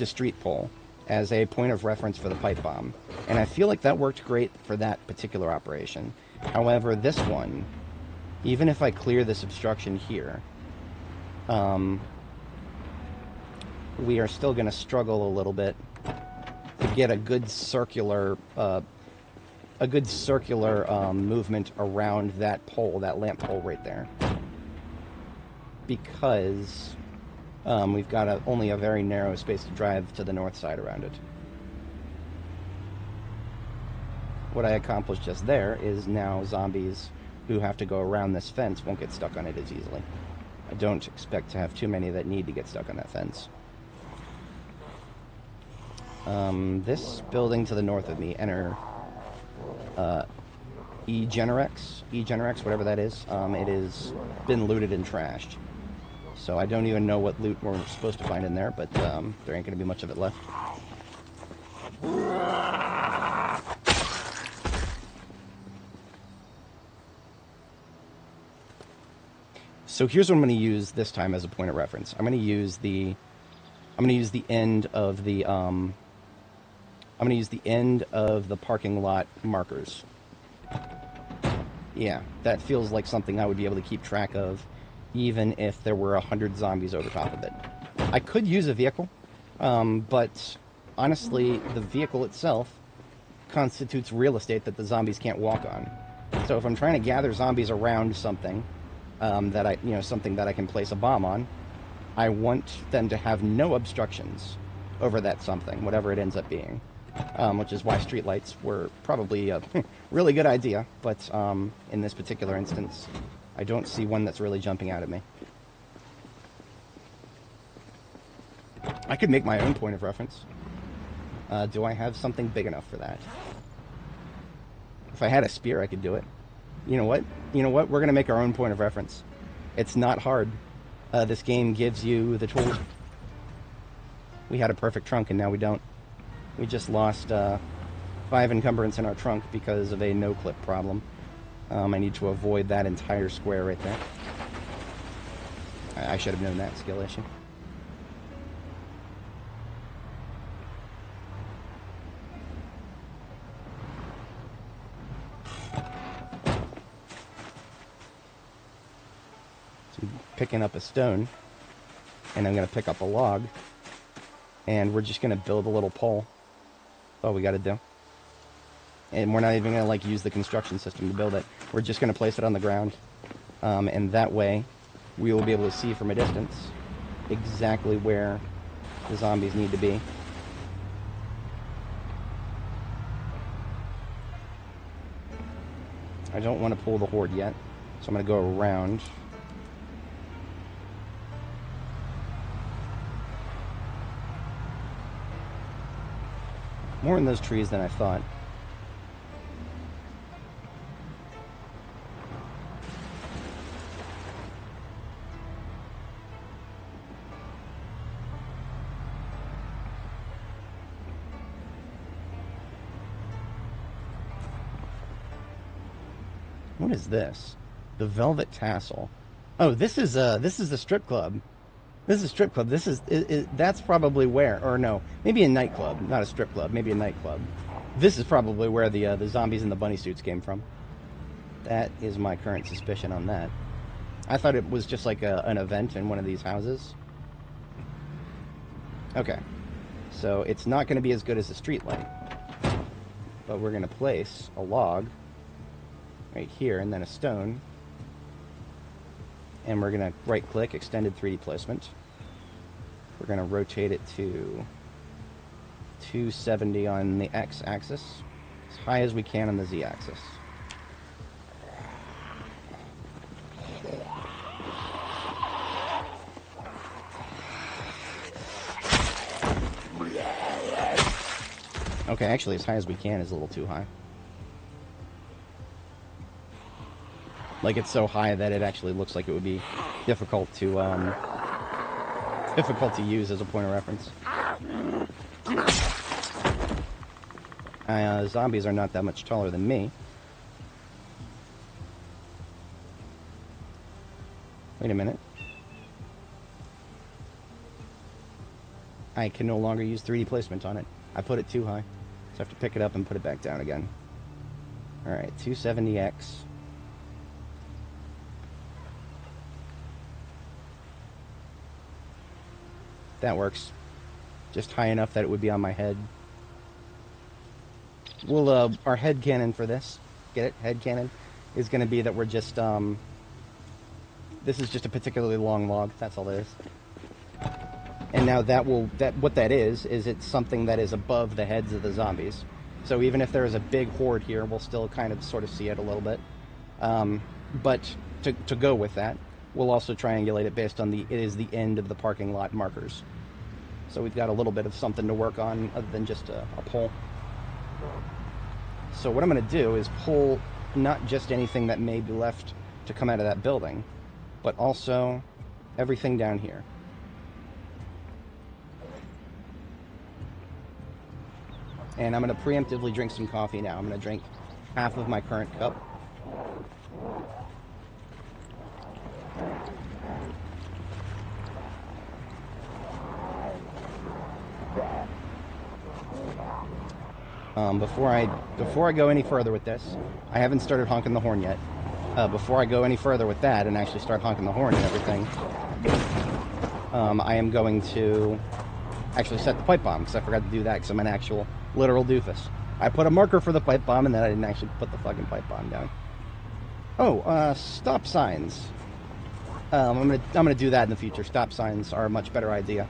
street pole as a point of reference for the pipe bomb. And I feel like that worked great for that particular operation. However, this one, even if I clear this obstruction here, we are still going to struggle a little bit to get a good circular movement around that pole, that lamp pole right there, because we've got only a very narrow space to drive to the north side around it. What I accomplished just there is now zombies who have to go around this fence won't get stuck on it as easily. I don't expect to have too many that need to get stuck on that fence. This building to the north of me, enter E-Generex, whatever that is. It has been looted and trashed. So I don't even know what loot we're supposed to find in there, but there ain't going to be much of it left. So here's what I'm going to use this time as a point of reference. I'm going to use the end of the parking lot markers. Yeah, that feels like something I would be able to keep track of, even if there were 100 zombies over top of it. I could use a vehicle, but honestly, the vehicle itself constitutes real estate that the zombies can't walk on. So if I'm trying to gather zombies around something, something that I can place a bomb on, I want them to have no obstructions over that something, whatever it ends up being. Which is why streetlights were probably a really good idea, but in this particular instance, I don't see one that's really jumping out at me. I could make my own point of reference. Do I have something big enough for that? If I had a spear, I could do it. You know what? We're going to make our own point of reference. It's not hard. This game gives you the tools. We had a perfect trunk, and now we don't. We just lost 5 encumbrance in our trunk because of a no-clip problem. I need to avoid that entire square right there. I should have known that skill issue. So I'm picking up a stone, and I'm going to pick up a log, and we're just going to build a little pole. That's all we got to do. And we're not even going to like use the construction system to build it. We're just going to place it on the ground, and that way we will be able to see from a distance exactly where the zombies need to be. I don't want to pull the horde yet, so I'm going to go around. More in those trees than I thought. What is this? The Velvet Tassel. Oh, this is the strip club. This is a strip club. This is that's probably where, or no, maybe a nightclub, not a strip club, maybe a nightclub. This is probably where the zombies in the bunny suits came from. That is my current suspicion on that. I thought it was just like an event in one of these houses. Okay, so it's not going to be as good as a street light, but we're going to place a log right here, and then a stone, and we're going to right-click, extended 3D placement. We're going to rotate it to 270 on the x-axis, as high as we can on the z-axis. Okay, actually, as high as we can is a little too high. Like, it's so high that it actually looks like it would be difficult to use as a point of reference. Zombies are not that much taller than me. Wait a minute. I can no longer use 3D placement on it. I put it too high. So I have to pick it up and put it back down again. Alright, 270x. That works. Just high enough that it would be on my head. We'll, our head cannon for this, get it? Head cannon is going to be that we're just, this is just a particularly long log. That's all it is. And now what that is it's something that is above the heads of the zombies. So even if there is a big horde here, we'll still kind of sort of see it a little bit. But to go with that, we'll also triangulate it based on it is the end of the parking lot markers. So we've got a little bit of something to work on other than just a pole. So what I'm going to do is pull not just anything that may be left to come out of that building, but also everything down here. And I'm going to preemptively drink some coffee now. I'm going to drink half of my current cup. Before I go any further with this, I haven't started honking the horn yet. Before I go any further with that and actually start honking the horn and everything, I am going to actually set the pipe bomb, because I forgot to do that because I'm an actual literal doofus. I put a marker for the pipe bomb and then I didn't actually put the fucking pipe bomb down. Oh, stop signs. I'm gonna do that in the future. Stop signs are a much better idea.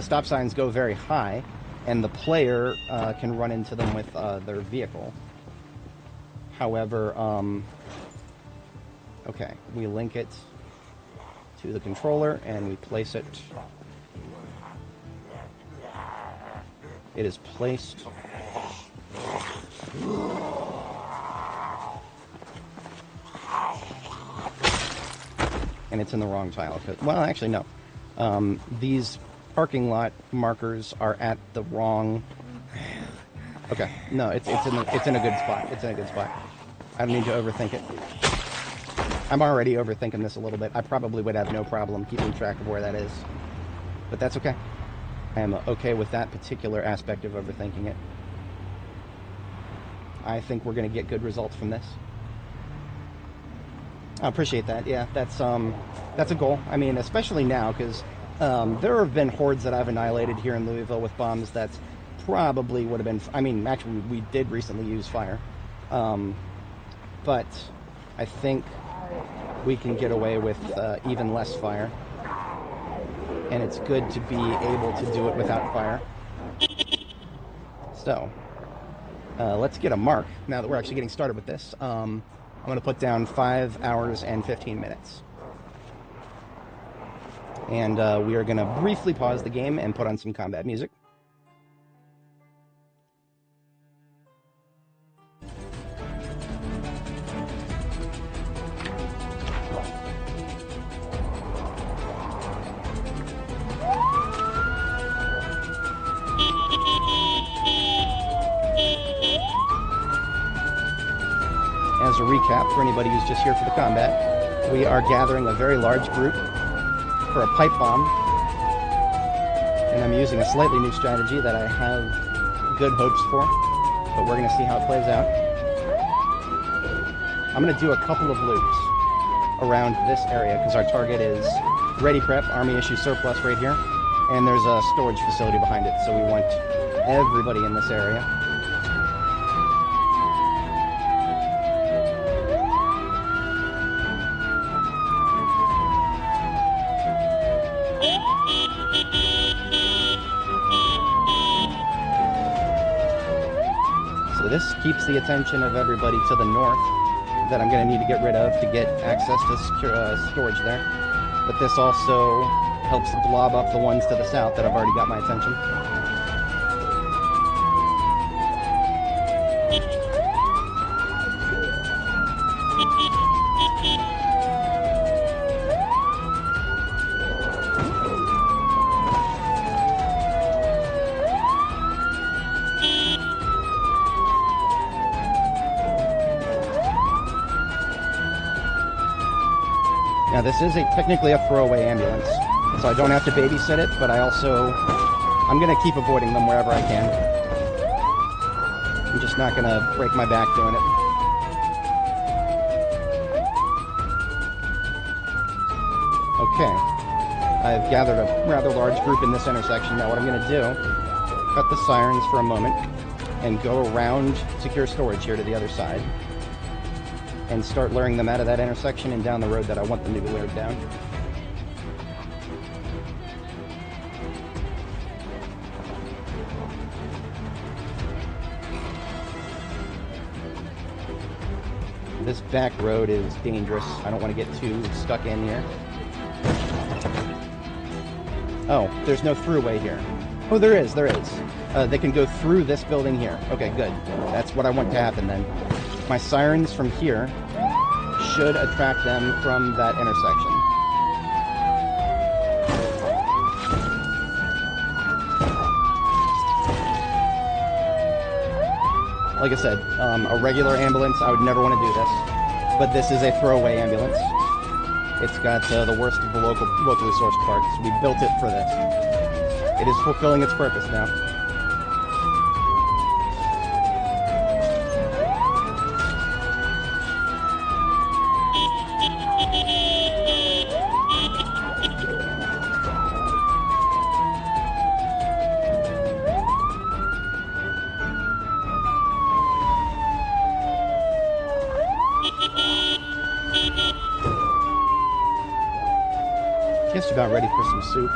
Stop signs go very high, and the player can run into them with their vehicle. However, okay, we link it to the controller and we place it. It is placed. and it's in the wrong tile. Well, actually, no. These parking lot markers are at the wrong... Okay, no, it's in a good spot. It's in a good spot. I don't need to overthink it. I'm already overthinking this a little bit. I probably would have no problem keeping track of where that is. But that's okay. I am okay with that particular aspect of overthinking it. I think we're going to get good results from this. I appreciate that. Yeah, that's a goal. I mean, especially now, because there have been hordes that I've annihilated here in Louisville with bombs that probably would have been... I mean, actually, we did recently use fire. But I think we can get away with even less fire. And it's good to be able to do it without fire. So, let's get a mark, now that we're actually getting started with this. I'm going to put down 5 hours and 15 minutes. And we are going to briefly pause the game and put on some combat music. As a recap, for anybody who's just here for the combat, we are gathering a very large group for a pipe bomb, and I'm using a slightly new strategy that I have good hopes for, but we're going to see how it plays out. I'm going to do a couple of loops around this area, because our target is ready prep, army issue surplus right here, and there's a storage facility behind it, so we want everybody in this area. This keeps the attention of everybody to the north that I'm going to need to get rid of to get access to storage there. But this also helps blob up the ones to the south that have already got my attention. Now this is technically a throwaway ambulance, so I don't have to babysit it, but I'm going to keep avoiding them wherever I can. I'm just not going to break my back doing it. Okay, I've gathered a rather large group in this intersection. Now what I'm going to do, cut the sirens for a moment, and go around secure storage here to the other side, and start luring them out of that intersection and down the road that I want them to be lured down. This back road is dangerous. I don't want to get too stuck in here. Oh, there's no throughway here. Oh, there is. They can go through this building here. Okay, good. That's what I want to happen then. My sirens from here should attract them from that intersection. Like I said, a regular ambulance, I would never want to do this. But this is a throwaway ambulance. It's got the worst of the locally sourced parts. We built it for this. It is fulfilling its purpose now. Just about ready for some soup.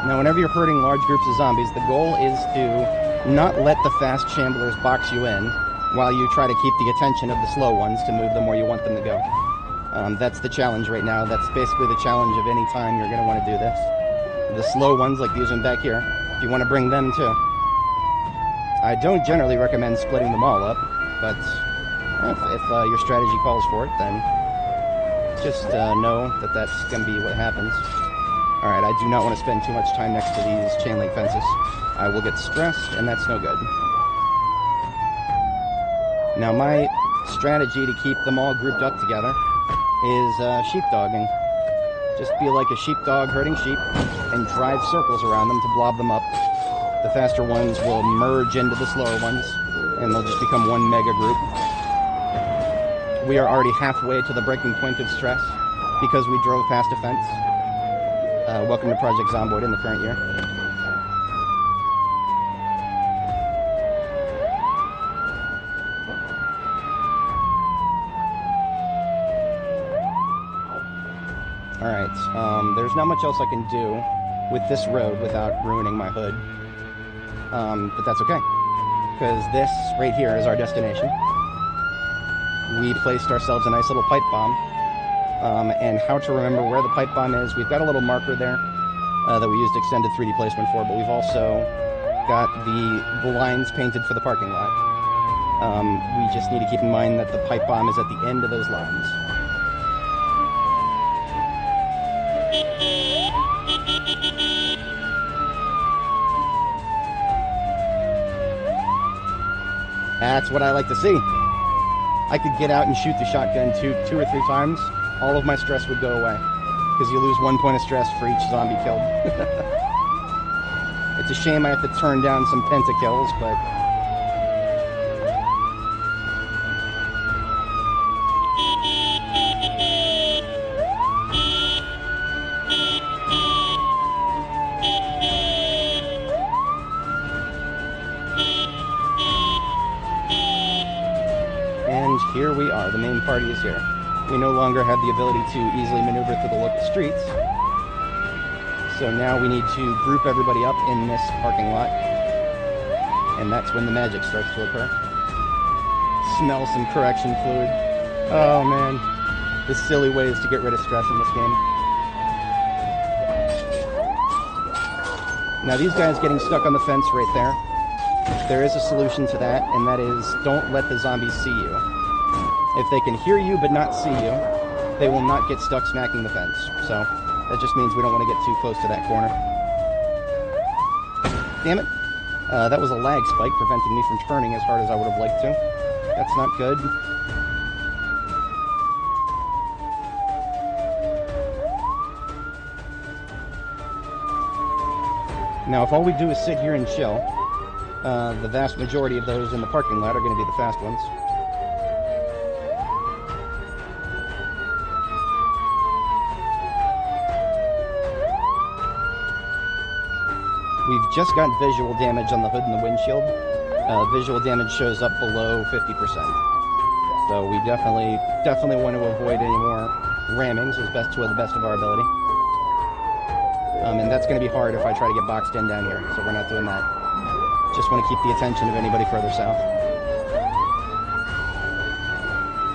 Now, whenever you're herding large groups of zombies, the goal is to not let the fast shamblers box you in while you try to keep the attention of the slow ones to move them where you want them to go. That's the challenge right now. That's basically the challenge of any time you're going to want to do this. The slow ones, like these one back here, if you want to bring them too. I don't generally recommend splitting them all up, but if your strategy calls for it, then just know that that's going to be what happens. Alright, I do not want to spend too much time next to these chain link fences. I will get stressed, and that's no good. Now, my strategy to keep them all grouped up together is sheepdogging. Just be like a sheepdog herding sheep and drive circles around them to blob them up. The faster ones will merge into the slower ones, and they'll just become one mega group. We are already halfway to the breaking point of stress because we drove past a fence. Welcome to Project Zomboid in the current year. Alright, there's not much else I can do with this road without ruining my hood. But that's okay, because this right here is our destination. We placed ourselves a nice little pipe bomb, and how to remember where the pipe bomb is, we've got a little marker there that we used extended 3D placement for, but we've also got the lines painted for the parking lot. We just need to keep in mind that the pipe bomb is at the end of those lines. That's what I like to see. I could get out and shoot the shotgun two or three times. All of my stress would go away. Because you lose 1 point of stress for each zombie killed. It's a shame I have to turn down some pentakills, but... And here we are, the main party is here. We no longer have the ability to easily maneuver through the local streets. So now we need to group everybody up in this parking lot. And that's when the magic starts to occur. Smell some correction fluid. Oh man, the silly ways to get rid of stress in this game. Now these guys getting stuck on the fence right there. There is a solution to that, and that is don't let the zombies see you. If they can hear you but not see you, they will not get stuck smacking the fence. So that just means we don't want to get too close to that corner. Damn it. That was a lag spike preventing me from turning as hard as I would have liked to. That's not good. Now, if all we do is sit here and chill, the vast majority of those in the parking lot are going to be the fast ones. We've just got visual damage on the hood and the windshield. Visual damage shows up below 50%. So we definitely want to avoid any more rammings to the best of our ability. And that's going to be hard if I try to get boxed in down here, so we're not doing that. Just want to keep the attention of anybody further south.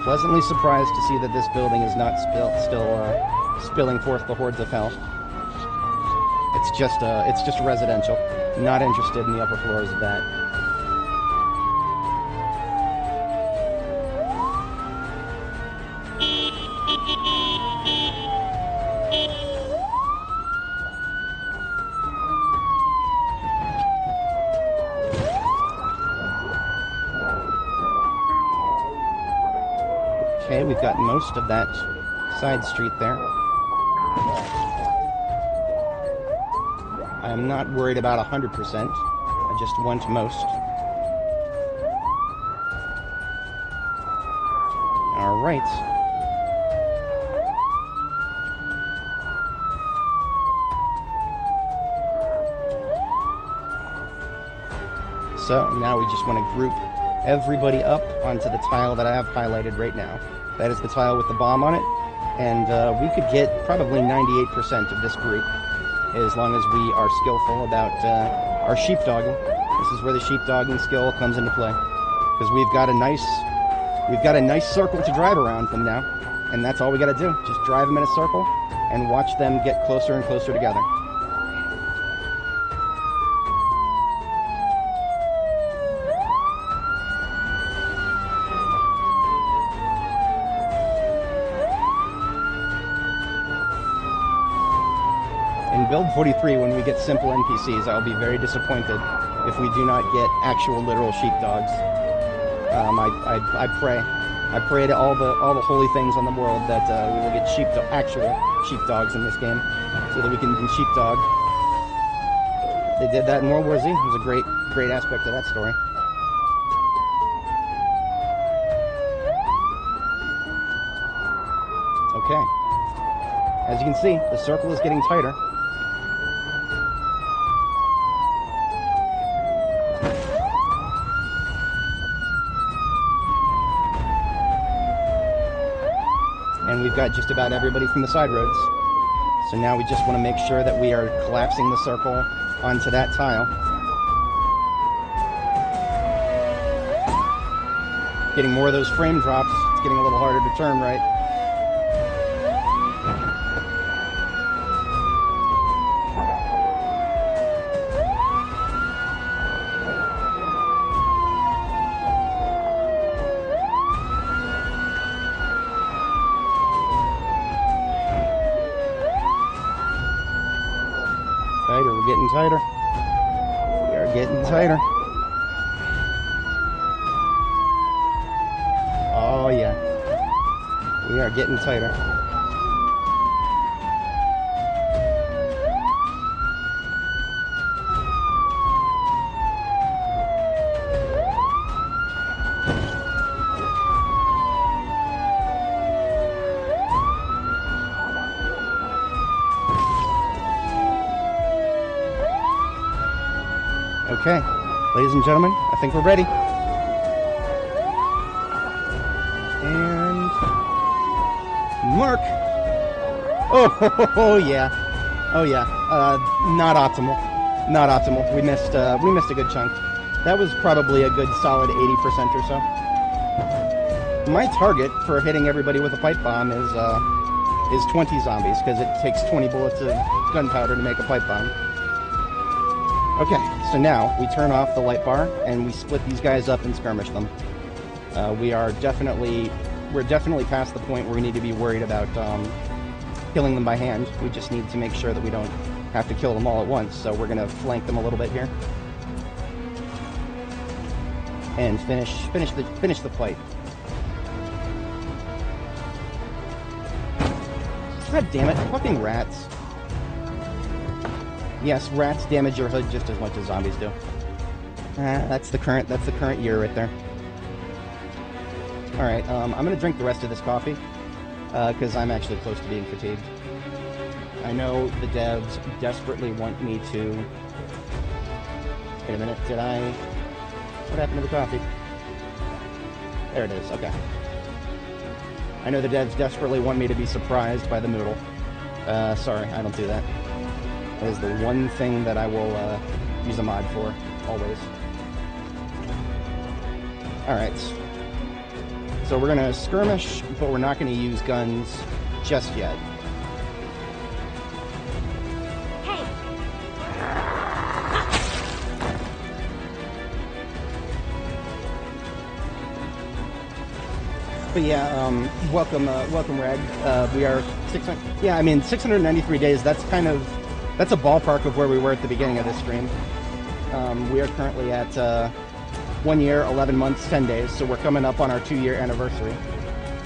Pleasantly surprised to see that this building is not still spilling forth the hordes of hell. It's just residential. Not interested in the upper floors of that. Okay, we've got most of that side street there. I'm not worried about 100%. I just want most. All right. So now we just want to group everybody up onto the tile that I have highlighted right now. That is the tile with the bomb on it, and we could get probably 98% of this group as long as we are skillful about our sheepdogging. This is where the sheepdogging skill comes into play, because we've got a nice circle to drive around them now, and that's all we got to do. Just drive them in a circle and watch them get closer and closer together. in build 43, when we get simple NPCs, I'll be very disappointed if we do not get actual literal sheepdogs. I pray to all the holy things on the world that we will get actual sheepdogs in this game, so that we can sheepdog. They did that in World War Z. It was a great aspect of that story. Okay. As you can see, the circle is getting tighter. And we've got just about everybody from the side roads. So now we just want to make sure that we are collapsing the circle onto that tile. Getting more of those frame drops. It's getting a little harder to turn right. Tighter, we're getting tighter. We are getting tighter. Oh yeah. We are getting tighter. Okay, ladies and gentlemen, I think we're ready. And Mark. Oh yeah. Oh yeah. Not optimal. Not optimal. We missed a good chunk. That was probably a good solid 80% or so. My target for hitting everybody with a pipe bomb is 20 zombies, because it takes 20 bullets of gunpowder to make a pipe bomb. Okay, so now we turn off the light bar and we split these guys up and skirmish them. We're definitely past the point where we need to be worried about killing them by hand. We just need to make sure that we don't have to kill them all at once. So we're gonna flank them a little bit here and finish the fight. God damn it! Fucking rats. Yes, rats damage your hood just as much as zombies do. That's the current year right there. Alright, I'm gonna drink the rest of this coffee, because I'm actually close to being fatigued. I know the devs desperately want me to... Wait a minute, what happened to the coffee? There it is, okay. I know the devs desperately want me to be surprised by the noodle. Sorry, I don't do that. That is the one thing that I will use a mod for, always. Alright. So we're going to skirmish, but we're not going to use guns just yet. Hey. But yeah, welcome Rag. We are 693 days, that's a ballpark of where we were at the beginning of this stream. We are currently at 1 year, 11 months, 10 days, so we're coming up on our 2-year anniversary.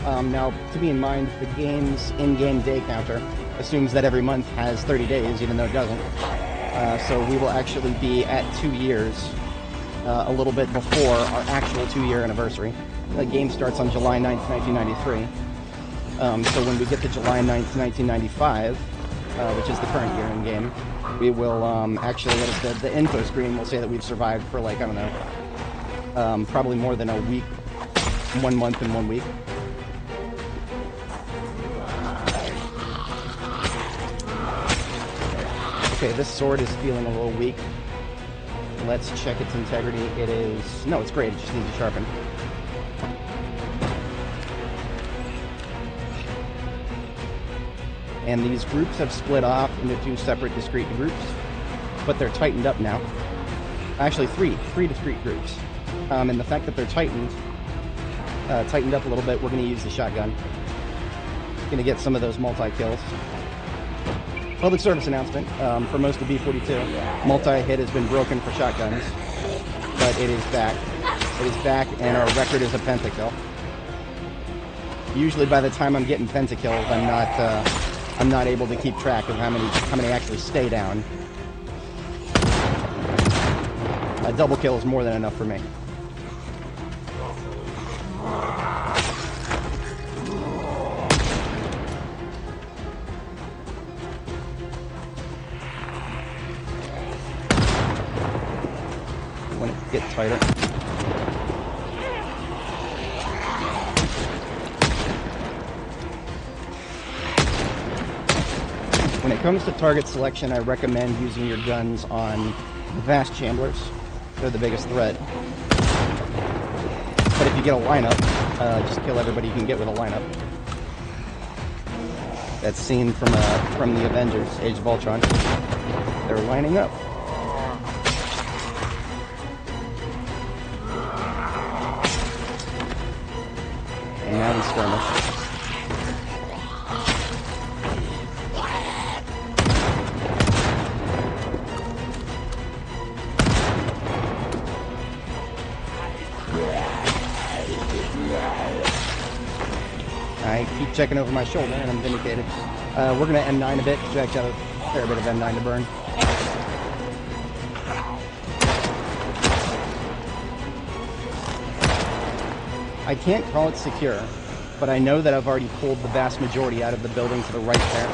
Now, to be in mind, the game's in-game day counter assumes that every month has 30 days, even though it doesn't. So we will actually be at 2 years a little bit before our actual 2-year anniversary. The game starts on July 9th, 1993. So when we get to July 9th, 1995, which is the current year in game, we will actually, the info screen will say that we've survived for, like, I don't know, probably more than a week, 1 month and 1 week. Okay, this sword is feeling a little weak. Let's check its integrity. It is... No, it's great. It just needs to sharpen. And these groups have split off into 2 separate discrete groups, but they're tightened up now. Actually, three discrete groups. And the fact that they're tightened up a little bit, we're going to use the shotgun. Going to get some of those multi-kills. Public service announcement for most of B42. Multi-hit has been broken for shotguns, but it is back. It is back, and our record is a pentakill. Usually, by the time I'm getting pentakills, I'm not able to keep track of how many actually stay down. A double kill is more than enough for me. When it gets tighter. When it comes to target selection, I recommend using your guns on the vast chamblers. They're the biggest threat. But if you get a lineup, just kill everybody you can get with a lineup. That scene from the Avengers, Age of Ultron. They're lining up. And now we skirmish. I keep checking over my shoulder and I'm vindicated. We're going to M9 a bit because we actually have a fair bit of M9 to burn. I can't call it secure, but I know that I've already pulled the vast majority out of the building to the right there.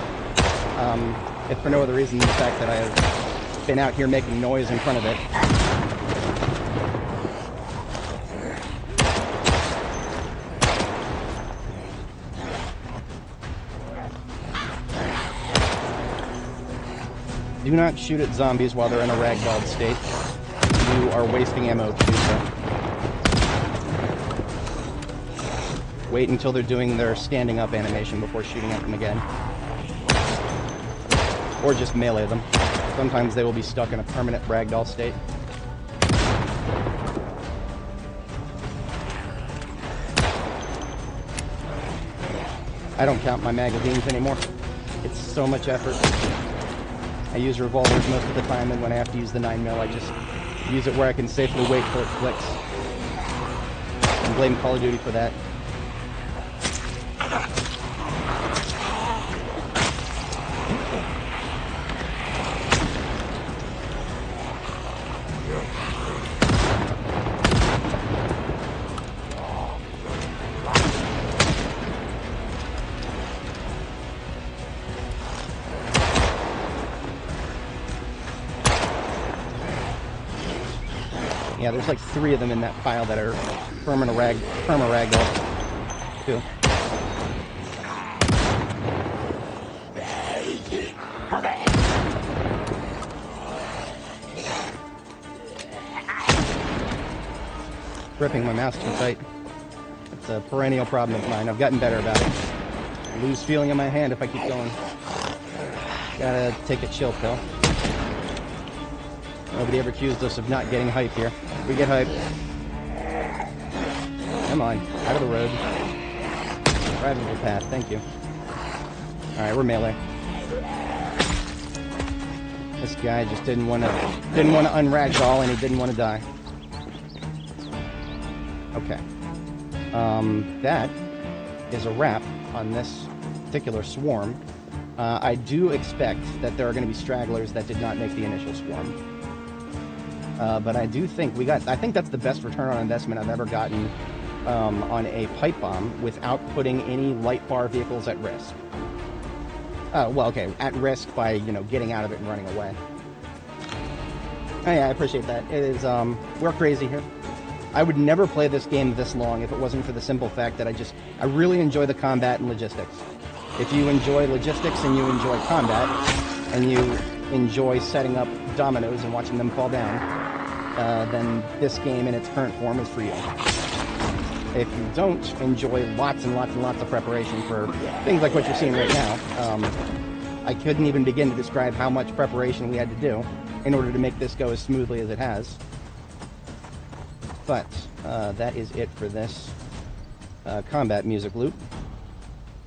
If for no other reason than the fact that I have been out here making noise in front of it. Do not shoot at zombies while they're in a ragdolled state. You are wasting ammo to do so. Wait until they're doing their standing up animation before shooting at them again. Or just melee them. Sometimes they will be stuck in a permanent ragdoll state. I don't count my magazines anymore. It's so much effort. I use revolvers most of the time, and when I have to use the 9mm, I just use it where I can safely wait till it clicks. And blame Call of Duty for that. Yeah, there's like 3 of them in that pile that are perma ragdoll too. Gripping my mouse too tight. It's a perennial problem of mine. I've gotten better about it. I lose feeling in my hand if I keep going. Gotta take a chill pill. Nobody ever accused us of not getting hype here. We get hype. Come on, out of the road. Drivable path, thank you. Alright, we're melee. This guy just didn't want to unragdoll, and he didn't want to die. Okay. That is a wrap on this particular swarm. I do expect that there are going to be stragglers that did not make the initial swarm. But I do think I think that's the best return on investment I've ever gotten on a pipe bomb without putting any light bar vehicles at risk. Well, okay, at risk by, you know, getting out of it and running away. Oh yeah, I appreciate that. It is, we're crazy here. I would never play this game this long if it wasn't for the simple fact that I really enjoy the combat and logistics. If you enjoy logistics and you enjoy combat, and you enjoy setting up dominoes and watching them fall down, then this game in its current form is for you. If you don't enjoy lots and lots and lots of preparation for things like what you're seeing right now, I couldn't even begin to describe how much preparation we had to do in order to make this go as smoothly as it has. But that is it for this combat music loop.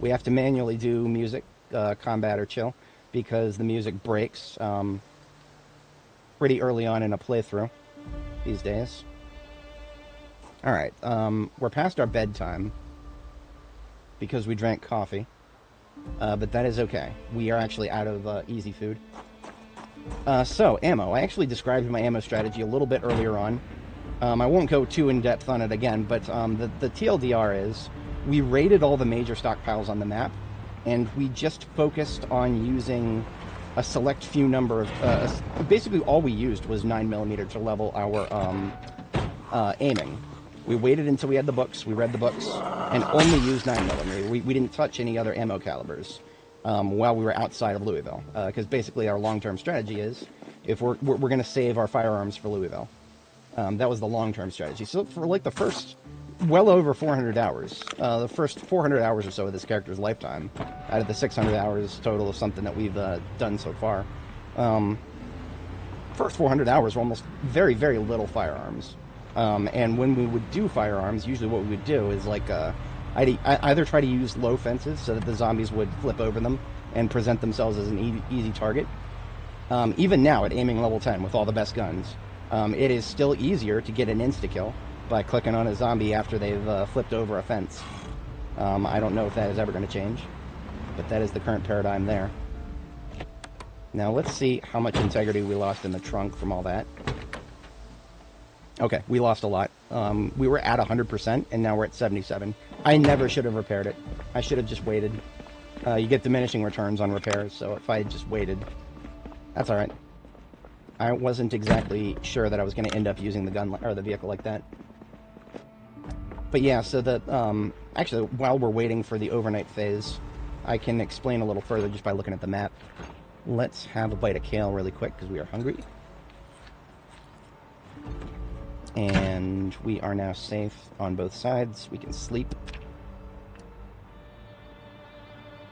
We have to manually do music, combat or chill. because the music breaks pretty early on in a playthrough these days. Alright, we're past our bedtime because we drank coffee, but that is okay. We are actually out of easy food. So, ammo. I actually described my ammo strategy a little bit earlier on. I won't go too in-depth on it again, but the TLDR is we raided all the major stockpiles on the map, and we just focused on using a select few number of... basically, all we used was 9mm to level our aiming. We waited until we had the books, we read the books, and only used 9mm. We didn't touch any other ammo calibers while we were outside of Louisville, because basically our long-term strategy is, if we're going to save our firearms for Louisville. That was the long-term strategy. So for like the first, well over 400 hours, the first 400 hours or so of this character's lifetime, out of the 600 hours total of something that we've done so far, first 400 hours were almost very, very little firearms. And when we would do firearms, usually what we would do is like, I'd either try to use low fences so that the zombies would flip over them and present themselves as an easy target. Even now at aiming level 10 with all the best guns, it is still easier to get an insta-kill by clicking on a zombie after they've flipped over a fence. I don't know if that is ever going to change, but that is the current paradigm there. Now let's see how much integrity we lost in the trunk from all that. Okay, we lost a lot. We were at 100%, and now we're at 77. I never should have repaired it. I should have just waited. You get diminishing returns on repairs, so if I had just waited, that's alright. I wasn't exactly sure that I was going to end up using the gun or the vehicle like that. But yeah, so the actually, while we're waiting for the overnight phase, I can explain a little further just by looking at the map. Let's have a bite of kale really quick because we are hungry. And we are now safe on both sides. We can sleep.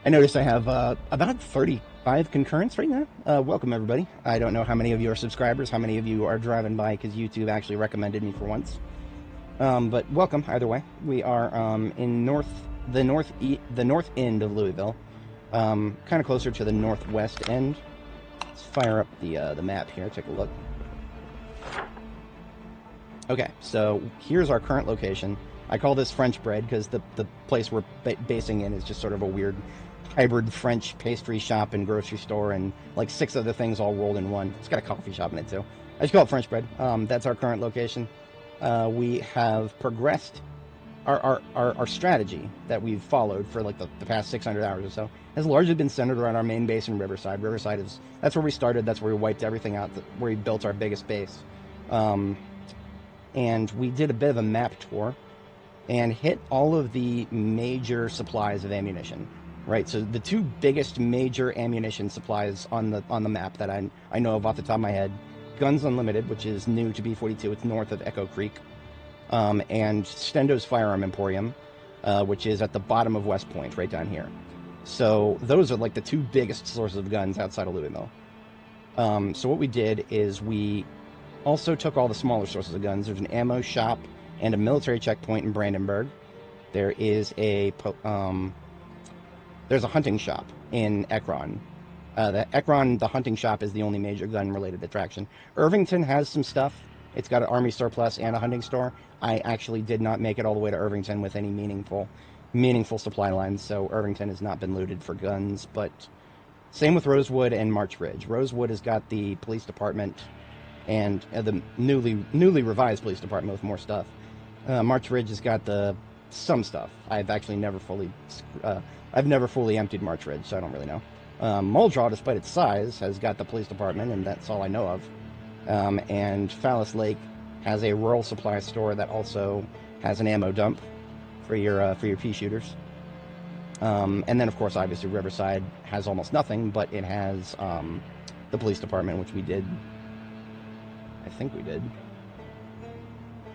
I notice I have about 35 concurrents right now. Welcome, everybody. I don't know how many of you are subscribers, how many of you are driving by because YouTube actually recommended me for once. But welcome, either way. We are in the north end of Louisville, kind of closer to the northwest end. Let's fire up the map here, take a look. Okay, so here's our current location. I call this French bread because the place we're basing in is just sort of a weird hybrid French pastry shop and grocery store and like 6 other things all rolled in one. It's got a coffee shop in it too. I just call it French bread. That's our current location. We have progressed. Our strategy that we've followed for like the past 600 hours or so has largely been centered around our main base in Riverside. Riverside that's where we started. That's where we wiped everything out. Where we built our biggest base. And we did a bit of a map tour and hit all of the major supplies of ammunition, right? So the 2 biggest major ammunition supplies on the map that I know of off the top of my head, Guns Unlimited, which is new to B42, it's north of Echo Creek, and Stendo's Firearm Emporium, which is at the bottom of West Point, right down here. So those are like the 2 biggest sources of guns outside of Louisville. So what we did is we also took all the smaller sources of guns. There's an ammo shop and a military checkpoint in Brandenburg. There is there's a hunting shop in Ekron. The hunting shop is the only major gun-related attraction. Irvington has some stuff. It's got an army surplus and a hunting store. I actually did not make it all the way to Irvington with any meaningful supply lines, so Irvington has not been looted for guns, but same with Rosewood and March Ridge. Rosewood has got the police department and the newly revised police department with more stuff. March Ridge has got some stuff. I've actually never fully emptied March Ridge, so I don't really know. Muldraw, despite its size, has got the police department, and that's all I know of. And Phallus Lake has a rural supply store that also has an ammo dump for your pea shooters. And then, of course, obviously Riverside has almost nothing, but it has the police department, which we did. I think we did.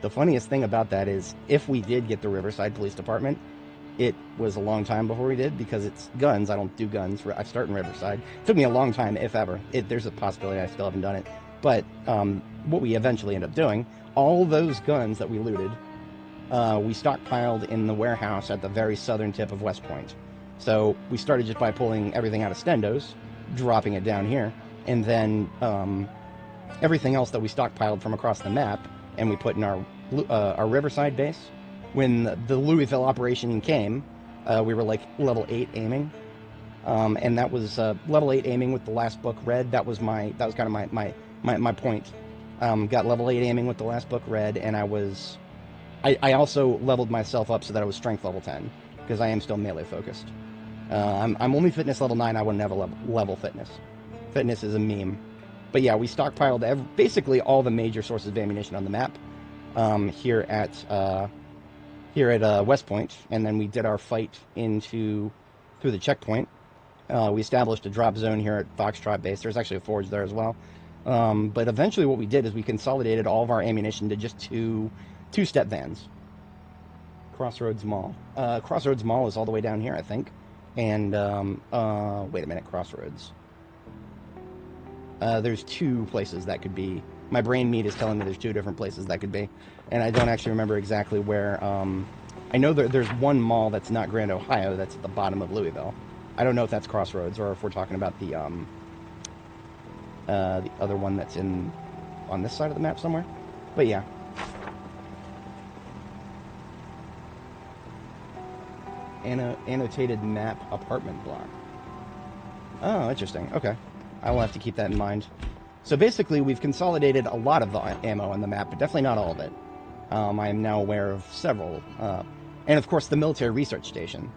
The funniest thing about that is, if we did get the Riverside Police Department, it was a long time before we did, because it's guns. I don't do guns. I start in Riverside. It took me a long time, if ever. There's a possibility I still haven't done it. But what we eventually end up doing, all those guns that we looted, we stockpiled in the warehouse at the very southern tip of West Point. So we started just by pulling everything out of Stendo's, dropping it down here. And then everything else that we stockpiled from across the map and we put in our Riverside base. When the Louisville operation came, we were like level 8 aiming. And that was level 8 aiming with the last book read. That was kind of my point. Got level 8 aiming with the last book read, and I also leveled myself up so that I was strength level 10, because I am still melee focused. I'm only fitness level 9, I wouldn't have a level fitness. Fitness is a meme. But yeah, we stockpiled basically all the major sources of ammunition on the map here at West Point, and then we did our fight through the checkpoint. We established a drop zone here at Foxtrot Base. There's actually a forge there as well. But eventually what we did is we consolidated all of our ammunition to just two-step vans. Crossroads Mall. Crossroads Mall is all the way down here, I think. And, wait a minute, Crossroads. There's 2 places that could be. My brain meat is telling me there's 2 different places that could be. And I don't actually remember exactly where. I know there's one mall that's not Grand Ohio that's at the bottom of Louisville. I don't know if that's Crossroads or if we're talking about the other one that's on this side of the map somewhere. But yeah. Annotated map apartment block. Oh, interesting. Okay. I will have to keep that in mind. So basically, we've consolidated a lot of the ammo on the map, but definitely not all of it. I am now aware of several. And of course, the military research station.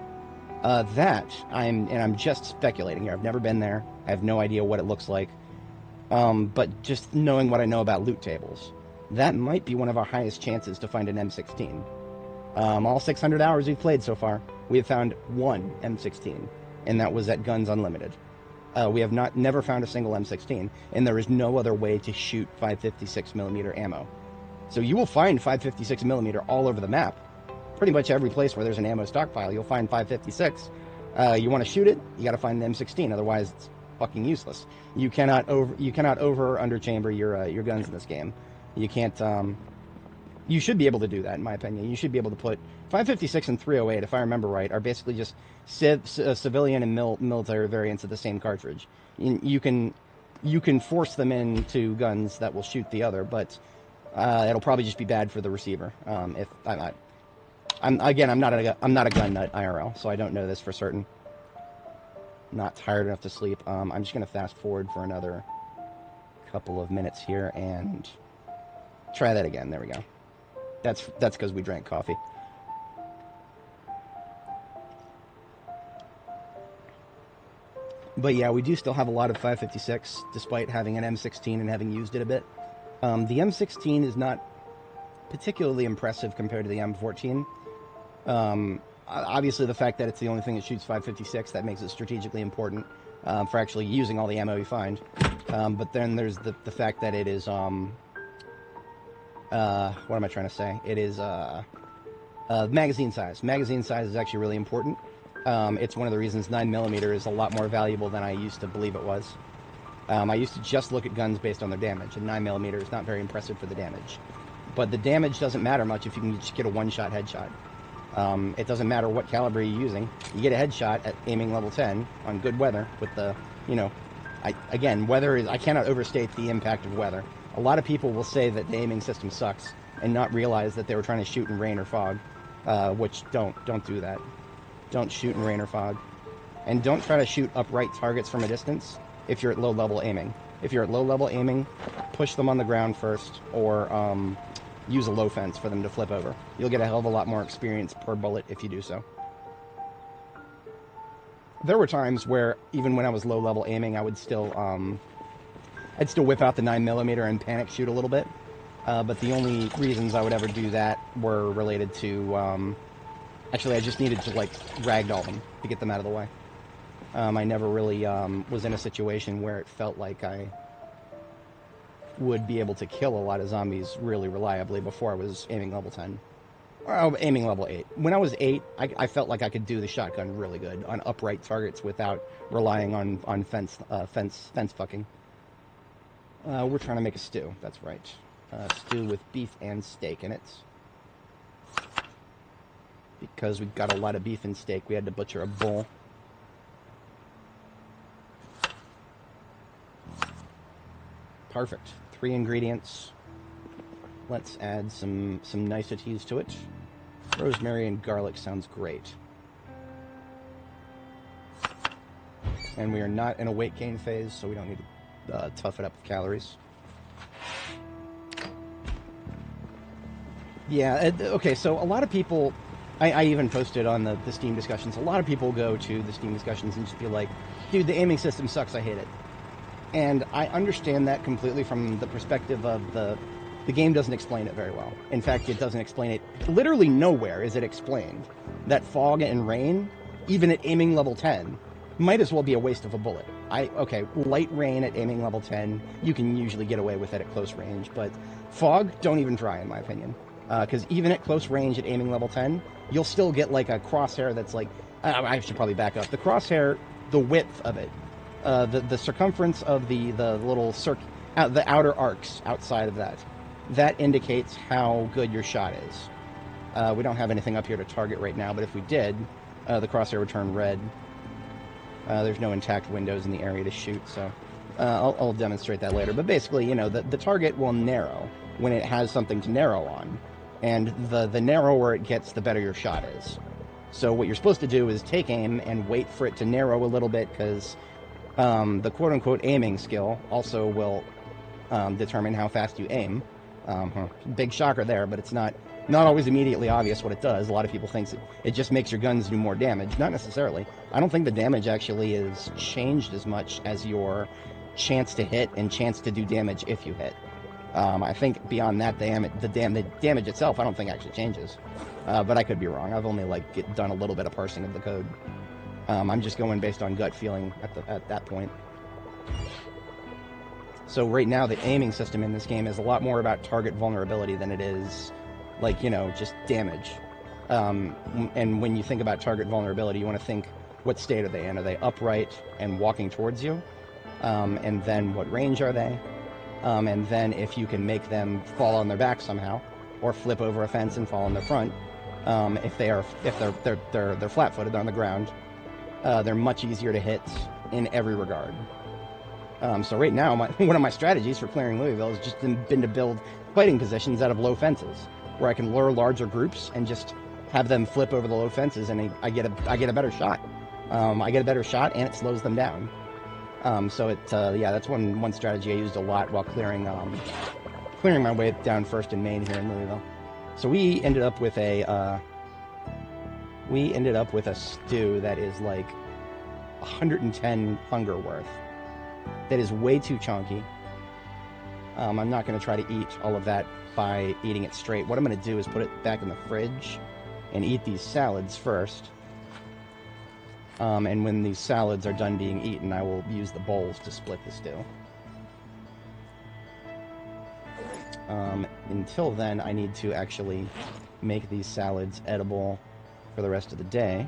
I'm just speculating here. I've never been there. I have no idea what it looks like. But just knowing what I know about loot tables, that might be one of our highest chances to find an M16. All 600 hours we've played so far, we have found one M16, and that was at Guns Unlimited. We have never found a single M16, and there is no other way to shoot 556mm ammo. So you will find 556mm all over the map. Pretty much every place where there's an ammo stockpile, you'll find 556. You want to shoot it, you got to find an M16, otherwise it's fucking useless. You cannot over or under chamber your guns in this game. You can't. You should be able to do that, in my opinion. You should be able to put 556 and 308, if I remember right, are basically just civilian and military variants of the same cartridge. You can force them into guns that will shoot the other, but it'll probably just be bad for the receiver. I'm not a gun nut IRL, so I don't know this for certain. Not tired enough to sleep. I'm just gonna fast forward for another couple of minutes here and try that again. There we go. That's because we drank coffee. But yeah, we do still have a lot of 556, despite having an M16 and having used it a bit. The M16 is not particularly impressive compared to the M14. Obviously, the fact that it's the only thing that shoots 556, that makes it strategically important for actually using all the ammo you find. But then there's the fact that it is... what am I trying to say? It is magazine size. Magazine size is actually really important. It's one of the reasons 9mm is a lot more valuable than I used to believe it was. I used to just look at guns based on their damage, and 9mm is not very impressive for the damage. But the damage doesn't matter much if you can just get a one-shot headshot. It doesn't matter what caliber you're using. You get a headshot at aiming level 10 on good weather with the, weather is... I cannot overstate the impact of weather. A lot of people will say that the aiming system sucks and not realize that they were trying to shoot in rain or fog, which don't do that. Don't shoot in rain or fog. And don't try to shoot upright targets from a distance if you're at low level aiming. If you're at low level aiming, push them on the ground first, or use a low fence for them to flip over. You'll get a hell of a lot more experience per bullet if you do so. There were times where, even when I was low level aiming, I would still I'd still whip out the 9mm and panic shoot a little bit. But the only reasons I would ever do that were related to... actually, I just needed to, ragdoll them to get them out of the way. I never really was in a situation where it felt like I would be able to kill a lot of zombies really reliably before I was aiming level 10. Or aiming level 8. When I was 8, I felt like I could do the shotgun really good on upright targets without relying on fence fucking. We're trying to make a stew, that's right. Stew with beef and steak in it. Because we've got a lot of beef and steak, we had to butcher a bull. Perfect. 3 ingredients. Let's add some niceties to it. Rosemary and garlic sounds great. And we are not in a weight gain phase, so we don't need to tough it up with calories. Yeah, okay, so a lot of people, I even posted on the Steam discussions, a lot of people go to the Steam discussions and just be like, dude, the aiming system sucks, I hate it. And I understand that completely from the perspective of the game doesn't explain it very well. In fact, it doesn't explain it. Literally nowhere is it explained that fog and rain, even at aiming level 10, might as well be a waste of a bullet. Okay, light rain at aiming level 10, you can usually get away with it at close range, but fog, don't even try, in my opinion. Because even at close range at aiming level 10, you'll still get like a crosshair that's like, I should probably back up. The crosshair, the width of it, the circumference of the little the outer arcs outside of that indicates how good your shot is. We don't have anything up here to target right now, but if we did, the crosshair would turn red. There's no intact windows in the area to shoot, so I'll demonstrate that later. But basically, you know, the target will narrow when it has something to narrow on. And the narrower it gets, the better your shot is. So what you're supposed to do is take aim and wait for it to narrow a little bit, because the quote-unquote aiming skill also will determine how fast you aim. Big shocker there, but it's not always immediately obvious what it does. A lot of people think it just makes your guns do more damage. Not necessarily. I don't think the damage actually is changed as much as your chance to hit and chance to do damage if you hit. I think beyond that, the damage itself, I don't think actually changes. But I could be wrong. I've only done a little bit of parsing of the code. I'm just going based on gut feeling at that point. So right now, the aiming system in this game is a lot more about target vulnerability than it is, like, you know, just damage. And when you think about target vulnerability, you want to think, what state are they in? Are they upright and walking towards you? And then what range are they? And then if you can make them fall on their back somehow, or flip over a fence and fall on their front, if they're flat-footed on the ground, they're much easier to hit in every regard. So right now, one of my strategies for clearing Louisville has just been to build fighting positions out of low fences, where I can lure larger groups and just have them flip over the low fences, and I get a better shot. I get a better shot, and it slows them down. So yeah, that's one strategy I used a lot while clearing my way down First and Main here in Louisville. So we ended up with a stew that is like 110 hunger worth. That is way too chunky. I'm not going to try to eat all of that by eating it straight. What I'm going to do is put it back in the fridge and eat these salads first. And when these salads are done being eaten, I will use the bowls to split the stew. Until then, I need to actually make these salads edible for the rest of the day.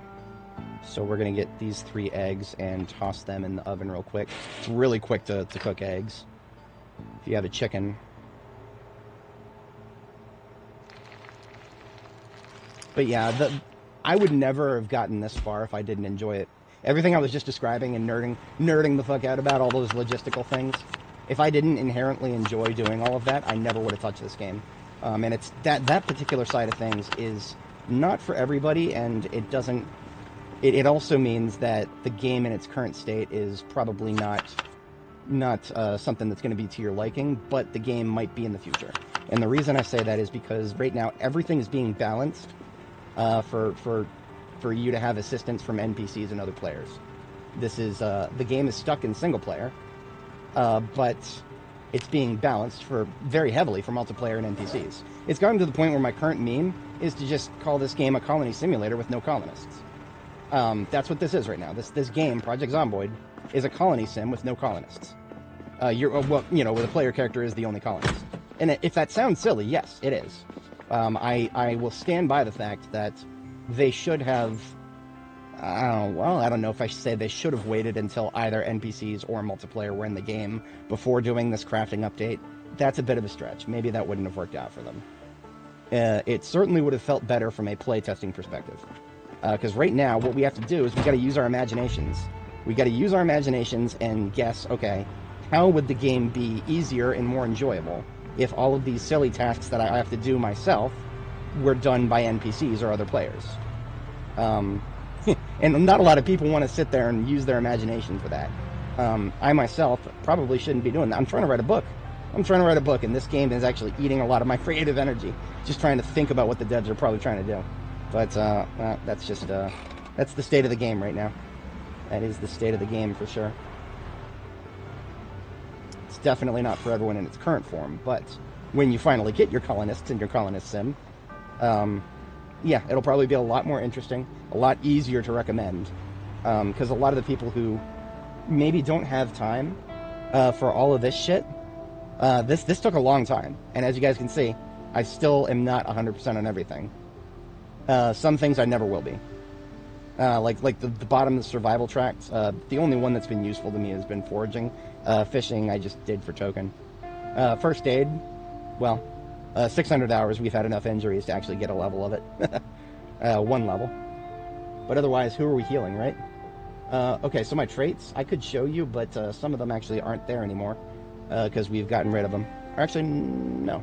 So we're going to get these 3 eggs and toss them in the oven real quick. It's really quick to cook eggs. If you have a chicken. But yeah, I would never have gotten this far if I didn't enjoy it. Everything I was just describing and nerding the fuck out about, all those logistical things, if I didn't inherently enjoy doing all of that, I never would have touched this game. And it's that particular side of things is not for everybody, and it doesn't... It also means that the game in its current state is probably not something that's going to be to your liking, but the game might be in the future. And the reason I say that is because right now everything is being balanced for you to have assistance from NPCs and other players. This is the game is stuck in single player, but it's being balanced very heavily for multiplayer and NPCs. It's gotten to the point where my current meme is to just call this game a colony simulator with no colonists. That's what this is right now. This game, Project Zomboid, is a colony sim with no colonists. Where the player character is the only colonist. And if that sounds silly, yes, it is. I will stand by the fact that they should have... I don't know if I should say they should have waited until either NPCs or multiplayer were in the game before doing this crafting update. That's a bit of a stretch. Maybe that wouldn't have worked out for them. It certainly would have felt better from a playtesting perspective. Because right now, what we have to do is we got to use our imaginations. We got to use our imaginations and guess, okay, how would the game be easier and more enjoyable if all of these silly tasks that I have to do myself were done by NPCs or other players? And not a lot of people want to sit there and use their imagination for that. I myself probably shouldn't be doing that. I'm trying to write a book. And this game is actually eating a lot of my creative energy, just trying to think about what the devs are probably trying to do. But that's just that's the state of the game right now. That is the state of the game for sure. It's definitely not for everyone in its current form, but when you finally get your colonists and your colonist sim, yeah, it'll probably be a lot more interesting, a lot easier to recommend, because a lot of the people who maybe don't have time for all of this shit, this took a long time, and as you guys can see, I still am not 100% on everything. Some things I never will be. Like the bottom of the survival tracts, the only one that's been useful to me has been foraging. Fishing I just did for token. First aid, well, 600 hours, we've had enough injuries to actually get a level of it. 1 level. But otherwise, who are we healing, right? Okay, so my traits, I could show you, but some of them actually aren't there anymore, because we've gotten rid of them. Or actually, no.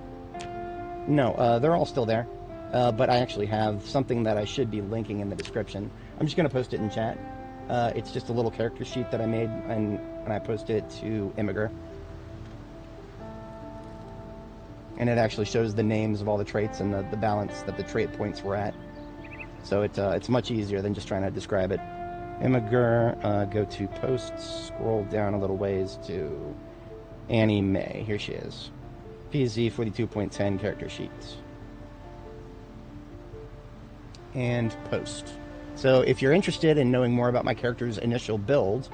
No, they're all still there. But I actually have something that I should be linking in the description. I'm just going to post it in chat. It's just a little character sheet that I made, and I posted it to Immigrant. And it actually shows the names of all the traits and the balance that the trait points were at. So it's much easier than just trying to describe it. Immigrant, go to posts, scroll down a little ways to Annie May. Here she is. PZ 42.10 character sheets. And post. So if you're interested in knowing more about my character's initial build,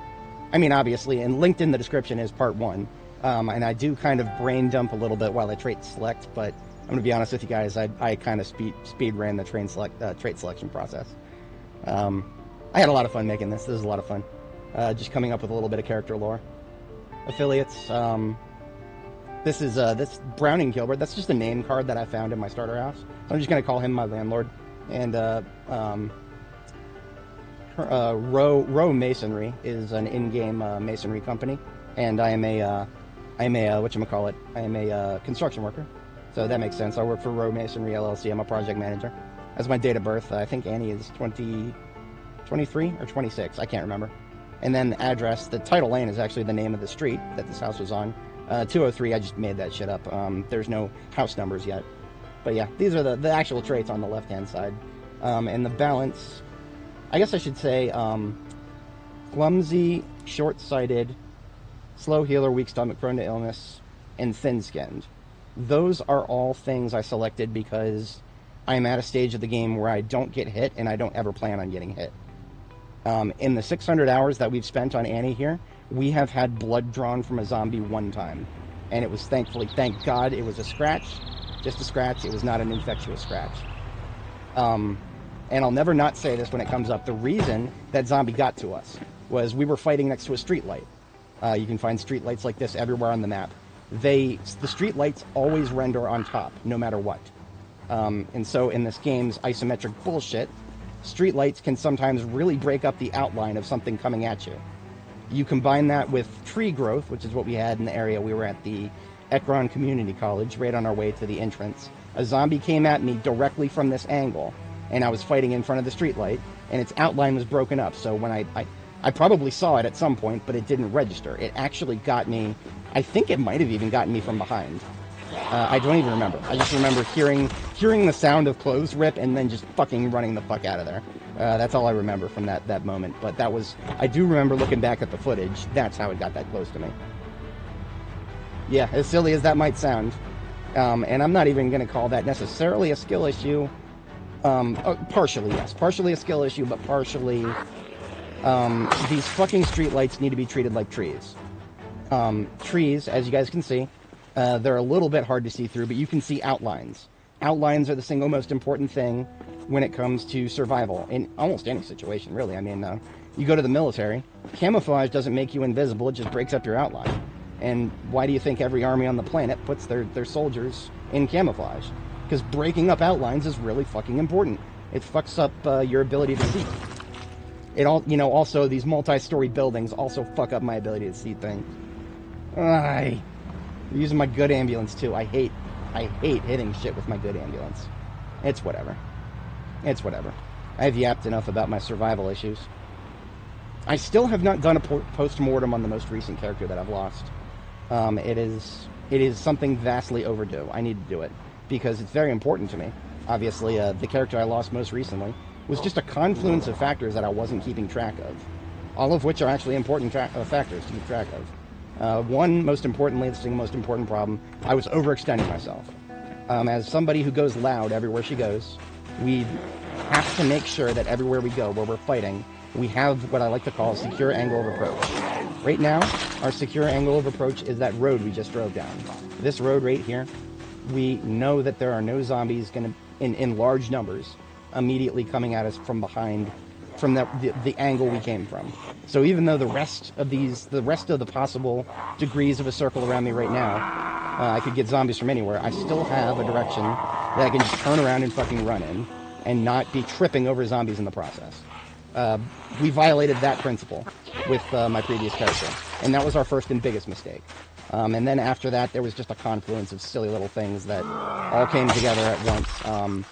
I mean, obviously, and linked in the description is part 1. And I do kind of brain dump a little bit while I trait select, but I'm going to be honest with you guys, I kind of speed ran the trait selection process. I had a lot of fun making this. This is a lot of fun. Just coming up with a little bit of character lore. Affiliates. This is this Browning Gilbert. That's just a name card that I found in my starter house. So I'm just going to call him my landlord. And Row Masonry is an in-game masonry company, and I am a whatchamacallit, I am a construction worker, so that makes sense. I work for Row Masonry LLC. I'm a project manager. As my date of birth, I think Annie is 23 or 26, I can't remember. And then the address, the title lane is actually the name of the street that this house was on. 203, I just made that shit up. There's no house numbers yet. But yeah, these are the actual traits on the left-hand side. And the balance, I guess I should say, clumsy, short-sighted, slow healer, weak stomach, prone to illness, and thin-skinned. Those are all things I selected because I'm at a stage of the game where I don't get hit, and I don't ever plan on getting hit. In the 600 hours that we've spent on Annie here, we have had blood drawn from a zombie 1 time. And it was thankfully, thank God, it was a scratch. Just a scratch. It was not an infectious scratch. And I'll never not say this when it comes up. The reason that zombie got to us was we were fighting next to a street light. You can find street lights like this everywhere on the map. The street lights always render on top, no matter what. And so in this game's isometric bullshit, street lights can sometimes really break up the outline of something coming at you. You combine that with tree growth, which is what we had in the area. We were at the Ekron Community College, right on our way to the entrance. A zombie came at me directly from this angle, and I was fighting in front of the streetlight, and its outline was broken up. So when I probably saw it at some point, but it didn't register. It actually got me, I think it might have even gotten me from behind. I don't even remember. I just remember hearing the sound of clothes rip and then just fucking running the fuck out of there. That's all I remember from that moment. But that was, I do remember looking back at the footage. That's how it got that close to me. Yeah, as silly as that might sound. And I'm not even going to call that necessarily a skill issue. Partially, yes. Partially a skill issue, but partially these fucking streetlights need to be treated like trees. Trees, as you guys can see, they're a little bit hard to see through, but you can see outlines. Outlines are the single most important thing when it comes to survival in almost any situation, really. I mean, you go to the military, camouflage doesn't make you invisible, it just breaks up your outline. And why do you think every army on the planet puts their soldiers in camouflage? Because breaking up outlines is really fucking important. It fucks up your ability to see. It all, also these multi-story buildings also fuck up my ability to see things. They're using my good ambulance too. I hate hitting shit with my good ambulance. It's whatever. It's whatever. I've yapped enough about my survival issues. I still have not done a post-mortem on the most recent character that I've lost. It is something vastly overdue. I need to do it because it's very important to me. Obviously, the character I lost most recently was just a confluence of factors that I wasn't keeping track of. All of which are actually important factors to keep track of. One, most importantly, the single most important problem, I was overextending myself. As somebody who goes loud everywhere she goes, we have to make sure that everywhere we go, where we're fighting, we have what I like to call a secure angle of approach. Right now, our secure angle of approach is that road we just drove down. This road right here, we know that there are no zombies in large numbers immediately coming at us from behind, from the angle we came from. So even though the rest of the possible degrees of a circle around me right now, I could get zombies from anywhere, I still have a direction that I can just turn around and fucking run in and not be tripping over zombies in the process. We violated that principle with my previous character, and that was our first and biggest mistake. And then after that, there was just a confluence of silly little things that all came together at once.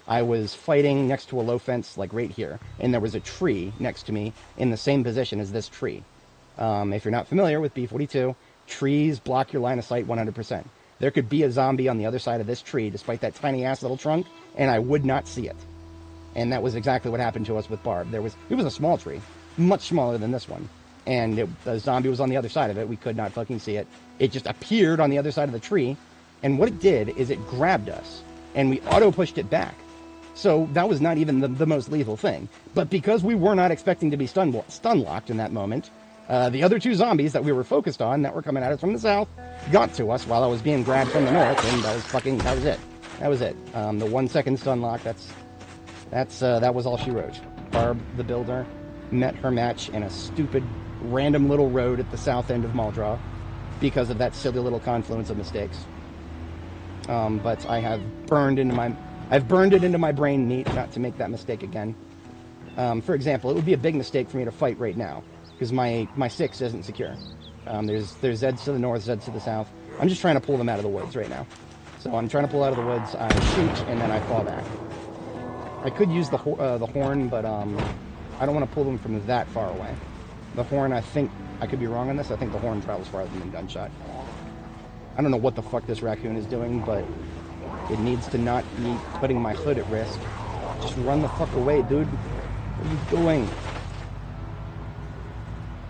I was fighting next to a low fence, like right here, and there was a tree next to me in the same position as this tree. If you're not familiar with B42, trees block your line of sight 100%. There could be a zombie on the other side of this tree, despite that tiny-ass little trunk, and I would not see it. And that was exactly what happened to us with Barb. It was a small tree, much smaller than this one. And the zombie was on the other side of it. We could not fucking see it. It just appeared on the other side of the tree. And what it did is it grabbed us. And we auto-pushed it back. So that was not even the most lethal thing. But because we were not expecting to be stun-locked in that moment, the other two zombies that we were focused on that were coming at us from the south got to us while I was being grabbed from the north. And that was it. That was it. The 1 second stun lock, that was all she wrote. Barb, the builder, met her match in a stupid, random little road at the south end of Maldraw because of that silly little confluence of mistakes. But I've burned it into my brain neat not to make that mistake again. For example, it would be a big mistake for me to fight right now because my 6 isn't secure. There's Zeds to the north, Zeds to the south. I'm just trying to pull them out of the woods right now. So I'm trying to pull out of the woods, I shoot, and then I fall back. I could use the horn, but I don't want to pull them from that far away. The horn, I think, I could be wrong on this, I think the horn travels farther than gunshot. I don't know what the fuck this raccoon is doing, but it needs to not be putting my hood at risk. Just run the fuck away, dude. What are you doing?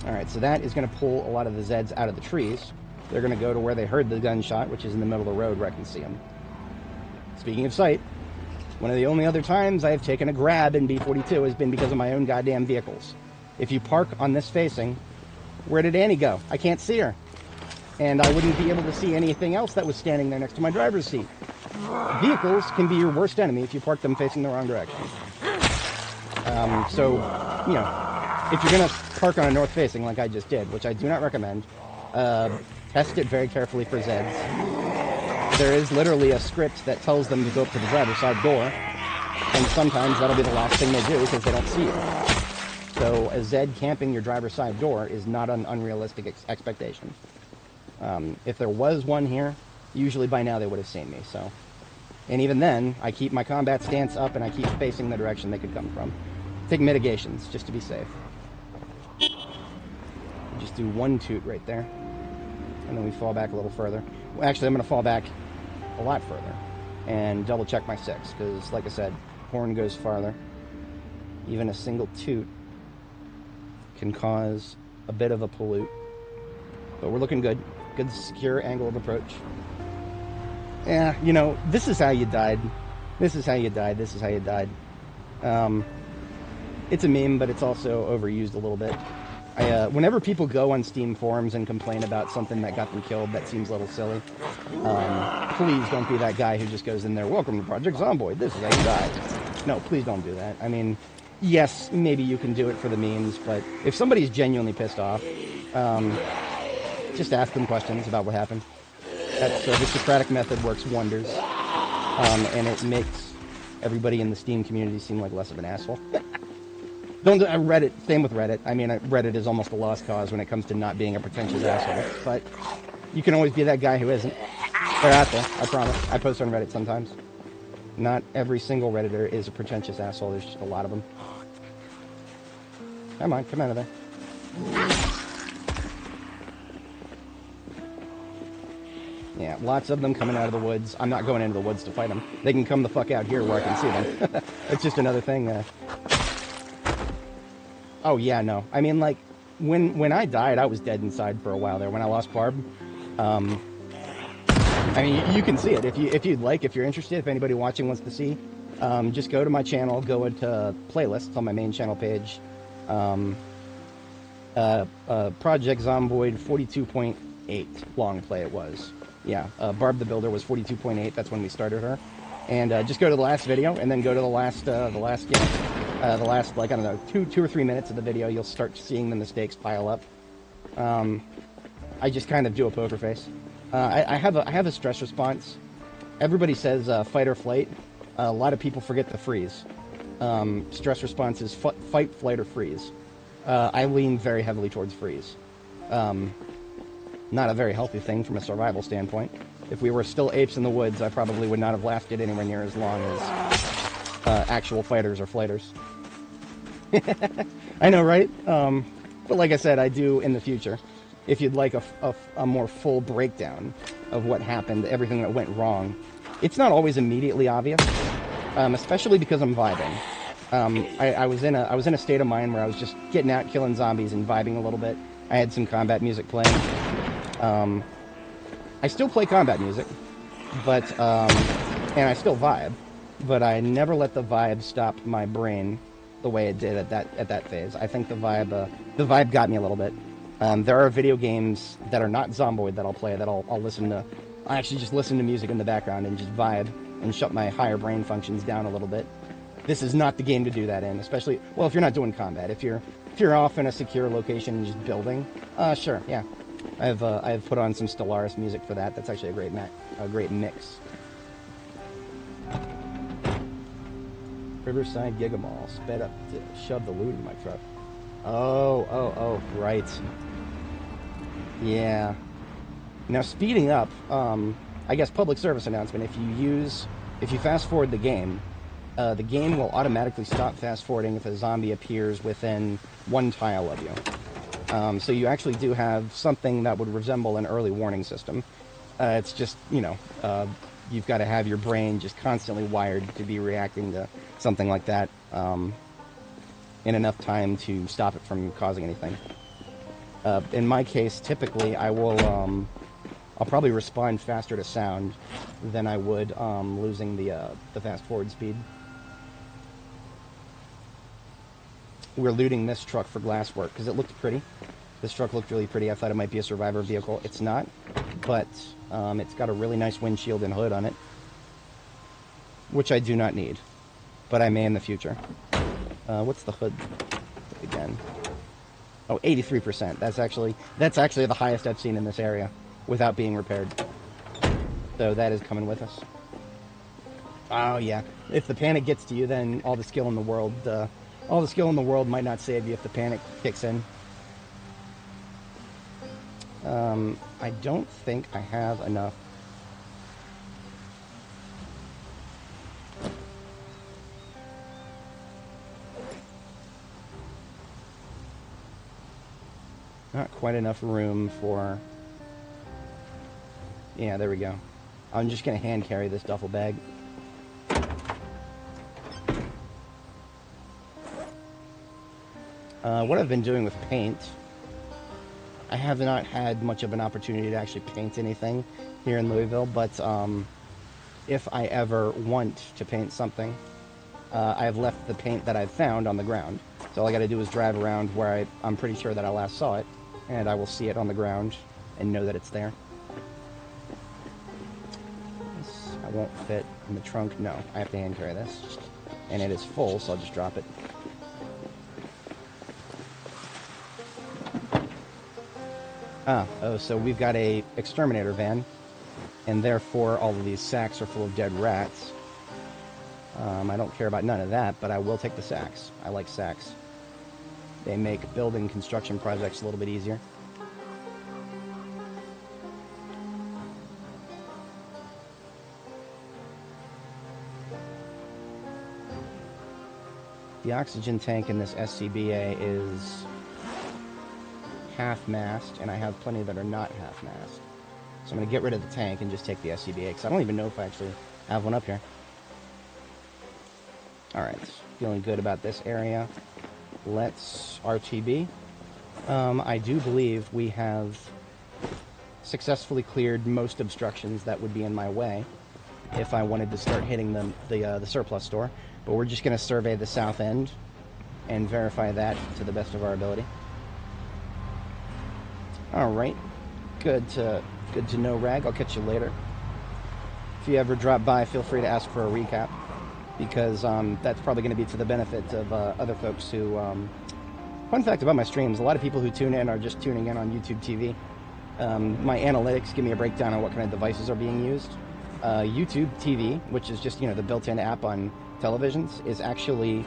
Alright, so that is going to pull a lot of the Zeds out of the trees. They're going to go to where they heard the gunshot, which is in the middle of the road where I can see them. Speaking of sight, one of the only other times I've taken a grab in B42 has been because of my own goddamn vehicles. If you park on this facing, where did Annie go? I can't see her. And I wouldn't be able to see anything else that was standing there next to my driver's seat. Vehicles can be your worst enemy if you park them facing the wrong direction. So, you know, if you're going to park on a north facing like I just did, which I do not recommend, test it very carefully for Zeds. There is literally a script that tells them to go up to the driver's side door, and sometimes that'll be the last thing they do because they don't see you. So a Zed camping your driver's side door is not an unrealistic expectation. If there was one here, usually by now they would have seen me. So, and even then, I keep my combat stance up and I keep facing the direction they could come from. Take mitigations just to be safe. Just do one toot right there, and then we fall back a little further. Well, actually, I'm going to fall back a lot further and double check my 6 because, like I said, horn goes farther. Even a single toot can cause a bit of a pollute, but we're looking good. Good secure angle of approach. Yeah, you know, this is how you died. This is how you died. This is how you died. It's a meme, but it's also overused a little bit. Whenever people go on Steam forums and complain about something that got them killed that seems a little silly, please don't be that guy who just goes in there, welcome to Project Zomboid, this is how you die. No, please don't do that. I mean, yes, maybe you can do it for the memes, but if somebody's genuinely pissed off, just ask them questions about what happened. The Socratic method works wonders, and it makes everybody in the Steam community seem like less of an asshole. Don't Reddit. Same with Reddit. I mean, Reddit is almost a lost cause when it comes to not being a pretentious asshole. But you can always be that guy who isn't. They're out there. I promise. I post on Reddit sometimes. Not every single Redditor is a pretentious asshole. There's just a lot of them. Come on, come out of there. Yeah, lots of them coming out of the woods. I'm not going into the woods to fight them. They can come the fuck out here where I can see them. It's just another thing. Oh, yeah, no. I mean, like, when I died, I was dead inside for a while there. When I lost Barb, I mean, you can see it if you'd like, if you're interested, if anybody watching wants to see. Just go to my channel, go into playlists on my main channel page. Project Zomboid 42.8 long play it was. Yeah, Barb the Builder was 42.8. That's when we started her. And just go to the last video, and then go to the last like, I don't know, two or 3 minutes of the video. You'll start seeing the mistakes pile up. I just kind of do a poker face. I have a stress response. Everybody says fight or flight. A lot of people forget the freeze. Stress response is fight, flight, or freeze. I lean very heavily towards freeze. Not a very healthy thing from a survival standpoint. If we were still apes in the woods, I probably would not have lasted anywhere near as long as actual fighters or flighters. I know, right? But like I said, I do in the future. If you'd like a more full breakdown of what happened, everything that went wrong, it's not always immediately obvious, especially because I'm vibing. I was in a state of mind where I was just getting out, killing zombies, and vibing a little bit. I had some combat music playing. I still play combat music, but and I still vibe, but I never let the vibe stop my brain the way it did at that phase. I think the vibe got me a little bit. There are video games that are not Zomboid that I'll play that I'll listen to. I actually just listen to music in the background and just vibe and shut my higher brain functions down a little bit. This is not the game to do that in, especially, well, if you're not doing combat. If you're off in a secure location and just building, sure, yeah. I've put on some Stellaris music for that. That's actually a great mix. Riverside Gigamall sped up to shove the loot in my truck. Oh, right. Yeah. Now speeding up, I guess public service announcement, if you fast forward the game will automatically stop fast forwarding if a zombie appears within one tile of you. So you actually do have something that would resemble an early warning system. It's just, you've got to have your brain just constantly wired to be reacting to something like that in enough time to stop it from causing anything. In my case, typically, I'll probably respond faster to sound than I would losing the fast forward speed. We're looting this truck for glasswork because it looked pretty. This truck looked really pretty. I thought it might be a survivor vehicle. It's not, but it's got a really nice windshield and hood on it, which I do not need, but I may in the future. What's the hood again? Oh, 83%. That's actually the highest I've seen in this area without being repaired. So that is coming with us. Oh yeah. If the panic gets to you, then all the skill in the world might not save you if the panic kicks in. I don't think I have enough. Not quite enough room for... Yeah, there we go. I'm just going to hand carry this duffel bag. What I've been doing with paint, I have not had much of an opportunity to actually paint anything here in Louisville, but if I ever want to paint something, I've left the paint that I've found on the ground. So all I got to do is drive around where I'm pretty sure that I last saw it, and I will see it on the ground and know that it's there. This I won't fit in the trunk. No, I have to hand carry this. And it is full, so I'll just drop it. Oh, so we've got a exterminator van, and therefore all of these sacks are full of dead rats. I don't care about none of that, but I will take the sacks. I like sacks. They make building construction projects a little bit easier. The oxygen tank in this SCBA is half-mast, and I have plenty that are not half-mast. So I'm going to get rid of the tank and just take the SCBA, because I don't even know if I actually have one up here. Alright, feeling good about this area. Let's RTB. I do believe we have successfully cleared most obstructions that would be in my way if I wanted to start hitting the surplus store. But we're just going to survey the south end and verify that to the best of our ability. Alright, good to know, Rag. I'll catch you later. If you ever drop by, feel free to ask for a recap, because that's probably going to be to the benefit of other folks who... Fun fact about my streams, a lot of people who tune in are just tuning in on YouTube TV. My analytics give me a breakdown on what kind of devices are being used. YouTube TV, which is just, the built-in app on televisions, is actually...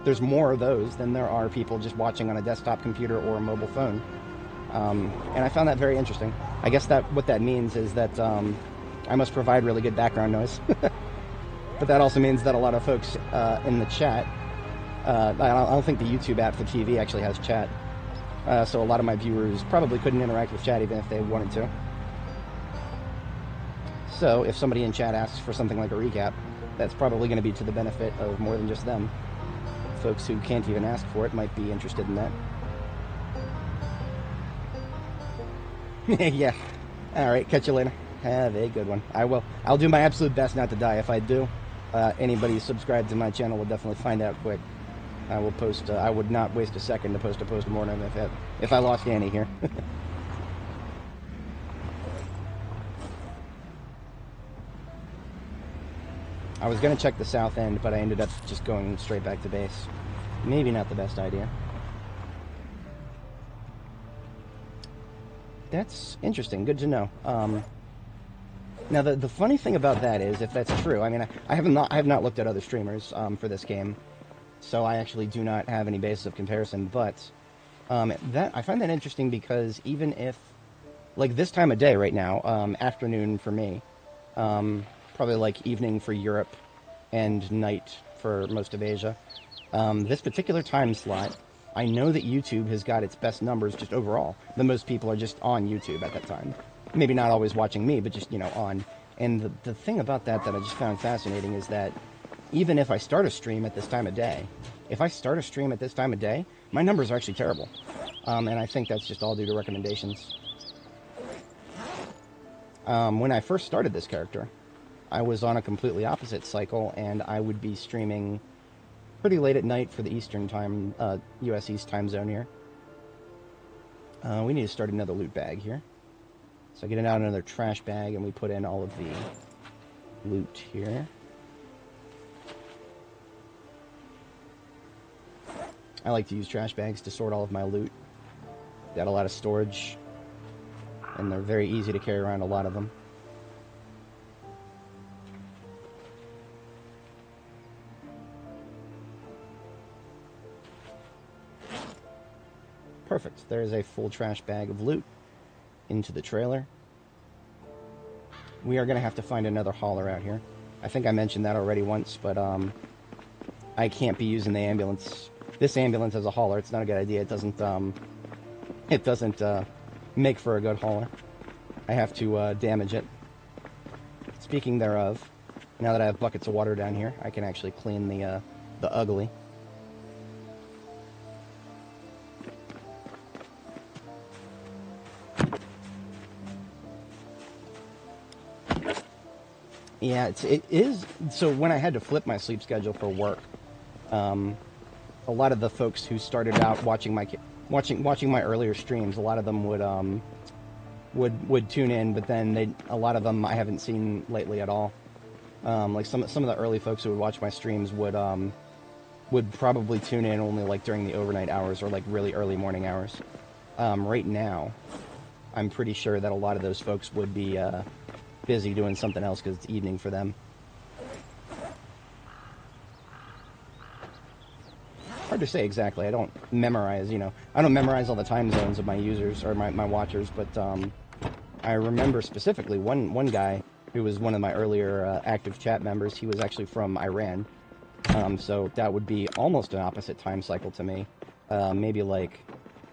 There's more of those than there are people just watching on a desktop computer or a mobile phone. And I found that very interesting. I guess what that means is that I must provide really good background noise. But that also means that a lot of folks in the chat, I don't think the YouTube app for TV actually has chat. So a lot of my viewers probably couldn't interact with chat even if they wanted to. So if somebody in chat asks for something like a recap, that's probably going to be to the benefit of more than just them. Folks who can't even ask for it might be interested in that. Yeah. Alright, catch you later. Have a good one. I will. I'll do my absolute best not to die. If I do, anybody subscribed to my channel will definitely find out quick. I will post... I would not waste a second to post a post-mortem if I lost Annie here. I was going to check the south end, but I ended up just going straight back to base. Maybe not the best idea. That's interesting. Good to know. Now, the funny thing about that is, if that's true, I mean, I have not looked at other streamers for this game, so I actually do not have any basis of comparison. But I find that interesting because even if, like this time of day right now, afternoon for me, probably like evening for Europe and night for most of Asia, this particular time slot, I know that YouTube has got its best numbers just overall. The most people are just on YouTube at that time. Maybe not always watching me, but just, on. And the thing about that I just found fascinating is that even if I start a stream at this time of day, my numbers are actually terrible. And I think that's just all due to recommendations. When I first started this character, I was on a completely opposite cycle, and I would be streaming pretty late at night for the Eastern time, US East time zone here. We need to start another loot bag here. So I get out another trash bag, and we put in all of the loot here. I like to use trash bags to sort all of my loot. Got a lot of storage, and they're very easy to carry around, a lot of them. Perfect. There is a full trash bag of loot into the trailer. We are going to have to find another hauler out here. I think I mentioned that already once, but I can't be using the ambulance. This ambulance as a hauler, it's not a good idea. It doesn't make for a good hauler. I have to damage it. Speaking thereof, now that I have buckets of water down here, I can actually clean the ugly. Yeah, it is. So when I had to flip my sleep schedule for work, a lot of the folks who started out watching my earlier streams, a lot of them would tune in, but then a lot of them I haven't seen lately at all. Like some of the early folks who would watch my streams would probably tune in only like during the overnight hours or like really early morning hours. Right now, I'm pretty sure that a lot of those folks would be busy doing something else because it's evening for them. hard to say exactly. I don't memorize, you know, I don't memorize all the time zones of my users or my watchers, but I remember specifically one guy who was one of my earlier active chat members. He was actually from Iran, so that would be almost an opposite time cycle to me. Maybe like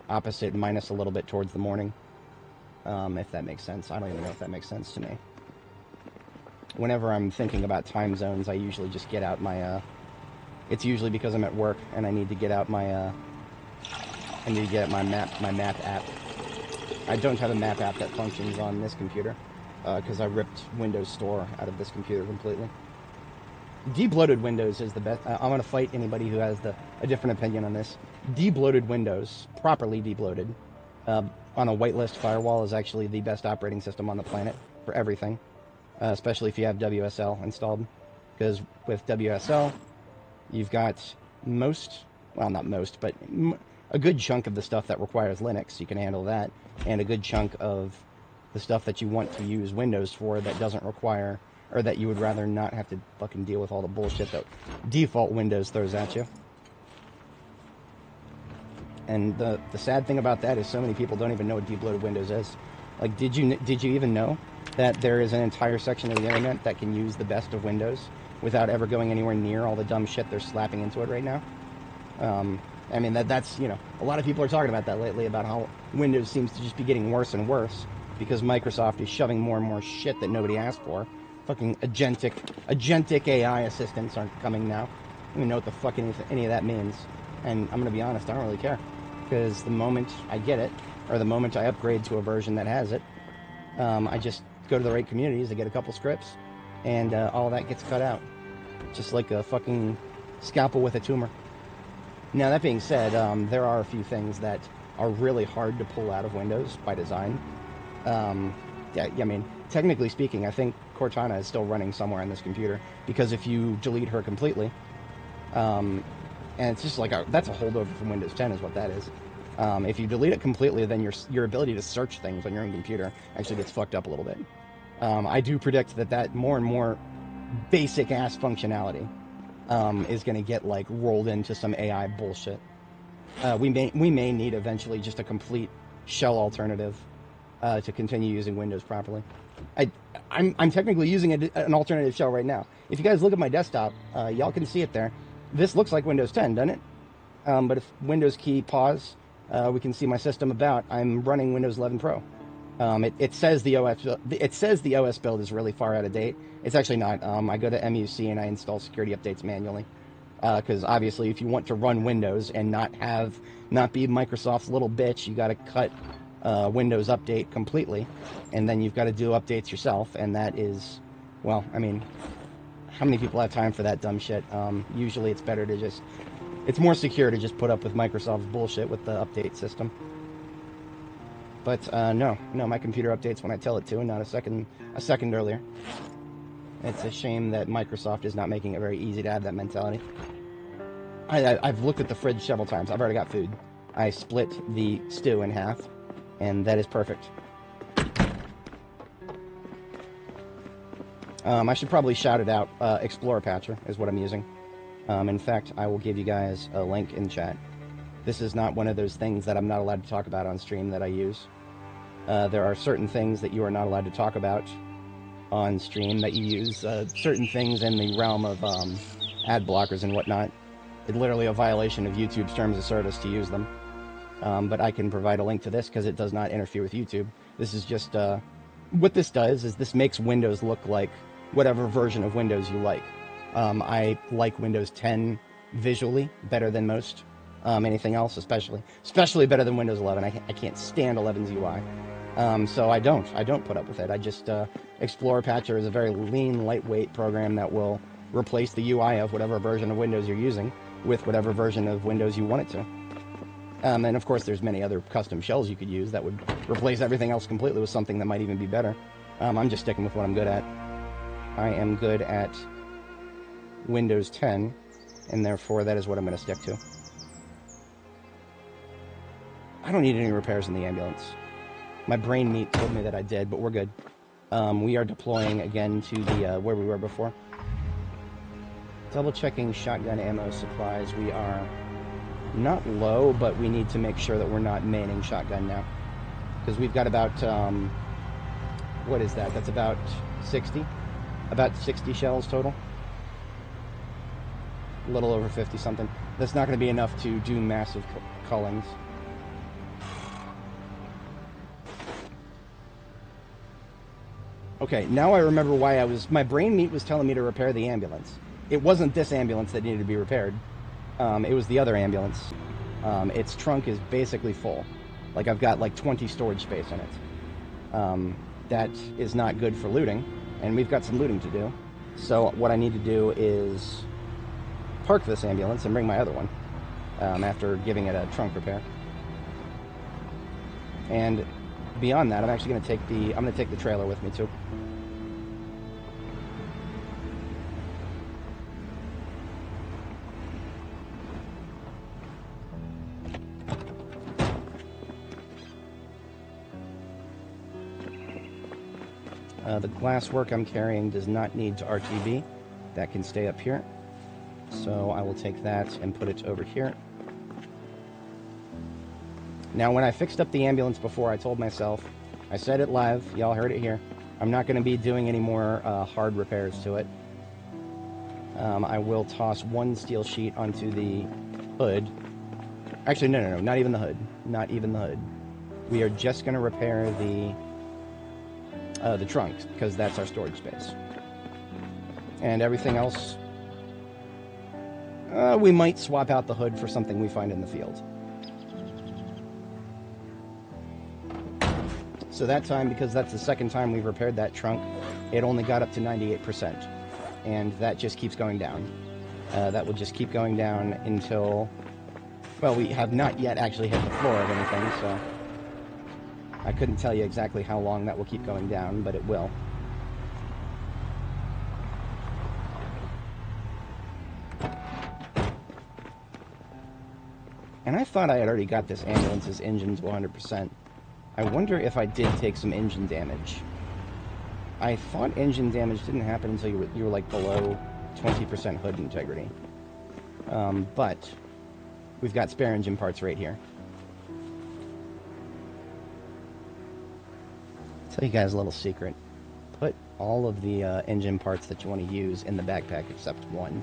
opposite minus a little bit towards the morning, if that makes sense. I don't even know if that makes sense to me. Whenever I'm thinking about time zones, I usually just get out my, it's usually because I'm at work and I need to get out my, I need to get my map app. I don't have a map app that functions on this computer, because I ripped Windows Store out of this computer completely. Debloated Windows is the best. I'm going to fight anybody who has a different opinion on this. Debloated Windows, properly debloated, on a whitelist firewall is actually the best operating system on the planet for everything. Especially if you have WSL installed, because with WSL, you've got most, well, not most, but a good chunk of the stuff that requires Linux, you can handle that, and a good chunk of the stuff that you want to use Windows for that doesn't require, or that you would rather not have to fucking deal with all the bullshit that default Windows throws at you. And the sad thing about that is so many people don't even know what debloated Windows is. Like, did you even know that there is an entire section of the internet that can use the best of Windows without ever going anywhere near all the dumb shit they're slapping into it right now? I mean, that's, you know, a lot of people are talking about that lately, about how Windows seems to just be getting worse and worse because Microsoft is shoving more and more shit that nobody asked for. Fucking agentic AI assistants aren't coming now. I don't even know what the fuck any of that means. And I'm going to be honest, I don't really care. Because the moment I get it, or the moment I upgrade to a version that has it, I just go to the right communities, I get a couple scripts, and all that gets cut out. Just like a fucking scalpel with a tumor. Now, that being said, there are a few things that are really hard to pull out of Windows by design. Yeah, I mean, technically speaking, I think Cortana is still running somewhere on this computer, because if you delete her completely, and it's just like, that's a holdover from Windows 10 is what that is. If you delete it completely, then your ability to search things on your own computer actually gets fucked up a little bit. I do predict that more and more basic-ass functionality is going to get, like, rolled into some AI bullshit. We may need eventually just a complete shell alternative to continue using Windows properly. I'm technically using an alternative shell right now. If you guys look at my desktop, y'all can see it there. This looks like Windows 10, doesn't it? But if Windows key pause, we can see my system about. I'm running Windows 11 Pro. It says the OS build is really far out of date. It's actually not. I go to MUC and I install security updates manually. Because obviously, if you want to run Windows and not be Microsoft's little bitch, you got to cut Windows Update completely, and then you've got to do updates yourself. And that is, well, I mean, how many people have time for that dumb shit? Usually, it's better to just. It's more secure to just put up with Microsoft's bullshit with the update system. But no, my computer updates when I tell it to, and not a second earlier. It's a shame that Microsoft is not making it very easy to have that mentality. I've looked at the fridge several times. I've already got food. I split the stew in half, and that is perfect. I should probably shout it out. Explorer Patcher is what I'm using. In fact, I will give you guys a link in chat. This is not one of those things that I'm not allowed to talk about on stream that I use. There are certain things that you are not allowed to talk about on stream that you use. Certain things in the realm of ad blockers and whatnot. It's literally a violation of YouTube's terms of service to use them. But I can provide a link to this because it does not interfere with YouTube. This is just... what this does is this makes Windows look like whatever version of Windows you like. I like Windows 10 visually better than most. Anything else, especially better than Windows 11. I can't stand 11's UI. So I don't put up with it. I just, Explorer Patcher is a very lean, lightweight program that will replace the UI of whatever version of Windows you're using with whatever version of Windows you want it to. And of course, there's many other custom shells you could use that would replace everything else completely with something that might even be better. I'm just sticking with what I'm good at. I am good at Windows 10, and therefore that is what I'm going to stick to. I don't need any repairs in the ambulance. My brain meat told me that I did, but we're good. We are deploying again to the where we were before. Double checking shotgun ammo supplies. We are not low, but we need to make sure that we're not maining shotgun now. Because we've got about, what is that? That's about 60? About 60 shells total. A little over 50 something. That's not going to be enough to do massive cullings. Okay, now I remember why my brain meat was telling me to repair the ambulance. It wasn't this ambulance that needed to be repaired. It was the other ambulance. Its trunk is basically full. Like, I've got like 20 storage space in it. That is not good for looting, and we've got some looting to do. So what I need to do is park this ambulance and bring my other one after giving it a trunk repair. And beyond that, I'm actually going to take the trailer with me too. The glasswork I'm carrying does not need to RTB. That can stay up here. So I will take that and put it over here. Now, when I fixed up the ambulance before, I told myself, I said it live, y'all heard it here, I'm not going to be doing any more hard repairs to it. I will toss one steel sheet onto the hood. Actually, no, not even the hood. Not even the hood. We are just going to repair the trunk, because that's our storage space. And everything else, we might swap out the hood for something we find in the field. So that time, because that's the second time we've repaired that trunk, it only got up to 98%. And that just keeps going down. That will just keep going down until, well, we have not yet actually hit the floor of anything, so I couldn't tell you exactly how long that will keep going down, but it will. And I thought I had already got this ambulance's engine to 100%. I wonder if I did take some engine damage. I thought engine damage didn't happen until you were like below 20% hood integrity. But we've got spare engine parts right here. I'll tell you guys a little secret. Put all of the engine parts that you want to use in the backpack except one.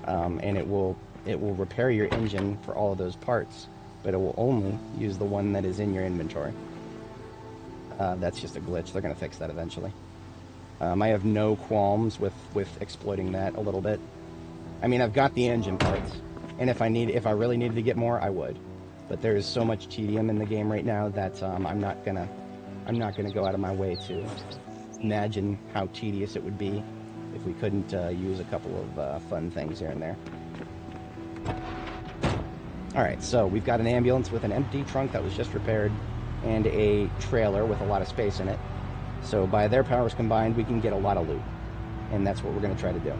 And it will repair your engine for all of those parts, but it will only use the one that is in your inventory. That's just a glitch. They're going to fix that eventually. I have no qualms with exploiting that a little bit. I mean, I've got the engine parts, and if I really needed to get more, I would. But there is so much tedium in the game right now that I'm not gonna go out of my way to imagine how tedious it would be if we couldn't use a couple of fun things here and there. Alright, so we've got an ambulance with an empty trunk that was just repaired, and a trailer with a lot of space in it. So by their powers combined, we can get a lot of loot. And that's what we're going to try to do.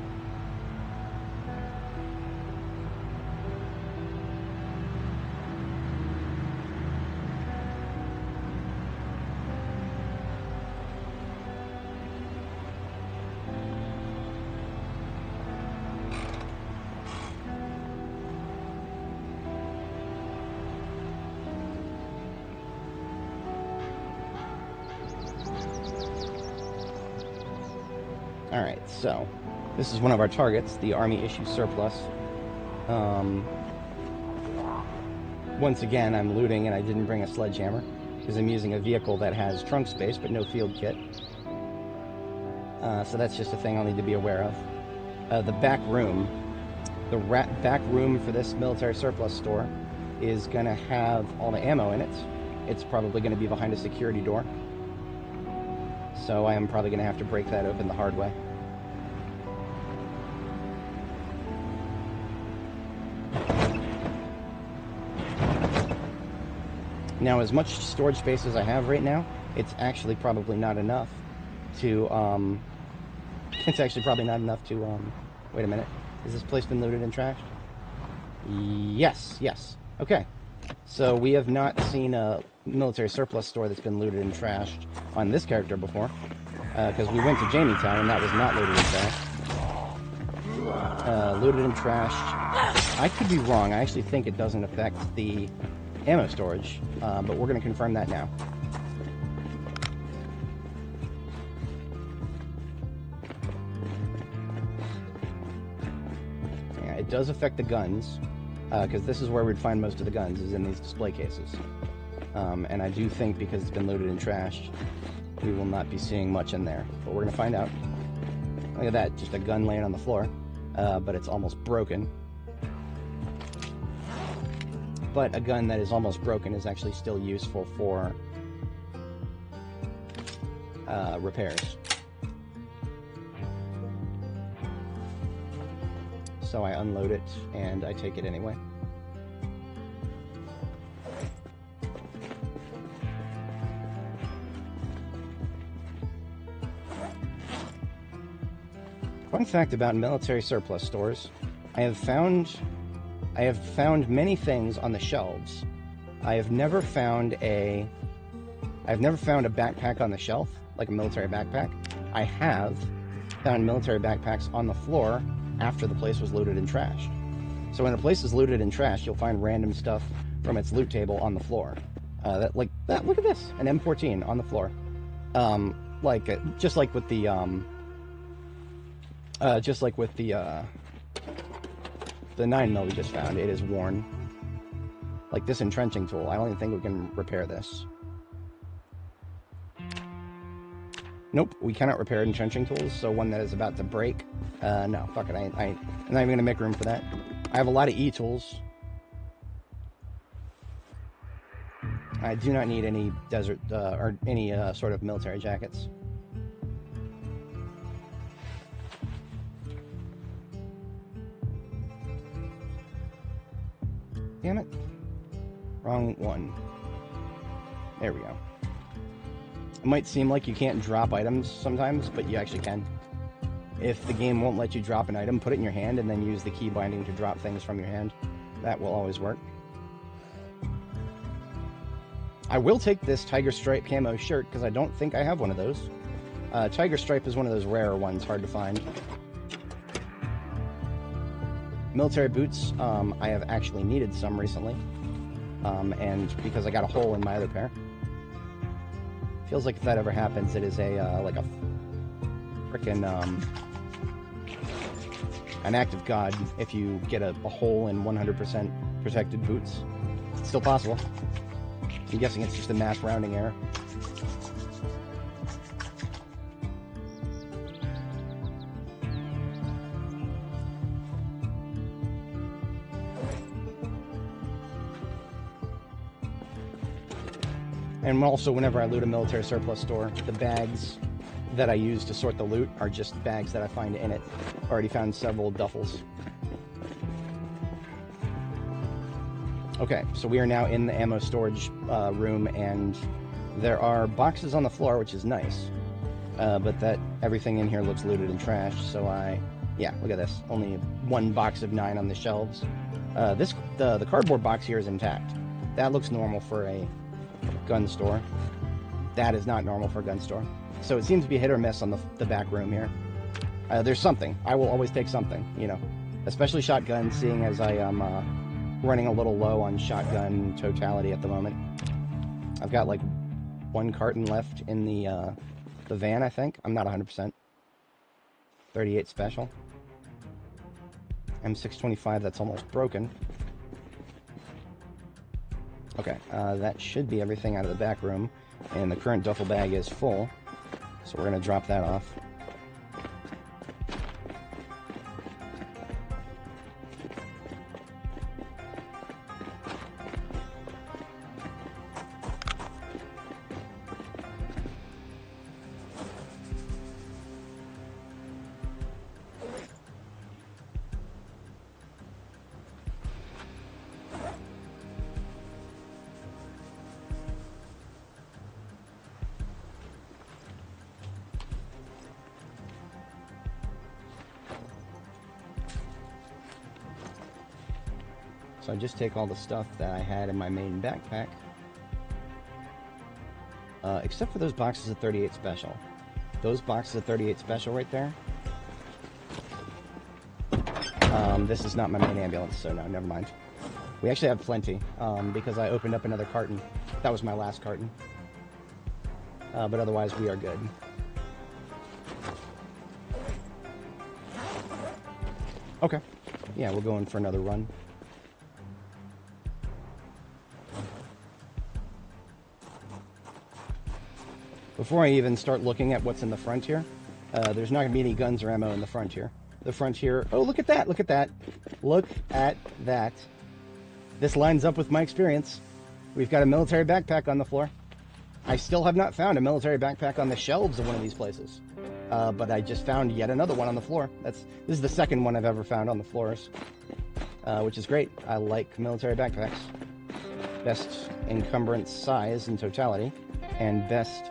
Alright, so this is one of our targets, the Army issue surplus. Once again, I'm looting and I didn't bring a sledgehammer because I'm using a vehicle that has trunk space but no field kit. So that's just a thing I'll need to be aware of. The back room for this military surplus store is going to have all the ammo in it. It's probably going to be behind a security door. So I am probably going to have to break that open the hard way. Now, as much storage space as I have right now, it's actually probably not enough to, wait a minute. Has this place been looted and trashed? Yes. Okay. So we have not seen a military surplus store that's been looted and trashed on this character before, because we went to Jamie Town and that was not looted and trashed. Looted and trashed I could be wrong. I actually think it doesn't affect the ammo storage, but we're going to confirm that now. Yeah, it does affect the guns, because this is where we'd find most of the guns, is in these display cases. And I do think because it's been looted and trashed, we will not be seeing much in there. But we're going to find out. Look at that, just a gun laying on the floor, but it's almost broken. But a gun that is almost broken is actually still useful for repairs. So I unload it and I take it anyway. Fun fact about military surplus stores, I have found many things on the shelves. I've never found a backpack on the shelf, like a military backpack. I have found military backpacks on the floor after the place was looted and trashed. So when a place is looted and trashed, you'll find random stuff from its loot table on the floor. Look at this, an M14 on the floor. Just like with the 9mm we just found, it is worn. Like this entrenching tool, I don't even think we can repair this. Nope, we cannot repair entrenching tools, so one that is about to break, no, fuck it, I'm not even gonna make room for that. I have a lot of E-tools. I do not need any desert, or any sort of military jackets. Damn it. Wrong one. There we go. It might seem like you can't drop items sometimes, but you actually can. If the game won't let you drop an item, put it in your hand and then use the key binding to drop things from your hand. That will always work. I will take this Tiger Stripe camo shirt because I don't think I have one of those. Tiger Stripe is one of those rarer ones, hard to find. Military boots, I have actually needed some recently, and because I got a hole in my other pair. Feels like if that ever happens, it is like a frickin' an act of God if you get a hole in 100% protected boots. It's still possible. I'm guessing it's just a math rounding error. And also, whenever I loot a military surplus store, the bags that I use to sort the loot are just bags that I find in it. Already found several duffels. Okay, so we are now in the ammo storage room, and there are boxes on the floor, which is nice. But everything in here looks looted and trashed, so yeah, look at this. Only one box of 9 on the shelves. The cardboard box here is intact. That looks normal for a gun store. That is not normal for a gun store. So it seems to be hit or miss on the back room here. There's something. I will always take something, you know. Especially shotguns, seeing as I am running a little low on shotgun totality at the moment. I've got like 1 carton left in the van, I think. I'm not 100%. 38 special. M625, that's almost broken. Okay, that should be everything out of the back room, and the current duffel bag is full, so we're going to drop that off. So I just take all the stuff that I had in my main backpack, except for those boxes of 38 special. Those boxes of 38 special right there, This is not my main ambulance, so no, never mind. We actually have plenty, because I opened up another carton. That was my last carton. But otherwise, we are good. Okay. Yeah, we're going for another run. Before I even start looking at what's in the front here, there's not going to be any guns or ammo in the front here. The front here... Oh, look at that! Look at that! Look at that. This lines up with my experience. We've got a military backpack on the floor. I still have not found a military backpack on the shelves of one of these places. But I just found yet another one on the floor. This is the second one I've ever found on the floors. Which is great. I like military backpacks. Best encumbrance size in totality. And best...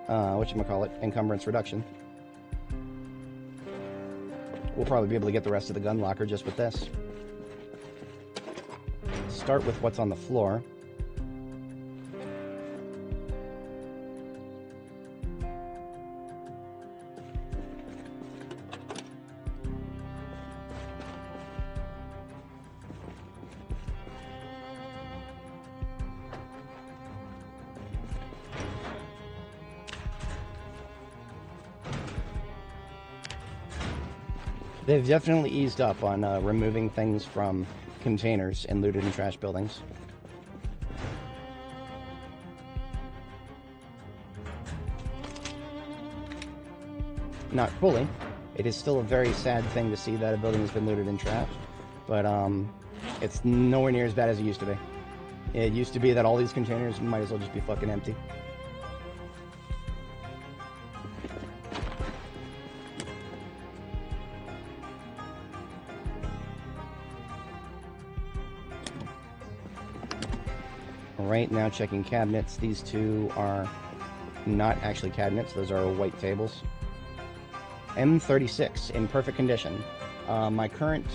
whatchamacallit, encumbrance reduction. We'll probably be able to get the rest of the gun locker just with this. Start with what's on the floor. They've definitely eased up on removing things from containers in looted and trash buildings. Not fully. It is still a very sad thing to see that a building has been looted and trashed, but it's nowhere near as bad as it used to be. It used to be that all these containers might as well just be fucking empty. Right now checking cabinets. These two are not actually cabinets, those are white tables. M36 in perfect condition. My current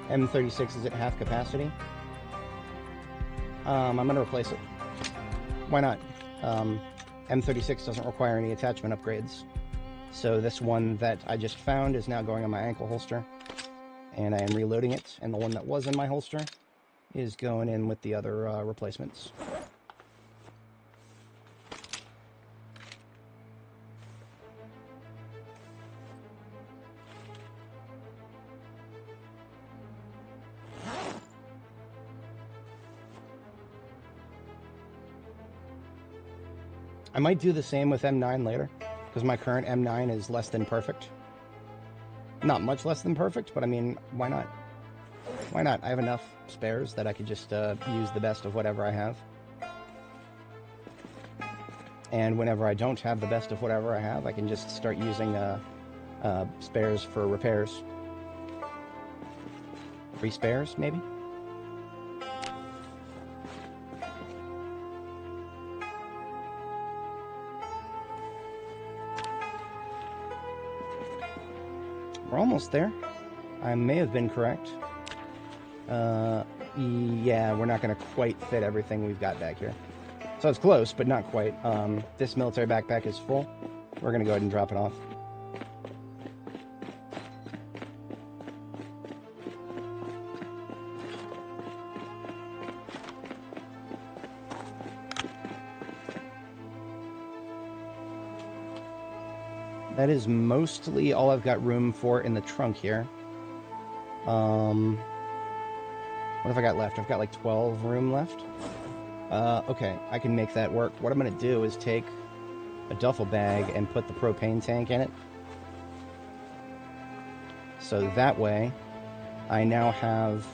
M36 is at half capacity. I'm gonna replace it. Why not? M36 doesn't require any attachment upgrades. So this one that I just found is now going on my ankle holster, and I am reloading it, and the one that was in my holster is going in with the other replacements. I might do the same with M9 later, because my current M9 is less than perfect. Not much less than perfect, but I mean, why not? Why not? I have enough spares that I could just use the best of whatever I have. And whenever I don't have the best of whatever I have, I can just start using spares for repairs. Free spares, maybe? We're almost there. I may have been correct. Yeah, we're not going to quite fit everything we've got back here. So it's close, but not quite. This military backpack is full. We're going to go ahead and drop it off. That is mostly all I've got room for in the trunk here. What have I got left? I've got like 12 room left. Okay, I can make that work. What I'm going to do is take a duffel bag and put the propane tank in it. So that way, I now have...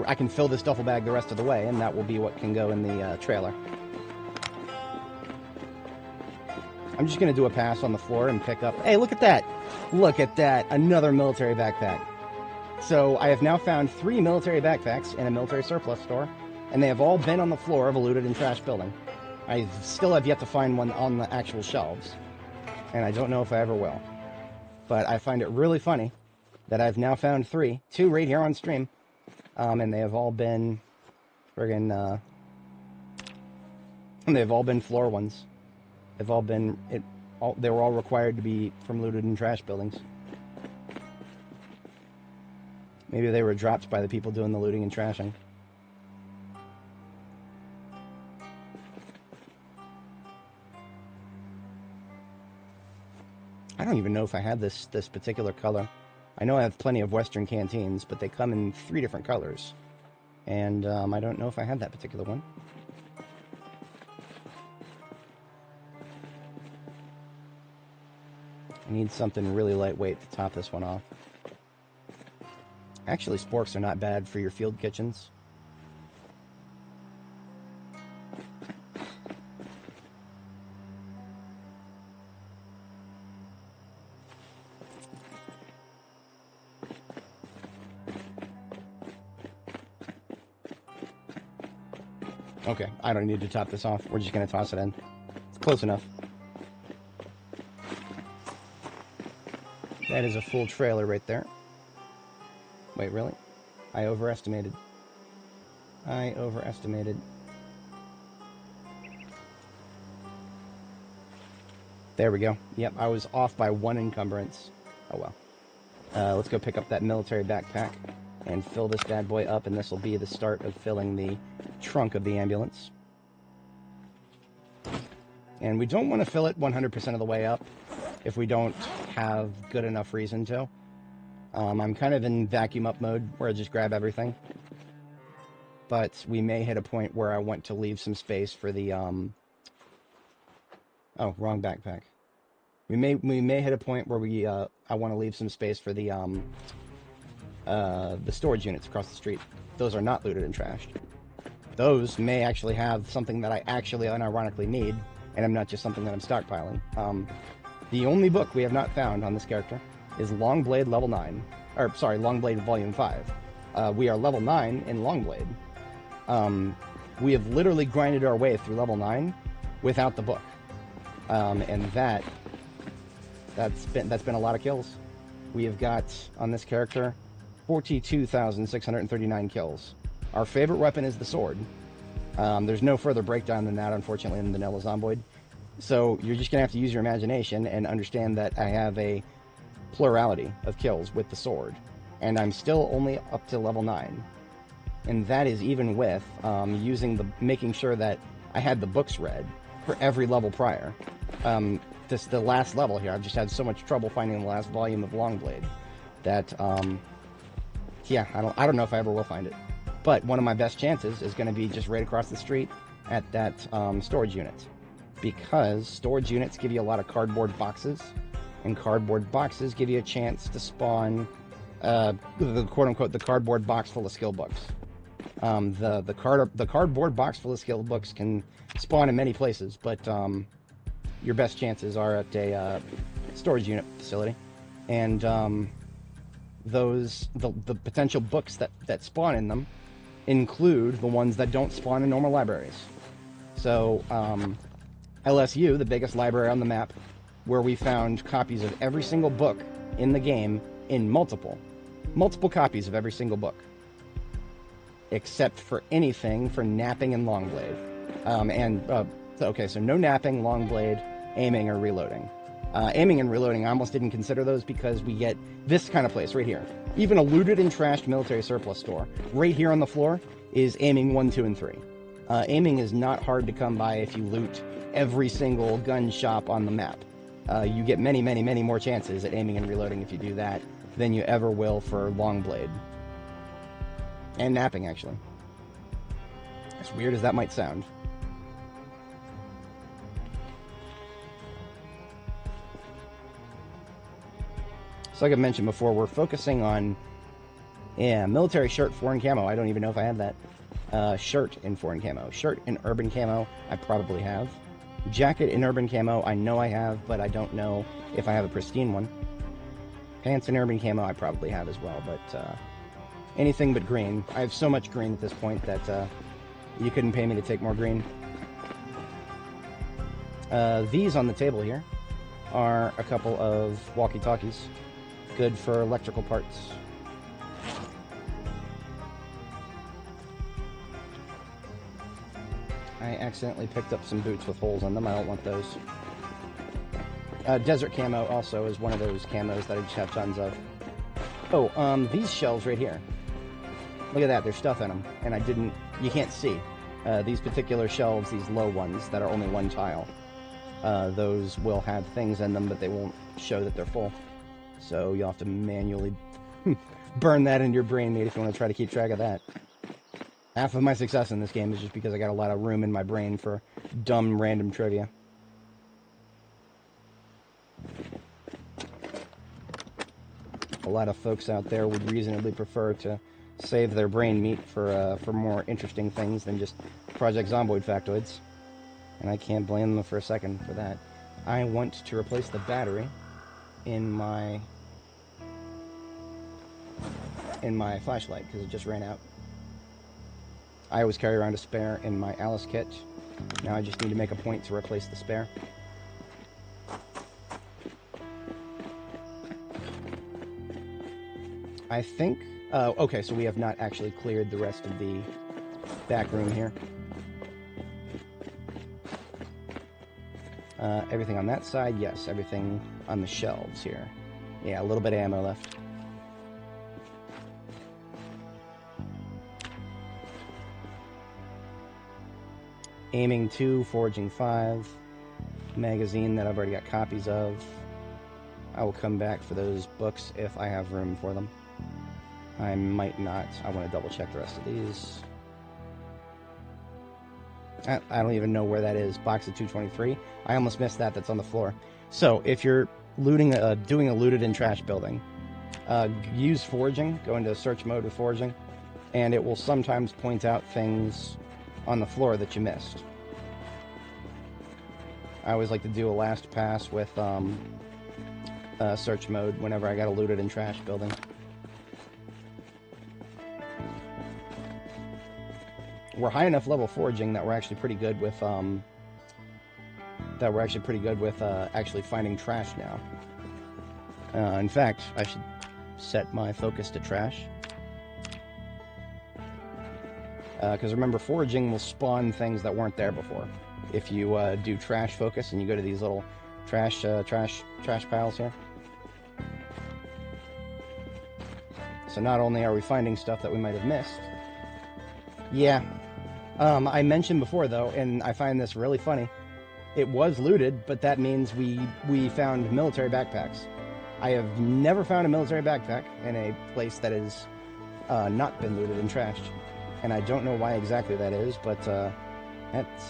I can fill this duffel bag the rest of the way, and that will be what can go in the trailer. I'm just going to do a pass on the floor and pick up... Hey, look at that! Look at that! Another military backpack. So I have now found 3 military backpacks in a military surplus store, and they have all been on the floor of a looted and trashed building. I still have yet to find one on the actual shelves, and I don't know if I ever will. But I find it really funny that I've now found 3, 2 right here on stream, and they have all been friggin', they've all been floor ones. They've all been, they were all required to be from looted and trash buildings. Maybe they were dropped by the people doing the looting and trashing. I don't even know if I had this particular color. I know I have plenty of Western canteens, but they come in 3 different colors. And I don't know if I had that particular one. I need something really lightweight to top this one off. Actually, sporks are not bad for your field kitchens. Okay, I don't need to top this off. We're just going to toss it in. It's close enough. That is a full trailer right there. Wait, really? I overestimated. I overestimated. There we go. Yep, I was off by 1 encumbrance. Oh well. Let's go pick up that military backpack and fill this bad boy up, and this will be the start of filling the trunk of the ambulance. And we don't want to fill it 100% of the way up if we don't have good enough reason to. I'm kind of in vacuum up mode where I just grab everything. But we may hit a point where I want to leave some space for the, oh, wrong backpack. We may hit a point where I want to leave some space for the storage units across the street. Those are not looted and trashed. Those may actually have something that I actually unironically need, and I'm not just something that I'm stockpiling. The only book we have not found on this character is Longblade level 9. Or, sorry, Longblade volume 5. We are level 9 in Longblade. We have literally grinded our way through level 9 without the book. And that's been a lot of kills. We have got, on this character, 42,639 kills. Our favorite weapon is the sword. There's no further breakdown than that, unfortunately, in vanilla Zomboid. So you're just going to have to use your imagination and understand that I have a plurality of kills with the sword. And I'm still only up to level 9. And that is even with making sure that I had the books read for every level prior. The last level here, I've just had so much trouble finding the last volume of Longblade that, yeah, I don't know if I ever will find it. But one of my best chances is going to be just right across the street at that storage unit. Because storage units give you a lot of cardboard boxes, and cardboard boxes give you a chance to spawn the quote-unquote the cardboard box full of skill books. The cardboard box full of skill books can spawn in many places, but your best chances are at a storage unit facility. And the potential books that spawn in them include the ones that don't spawn in normal libraries. So LSU, the biggest library on the map, where we found copies of every single book in the game in multiple copies of every single book, except for anything for napping and Longblade. Okay, so no napping, Longblade, aiming, or reloading. Aiming and reloading, I almost didn't consider those because we get this kind of place right here. Even a looted and trashed military surplus store, right here on the floor, is aiming 1, 2, and 3. Aiming is not hard to come by if you loot every single gun shop on the map. You get many, many, many more chances at aiming and reloading if you do that than you ever will for Longblade. And napping, actually. As weird as that might sound. So like I mentioned before, we're focusing on, military shirt, foreign camo. I don't even know if I have that. Shirt in foreign camo. Shirt in urban camo, I probably have. Jacket in urban camo, I know I have, but I don't know if I have a pristine one. Pants in urban camo, I probably have as well, but anything but green. I have so much green at this point that you couldn't pay me to take more green. These on the table here are a couple of walkie-talkies. Good for electrical parts. I accidentally picked up some boots with holes in them. I don't want those. Desert camo also is one of those camos that I just have tons of. Oh, these shelves right here. Look at that, there's stuff in them, and you can't see. These particular shelves, these low ones that are only one tile, those will have things in them, but they won't show that they're full. So you'll have to manually burn that into your brain, mate, if you want to try to keep track of that. Half of my success in this game is just because I got a lot of room in my brain for dumb, random trivia. A lot of folks out there would reasonably prefer to save their brain meat for more interesting things than just Project Zomboid factoids. And I can't blame them for a second for that. I want to replace the battery in my flashlight because it just ran out. I always carry around a spare in my Alice kit. Now I just need to make a point to replace the spare. I think... okay, so we have not actually cleared the rest of the back room here. Everything on that side, yes. Everything on the shelves here. Yeah, a little bit of ammo left. Aiming 2, foraging 5. Magazine that I've already got copies of. I will come back for those books if I have room for them. I might not. I want to double check the rest of these. I don't even know where that is. Box of 223. I almost missed that. That's on the floor. So if you're looting, doing a looted and trash building, use foraging. Go into search mode with foraging, and it will sometimes point out things on the floor that you missed. I always like to do a last pass with search mode whenever I got a looted and trash building. We're high enough level foraging that we're actually pretty good with actually finding trash now. In fact, I should set my focus to trash. Because remember, foraging will spawn things that weren't there before. If you do trash focus and you go to these little trash piles here. So not only are we finding stuff that we might have missed. Yeah. I mentioned before, though, and I find this really funny. It was looted, but that means we found military backpacks. I have never found a military backpack in a place that has not been looted and trashed. And I don't know why exactly that is, but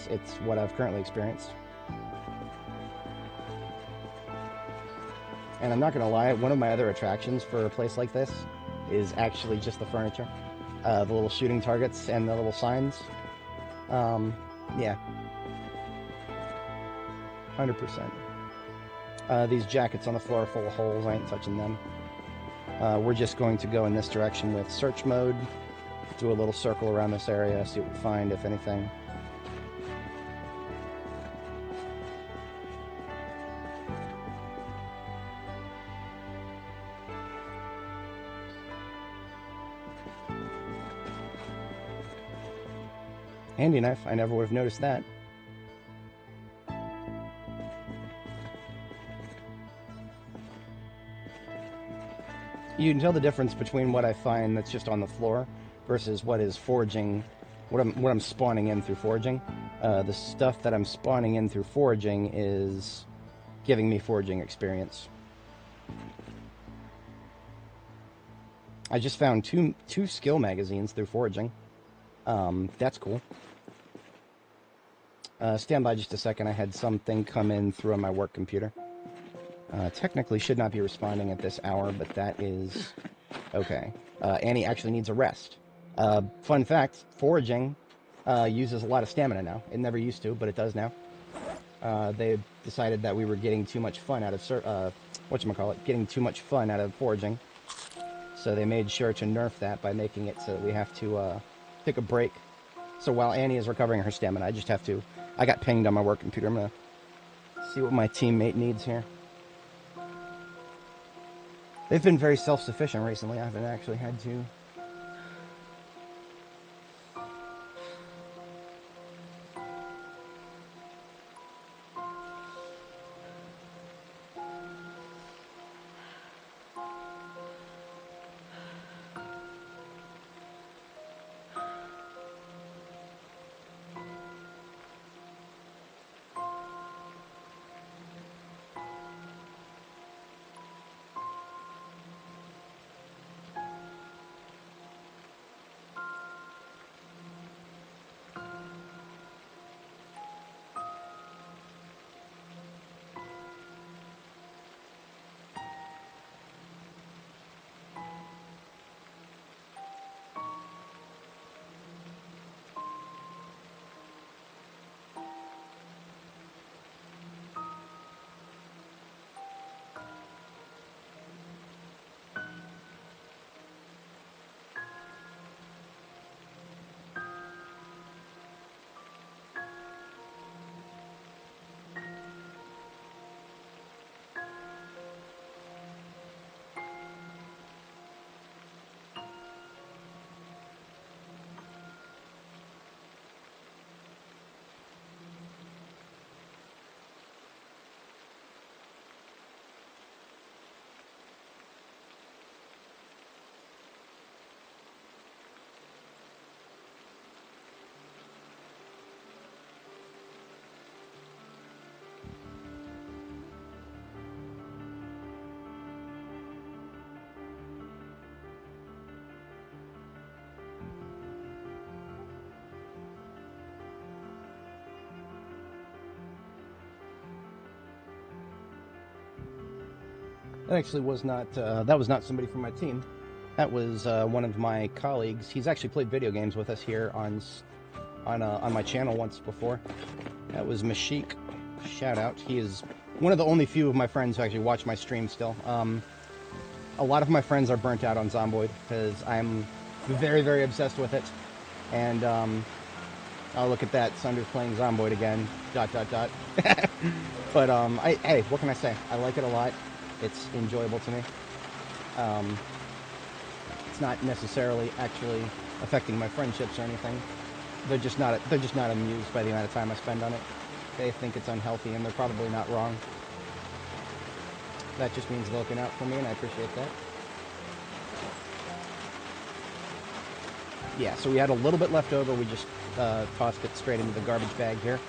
it's what I've currently experienced. And I'm not going to lie, one of my other attractions for a place like this is actually just the furniture. The little shooting targets and the little signs. Yeah. 100%. These jackets on the floor are full of holes. I ain't touching them. We're just going to go in this direction with search mode. Do a little circle around this area, see what we find, if anything. Handy knife. I never would have noticed that. You can tell the difference between what I find that's just on the floor versus what is foraging, what I'm spawning in through foraging. The stuff that I'm spawning in through foraging is giving me foraging experience. I just found two skill magazines through foraging. That's cool. Stand by just a second. I had something come in through on my work computer. Technically should not be responding at this hour, but that is okay. Annie actually needs a rest. Fun fact, foraging uses a lot of stamina now. It never used to, but it does now. They decided that we were getting too much fun out of getting too much fun out of foraging. So they made sure to nerf that by making it so that we have to take a break. So while Annie is recovering her stamina, I got pinged on my work computer. I'm gonna see what my teammate needs here. They've been very self-sufficient recently. I haven't actually had to. That actually was not, that was not somebody from my team. That was one of my colleagues. He's actually played video games with us here on my channel once before. That was Mashik. Shout out. He is one of the only few of my friends who actually watch my stream still. A lot of my friends are burnt out on Zomboid because I'm very, very obsessed with it. And, oh, look at that. Sunder's playing Zomboid again. ... But, hey, what can I say? I like it a lot. It's enjoyable to me. It's not necessarily actually affecting my friendships or anything. They're just not amused by the amount of time I spend on it. They think it's unhealthy, and they're probably not wrong. That just means looking out for me, and I appreciate that. Yeah, so we had a little bit left over. We just tossed it straight into the garbage bag here.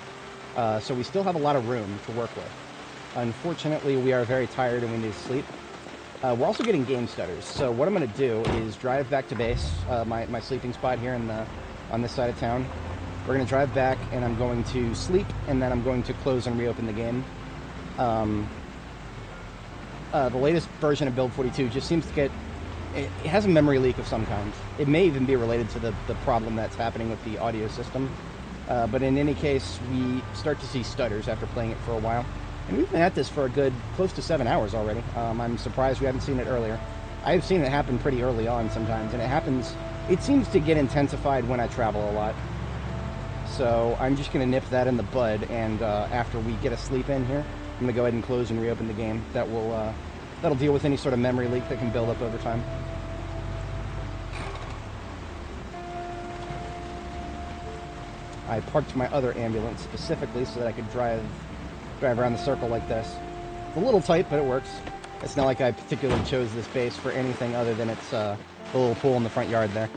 So we still have a lot of room to work with. Unfortunately, we are very tired and we need to sleep. We're also getting game stutters. So what I'm going to do is drive back to base, my sleeping spot here on this side of town. We're going to drive back, and I'm going to sleep, and then I'm going to close and reopen the game. The latest version of Build 42 just seems to get... It has a memory leak of some kind. It may even be related to the problem that's happening with the audio system. But in any case, we start to see stutters after playing it for a while. And we've been at this for a good close to 7 hours already. I'm surprised we haven't seen it earlier. I've seen it happen pretty early on sometimes, and it seems to get intensified when I travel a lot. So I'm just going to nip that in the bud, and after we get a sleep in here, I'm going to go ahead and close and reopen the game. That'll deal with any sort of memory leak that can build up over time. I parked my other ambulance specifically so that I could drive around the circle like this. It's a little tight, but it works. It's not like I particularly chose this base for anything other than it's the little pool in the front yard there.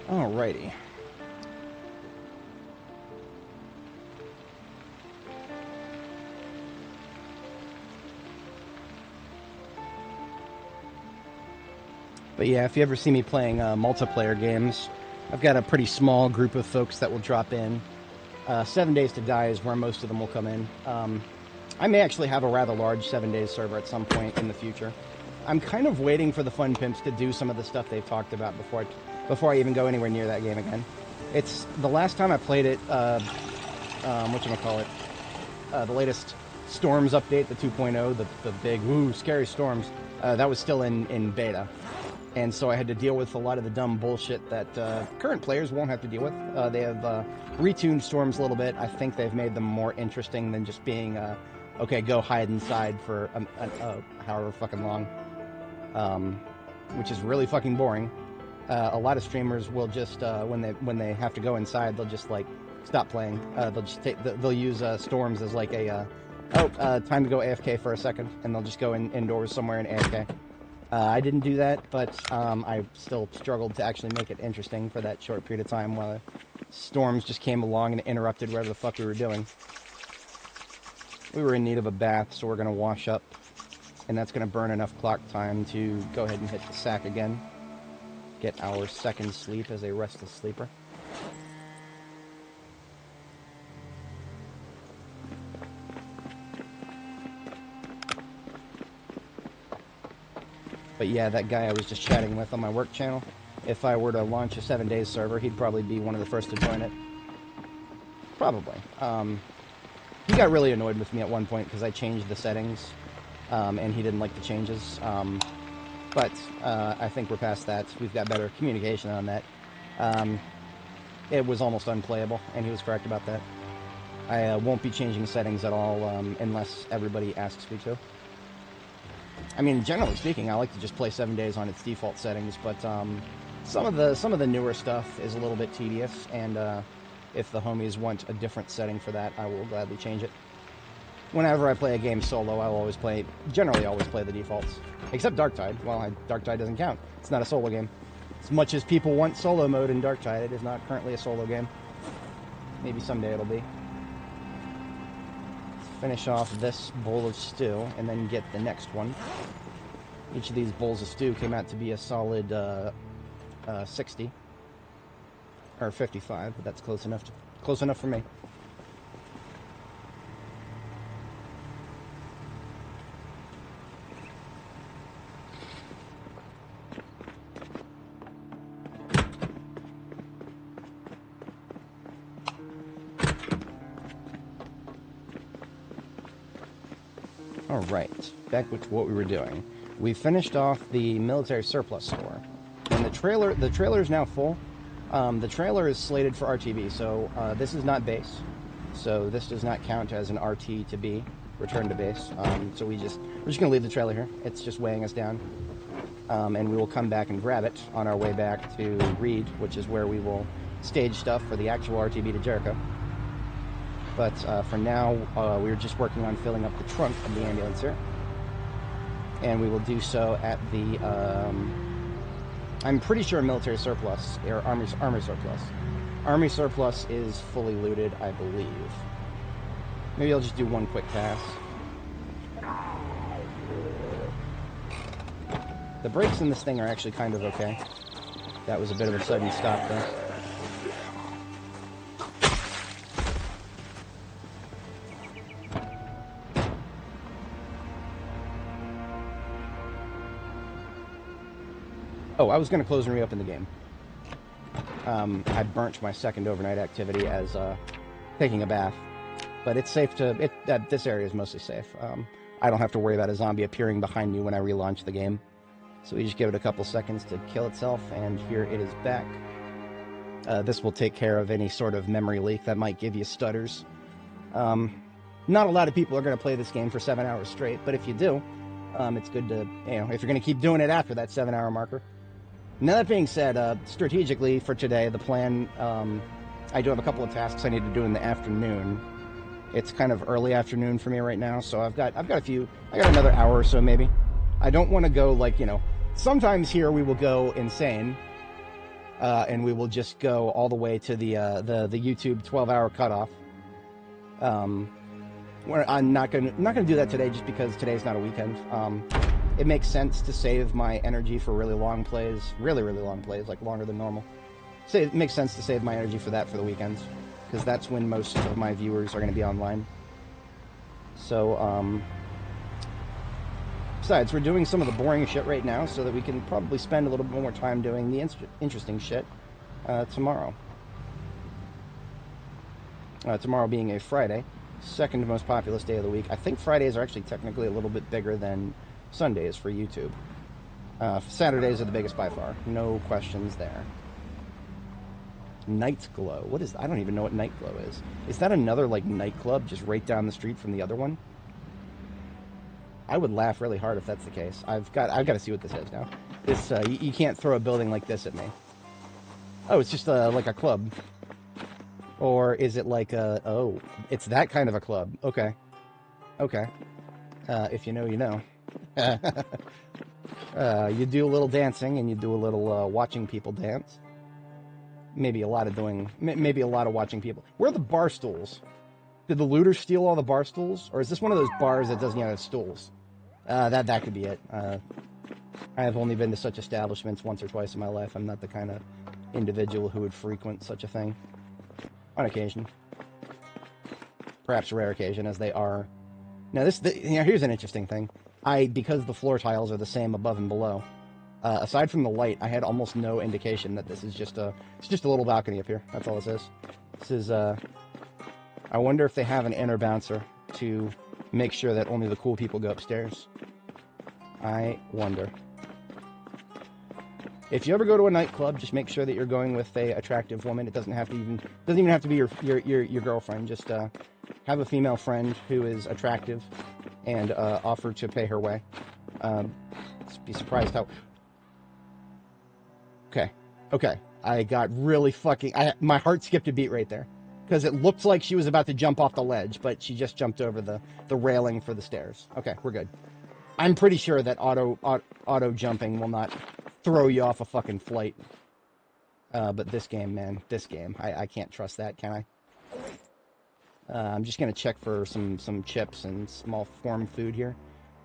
Alrighty. But yeah, if you ever see me playing multiplayer games, I've got a pretty small group of folks that will drop in. 7 Days to Die is where most of them will come in. I may actually have a rather large 7 Days server at some point in the future. I'm kind of waiting for the Fun Pimps to do some of the stuff they've talked about before I even go anywhere near that game again. It's the last time I played it, whatchamacallit, the latest Storms update, the 2.0, the big, scary Storms, that was still in beta. And so I had to deal with a lot of the dumb bullshit that current players won't have to deal with. They have retuned Storms a little bit. I think they've made them more interesting than just being, okay, go hide inside for however fucking long. Which is really fucking boring. A lot of streamers will just when they have to go inside, they'll just like stop playing. They'll use Storms as like a time to go AFK for a second, and they'll just go indoors somewhere and AFK. I didn't do that, but I still struggled to actually make it interesting for that short period of time while Storms just came along and interrupted whatever the fuck we were doing. We were in need of a bath, so we're gonna wash up, and that's gonna burn enough clock time to go ahead and hit the sack again. Get our second sleep as a restless sleeper. But yeah, that guy I was just chatting with on my work channel, if I were to launch a 7 Days server, he'd probably be one of the first to join it. Probably. He got really annoyed with me at one point because I changed the settings, and he didn't like the changes. But I think we're past that. We've got better communication on that. It was almost unplayable, and he was correct about that. I won't be changing settings at all unless everybody asks me to. I mean, generally speaking, I like to just play 7 Days on its default settings, but some of the newer stuff is a little bit tedious, and if the homies want a different setting for that, I will gladly change it. Whenever I play a game solo, I'll generally always play the defaults. Except Darktide. Well, Darktide doesn't count. It's not a solo game. As much as people want solo mode in Darktide, it is not currently a solo game. Maybe someday it'll be. Finish off this bowl of stew, and then get the next one. Each of these bowls of stew came out to be a solid 60. Or 55, but that's close enough for me. Alright, back with what we were doing. We finished off the military surplus store. And the trailer is now full. The trailer is slated for RTB, so this is not base. So this does not count as an RT to B, return to base. So we're just going to leave the trailer here. It's just weighing us down. And we will come back and grab it on our way back to Reed, which is where we will stage stuff for the actual RTB to Jericho. But for now, we're just working on filling up the trunk of the ambulance here. And we will do so at the, I'm pretty sure military surplus, or army surplus. Army surplus is fully looted, I believe. Maybe I'll just do one quick pass. The brakes in this thing are actually kind of okay. That was a bit of a sudden stop there. Oh, I was going to close and reopen the game. I burnt my second overnight activity as taking a bath. But it's safe to... this area is mostly safe. I don't have to worry about a zombie appearing behind me when I relaunch the game. So we just give it a couple seconds to kill itself, and here it is back. This will take care of any sort of memory leak that might give you stutters. Not a lot of people are going to play this game for 7 hours straight, but if you do, it's good to... if you're going to keep doing it after that 7-hour marker. Now, that being said, strategically for today, the plan, I do have a couple of tasks I need to do in the afternoon. It's kind of early afternoon for me right now, so I got another hour or so maybe. I don't want to go like, sometimes here we will go insane, and we will just go all the way to the YouTube 12-hour cutoff. I'm not gonna do that today just because today's not a weekend. It makes sense to save my energy for really long plays, really long plays, like longer than normal. So it makes sense to save my energy for that for the weekends, because that's when most of my viewers are going to be online. So, besides, we're doing some of the boring shit right now so that we can probably spend a little bit more time doing the interesting shit tomorrow. Tomorrow being a Friday, second most populous day of the week. I think Fridays are actually technically a little bit bigger than Sundays for YouTube. Saturdays are the biggest by far. No questions there. Night Glow. What is that? I don't even know what Night Glow is. Is that another, like, nightclub just right down the street from the other one? I would laugh really hard if that's the case. I've got to see what this is now. This, you can't throw a building like this at me. Oh, it's just, like a club. Or is it like a... Oh, it's that kind of a club. Okay. Okay. If you know, you know. You do a little dancing, and you do a little watching people dance. Maybe a lot of watching people. Where are the bar stools? Did the looters steal all the bar stools? Or is this one of those bars that doesn't have stools? That could be it. I have only been to such establishments once or twice in my life. I'm not the kind of individual who would frequent such a thing. On occasion. Perhaps a rare occasion, as they are. Now, here's an interesting thing. Because the floor tiles are the same above and below, aside from the light, I had almost no indication that this is just a little balcony up here. That's all this is. This is, I wonder if they have an inner bouncer to make sure that only the cool people go upstairs. I wonder. If you ever go to a nightclub, just make sure that you're going with a attractive woman. It doesn't even have to be your girlfriend. Just have a female friend who is attractive, and offer to pay her way. Be surprised how... Okay. I got really fucking... my heart skipped a beat right there. Because it looked like she was about to jump off the ledge, but she just jumped over the railing for the stairs. Okay, we're good. I'm pretty sure that auto jumping will not throw you off a fucking flight. But this game, man, I can't trust that, can I? I'm just gonna check for some chips and small form food here.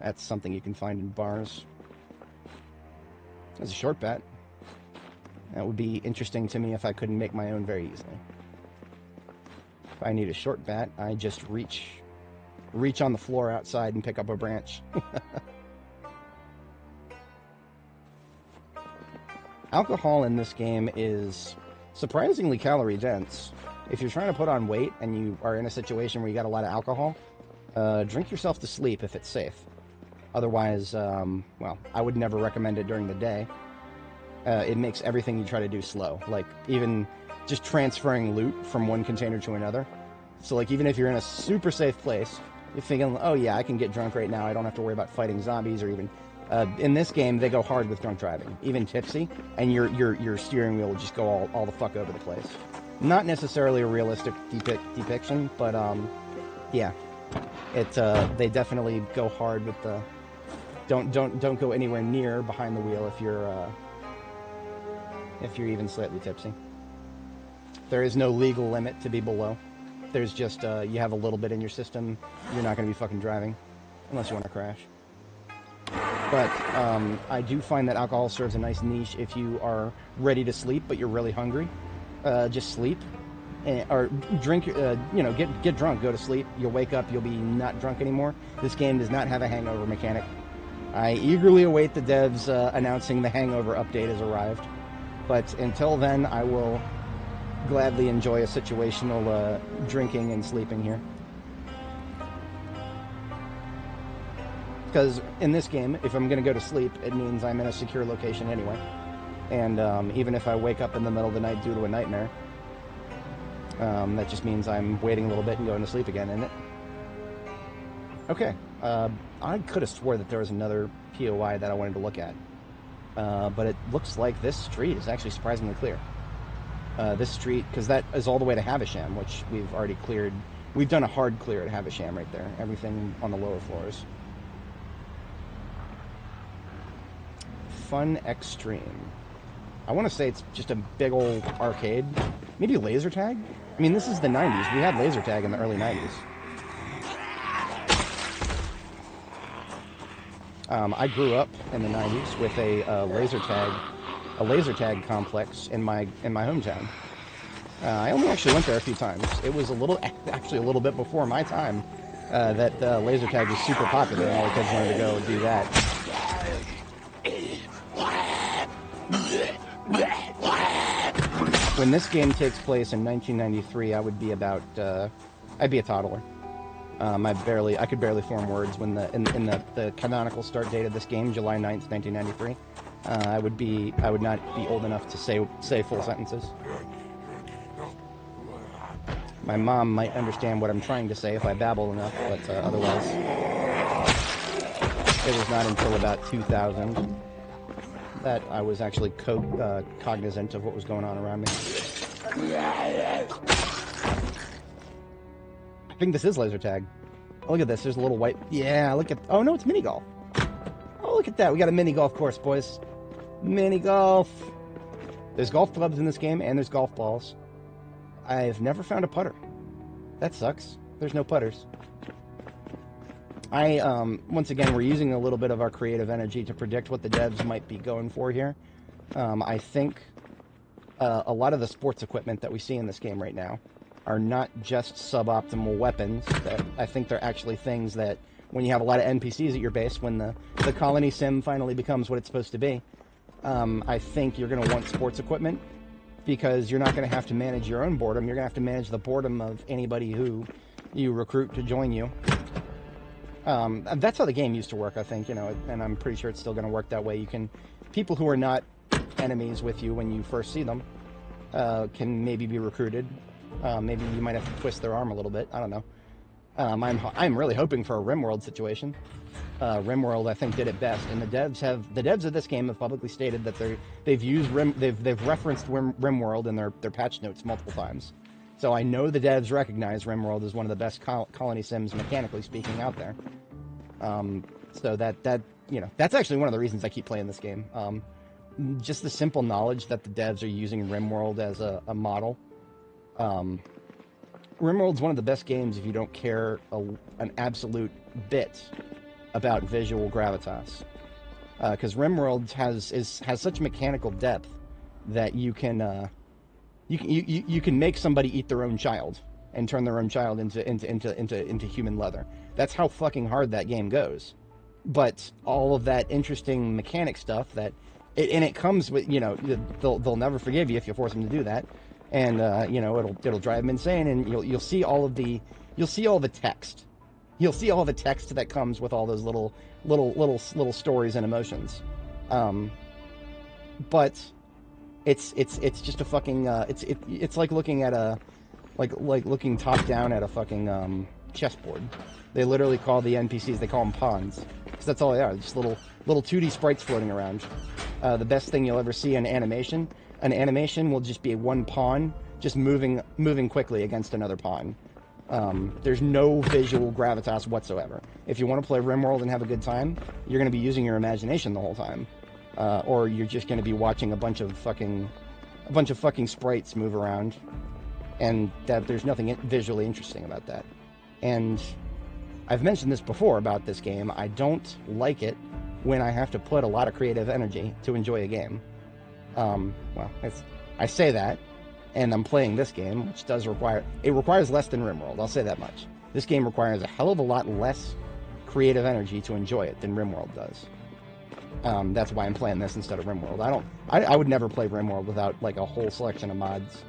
That's something you can find in bars. There's a short bat. That would be interesting to me if I couldn't make my own very easily. If I need a short bat, I just reach on the floor outside and pick up a branch. Alcohol in this game is surprisingly calorie dense. If you're trying to put on weight and you are in a situation where you got a lot of alcohol, drink yourself to sleep if it's safe. Otherwise, well, I would never recommend it during the day. It makes everything you try to do slow. Like, even just transferring loot from one container to another. So, like, even if you're in a super safe place, you're thinking, oh yeah, I can get drunk right now. I don't have to worry about fighting zombies or even... in this game, they go hard with drunk driving, even tipsy, and your steering wheel will just go all the fuck over the place. Not necessarily a realistic depiction, but yeah, they definitely go hard with the don't go anywhere near behind the wheel if you're even slightly tipsy. There is no legal limit to be below. There's just you have a little bit in your system, you're not going to be fucking driving unless you want to crash. But I do find that alcohol serves a nice niche if you are ready to sleep, but you're really hungry. Just sleep, or drink. Get drunk, go to sleep. You'll wake up, you'll be not drunk anymore. This game does not have a hangover mechanic. I eagerly await the devs announcing the hangover update has arrived. But until then, I will gladly enjoy a situational drinking and sleeping here. Because in this game, if I'm going to go to sleep, it means I'm in a secure location anyway. And even if I wake up in the middle of the night due to a nightmare, that just means I'm waiting a little bit and going to sleep again, isn't it? Okay. I could have swore that there was another POI that I wanted to look at. But it looks like this street is actually surprisingly clear. This street, because that is all the way to Havisham, which we've already cleared. We've done a hard clear at Havisham right there. Everything on the lower floors. Fun Extreme. I want to say it's just a big old arcade. Maybe laser tag? I mean, this is the 90s. We had laser tag in the early 90s. I grew up in the 90s with a laser tag complex in my hometown. I only actually went there a few times. It was actually a little bit before my time that laser tag was super popular and all the kids wanted to go do that. When this game takes place in 1993, I would be about, I'd be a toddler. I could barely form words when in the canonical start date of this game, July 9th, 1993. I would not be old enough to say full sentences. My mom might understand what I'm trying to say if I babble enough, but otherwise, it was not until about 2000 that I was actually cognizant of what was going on around me. I think this is laser tag. Oh, look at this. There's a little white... Yeah, look at... Oh, no, it's mini golf. Oh, look at that. We got a mini golf course, boys. Mini golf. There's golf clubs in this game, and there's golf balls. I've never found a putter. That sucks. There's no putters. Once again, we're using a little bit of our creative energy to predict what the devs might be going for here. I think a lot of the sports equipment that we see in this game right now are not just suboptimal weapons. I think they're actually things that, when you have a lot of NPCs at your base, when the colony sim finally becomes what it's supposed to be, I think you're going to want sports equipment, because you're not going to have to manage your own boredom. You're going to have to manage the boredom of anybody who you recruit to join you. That's how the game used to work, I think, and I'm pretty sure it's still going to work that way. People who are not enemies with you when you first see them can maybe be recruited. Maybe you might have to twist their arm a little bit. I don't know. I'm really hoping for a RimWorld situation. RimWorld, I think, did it best, and the devs of this game have publicly stated that they've referenced RimWorld in their patch notes multiple times. So I know the devs recognize RimWorld as one of the best colony sims, mechanically speaking, out there. So that's actually one of the reasons I keep playing this game. Just the simple knowledge that the devs are using RimWorld as a model. RimWorld's one of the best games if you don't care an absolute bit about visual gravitas. Because RimWorld has such mechanical depth that you can make somebody eat their own child and turn their own child into human leather. That's how fucking hard that game goes. But all of that interesting mechanic stuff it comes with, they'll never forgive you if you force them to do that, and it'll drive them insane, and you'll see all the text. You'll see all the text that comes with all those little stories and emotions. But it's just a fucking it's like looking at looking top down at a fucking chessboard. They literally call the NPCs, they call them pawns, because that's all they are, just little 2D sprites floating around. The best thing you'll ever see in animation, an animation will just be one pawn just moving quickly against another pawn. There's no visual gravitas whatsoever. If you want to play RimWorld and have a good time, you're going to be using your imagination the whole time, or you're just going to be watching a bunch of fucking sprites move around, and that there's nothing visually interesting about that. And I've mentioned this before about this game. I don't like it when I have to put a lot of creative energy to enjoy a game. I say that, and I'm playing this game, which requires less than RimWorld, I'll say that much. This game requires a hell of a lot less creative energy to enjoy it than RimWorld does. That's why I'm playing this instead of RimWorld. I would never play RimWorld without like a whole selection of mods,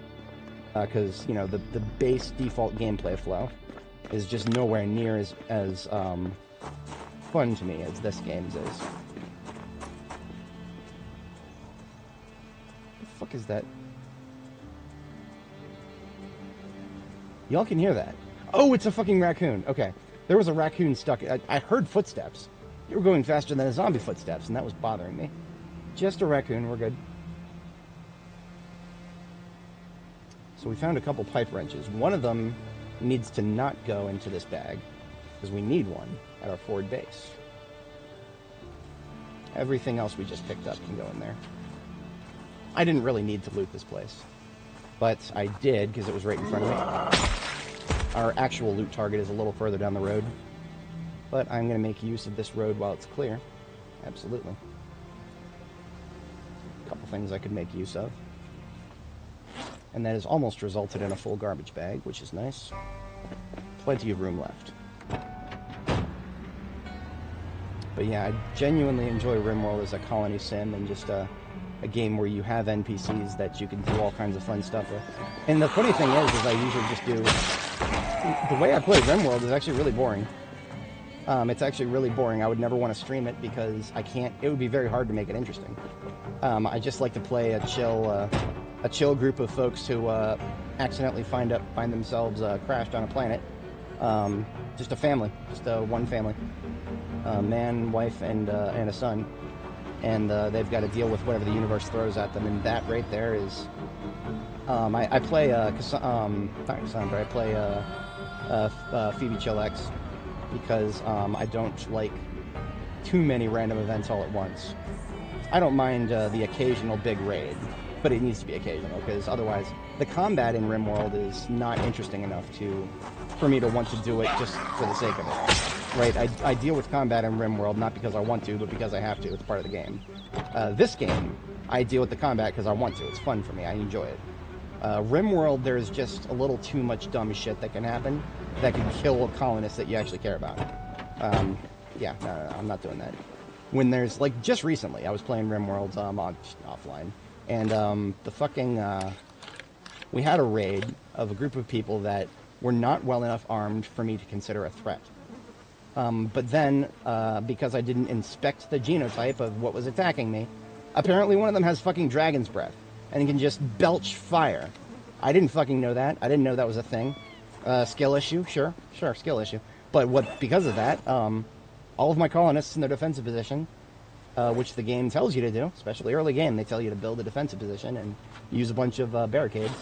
because the base default gameplay flow is just nowhere near as fun to me as this game's is. What the fuck is that? Y'all can hear that. Oh, it's a fucking raccoon. Okay. There was a raccoon stuck. I heard footsteps. They were going faster than a zombie footsteps, and that was bothering me. Just a raccoon. We're good. So we found a couple pipe wrenches. One of them needs to not go into this bag, because we need one at our forward base. Everything else we just picked up can go in there. I didn't really need to loot this place, but I did because it was right in front of me. Our actual loot target is a little further down the road, but I'm going to make use of this road while it's clear. Absolutely. A couple things I could make use of. And that has almost resulted in a full garbage bag, which is nice. Plenty of room left. But yeah, I genuinely enjoy RimWorld as a colony sim, and just a game where you have NPCs that you can do all kinds of fun stuff with. And the funny thing is I usually just do... The way I play RimWorld is actually really boring. It's actually really boring. I would never want to stream it because I can't... It would be very hard to make it interesting. I just like to play a chill group of folks who accidentally find themselves crashed on a planet. Just a family, just one family, man, wife, and a son, and they've got to deal with whatever the universe throws at them. And that right there is, I play not Cassandra. I play Phoebe Chillax because I don't like too many random events all at once. I don't mind the occasional big raid, but it needs to be occasional, because otherwise the combat in RimWorld is not interesting enough for me to want to do it just for the sake of it. Right? I deal with combat in RimWorld not because I want to, but because I have to. It's part of the game. This game, I deal with the combat because I want to. It's fun for me. I enjoy it. RimWorld, there's just a little too much dumb shit that can happen that can kill a colonist that you actually care about. Yeah, no, I'm not doing that. When there's, like, just recently, I was playing RimWorld offline, and we had a raid of a group of people that were not well enough armed for me to consider a threat. But then, because I didn't inspect the genotype of what was attacking me, apparently one of them has fucking dragon's breath, and he can just belch fire. I didn't fucking know that. I didn't know that was a thing. Skill issue? Sure, skill issue. But because of that, all of my colonists in their defensive position, which the game tells you to do, especially early game, they tell you to build a defensive position and use a bunch of barricades.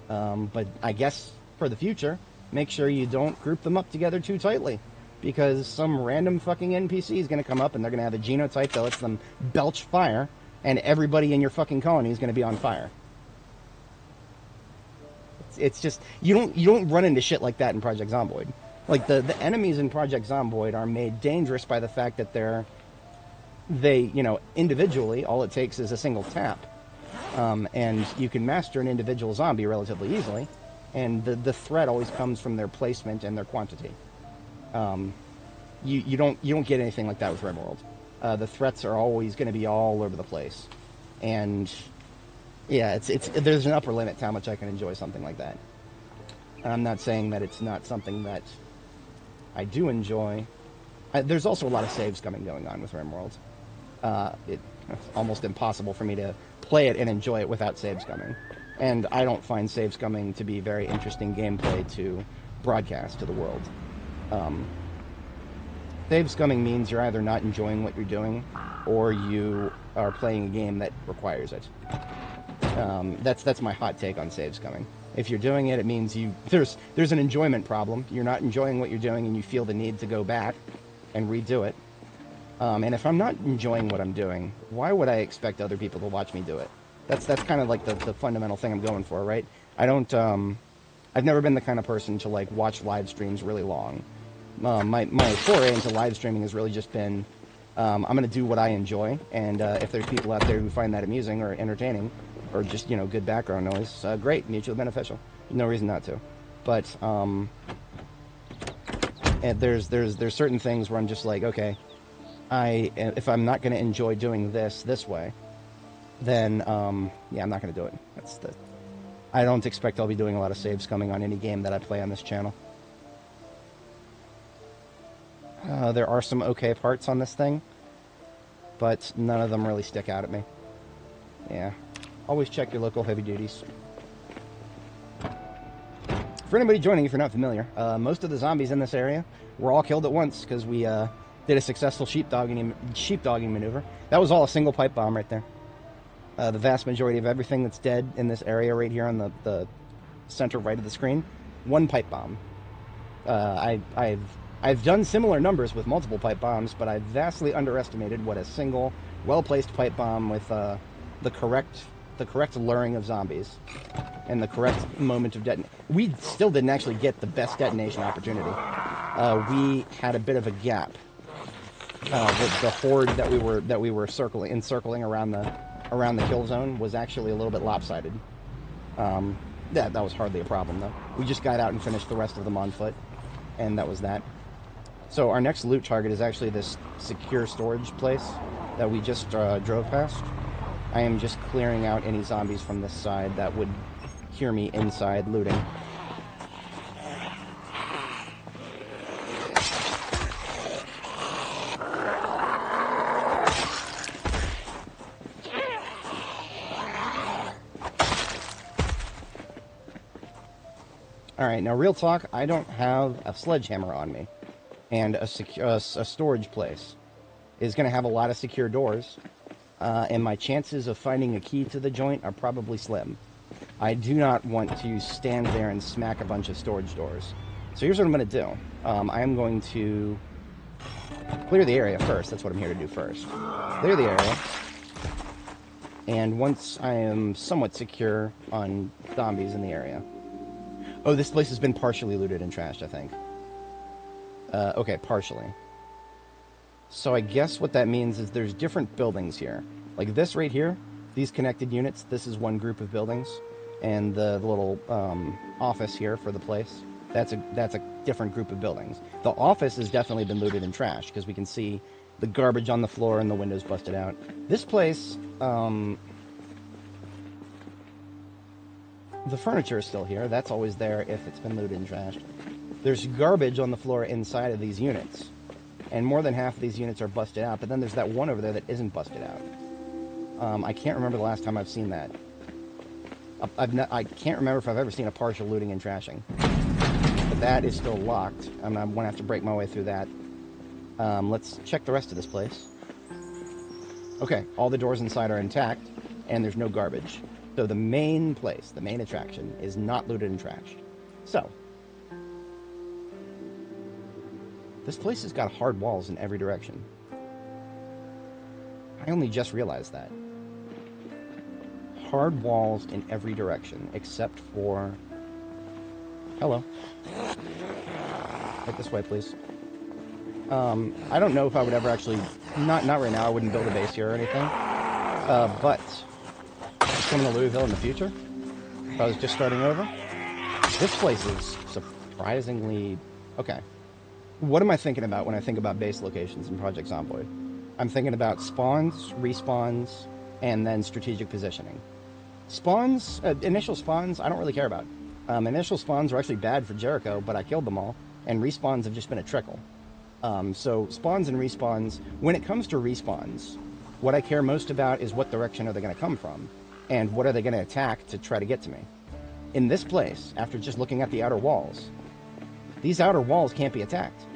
But I guess for the future, make sure you don't group them up together too tightly, because some random fucking NPC is going to come up and they're going to have a genotype that lets them belch fire, and everybody in your fucking colony is going to be on fire. It's just, you don't run into shit like that in Project Zomboid. Like, the enemies in Project Zomboid are made dangerous by the fact that individually, all it takes is a single tap. And you can master an individual zombie relatively easily, and the threat always comes from their placement and their quantity. You don't get anything like that with RimWorld. The threats are always going to be all over the place, and yeah, there's an upper limit to how much I can enjoy something like that. I'm not saying that it's not something that I do enjoy. There's also a lot of save scumming going on with RimWorld. It's almost impossible for me to play it and enjoy it without save scumming. And I don't find save scumming to be very interesting gameplay to broadcast to the world. Save scumming means you're either not enjoying what you're doing, or you are playing a game that requires it. That's my hot take on save scumming. If you're doing it, it means there's an enjoyment problem. You're not enjoying what you're doing, and you feel the need to go back and redo it. And if I'm not enjoying what I'm doing, why would I expect other people to watch me do it? That's kind of like the fundamental thing I'm going for, right? I've never been the kind of person to like watch live streams really long. My foray into live streaming has really just been, I'm going to do what I enjoy, and if there's people out there who find that amusing or entertaining, or just, good background noise, great, mutually beneficial. No reason not to. But and there's certain things where I'm just like, okay, if I'm not going to enjoy doing this way, then yeah, I'm not going to do it. I don't expect I'll be doing a lot of save scumming on any game that I play on this channel. There are some okay parts on this thing, but none of them really stick out at me. Yeah. Always check your local heavy duties. For anybody joining, if you're not familiar, most of the zombies in this area were all killed at once because we did a successful sheepdogging maneuver. That was all a single pipe bomb right there. The vast majority of everything that's dead in this area right here on the center right of the screen, one pipe bomb. I've done similar numbers with multiple pipe bombs, but I've vastly underestimated what a single, well-placed pipe bomb with the correct luring of zombies and the correct moment of detonation. We still didn't actually get the best detonation opportunity. We had a bit of a gap. The horde that we were encircling around the kill zone was actually a little bit lopsided. That was hardly a problem though. We just got out and finished the rest of them on foot, and that was that. So our next loot target is actually this secure storage place that we just drove past. I am just clearing out any zombies from this side that would hear me inside looting. Alright, now real talk, I don't have a sledgehammer on me. And a storage place is going to have a lot of secure doors. And my chances of finding a key to the joint are probably slim. I do not want to stand there and smack a bunch of storage doors. So here's what I'm going to do. I am going to clear the area first. That's what I'm here to do first. Clear the area. And once I am somewhat secure on zombies in the area. Oh, this place has been partially looted and trashed, I think. Okay, partially. So I guess what that means is there's different buildings here. Like this right here, these connected units, this is one group of buildings. And the little office here for the place, that's a different group of buildings. The office has definitely been looted and trashed, because we can see the garbage on the floor and the windows busted out. This place, the furniture is still here. That's always there if it's been looted and trashed. There's garbage on the floor inside of these units. And more than half of these units are busted out, but then there's that one over there that isn't busted out. I can't remember the last time I've seen that. I can't remember if I've ever seen a partial looting and trashing. But that is still locked. I'm going to have to break my way through that. Let's check the rest of this place. Okay, all the doors inside are intact, and there's no garbage. So the main place, the main attraction, is not looted and trashed. So, this place has got hard walls in every direction. I only just realized that. Hard walls in every direction, except for... Hello. Right this way, please. I don't know if I would ever actually... Not right now, I wouldn't build a base here or anything. But... coming to Louisville in the future, if I was just starting over, this place is surprisingly... Okay. What am I thinking about when I think about base locations in Project Zomboid? I'm thinking about spawns, respawns, and then strategic positioning. Spawns, initial spawns, I don't really care about. Initial spawns were actually bad for Jericho, but I killed them all, and respawns have just been a trickle. So spawns and respawns, when it comes to respawns, what I care most about is what direction are they going to come from, and what are they going to attack to try to get to me. In this place, after just looking at the outer walls, these outer walls can't be attacked.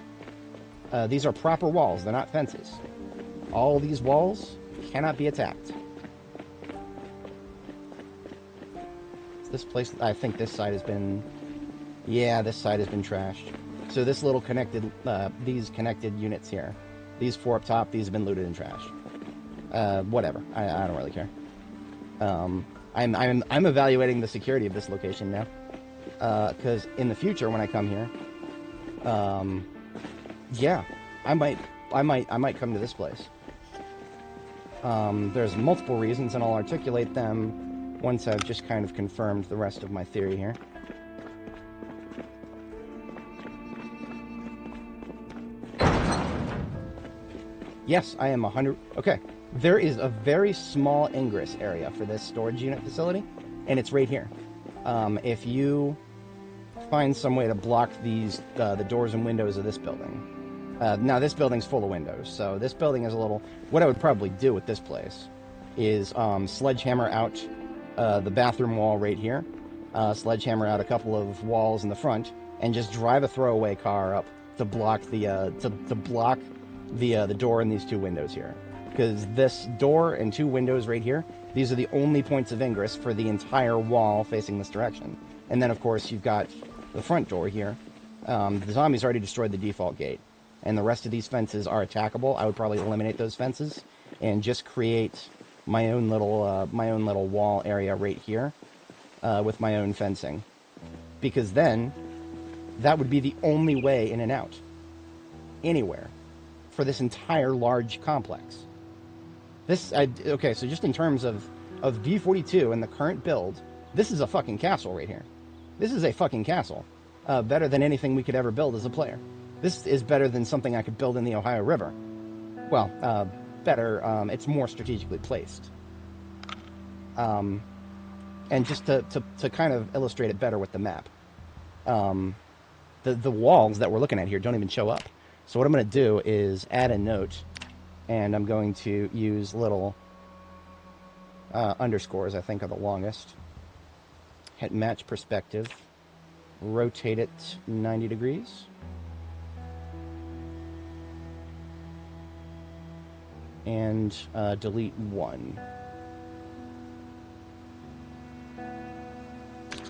These are proper walls, they're not fences. All these walls cannot be attacked. This place, I think this side has been... Yeah, this side has been trashed. So this little connected, these connected units here, these four up top, these have been looted and trashed. Whatever, I don't really care. I'm evaluating the security of this location now, because in the future when I come here, yeah, I might come to this place. There's multiple reasons, and I'll articulate them once I've just kind of confirmed the rest of my theory here. Yes, I am 100... Okay, there is a very small ingress area for this storage unit facility, and it's right here. If you find some way to block these, the doors and windows of this building. Now, this building's full of windows, so this building is a little... What I would probably do with this place is sledgehammer out the bathroom wall right here, sledgehammer out a couple of walls in the front, and just drive a throwaway car up to block the the door and these two windows here. Because this door and two windows right here, these are the only points of ingress for the entire wall facing this direction. And then, of course, you've got the front door here. The zombies already destroyed the default gate, and the rest of these fences are attackable. I would probably eliminate those fences and just create my own little wall area right here with my own fencing, because then that would be the only way in and out anywhere for this entire large complex. Okay, so just in terms of B42 and the current build, this is a fucking castle right here. This is a fucking castle. Better than anything we could ever build as a player. This is better than something I could build in the Ohio River. Well, better, it's more strategically placed. And just to kind of illustrate it better with the map, the walls that we're looking at here don't even show up. So what I'm going to do is add a note, and I'm going to use little underscores, I think are the longest. Hit match perspective, rotate it 90 degrees. And delete 1.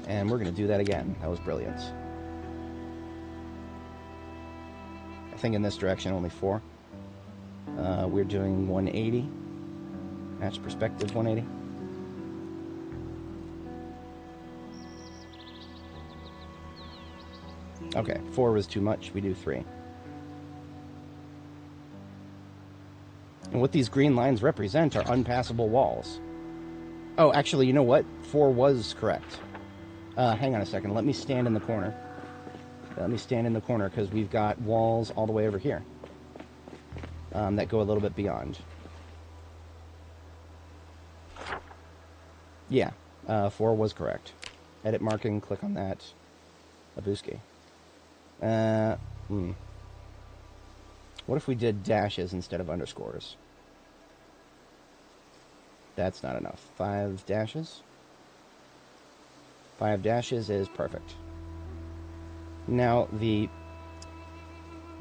And we're going to do that again. That was brilliant. I think in this direction only 4. We're doing 180. Match perspective 180. Okay, 4 was too much. We do 3. And what these green lines represent are unpassable walls. Oh, actually, you know what? 4 was correct. Hang on a second. Let me stand in the corner. Let me stand in the corner, because we've got walls all the way over here that go a little bit beyond. Yeah, 4 was correct. Edit marking, click on that. Abuski. What if we did dashes instead of underscores? That's not enough. 5 dashes. 5 dashes is perfect. Now, the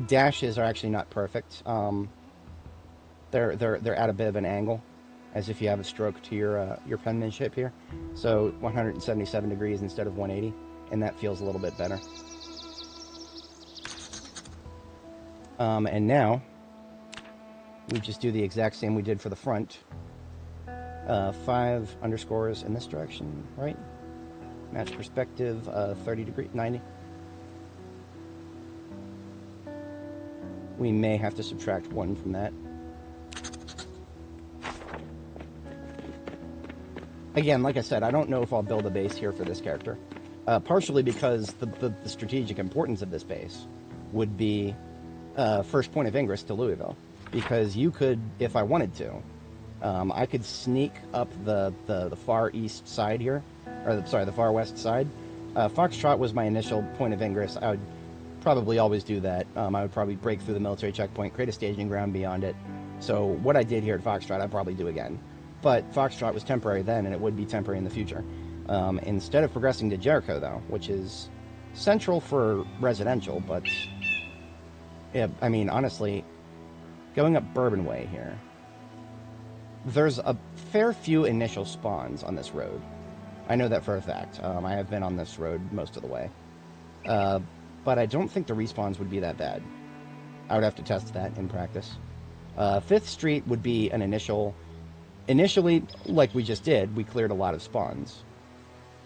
dashes are actually not perfect. They're at a bit of an angle. as if you have a stroke to your penmanship here. So 177 degrees instead of 180, and that feels a little bit better. And now we just do the exact same we did for the front. 5 underscores in this direction, right? Match perspective, 30 degree, 90. We may have to subtract 1 from that. Again, like I said, I don't know if I'll build a base here for this character. Partially because the strategic importance of this base would be first point of ingress to Louisville. Because you could, if I wanted to, I could sneak up the far east side here, or sorry, the far west side. Foxtrot was my initial point of ingress. I would probably always do that. I would probably break through the military checkpoint, create a staging ground beyond it. So what I did here at Foxtrot, I'd probably do again. But Foxtrot was temporary then, and it would be temporary in the future. Instead of progressing to Jericho, though, which is central for residential, but yeah, I mean, honestly, going up Bourbon Way here, there's a fair few initial spawns on this road. I know that for a fact. I have been on this road most of the way. But I don't think the respawns would be that bad. I would have to test that in practice. 5th Street would be an initial... Initially, like we just did, we cleared a lot of spawns.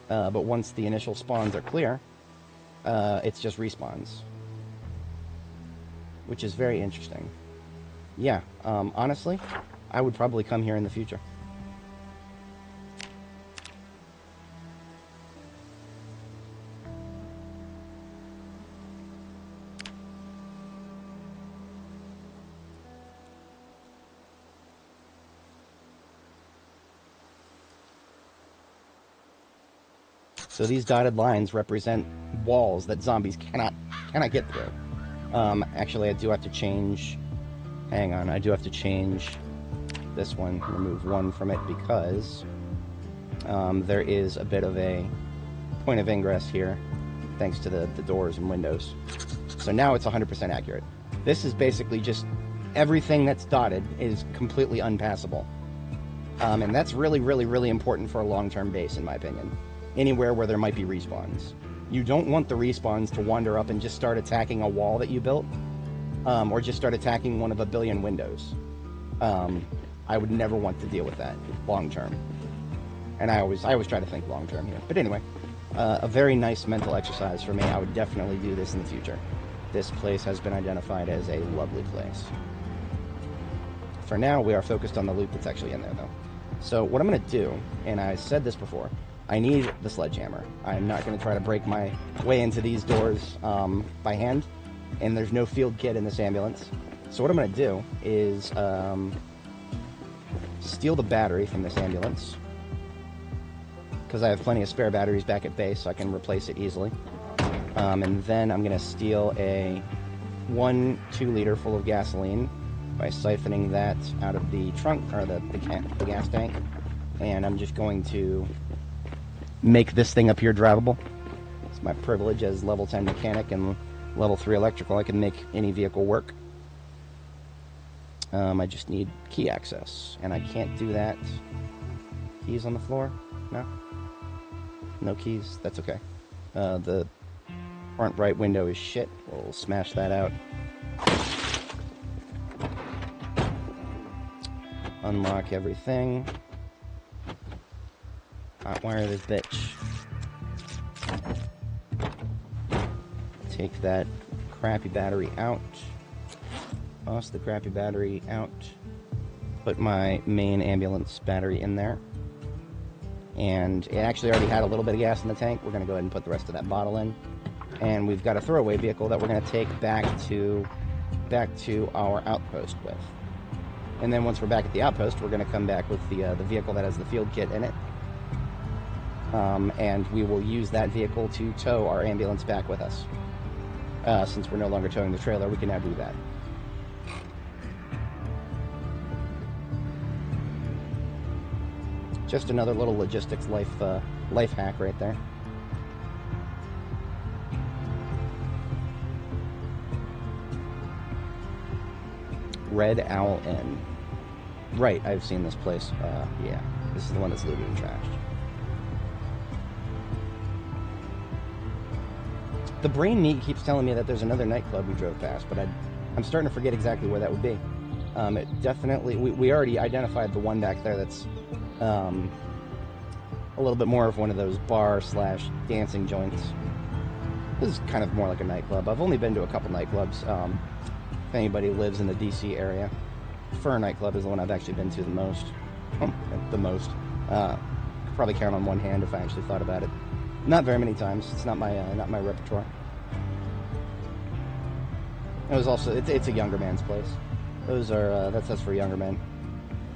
But once the initial spawns are clear, it's just respawns. Which is very interesting. Yeah, honestly, I would probably come here in the future. So these dotted lines represent walls that zombies cannot get through. Actually, I do have to change... Hang on, I do have to change this one, remove 1 from it, because there is a bit of a point of ingress here, thanks to the doors and windows. So now it's 100% accurate. This is basically just everything that's dotted is completely unpassable. And that's really, really, really important for a long-term base, in my opinion. Anywhere where there might be respawns. You don't want the respawns to wander up and just start attacking a wall that you built, or just start attacking one of a billion windows. I would never want to deal with that long-term. And I always try to think long-term here. But anyway, a very nice mental exercise for me. I would definitely do this in the future. This place has been identified as a lovely place. For now, we are focused on the loot that's actually in there, though. So what I'm going to do, and I said this before, I need the sledgehammer. I'm not going to try to break my way into these doors by hand, and there's no field kit in this ambulance. So what I'm going to do is steal the battery from this ambulance, because I have plenty of spare batteries back at base, so I can replace it easily. And then I'm going to steal a 1 2-liter full of gasoline by siphoning that out of the trunk, or the gas tank, and I'm just going to make this thing up here drivable. It's my privilege as level 10 mechanic and level 3 electrical. I can make any vehicle work. I just need key access, and I can't do that. Keys on the floor? No? No keys? That's okay. The front right window is shit. We'll smash that out. Unlock everything. Hotwire this bitch. Take that crappy battery out. Toss the crappy battery out. Put my main ambulance battery in there. And it actually already had a little bit of gas in the tank. We're going to go ahead and put the rest of that bottle in. And we've got a throwaway vehicle that we're going to take back to our outpost with. And then once we're back at the outpost, we're going to come back with the vehicle that has the field kit in it. And we will use that vehicle to tow our ambulance back with us. Since we're no longer towing the trailer, we can now do that. Just another little logistics life hack right there. Red Owl Inn. Right, I've seen this place. Yeah, this is the one that's looted and trashed. The brain meat keeps telling me that there's another nightclub we drove past, but I'm starting to forget exactly where that would be. It definitely... We already identified the one back there that's a little bit more of one of those bar/dancing joints. This is kind of more like a nightclub. I've only been to a couple nightclubs. If anybody lives in the DC area, Fur nightclub is the one I've actually been to the most. The most. Could probably count on one hand if I actually thought about it. Not very many times. It's not my repertoire. It was also it's a younger man's place. Those are that's for younger men.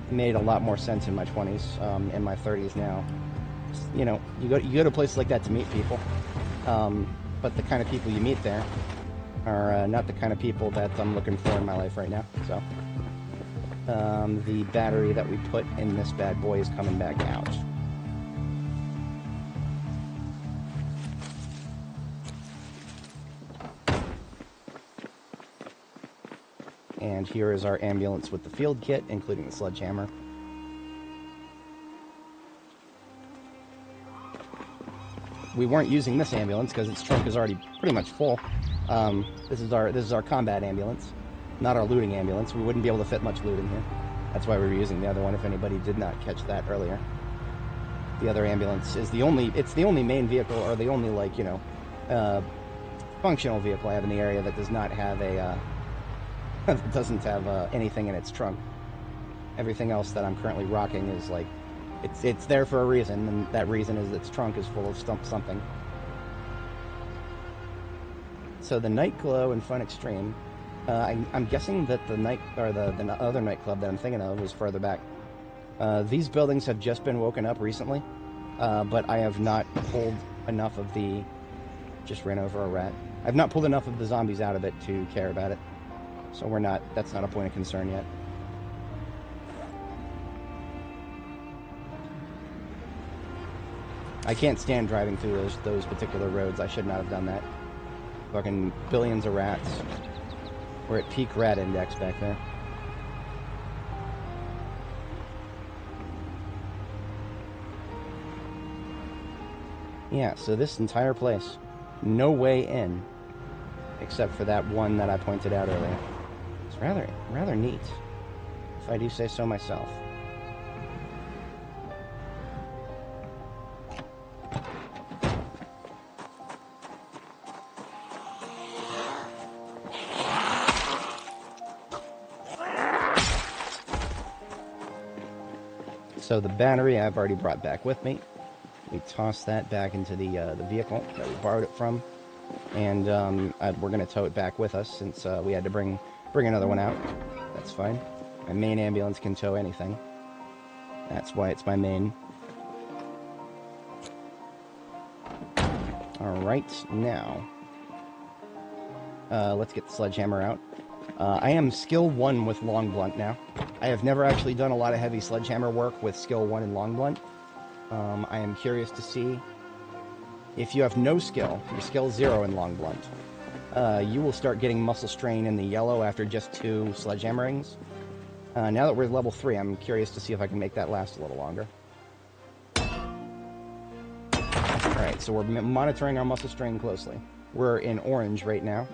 It made a lot more sense in my 20s. In my 30s now, you know, you go to places like that to meet people. But the kind of people you meet there are not the kind of people that I'm looking for in my life right now. So the battery that we put in this bad boy is coming back out. And here is our ambulance with the field kit, including the sledgehammer. We weren't using this ambulance because its trunk is already pretty much full. This is our combat ambulance, not our looting ambulance. We wouldn't be able to fit much loot in here. That's why we were using the other one, if anybody did not catch that earlier. The other ambulance is the only main vehicle, or the only, like, you know, functional vehicle I have in the area that does not have a that doesn't have anything in its trunk. Everything else that I'm currently rocking is like, it's there for a reason, and that reason is its trunk is full of something. So the Nightglow and Fun Extreme, I'm guessing that the other nightclub that I'm thinking of was further back. These buildings have just been woken up recently, but I have not pulled enough of the... Just ran over a rat. I've not pulled enough of the zombies out of it to care about it. So that's not a point of concern yet. I can't stand driving through those particular roads. I should not have done that. Fucking billions of rats. We're at peak rat index back there. Yeah, so this entire place, no way in, except for that one that I pointed out earlier. It's rather neat, if I do say so myself. So the battery I've already brought back with me. We toss that back into the vehicle that we borrowed it from, and we're going to tow it back with us since we had to bring another one out. That's fine. My main ambulance can tow anything. That's why it's my main. Alright, now let's get the sledgehammer out. I am skill 1 with long blunt now. I have never actually done a lot of heavy sledgehammer work with skill 1 and long blunt. I am curious to see if you have no skill, you're skill 0 in long blunt, you will start getting muscle strain in the yellow after just 2 sledgehammerings. Now that we're level 3, I'm curious to see if I can make that last a little longer. Alright, so we're monitoring our muscle strain closely. We're in orange right now.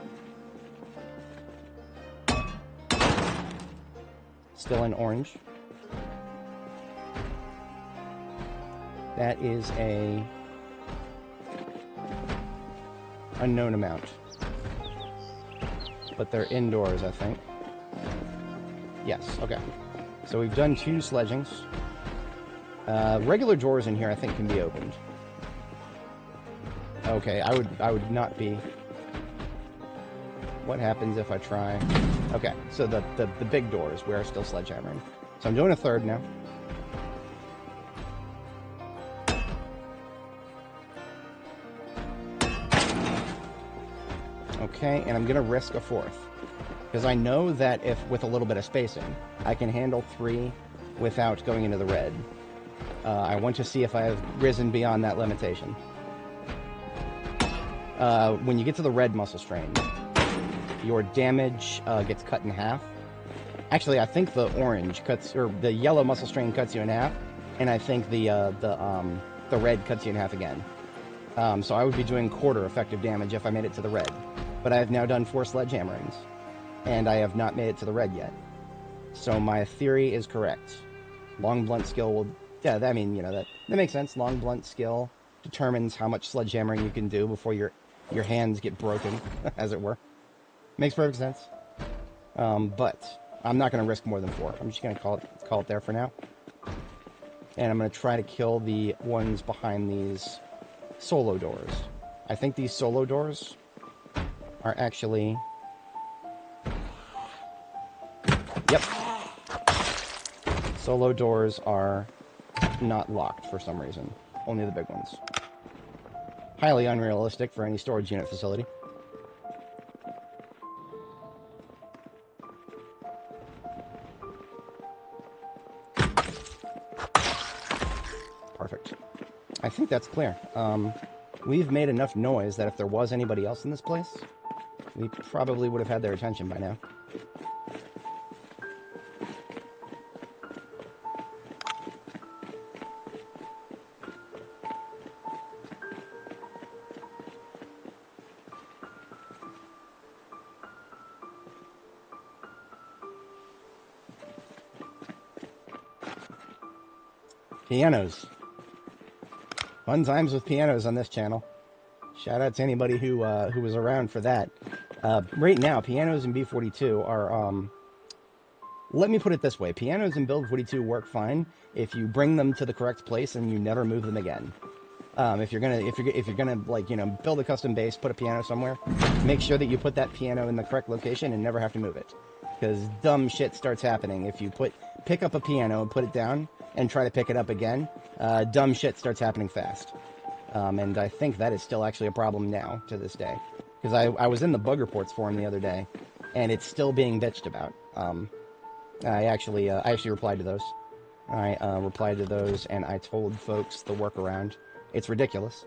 Still in orange. That is a unknown amount. But they're indoors, I think. Yes, okay. So we've done 2 sledgings. Regular doors in here, I think, can be opened. Okay, I would not be... What happens if I try... Okay, so the big doors, we're still sledgehammering. So I'm doing a third now. Okay, and I'm going to risk a 4th. Because I know that if, with a little bit of spacing, I can handle 3 without going into the red. I want to see if I have risen beyond that limitation. When you get to the red muscle strain, your damage gets cut in half. Actually, I think the orange cuts, or the yellow muscle strain cuts you in half, and I think the red cuts you in half again. So I would be doing quarter effective damage if I made it to the red. But I have now done 4 sledgehammerings, and I have not made it to the red yet. So my theory is correct. Long blunt skill will, yeah, I mean, you know, that makes sense. Long blunt skill determines how much sledgehammering you can do before your hands get broken, as it were. Makes perfect sense. But I'm not going to risk more than 4. I'm just going to call it there for now. And I'm going to try to kill the ones behind these solo doors. I think these solo doors are actually... Yep. Solo doors are not locked for some reason. Only the big ones. Highly unrealistic for any storage unit facility. Perfect. I think that's clear. We've made enough noise that if there was anybody else in this place, we probably would have had their attention by now. Pianos. Fun times with pianos on this channel. Shout out to anybody who was around for that. Right now, pianos in B42 are, let me put it this way. Pianos in Build 42 work fine if you bring them to the correct place and you never move them again. If you're gonna like, you know, build a custom base, put a piano somewhere, make sure that you put that piano in the correct location and never have to move it. Because dumb shit starts happening if you pick up a piano and put it down and try to pick it up again. Dumb shit starts happening fast. And I think that is still actually a problem now, to this day. Because I was in the bug reports forum the other day, and it's still being bitched about. I actually replied to those. I replied to those, and I told folks the workaround. It's ridiculous.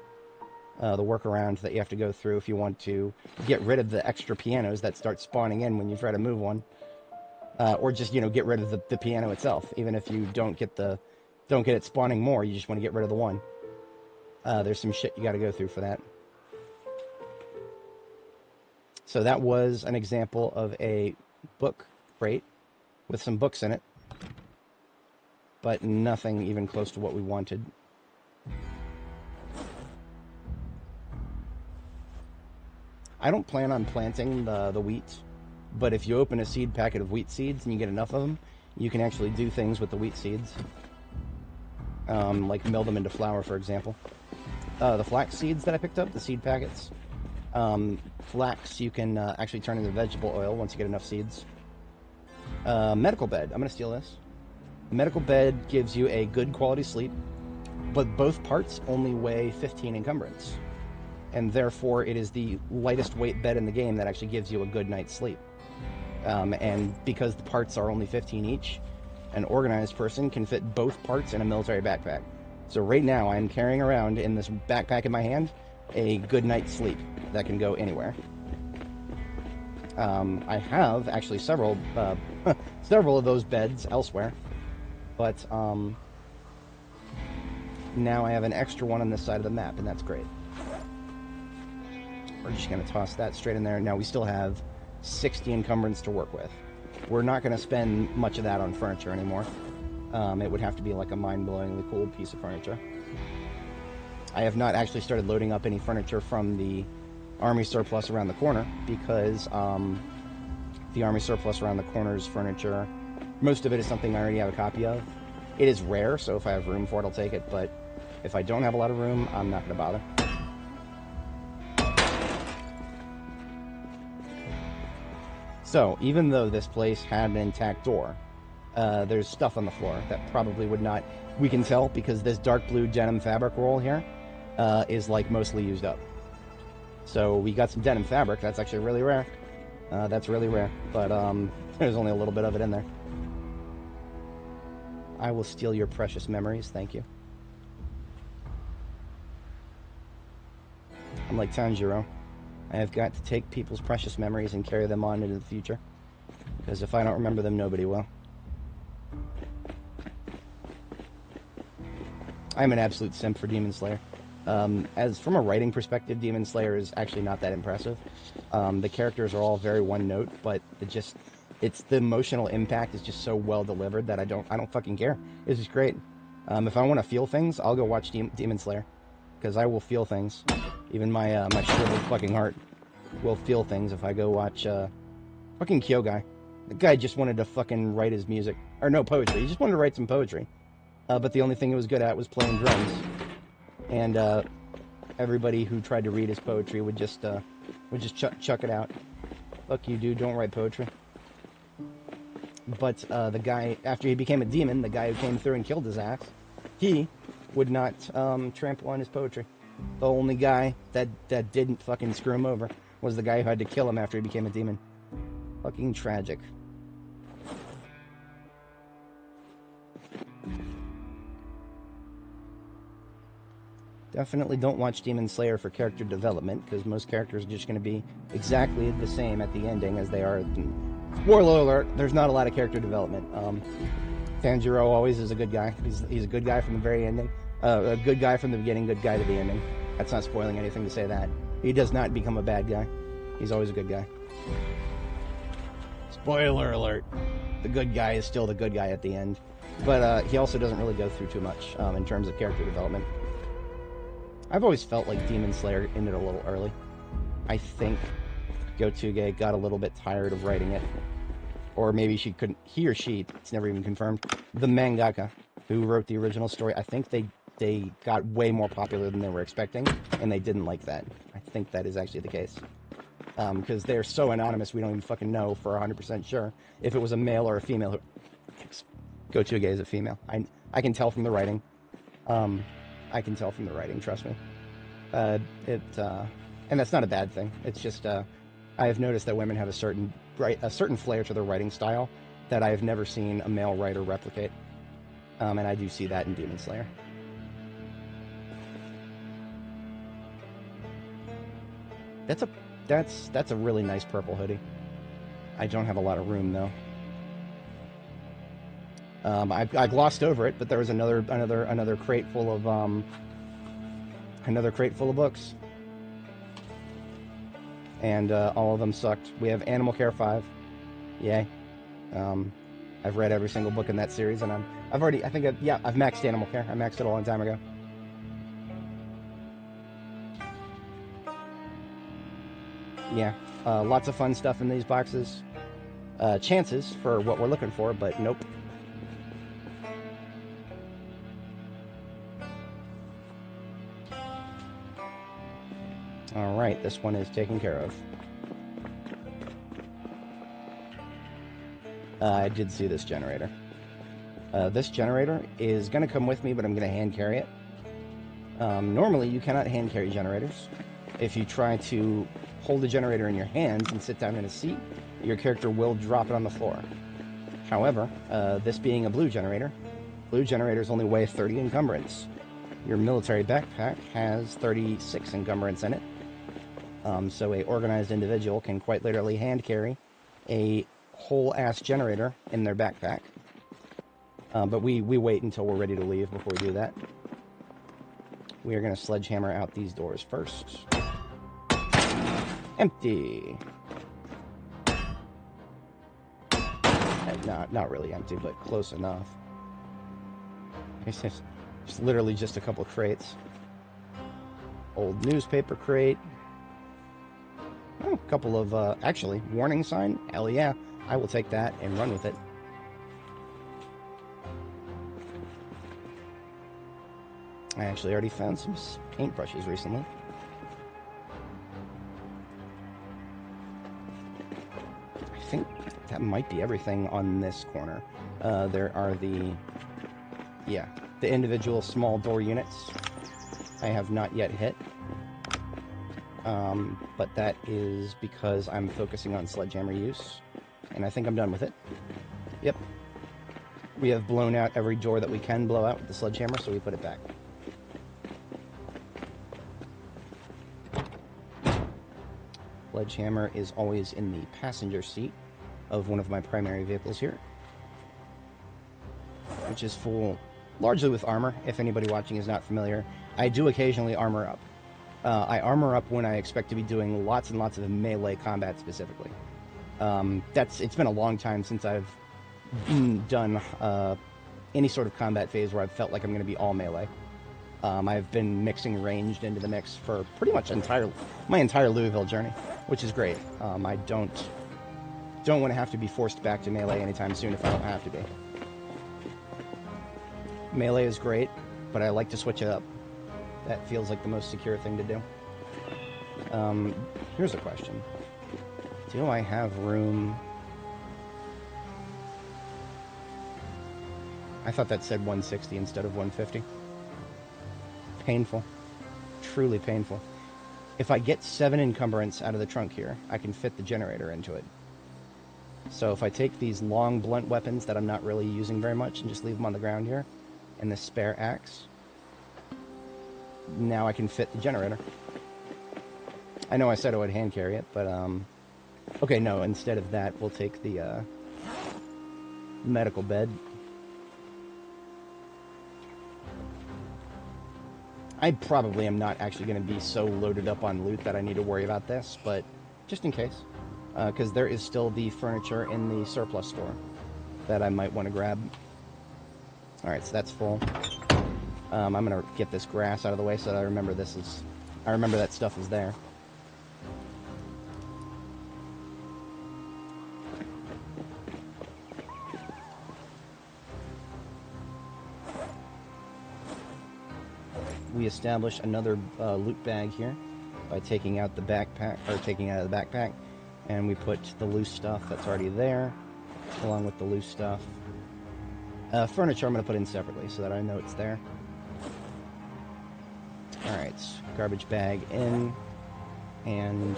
The workaround that you have to go through if you want to get rid of the extra pianos that start spawning in when you try to move one. Or just, you know, get rid of the piano itself. Even if you don't get it spawning more, you just want to get rid of the one. There's some shit you got to go through for that. So that was an example of a book crate with some books in it, but nothing even close to what we wanted. I don't plan on planting the wheat, but if you open a seed packet of wheat seeds and you get enough of them, you can actually do things with the wheat seeds. Like mill them into flour, for example. The flax seeds that I picked up, the seed packets, flax you can actually turn into vegetable oil once you get enough seeds. Medical bed, I'm going to steal this. Medical bed gives you a good quality sleep, but both parts only weigh 15 encumbrance. And therefore it is the lightest weight bed in the game that actually gives you a good night's sleep. And because the parts are only 15 each, an organized person can fit both parts in a military backpack. So right now I'm carrying around in this backpack in my hand a good night's sleep that can go anywhere. I have actually several of those beds elsewhere, but now I have an extra one on this side of the map, and that's great. We're just going to toss that straight in there. Now we still have 60 encumbrance to work with. We're not going to spend much of that on furniture anymore. It would have to be like a mind-blowingly cool piece of furniture. I have not actually started loading up any furniture from the army surplus around the corner because the army surplus around the corner's furniture, most of it is something I already have a copy of. It is rare, so if I have room for it, I'll take it, but if I don't have a lot of room, I'm not going to bother. So, even though this place had an intact door, there's stuff on the floor that probably would not... We can tell because this dark blue denim fabric roll here is like mostly used up. So we got some denim fabric. That's actually really rare. That's really rare, but there's only a little bit of it in there. I will steal your precious memories. Thank you. I'm like Tanjiro. I have got to take people's precious memories and carry them on into the future. Because if I don't remember them, nobody will. I'm an absolute simp for Demon Slayer. As from a writing perspective, Demon Slayer is actually not that impressive. The characters are all very one note, but it's the emotional impact is just so well delivered that I don't fucking care. It's just great. If I want to feel things, I'll go watch Demon Slayer, because I will feel things. Even my my shriveled fucking heart will feel things if I go watch fucking Kyogai. The guy just wanted to fucking write his music, or no, poetry. He just wanted to write some poetry. But the only thing he was good at was playing drums. And everybody who tried to read his poetry would just chuck it out. Fuck you, dude, don't write poetry. But the guy, after he became a demon, the guy who came through and killed his ass, he would not trample on his poetry. The only guy that didn't fucking screw him over was the guy who had to kill him after he became a demon. Fucking tragic. Definitely don't watch Demon Slayer for character development, because most characters are just going to be exactly the same at the ending as they are. Spoiler alert, there's not a lot of character development. Tanjiro always is a good guy. He's a good guy from the very ending. A good guy from the beginning, good guy to the ending. That's not spoiling anything to say that. He does not become a bad guy. He's always a good guy. Spoiler alert. The good guy is still the good guy at the end. But he also doesn't really go through too much in terms of character development. I've always felt like Demon Slayer ended a little early. I think Gotoge got a little bit tired of writing it. Or maybe he or she, it's never even confirmed, the mangaka who wrote the original story, I think they got way more popular than they were expecting, and they didn't like that. I think that is actually the case. Because they're so anonymous, we don't even fucking know for 100% sure if it was a male or a female. Gotoge is a female. I can tell from the writing. I can tell from the writing, trust me. And that's not a bad thing. It's just, I have noticed that women have a certain flair to their writing style that I have never seen a male writer replicate. And I do see that in Demon Slayer. That's a really nice purple hoodie. I don't have a lot of room though. I glossed over it, but there was another crate full of books, and all of them sucked. We have Animal Care 5, yay. I've read every single book in that series, and I've maxed Animal Care. I maxed it a long time ago. Yeah, lots of fun stuff in these boxes. Chances for what we're looking for, but nope. Alright, this one is taken care of. I did see this generator. This generator is going to come with me, but I'm going to hand carry it. Normally, you cannot hand carry generators. If you try to hold the generator in your hands and sit down in a seat, your character will drop it on the floor. However, this being a blue generators only weigh 30 encumbrance. Your military backpack has 36 encumbrance in it. So a organized individual can quite literally hand carry a whole-ass generator in their backpack. But we wait until we're ready to leave before we do that. We are going to sledgehammer out these doors first. Empty. Not really empty, but close enough. It's literally just a couple of crates. Old newspaper crate. Oh, a couple of, actually, warning sign. Hell yeah. I will take that and run with it. I actually already found some paintbrushes recently. I think that might be everything on this corner. There are the individual small door units I have not yet hit. But that is because I'm focusing on sledgehammer use, and I think I'm done with it. Yep. We have blown out every door that we can blow out with the sledgehammer, so we put it back. Sledgehammer is always in the passenger seat, of one of my primary vehicles here, which is full largely with armor. If anybody watching is not familiar, I do occasionally armor up. I armor up when I expect to be doing lots and lots of melee combat specifically. It's been a long time since I've done any sort of combat phase where I've felt like I'm going to be all melee. I've been mixing ranged into the mix for pretty much my entire Louisville journey, which is great. I don't want to have to be forced back to melee anytime soon if I don't have to be. Melee is great, but I like to switch it up. That feels like the most secure thing to do. Here's a question. Do I have room? I thought that said 160 instead of 150. Painful. Truly painful. If I get 7 encumbrance out of the trunk here, I can fit the generator into it. So if I take these long blunt weapons that I'm not really using very much and just leave them on the ground here, and this spare axe, now I can fit the generator. I know I said I would hand carry it, but okay, no, instead of that, we'll take the medical bed. I probably am not actually going to be so loaded up on loot that I need to worry about this, but just in case. Because there is still the furniture in the surplus store that I might want to grab. Alright, so that's full. I'm going to get this grass out of the way so that I remember that stuff is there. We establish another loot bag here by taking out the backpack, or taking out of the backpack, and we put the loose stuff that's already there, along with the loose stuff. Furniture I'm going to put in separately so that I know it's there. Alright, garbage bag in, and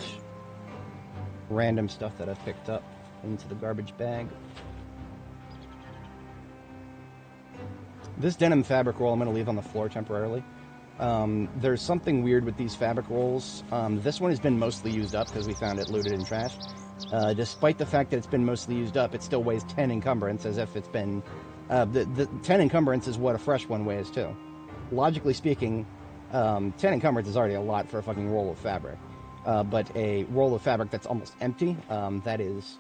random stuff that I've picked up into the garbage bag. This denim fabric roll I'm going to leave on the floor temporarily. There's something weird with these fabric rolls. This one has been mostly used up because we found it looted in trash. Despite the fact that it's been mostly used up, it still weighs 10 encumbrance, as if it's been... the 10 encumbrance is what a fresh one weighs, too. Logically speaking, 10 encumbrance is already a lot for a fucking roll of fabric. But a roll of fabric that's almost empty, that is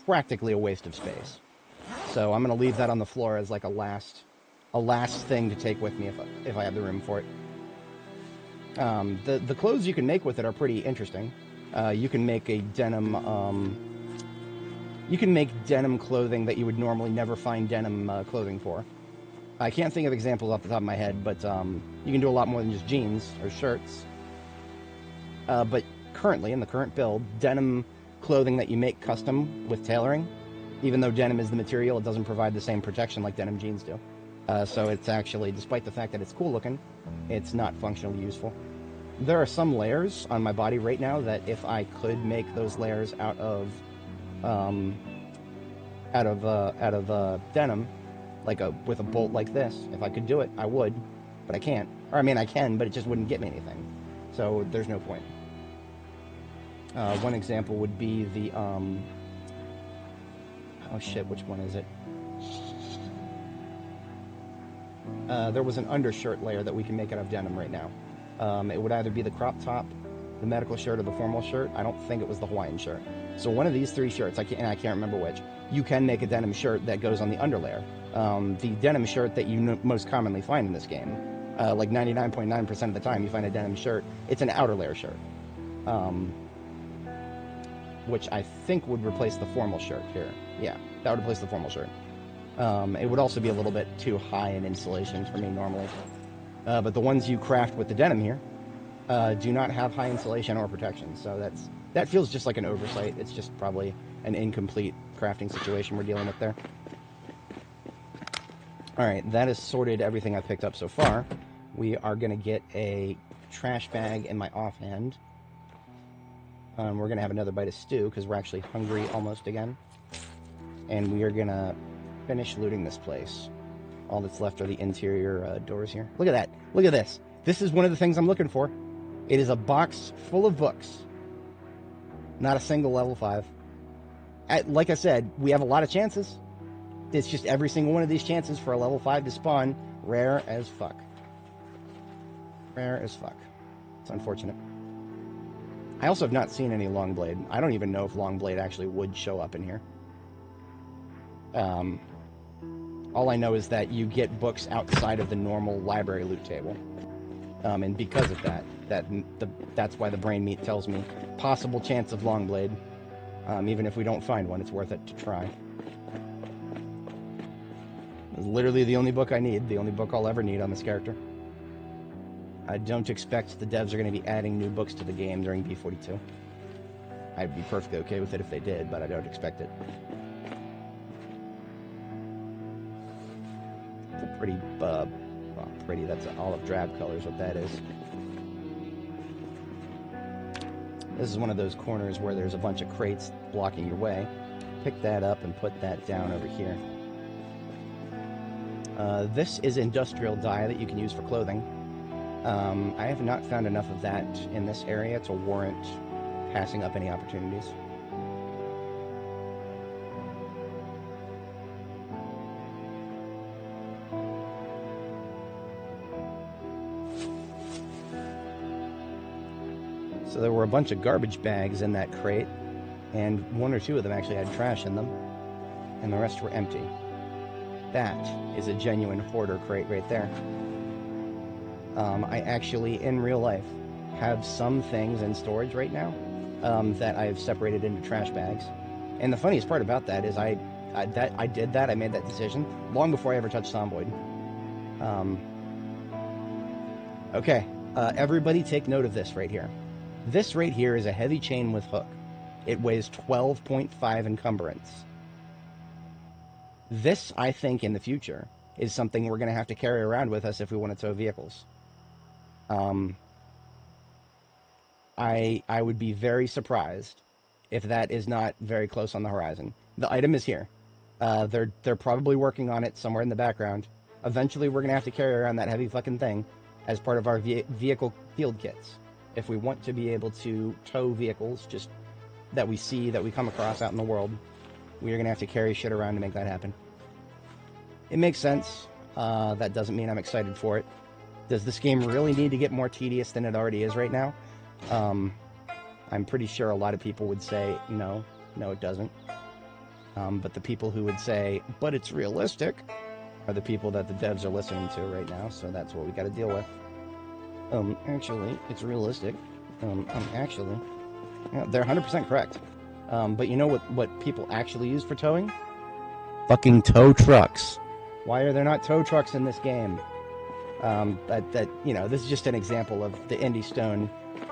practically a waste of space. So I'm going to leave that on the floor as like a last thing to take with me if I have the room for it. The clothes you can make with it are pretty interesting. You can make a denim... you can make denim clothing that you would normally never find denim clothing for. I can't think of examples off the top of my head, but you can do a lot more than just jeans or shirts. But currently, in the current build, denim clothing that you make custom with tailoring, even though denim is the material, it doesn't provide the same protection like denim jeans do. So it's actually, despite the fact that it's cool looking, it's not functionally useful. There are some layers on my body right now that if I could make those layers out of denim, like with a bolt like this, if I could do it, I would, but I can't. Or I mean, I can, but it just wouldn't get me anything. So there's no point. One example would be the oh shit, which one is it? There was an undershirt layer that we can make out of denim right now. It would either be the crop top, the medical shirt, or the formal shirt. I don't think it was the Hawaiian shirt. So one of these 3 shirts, I can't remember which, you can make a denim shirt that goes on the underlayer. The denim shirt that you most commonly find in this game, like 99.9% of the time you find a denim shirt, it's an outer layer shirt. Which I think would replace the formal shirt here. Yeah, that would replace the formal shirt. It would also be a little bit too high in insulation for me normally. But the ones you craft with the denim here do not have high insulation or protection, so that feels just like an oversight. It's just probably an incomplete crafting situation we're dealing with there. Alright, that has sorted everything I've picked up so far. We are going to get a trash bag in my offhand. We're going to have another bite of stew because we're actually hungry almost again. And we are going to finish looting this place. All that's left are the interior doors here. Look at that. Look at this. This is one of the things I'm looking for. It is a box full of books. Not a single level 5. Like I said, we have a lot of chances. It's just every single one of these chances for a level 5 to spawn, rare as fuck. Rare as fuck. It's unfortunate. I also have not seen any Longblade. I don't even know if Longblade actually would show up in here. All I know is that you get books outside of the normal library loot table. And because of that, that's why the brain meat tells me possible chance of Longblade. Even if we don't find one, it's worth it to try. It's literally the only book I need, the only book I'll ever need on this character. I don't expect the devs are going to be adding new books to the game during B42. I'd be perfectly okay with it if they did, but I don't expect it. It's a pretty, well, pretty, that's an olive drab color is what that is. This is one of those corners where there's a bunch of crates blocking your way. Pick that up and put that down over here. This is industrial dye that you can use for clothing. I have not found enough of that in this area to warrant passing up any opportunities. So there were a bunch of garbage bags in that crate, and one or two of them actually had trash in them, and the rest were empty. That is a genuine hoarder crate right there. I actually, in real life, have some things in storage right now that I've separated into trash bags. And the funniest part about that is I made that decision long before I ever touched Zomboid. Okay, everybody take note of this right here. This right here is a heavy chain with hook. It weighs 12.5 encumbrance. This, I think, in the future, is something we're going to have to carry around with us if we want to tow vehicles. I would be very surprised if that is not very close on the horizon. The item is here. They're probably working on it somewhere in the background. Eventually, we're going to have to carry around that heavy fucking thing as part of our vehicle field kits. If we want to be able to tow vehicles just that we see, that we come across out in the world, we are going to have to carry shit around to make that happen. It makes sense. That doesn't mean I'm excited for it. Does this game really need to get more tedious than it already is right now? I'm pretty sure a lot of people would say, no, it doesn't. But the people who would say, but it's realistic, are the people that the devs are listening to right now, so that's what we got to deal with. Actually, it's realistic. Actually, yeah, they're 100% correct. But you know what people actually use for towing? Fucking tow trucks. Why are there not tow trucks in this game? This is just an example of the Indie Stone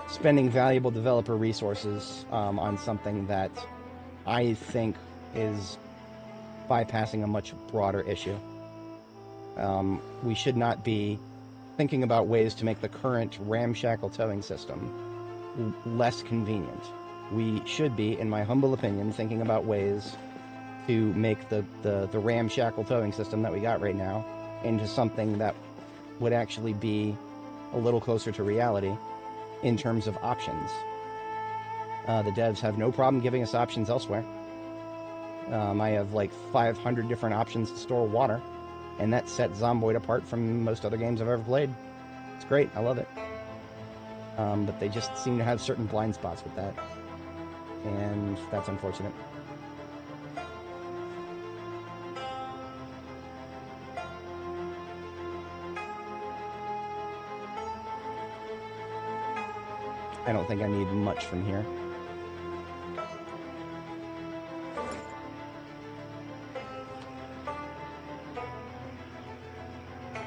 spending valuable developer resources on something that I think is bypassing a much broader issue. We should not be thinking about ways to make the current ramshackle towing system less convenient. We should be, in my humble opinion, thinking about ways to make the ramshackle towing system that we got right now into something that would actually be a little closer to reality in terms of options. The devs have no problem giving us options elsewhere. I have like 500 different options to store water, and that sets Zomboid apart from most other games I've ever played. It's great, I love it. But they just seem to have certain blind spots with that, and that's unfortunate. I don't think I need much from here.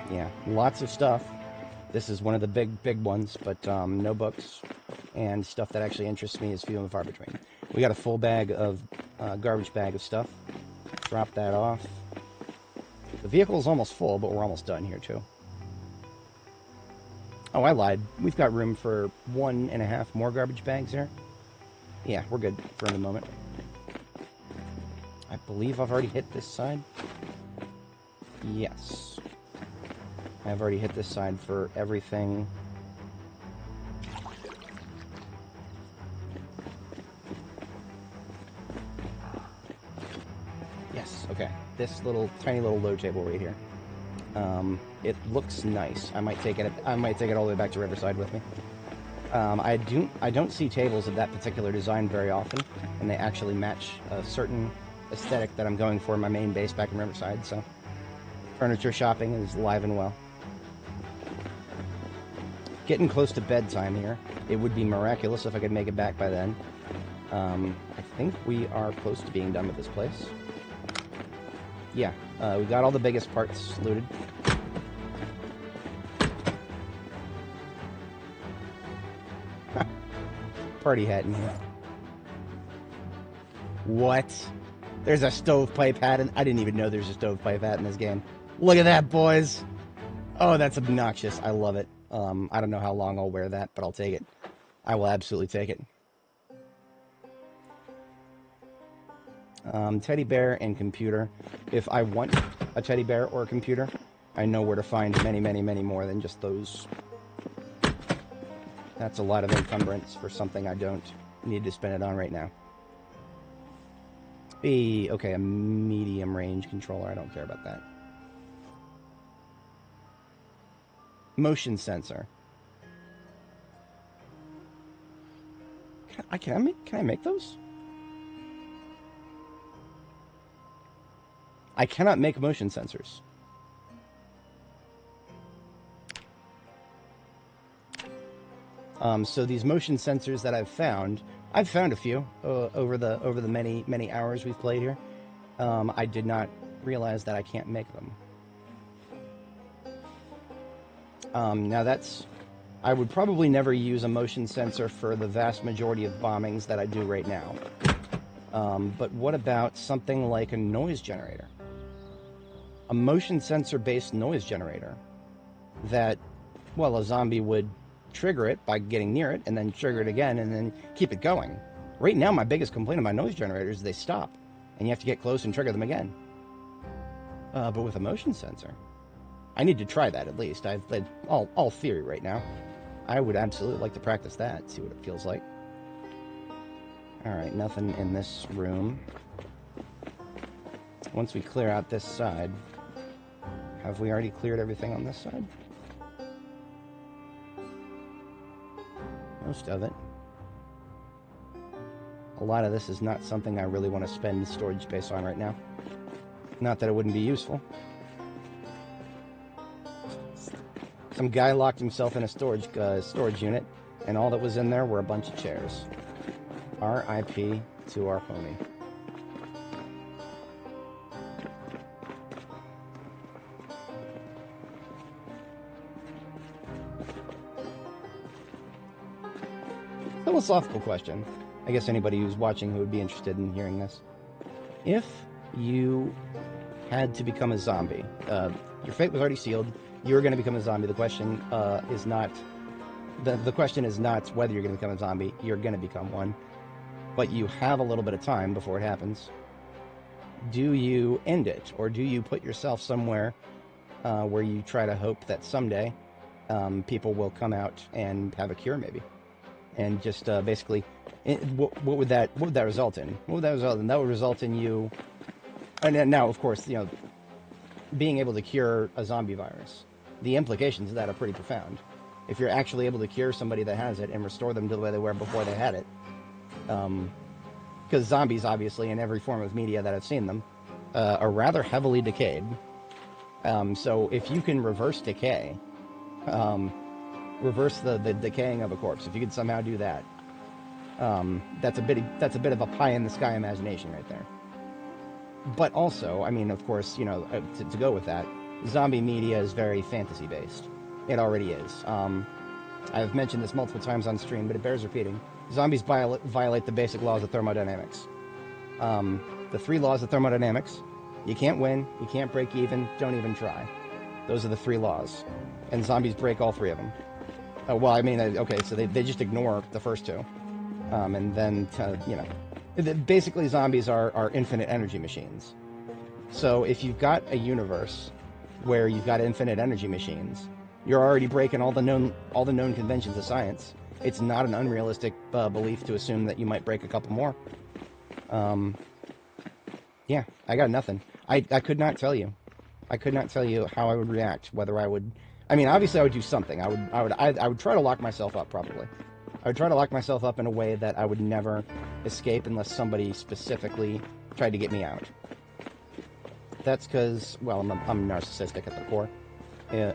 Yeah, lots of stuff. This is one of the big ones, but no books, and stuff that actually interests me is few and far between. We got a full bag of, garbage bag of stuff. Drop that off. The vehicle is almost full, but we're almost done here too. Oh, I lied. We've got room for 1.5 more garbage bags here. Yeah, we're good for the moment. I believe I've already hit this side. Yes. I've already hit this side for everything. Okay, this tiny little load table right here. It looks nice. I might take it all the way back to Riverside with me. I don't see tables of that particular design very often, and they actually match a certain aesthetic that I'm going for in my main base back in Riverside. So, furniture shopping is live and well. Getting close to bedtime here. It would be miraculous if I could make it back by then. I think we are close to being done with this place. Yeah, we got all the biggest parts looted. Party hat in here. What? There's a stovepipe hat, and I didn't even know there's a stovepipe hat in this game. Look at that, boys! Oh, that's obnoxious. I love it. I don't know how long I'll wear that, but I'll take it. I will absolutely take it. Teddy bear and computer. If I want a teddy bear or a computer, I know where to find many, many, many more than just those. That's a lot of encumbrance for something I don't need to spend it on right now. Okay, a medium range controller. I don't care about that. Motion sensor. Can I make those? I cannot make motion sensors. So these motion sensors that I've found a few over the many hours we've played here. I did not realize that I can't make them. Now I would probably never use a motion sensor for the vast majority of bombings that I do right now. But what about something like a noise generator? A motion sensor-based noise generator that, well, a zombie would trigger it by getting near it, and then trigger it again, and then keep it going. Right now, my biggest complaint of my noise generators is they stop, and you have to get close and trigger them again. But with a motion sensor, I need to try that at least. I've all theory right now. I would absolutely like to practice that, see what it feels like. Alright, nothing in this room. Once we clear out this side, have we already cleared everything on this side? Most of it. A lot of this is not something I really want to spend storage space on right now. Not that it wouldn't be useful. Some guy locked himself in a storage unit, and all that was in there were a bunch of chairs. R.I.P. to our homie. Philosophical question. I guess anybody who's watching who would be interested in hearing this. If you had to become a zombie, your fate was already sealed, you were going to become a zombie. The question is not the question is not whether you're going to become a zombie. You're going to become one, but you have a little bit of time before it happens. Do you end it, or do you put yourself somewhere where you try to hope that someday people will come out and have a cure, maybe? And just basically, what would that result in? What would that result in? That would result in you. And now, of course, you know, being able to cure a zombie virus. The implications of that are pretty profound. If you're actually able to cure somebody that has it and restore them to the way they were before they had it, because zombies, obviously, in every form of media that I've seen them, are rather heavily decayed. So if you can reverse decay. Reverse the decaying of a corpse. If you could somehow do that, that's a bit of a pie in the sky imagination right there. But also, I mean, of course, you know, to go with that, zombie media is very fantasy based. It already is. I've mentioned this multiple times on stream, but it bears repeating. Zombies violate the basic laws of thermodynamics. The 3 laws of thermodynamics: you can't win, you can't break even, don't even try. Those are the 3 laws, and zombies break all 3 of them. Well, I mean, okay, so they just ignore the first 2. And then, you know, basically zombies are infinite energy machines. So if you've got a universe where you've got infinite energy machines, you're already breaking all the known conventions of science. It's not an unrealistic belief to assume that you might break a couple more. Yeah, I got nothing. I could not tell you. I could not tell you how I would react. Whether I would. I mean, obviously, I would do something. I would try to lock myself up. Probably. I would try to lock myself up in a way that I would never escape unless somebody specifically tried to get me out. That's because, well, I'm narcissistic at the core.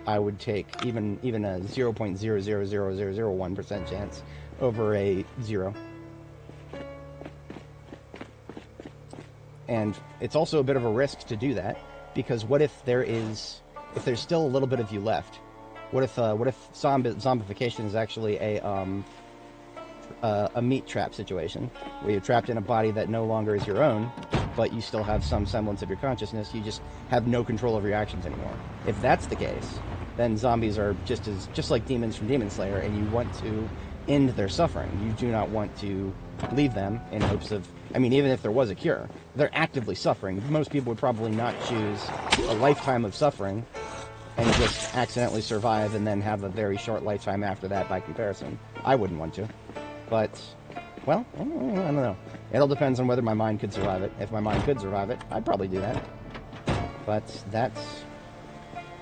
I would take even a 0.00001% chance over a 0. And it's also a bit of a risk to do that, because what if there's still a little bit of you left? What if zombification is actually a meat trap situation, where you're trapped in a body that no longer is your own, but you still have some semblance of your consciousness, you just have no control over your actions anymore. If that's the case, then zombies are just like demons from Demon Slayer, and you want to end their suffering. You do not want to leave them in hopes of, I mean, even if there was a cure, they're actively suffering. Most people would probably not choose a lifetime of suffering and just accidentally survive and then have a very short lifetime after that by comparison. I wouldn't want to. But, well, I don't know. It all depends on whether my mind could survive it. If my mind could survive it, I'd probably do that. But that's,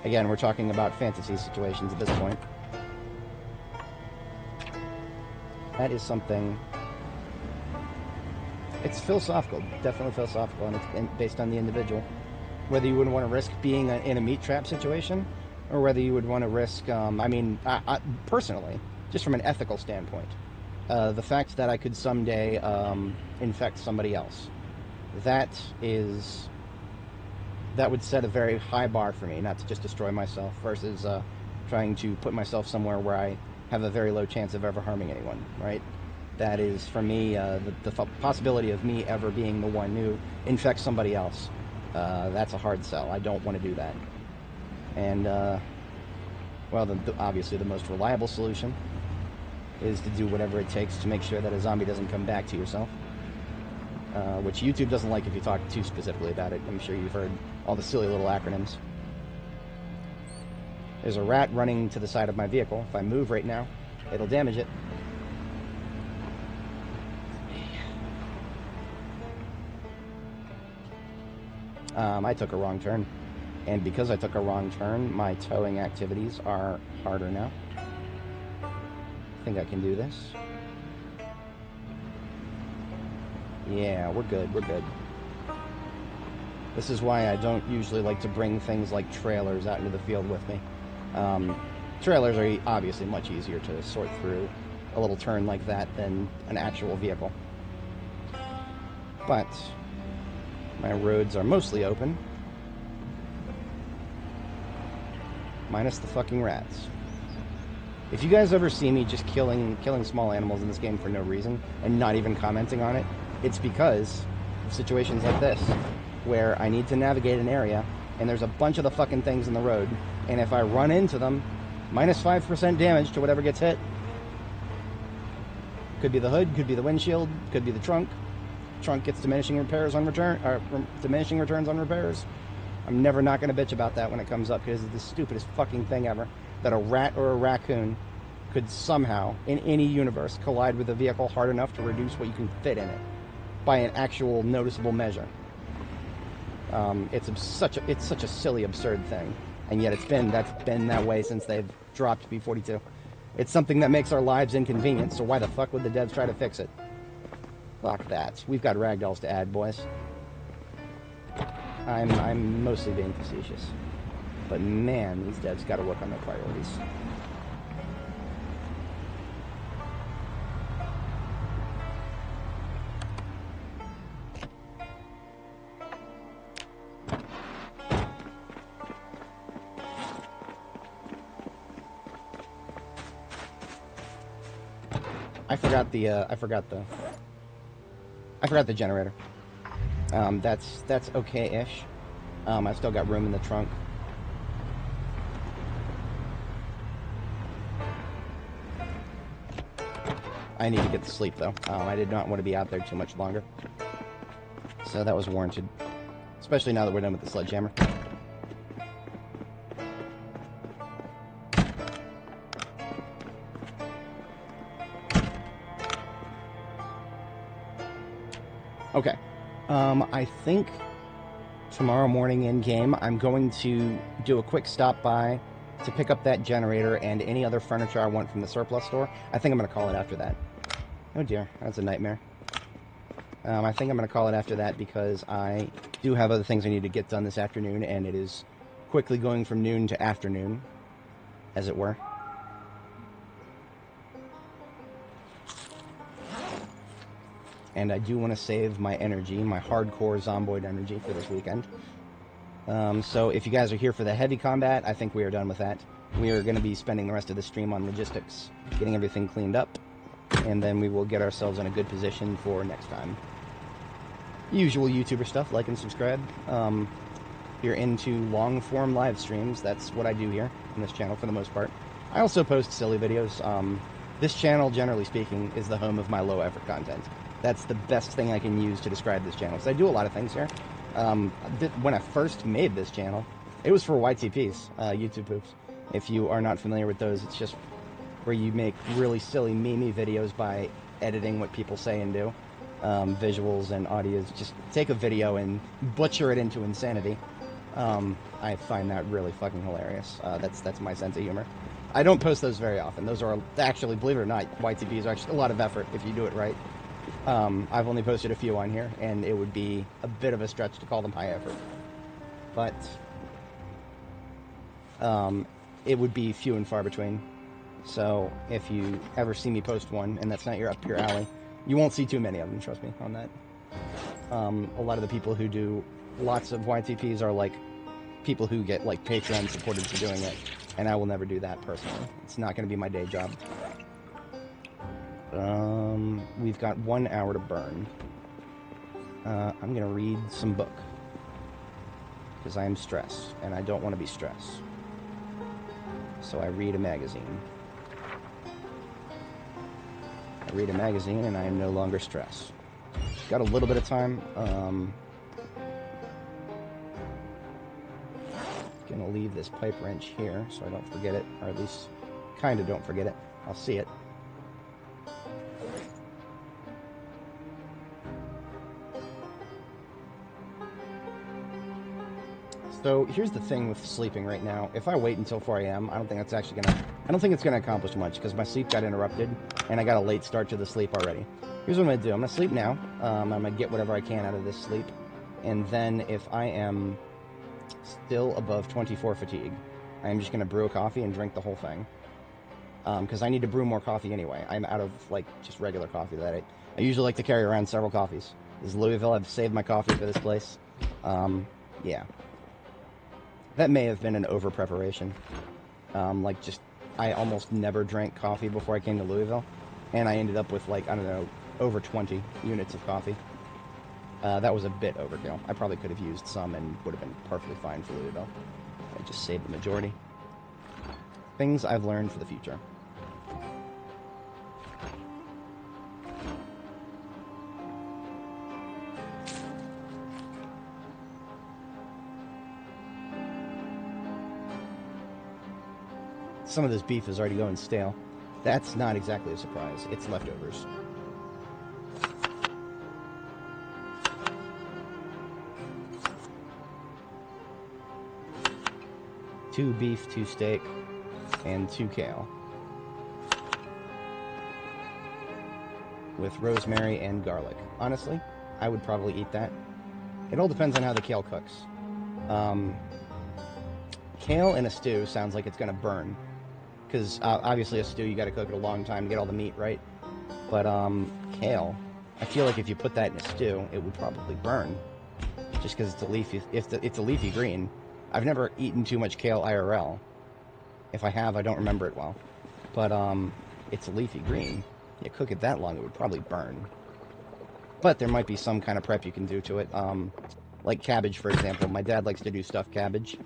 again, we're talking about fantasy situations at this point. That is something, it's philosophical, definitely philosophical, and it's based on the individual. Whether you would want to risk being in a meat trap situation, or whether you would want to risk, personally, just from an ethical standpoint, the fact that I could someday infect somebody else, that would set a very high bar for me, not to just destroy myself, versus trying to put myself somewhere where I have a very low chance of ever harming anyone, right? That is, for me, the possibility of me ever being the one who infects somebody else. That's a hard sell. I don't want to do that. And, well, obviously the most reliable solution is to do whatever it takes to make sure that a zombie doesn't come back to yourself. Which YouTube doesn't like if you talk too specifically about it. I'm sure you've heard all the silly little acronyms. There's a rat running to the side of my vehicle. If I move right now, it'll damage it. I took a wrong turn. And because I took a wrong turn, my towing activities are harder now. I think I can do this. Yeah, we're good, we're good. This is why I don't usually like to bring things like trailers out into the field with me. Trailers are obviously much easier to sort through a little turn like that than an actual vehicle. But my roads are mostly open. Minus the fucking rats. If you guys ever see me just killing small animals in this game for no reason and not even commenting on it, it's because of situations like this, where I need to navigate an area and there's a bunch of the fucking things in the road, and if I run into them, minus 5% damage to whatever gets hit. Could be the hood, could be the windshield, could be the trunk. Trunk gets diminishing repairs on return, or diminishing returns on repairs. I'm never not going to bitch about that when it comes up, because it's the stupidest fucking thing ever that a rat or a raccoon could somehow, in any universe, collide with a vehicle hard enough to reduce what you can fit in it by an actual noticeable measure. It's such a silly, absurd thing, and yet that's been that way since they've dropped B42. It's something that makes our lives inconvenient, so why the fuck would the devs try to fix it? Fuck that. We've got ragdolls to add, boys. I'm mostly being facetious. But man, these devs gotta work on their priorities. I forgot the generator. That's okay-ish. I've still got room in the trunk. I need to get to sleep, though. I did not want to be out there too much longer. So that was warranted. Especially now that we're done with the sledgehammer. Okay. I think tomorrow morning in game, I'm going to do a quick stop by to pick up that generator and any other furniture I want from the surplus store. I think I'm going to call it after that. Oh dear, that's a nightmare. I think I'm going to call it after that because I do have other things I need to get done this afternoon, and it is quickly going from noon to afternoon, as it were. And I do want to save my energy, my hardcore Zomboid energy for this weekend. So if you guys are here for the heavy combat, I think we are done with that. We are going to be spending the rest of the stream on logistics, getting everything cleaned up, and then we will get ourselves in a good position for next time. Usual YouTuber stuff, like and subscribe. If you're into long-form live streams, that's what I do here on this channel for the most part. I also post silly videos. This channel, generally speaking, is the home of my low-effort content. That's the best thing I can use to describe this channel. So I do a lot of things here. When I first made this channel, it was for YTPs, YouTube poops. If you are not familiar with those, it's just where you make really silly meme videos by editing what people say and do. Visuals and audios. Just take a video and butcher it into insanity. I find that really fucking hilarious. That's my sense of humor. I don't post those very often. Those are actually, believe it or not, YTPs are actually a lot of effort if you do it right. I've only posted a few on here, and it would be a bit of a stretch to call them high effort. But it would be few and far between. So if you ever see me post one, and that's not up your alley, you won't see too many of them, trust me on that. A lot of the people who do lots of YTPs are like people who get like Patreon supported for doing it, and I will never do that personally. It's not going to be my day job. We've got 1 hour to burn. I'm going to read some book because I am stressed and I don't want to be stressed. So I read a magazine. I read a magazine and I am no longer stressed. Got a little bit of time. Gonna leave this pipe wrench here so I don't forget it, or at least kind of don't forget it. I'll see it. So here's the thing with sleeping right now. If I wait until 4 a.m., I don't think it's gonna accomplish much because my sleep got interrupted and I got a late start to the sleep already. Here's what I'm gonna do. I'm gonna sleep now. I'm gonna get whatever I can out of this sleep, and then if I am still above 24 fatigue, I am just gonna brew a coffee and drink the whole thing. Because I need to brew more coffee anyway. I'm out of like just regular coffee that I usually like to carry around several coffees. This is Louisville. I've saved my coffee for this place. Yeah. That may have been an over-preparation. I almost never drank coffee before I came to Louisville, and I ended up with, like, I don't know, over 20 units of coffee. That was a bit overkill. I probably could have used some and would have been perfectly fine for Louisville. I just saved the majority. Things I've learned for the future. Some of this beef is already going stale. That's not exactly a surprise. It's leftovers. Two beef, 2 steak, and 2 kale. With rosemary and garlic. Honestly, I would probably eat that. It all depends on how the kale cooks. Kale in a stew sounds like it's gonna burn. Because obviously a stew, you gotta cook it a long time to get all the meat, right? But kale, I feel like if you put that in a stew, it would probably burn. Just because it's a leafy, it's a leafy green. I've never eaten too much kale IRL. If I have, I don't remember it well. But it's a leafy green. You cook it that long, it would probably burn. But there might be some kind of prep you can do to it. Like cabbage, for example. My dad likes to do stuffed cabbage.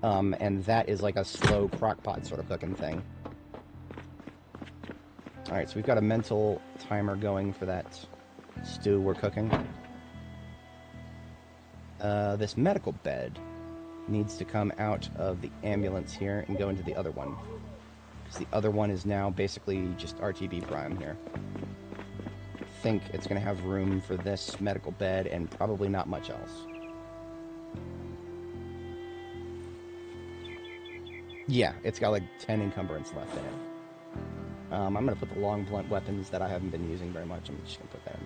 And that is like a slow crock-pot sort of cooking thing. Alright, so we've got a mental timer going for that stew we're cooking. This medical bed needs to come out of the ambulance here and go into the other one. Because the other one is now basically just RTB Prime here. I think it's going to have room for this medical bed and probably not much else. Yeah, it's got like 10 encumbrance left in it. I'm going to put the long blunt weapons that I haven't been using very much. I'm just going to put that in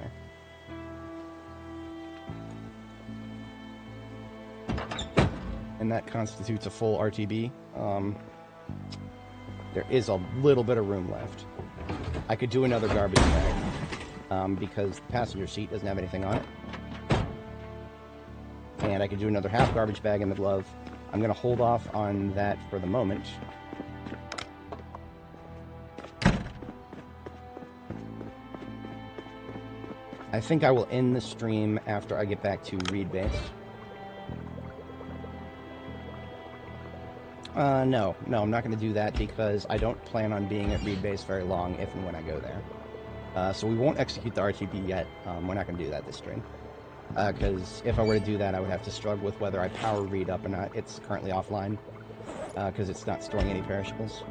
there. And that constitutes a full RTB. There is a little bit of room left. I could do another garbage bag because the passenger seat doesn't have anything on it. And I could do another half garbage bag in the glove. I'm going to hold off on that for the moment. I think I will end the stream after I get back to Reed Base. No, I'm not going to do that because I don't plan on being at Reed Base very long if and when I go there. So we won't execute the RTB yet. We're not going to do that this stream. Because if I were to do that, I would have to struggle with whether I power Reed up or not. It's currently offline because it's not storing any perishables.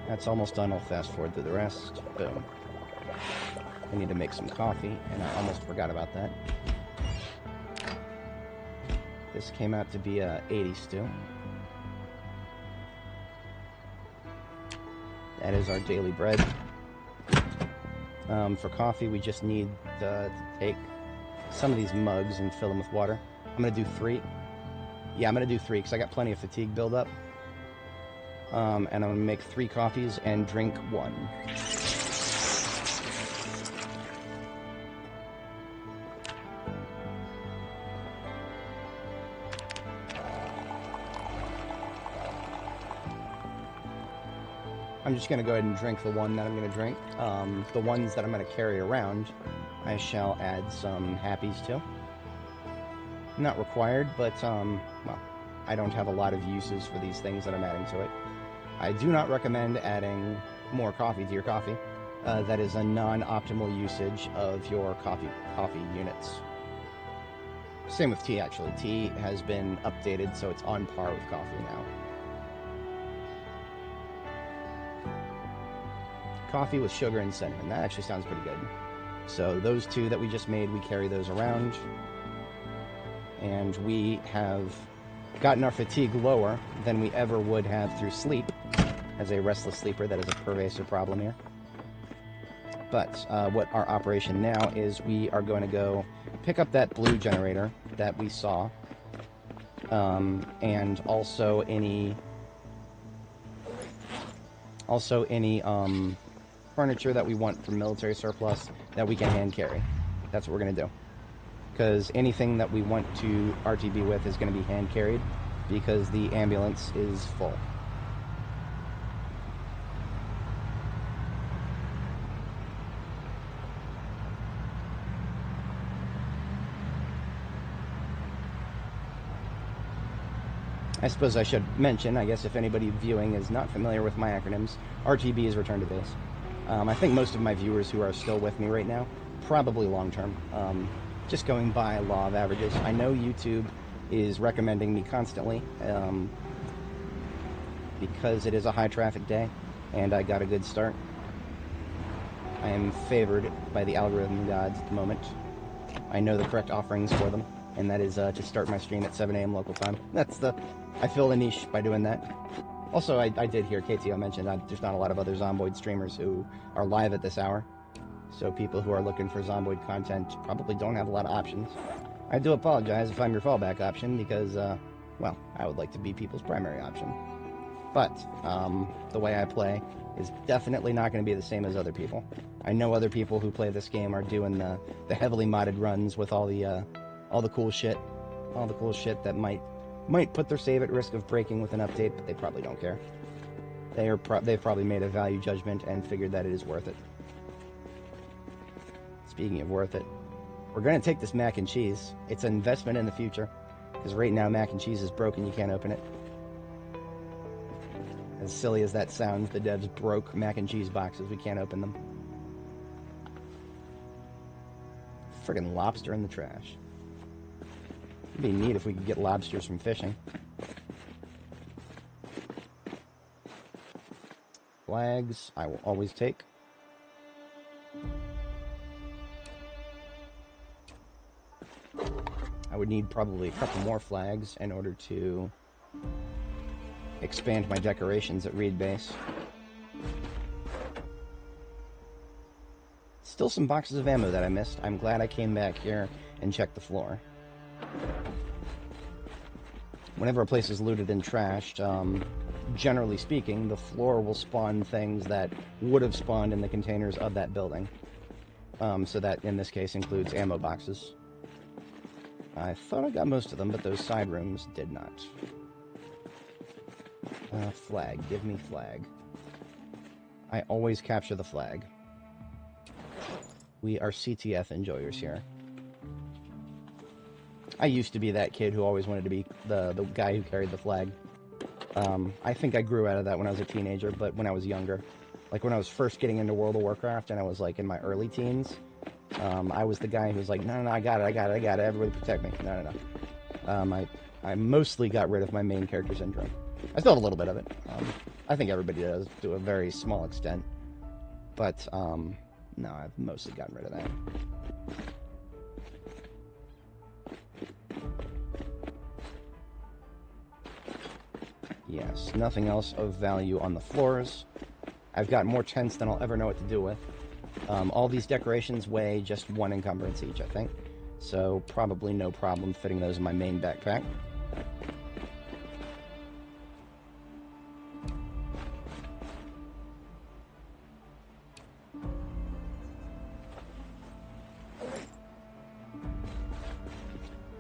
That's almost done. I'll fast forward through the rest. Boom. I need to make some coffee, and I almost forgot about that. This came out to be a 80 stew. That is our daily bread. For coffee, we just need to take some of these mugs and fill them with water. I'm going to do 3. Yeah, I'm going to do 3 because I got plenty of fatigue buildup. And I'm going to make 3 coffees and drink 1. I'm just going to go ahead and drink the one that I'm going to drink. The ones that I'm going to carry around, I shall add some happies to. Not required, but, well, I don't have a lot of uses for these things that I'm adding to it. I do not recommend adding more coffee to your coffee. That is a non-optimal usage of your coffee units. Same with tea, actually. Tea has been updated, so it's on par with coffee now. Coffee with sugar and cinnamon. That actually sounds pretty good. So those 2 that we just made, we carry those around. And we have gotten our fatigue lower than we ever would have through sleep. As a restless sleeper, that is a pervasive problem here. But what our operation now is we are going to go pick up that blue generator that we saw. And also any furniture that we want from military surplus that we can hand carry. That's what we're going to do. Because anything that we want to RTB with is going to be hand carried because the ambulance is full. I suppose I should mention, I guess if anybody viewing is not familiar with my acronyms, RTB is Return to Base. I think most of my viewers who are still with me right now, probably long-term, just going by law of averages. I know YouTube is recommending me constantly because it is a high-traffic day and I got a good start. I am favored by the algorithm gods at the moment. I know the correct offerings for them, and that is to start my stream at 7 a.m. local time. I fill a niche by doing that. Also, I did hear KTO mention that there's not a lot of other Zomboid streamers who are live at this hour. So people who are looking for Zomboid content probably don't have a lot of options. I do apologize if I'm your fallback option because, well, I would like to be people's primary option. But the way I play is definitely not going to be the same as other people. I know other people who play this game are doing the heavily modded runs with all the cool shit that might put their save at risk of breaking with an update, but they probably don't care. They've probably made a value judgment and figured that it is worth it. Speaking of worth it, we're going to take this mac and cheese. It's an investment in the future, because right now mac and cheese is broken, you can't open it. As silly as that sounds, the devs broke mac and cheese boxes, we can't open them. Friggin' lobster in the trash. It'd be neat if we could get lobsters from fishing. Flags, I will always take. I would need probably a couple more flags in order to expand my decorations at Reed Base. Still some boxes of ammo that I missed. I'm glad I came back here and checked the floor. Whenever a place is looted and trashed, generally speaking, the floor will spawn things that would have spawned in the containers of that building. So that, in this case, includes ammo boxes. I thought I got most of them, but those side rooms did not. Flag. Give me flag. I always capture the flag. We are CTF enjoyers here. I used to be that kid who always wanted to be the guy who carried the flag. I think I grew out of that when I was a teenager, but when I was younger, like when I was first getting into World of Warcraft and I was like in my early teens, I was the guy who was like, no, I got it, everybody protect me. No. I mostly got rid of my main character syndrome. I still have a little bit of it. I think everybody does, to a very small extent. But, no, I've mostly gotten rid of that. Yes, nothing else of value on the floors. I've got more tents than I'll ever know what to do with. All these decorations weigh just 1 encumbrance each, I think. So probably no problem fitting those in my main backpack.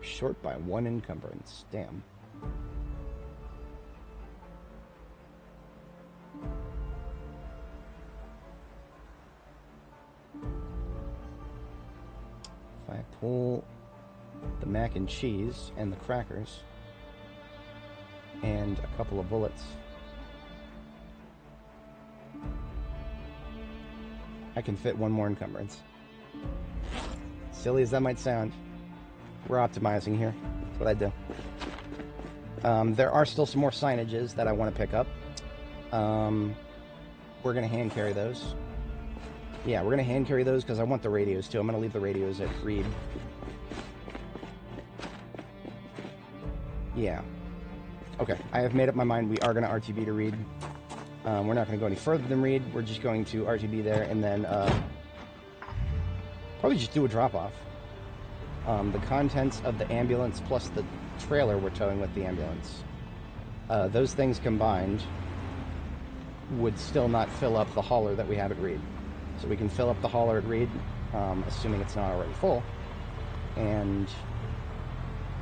Short by 1 encumbrance. Damn. If I pull the mac and cheese and the crackers and a couple of bullets, I can fit 1 more encumbrance. Silly as that might sound, we're optimizing here. That's what I do. There are still some more signages that I want to pick up. We're going to hand carry those. Yeah, we're going to hand carry those because I want the radios too. I'm going to leave the radios at Reed. Yeah. Okay, I have made up my mind. We are going to RTB to Reed. We're not going to go any further than Reed. We're just going to RTB there and then probably just do a drop-off. The contents of the ambulance plus the trailer we're towing with the ambulance. Those things combined would still not fill up the hauler that we have at Reed. So we can fill up the hauler at Reed, assuming it's not already full, and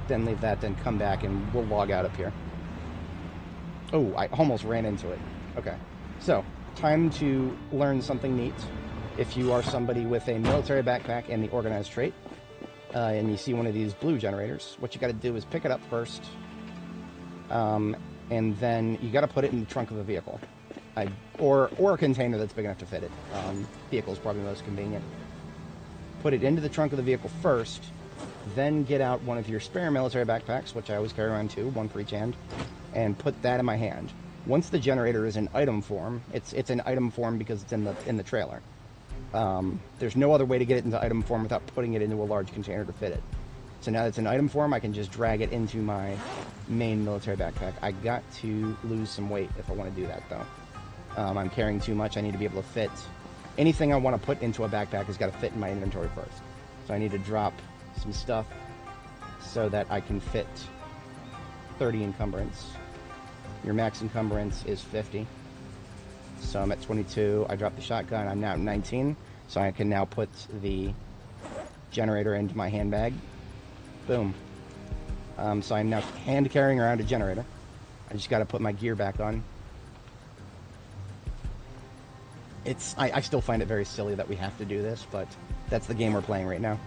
then leave that, then come back and we'll log out up here. Oh, I almost ran into it. Okay, so time to learn something neat. If you are somebody with a military backpack and the organized trait, and you see one of these blue generators, what you got to do is pick it up first, and then you got to put it in the trunk of a vehicle, or a container that's big enough to fit it. Vehicle is probably most convenient. Put it into the trunk of the vehicle first, then get out one of your spare military backpacks, which I always carry around too, 1 for each hand, and put that in my hand. Once the generator is in item form, it's in item form because it's in the trailer. There's no other way to get it into item form without putting it into a large container to fit it. So now that it's in item form, I can just drag it into my main military backpack. I got to lose some weight if I want to do that, though. I'm carrying too much. I need to be able to fit... Anything I want to put into a backpack has got to fit in my inventory first. So I need to drop some stuff so that I can fit 30 encumbrance. Your max encumbrance is 50. So I'm at 22. I dropped the shotgun. I'm now at 19. So I can now put the generator into my handbag. Boom. So I'm now hand carrying around a generator. I just got to put my gear back on. I still find it very silly that we have to do this, but that's the game we're playing right now.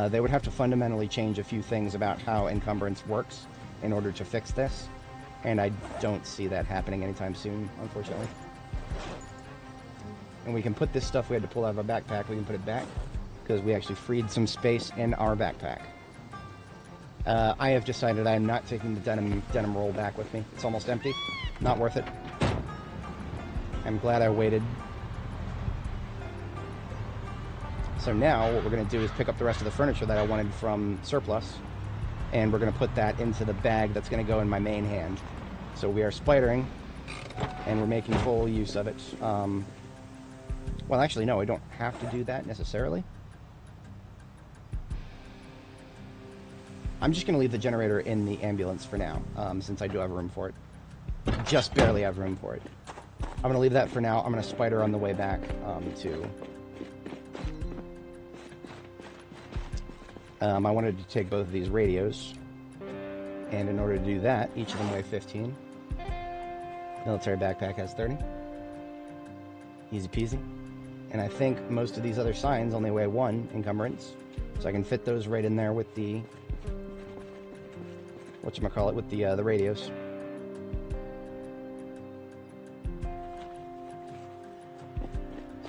They would have to fundamentally change a few things about how encumbrance works in order to fix this, and I don't see that happening anytime soon, unfortunately. And we can put this stuff we had to pull out of our backpack, we can put it back, because we actually freed some space in our backpack. I have decided I am not taking the denim roll back with me. It's almost empty. Not worth it. I'm glad I waited. So now what we're going to do is pick up the rest of the furniture that I wanted from surplus and we're going to put that into the bag that's going to go in my main hand. So we are spidering, and we're making full use of it. Well, actually, no, I don't have to do that necessarily. I'm just going to leave the generator in the ambulance for now, since I do have room for it. Just barely have room for it. I'm going to leave that for now. I'm going to spider on the way back to... I wanted to take both of these radios, and in order to do that, each of them weigh 15. Military backpack has 30. Easy peasy. And I think most of these other signs only weigh 1 encumbrance, so I can fit those right in there with the... whatchamacallit, with the radios.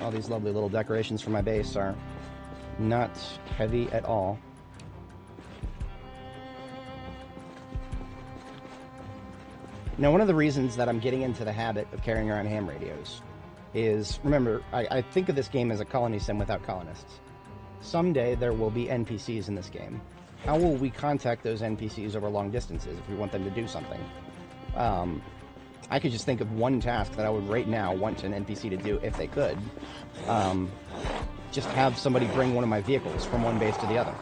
All these lovely little decorations for my base are not heavy at all. Now, one of the reasons that I'm getting into the habit of carrying around ham radios is, remember, I think of this game as a colony sim without colonists. Someday there will be NPCs in this game. How will we contact those NPCs over long distances if we want them to do something? I could just think of one task that I would right now want an NPC to do if they could. Just have somebody bring one of my vehicles from one base to the other.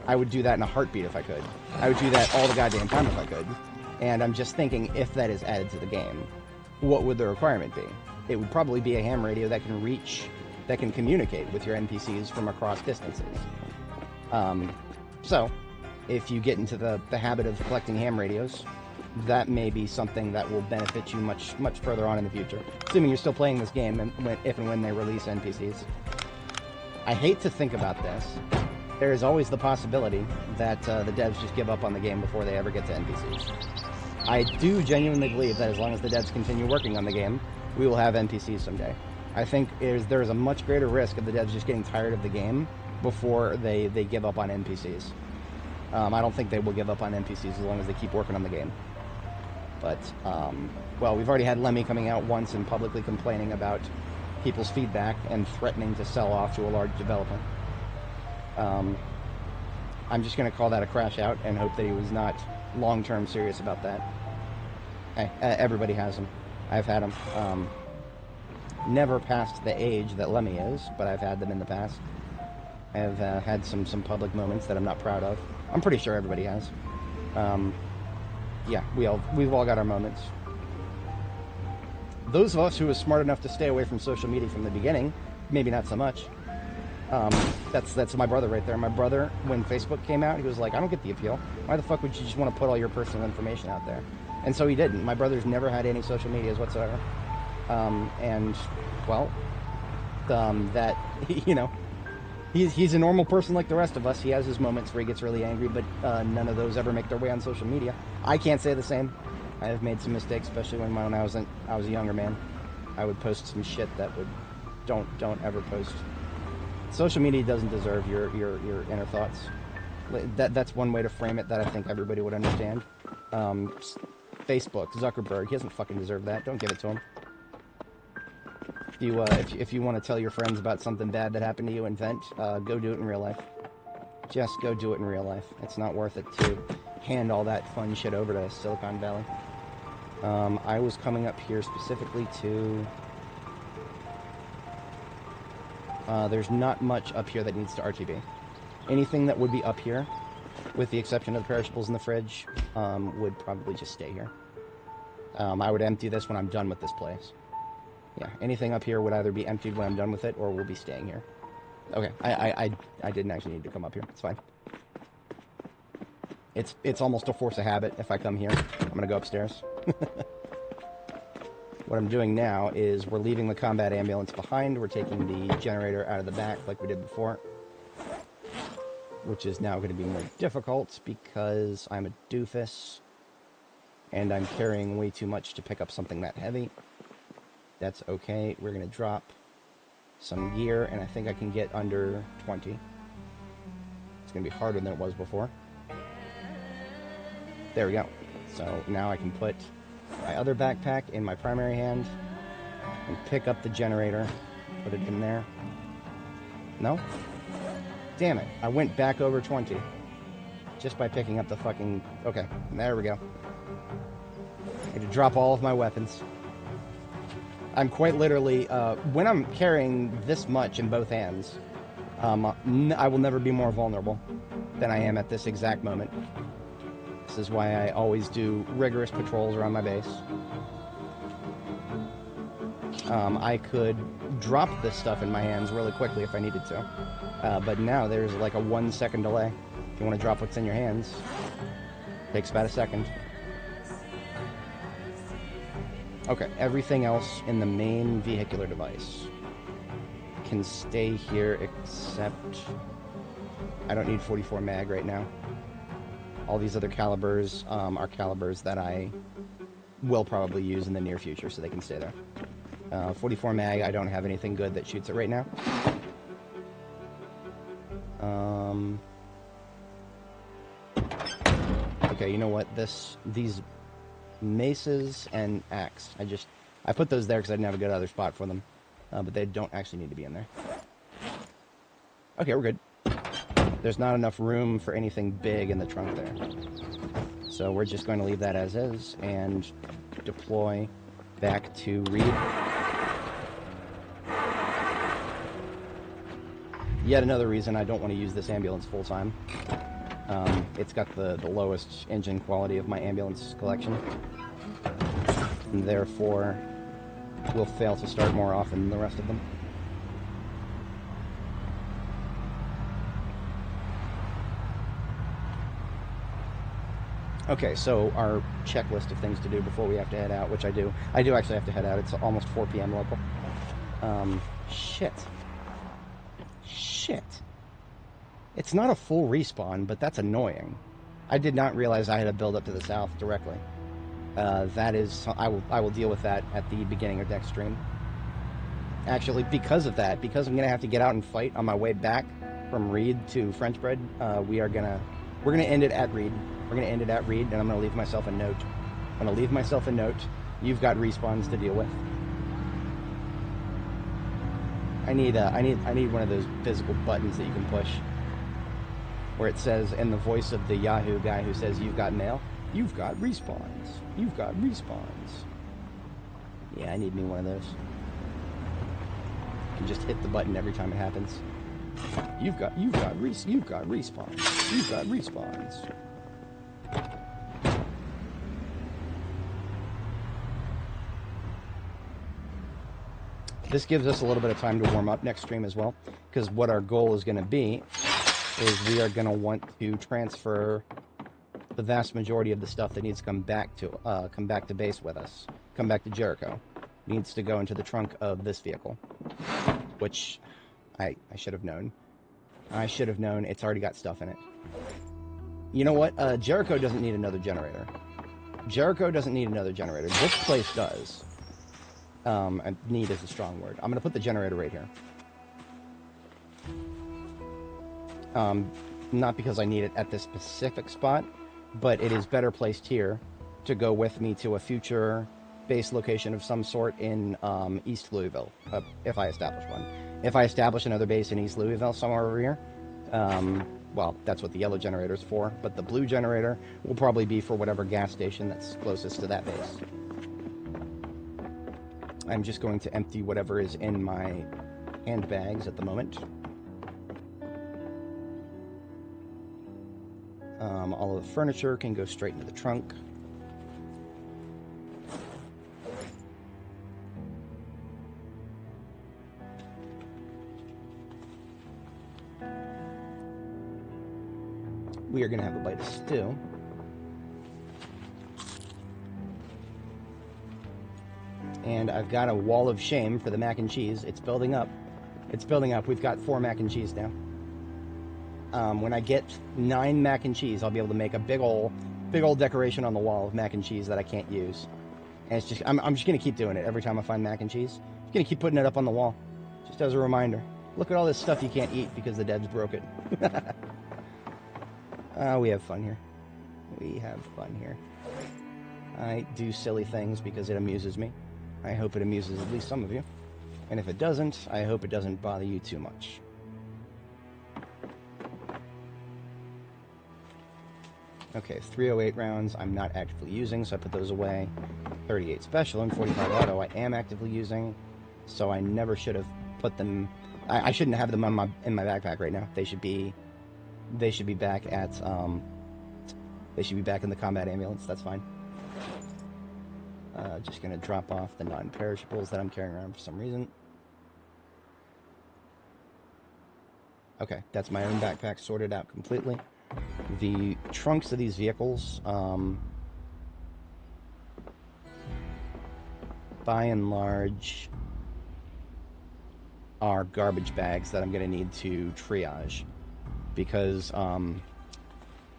I would do that in a heartbeat if I could. I would do that all the goddamn time if I could. And I'm just thinking, if that is added to the game, what would the requirement be? It would probably be a ham radio that can reach, that can communicate with your NPCs from across distances. So, if you get into the habit of collecting ham radios, that may be something that will benefit you much further on in the future. Assuming you're still playing this game, and if and when they release NPCs. I hate to think about this. There is always the possibility that the devs just give up on the game before they ever get to NPCs. I do genuinely believe that as long as the devs continue working on the game, we will have NPCs someday. I think there is a much greater risk of the devs just getting tired of the game before they give up on NPCs. I don't think they will give up on NPCs as long as they keep working on the game. But, well, we've already had Lemmy coming out once and publicly complaining about people's feedback and threatening to sell off to a large developer. I'm just going to call that a crash out and hope that he was not long-term serious about that. Hey, everybody has them. I've had them. Never past the age that Lemmy is, but I've had them in the past. I've had some public moments that I'm not proud of. I'm pretty sure everybody has. Yeah, we've all got our moments. Those of us who were smart enough to stay away from social media from the beginning, maybe not so much. That's my brother right there. My brother, when Facebook came out, he was like, I don't get the appeal. Why the fuck would you just want to put all your personal information out there? And so he didn't. My brother's never had any social medias whatsoever. And, well, that, you know, he's a normal person like the rest of us. He has his moments where he gets really angry, but none of those ever make their way on social media. I can't say the same. I have made some mistakes, especially when I was a younger man. I would post some shit that would, don't ever post. Social media doesn't deserve your inner thoughts. That's one way to frame it that I think everybody would understand. Facebook, Zuckerberg, he doesn't fucking deserve that. Don't give it to him. If you want to tell your friends about something bad that happened to you and vent, go do it in real life. Just go do it in real life. It's not worth it to hand all that fun shit over to Silicon Valley. I was coming up here specifically to... there's not much up here that needs to RTB. Anything that would be up here, with the exception of the perishables in the fridge, would probably just stay here. I would empty this when I'm done with this place. Yeah, anything up here would either be emptied when I'm done with it, or will be staying here. Okay, I didn't actually need to come up here. It's fine. It's almost a force of habit. If I come here, I'm gonna go upstairs. What I'm doing now is we're leaving the combat ambulance behind. We're taking the generator out of the back like we did before, which is now going to be more difficult because I'm a doofus and I'm carrying way too much to pick up something that heavy. That's okay. We're going to drop some gear, and I think I can get under 20. It's going to be harder than it was before. There we go. So now I can put my other backpack in my primary hand and pick up the generator, put it in there. No? Damn it. I went back over 20. just by picking up the fucking... Okay, there we go. I had to drop all of my weapons. I'm quite literally, when I'm carrying this much in both hands, I will never be more vulnerable than I am at this exact moment. This is why I always do rigorous patrols around my base. I could drop this stuff in my hands really quickly if I needed to. But now there's like a 1 second delay. If you want to drop what's in your hands, it takes about a second. Okay, everything else in the main vehicular device can stay here except... I don't need 44 mag right now. All these other calibers are calibers that I will probably use in the near future, so they can stay there. 44 mag, I don't have anything good that shoots it right now. Okay, you know what? These maces and axe, I put those there because I didn't have a good other spot for them. But they don't actually need to be in there. Okay, we're good. There's not enough room for anything big in the trunk there. So we're just going to leave that as is and deploy back to Reed. Yet another reason I don't want to use this ambulance full time. It's got the lowest engine quality of my ambulance collection. And therefore, will fail to start more often than the rest of them. Okay, so our checklist of things to do before we have to head out, which I do. I do actually have to head out. It's almost 4 p.m. local. Shit. It's not a full respawn, but that's annoying. I did not realize I had a build up to the south directly. That is... I will deal with that at the beginning of next stream. Actually, because of that, because I'm going to have to get out and fight on my way back from Reed to French Bread, we're gonna end it at Reed. We're going to end it at Reed, and I'm going to leave myself a note. I'm going to leave myself a note. You've got respawns to deal with. I need one of those physical buttons that you can push, where it says, in the voice of the Yahoo guy who says, "You've got mail, you've got respawns. You've got respawns." Yeah, I need me one of those. You can just hit the button every time it happens. You've got respawns. You've got respawns. This gives us a little bit of time to warm up next stream as well, because what our goal is going to be is we are going to want to transfer the vast majority of the stuff that needs to come back to base with us, come back to Jericho, needs to go into the trunk of this vehicle, which I should have known. I should have known. It's already got stuff in it. You know what? Jericho doesn't need another generator. Jericho doesn't need another generator. This place does. Need is a strong word. I'm going to put the generator right here. Not because I need it at this specific spot, but it is better placed here to go with me to a future base location of some sort in East Louisville, if I establish one. If I establish another base in East Louisville, somewhere over here, well, that's what the yellow generator is for, but the blue generator will probably be for whatever gas station that's closest to that base. I'm just going to empty whatever is in my handbags at the moment. All of the furniture can go straight into the trunk. We are going to have a bite of stew. And I've got a wall of shame for the mac and cheese. It's building up. It's building up. We've got 4 mac and cheese now. When I get 9 mac and cheese, I'll be able to make a big old decoration on the wall of mac and cheese that I can't use. And it's just, I'm just going to keep doing it every time I find mac and cheese. I'm just going to keep putting it up on the wall, just as a reminder. Look at all this stuff you can't eat because the dead's broke it. We have fun here. We have fun here. I do silly things because it amuses me. I hope it amuses at least some of you. And if it doesn't, I hope it doesn't bother you too much. Okay, 308 rounds I'm not actively using, so I put those away. 38 special and 45 auto I am actively using, so I never should have put them. I shouldn't have them in my backpack right now. They should be back at they should be back in the combat ambulance. That's fine. Just gonna drop off the non-perishables that I'm carrying around for some reason. Okay, that's my own backpack sorted out completely. The trunks of these vehicles, by and large, are garbage bags that I'm going to need to triage. Because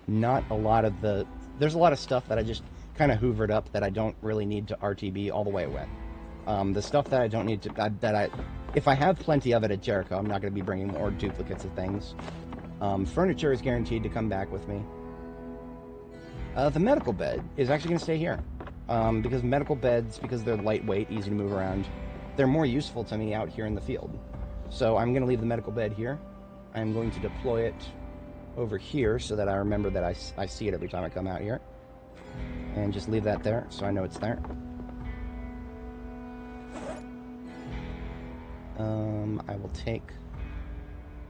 not a lot of the... There's a lot of stuff that I just kind of hoovered up that I don't really need to RTB all the way away. The stuff that I don't need to... if I have plenty of it at Jericho, I'm not going to be bringing more duplicates of things. Furniture is guaranteed to come back with me. The medical bed is actually going to stay here. Because medical beds, because they're lightweight, easy to move around, they're more useful to me out here in the field. So I'm going to leave the medical bed here. I'm going to deploy it over here so that I remember that I see it every time I come out here. And just leave that there so I know it's there. I will take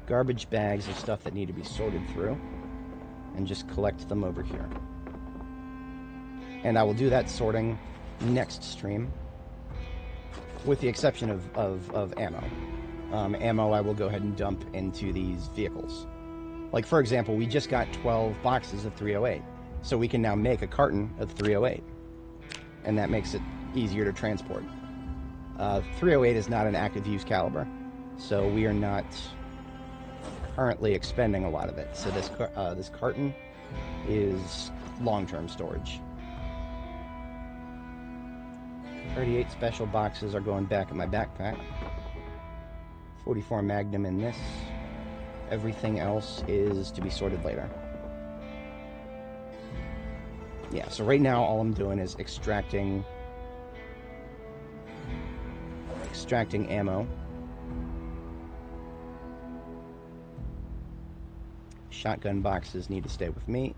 garbage bags of stuff that need to be sorted through and just collect them over here. And I will do that sorting next stream, with the exception of ammo. Ammo I will go ahead and dump into these vehicles. Like, for example, we just got 12 boxes of 308, so we can now make a carton of 308, and that makes it easier to transport. 308 is not an active use caliber, so we are not currently expending a lot of it. So this carton is long-term storage. 38 special boxes are going back in my backpack. 44 Magnum in this. Everything else is to be sorted later. Yeah, so right now all I'm doing is extracting ammo. Shotgun boxes need to stay with me.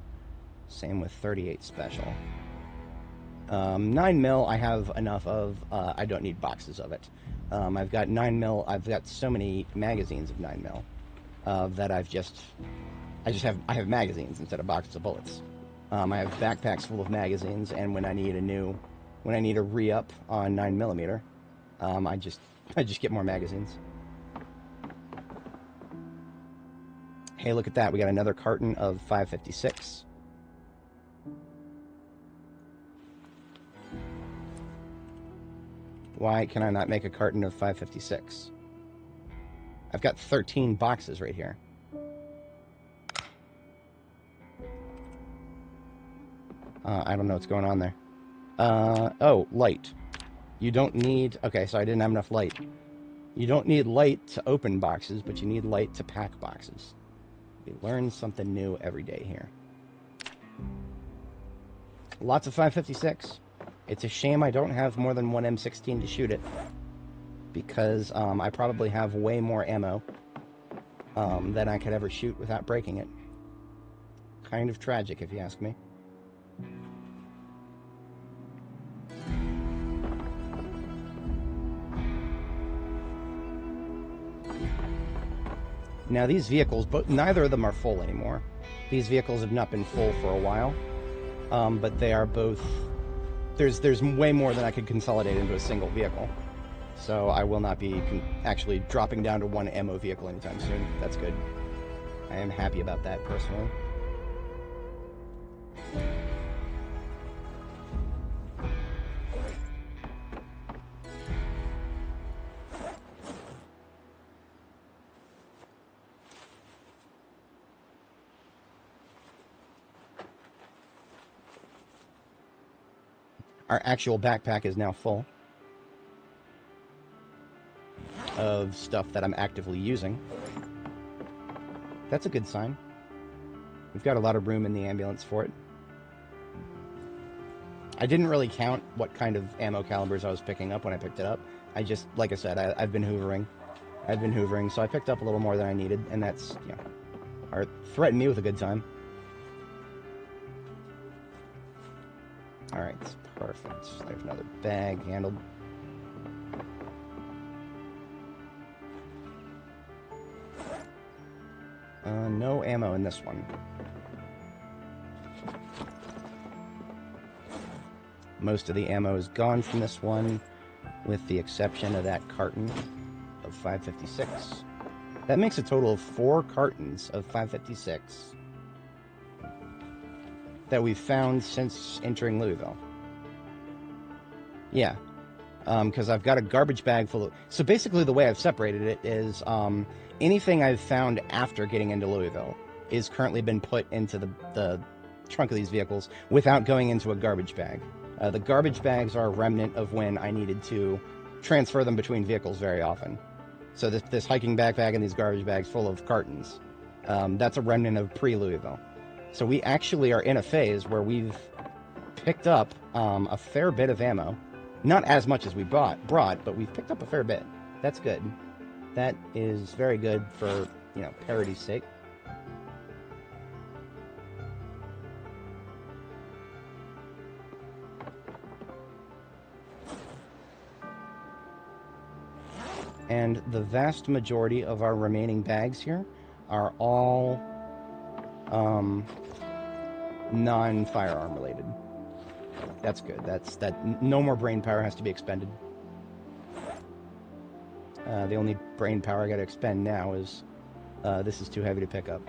Same with 38 special. 9mm I have enough of. I don't need boxes of it. I've got 9mm. I've got so many magazines of 9mm that I have magazines instead of boxes of bullets. I have backpacks full of magazines, and when I need a re-up on 9mm, I just get more magazines. Hey, look at that! We got another carton of 5.56. Why can I not make a carton of 5.56? I've got 13 boxes right here. I don't know what's going on there. Oh, light. You don't need... Okay, so I didn't have enough light. You don't need light to open boxes, but you need light to pack boxes. We learn something new every day here. Lots of 5.56. It's a shame I don't have more than one M16 to shoot it, because I probably have way more ammo than I could ever shoot without breaking it. Kind of tragic, if you ask me. Now these vehicles, but neither of them are full anymore. These vehicles have not been full for a while, but they are both... There's way more than I could consolidate into a single vehicle. So I will not be actually dropping down to one ammo vehicle anytime soon. That's good. I am happy about that, personally. Our actual backpack is now full of stuff that I'm actively using. That's a good sign. We've got a lot of room in the ambulance for it. I didn't really count what kind of ammo calibers I was picking up when I picked it up. I just, like I said, I've been hoovering. So I picked up a little more than I needed, and that's, you know, threatened me with a good time. Alright, perfect. There's another bag handled. No ammo in this one. Most of the ammo is gone from this one, with the exception of that carton of 556. That makes a total of 4 cartons of 556 that we've found since entering Louisville. Yeah, because I've got a garbage bag full of... So basically the way I've separated it is anything I've found after getting into Louisville is currently been put into the trunk of these vehicles without going into a garbage bag. The garbage bags are a remnant of when I needed to transfer them between vehicles very often. So this hiking backpack and these garbage bags full of cartons, that's a remnant of pre-Louisville. So we actually are in a phase where we've picked up a fair bit of ammo. Not as much as we brought, but we've picked up a fair bit. That's good. That is very good for, you know, parity's sake. And the vast majority of our remaining bags here are all non-firearm related. That's good. No more brain power has to be expended. The only brain power I gotta expend now is this is too heavy to pick up.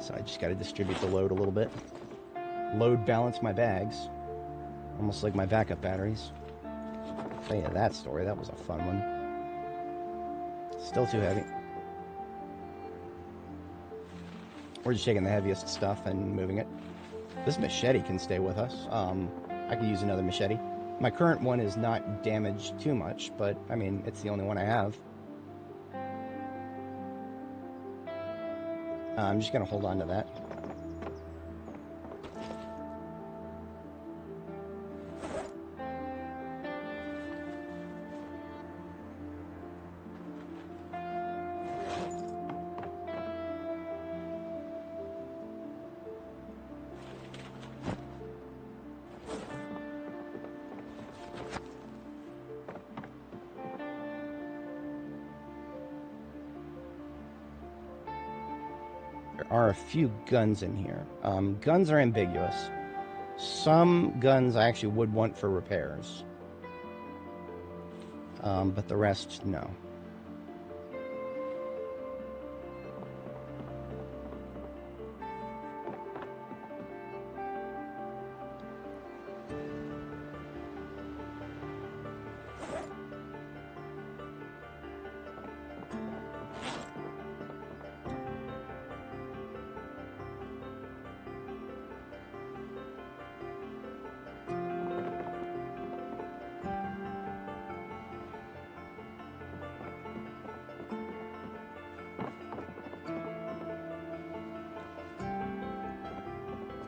So I just gotta distribute the load a little bit. Load balance my bags. Almost like my backup batteries. Tell you that story, that was a fun one. Still too heavy. We're just taking the heaviest stuff and moving it. This machete can stay with us. I could use another machete. My current one is not damaged too much, but, I mean, it's the only one I have. I'm just going to hold on to that. Are a few guns in here. Guns are ambiguous. Some guns I actually would want for repairs. But the rest, no.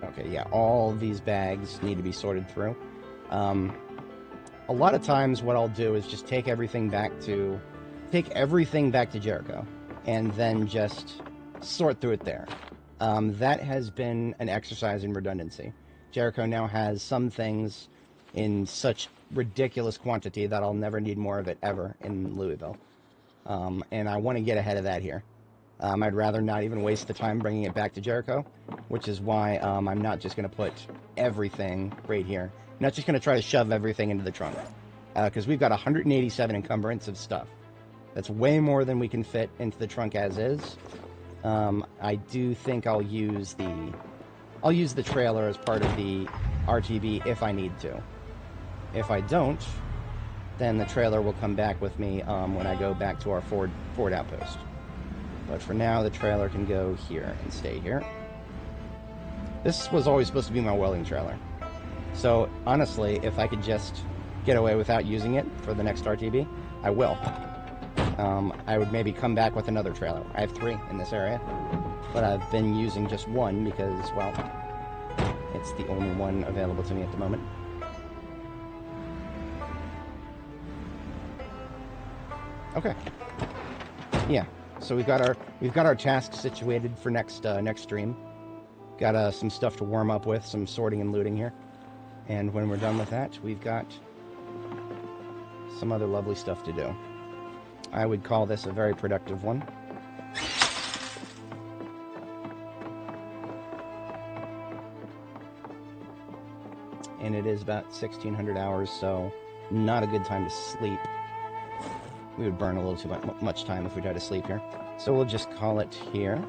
Okay, yeah, all these bags need to be sorted through. A lot of times what I'll do is just take everything back to Jericho and then just sort through it there. That has been an exercise in redundancy. Jericho now has some things in such ridiculous quantity that I'll never need more of it ever in Louisville. And I want to get ahead of that here. I'd rather not even waste the time bringing it back to Jericho, which is why I'm not just going to put everything right here. I'm not just going to try to shove everything into the trunk, because we've got 187 encumbrance of stuff. That's way more than we can fit into the trunk as is. I do think I'll use the trailer as part of the RTB if I need to. If I don't, then the trailer will come back with me when I go back to our Ford outpost. But for now, the trailer can go here and stay here. This was always supposed to be my welding trailer. So, honestly, if I could just get away without using it for the next RTB, I will. I would maybe come back with another trailer. I have 3 in this area, but I've been using just 1 because, well, it's the only one available to me at the moment. Okay. Yeah. So we've got our task situated for next stream. Got some stuff to warm up with, some sorting and looting here. And when we're done with that, we've got some other lovely stuff to do. I would call this a very productive one. And it is about 1,600 hours, so not a good time to sleep. We would burn a little too much time if we tried to sleep here. So we'll just call it here.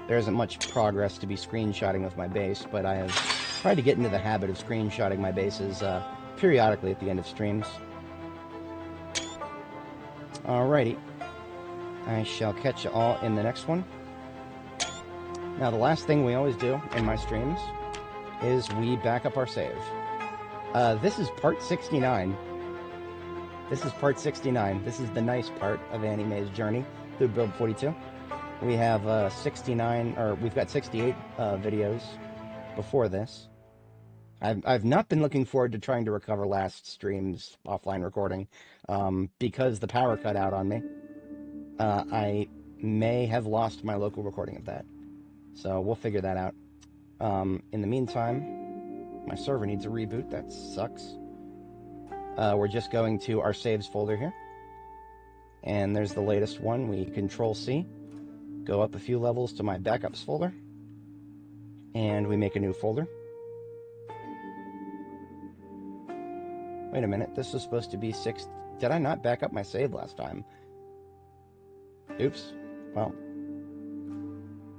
There isn't much progress to be screenshotting with my base, but I have tried to get into the habit of screenshotting my bases periodically at the end of streams. Alrighty. I shall catch you all in the next one. Now, the last thing we always do in my streams is we back up our save. This is part 69. This is part 69. This is the nice part of Annie Mae's journey through Build 42. We have 69, or we've got 68 videos before this. I've not been looking forward to trying to recover last stream's offline recording because the power cut out on me. I may have lost my local recording of that. So we'll figure that out. In the meantime, my server needs a reboot. That sucks. We're just going to our saves folder here. And there's the latest one. We Control-C. Go up a few levels to my backups folder. And we make a new folder. Wait a minute. This was supposed to be 6... Did I not back up my save last time? Oops. Well.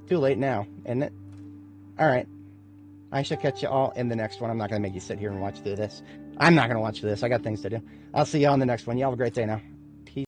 Too late now, isn't it? Alright. I shall catch you all in the next one. I'm not going to make you sit here and watch through this. I'm not going to watch through this. I got things to do. I'll see you all in the next one. You all have a great day now.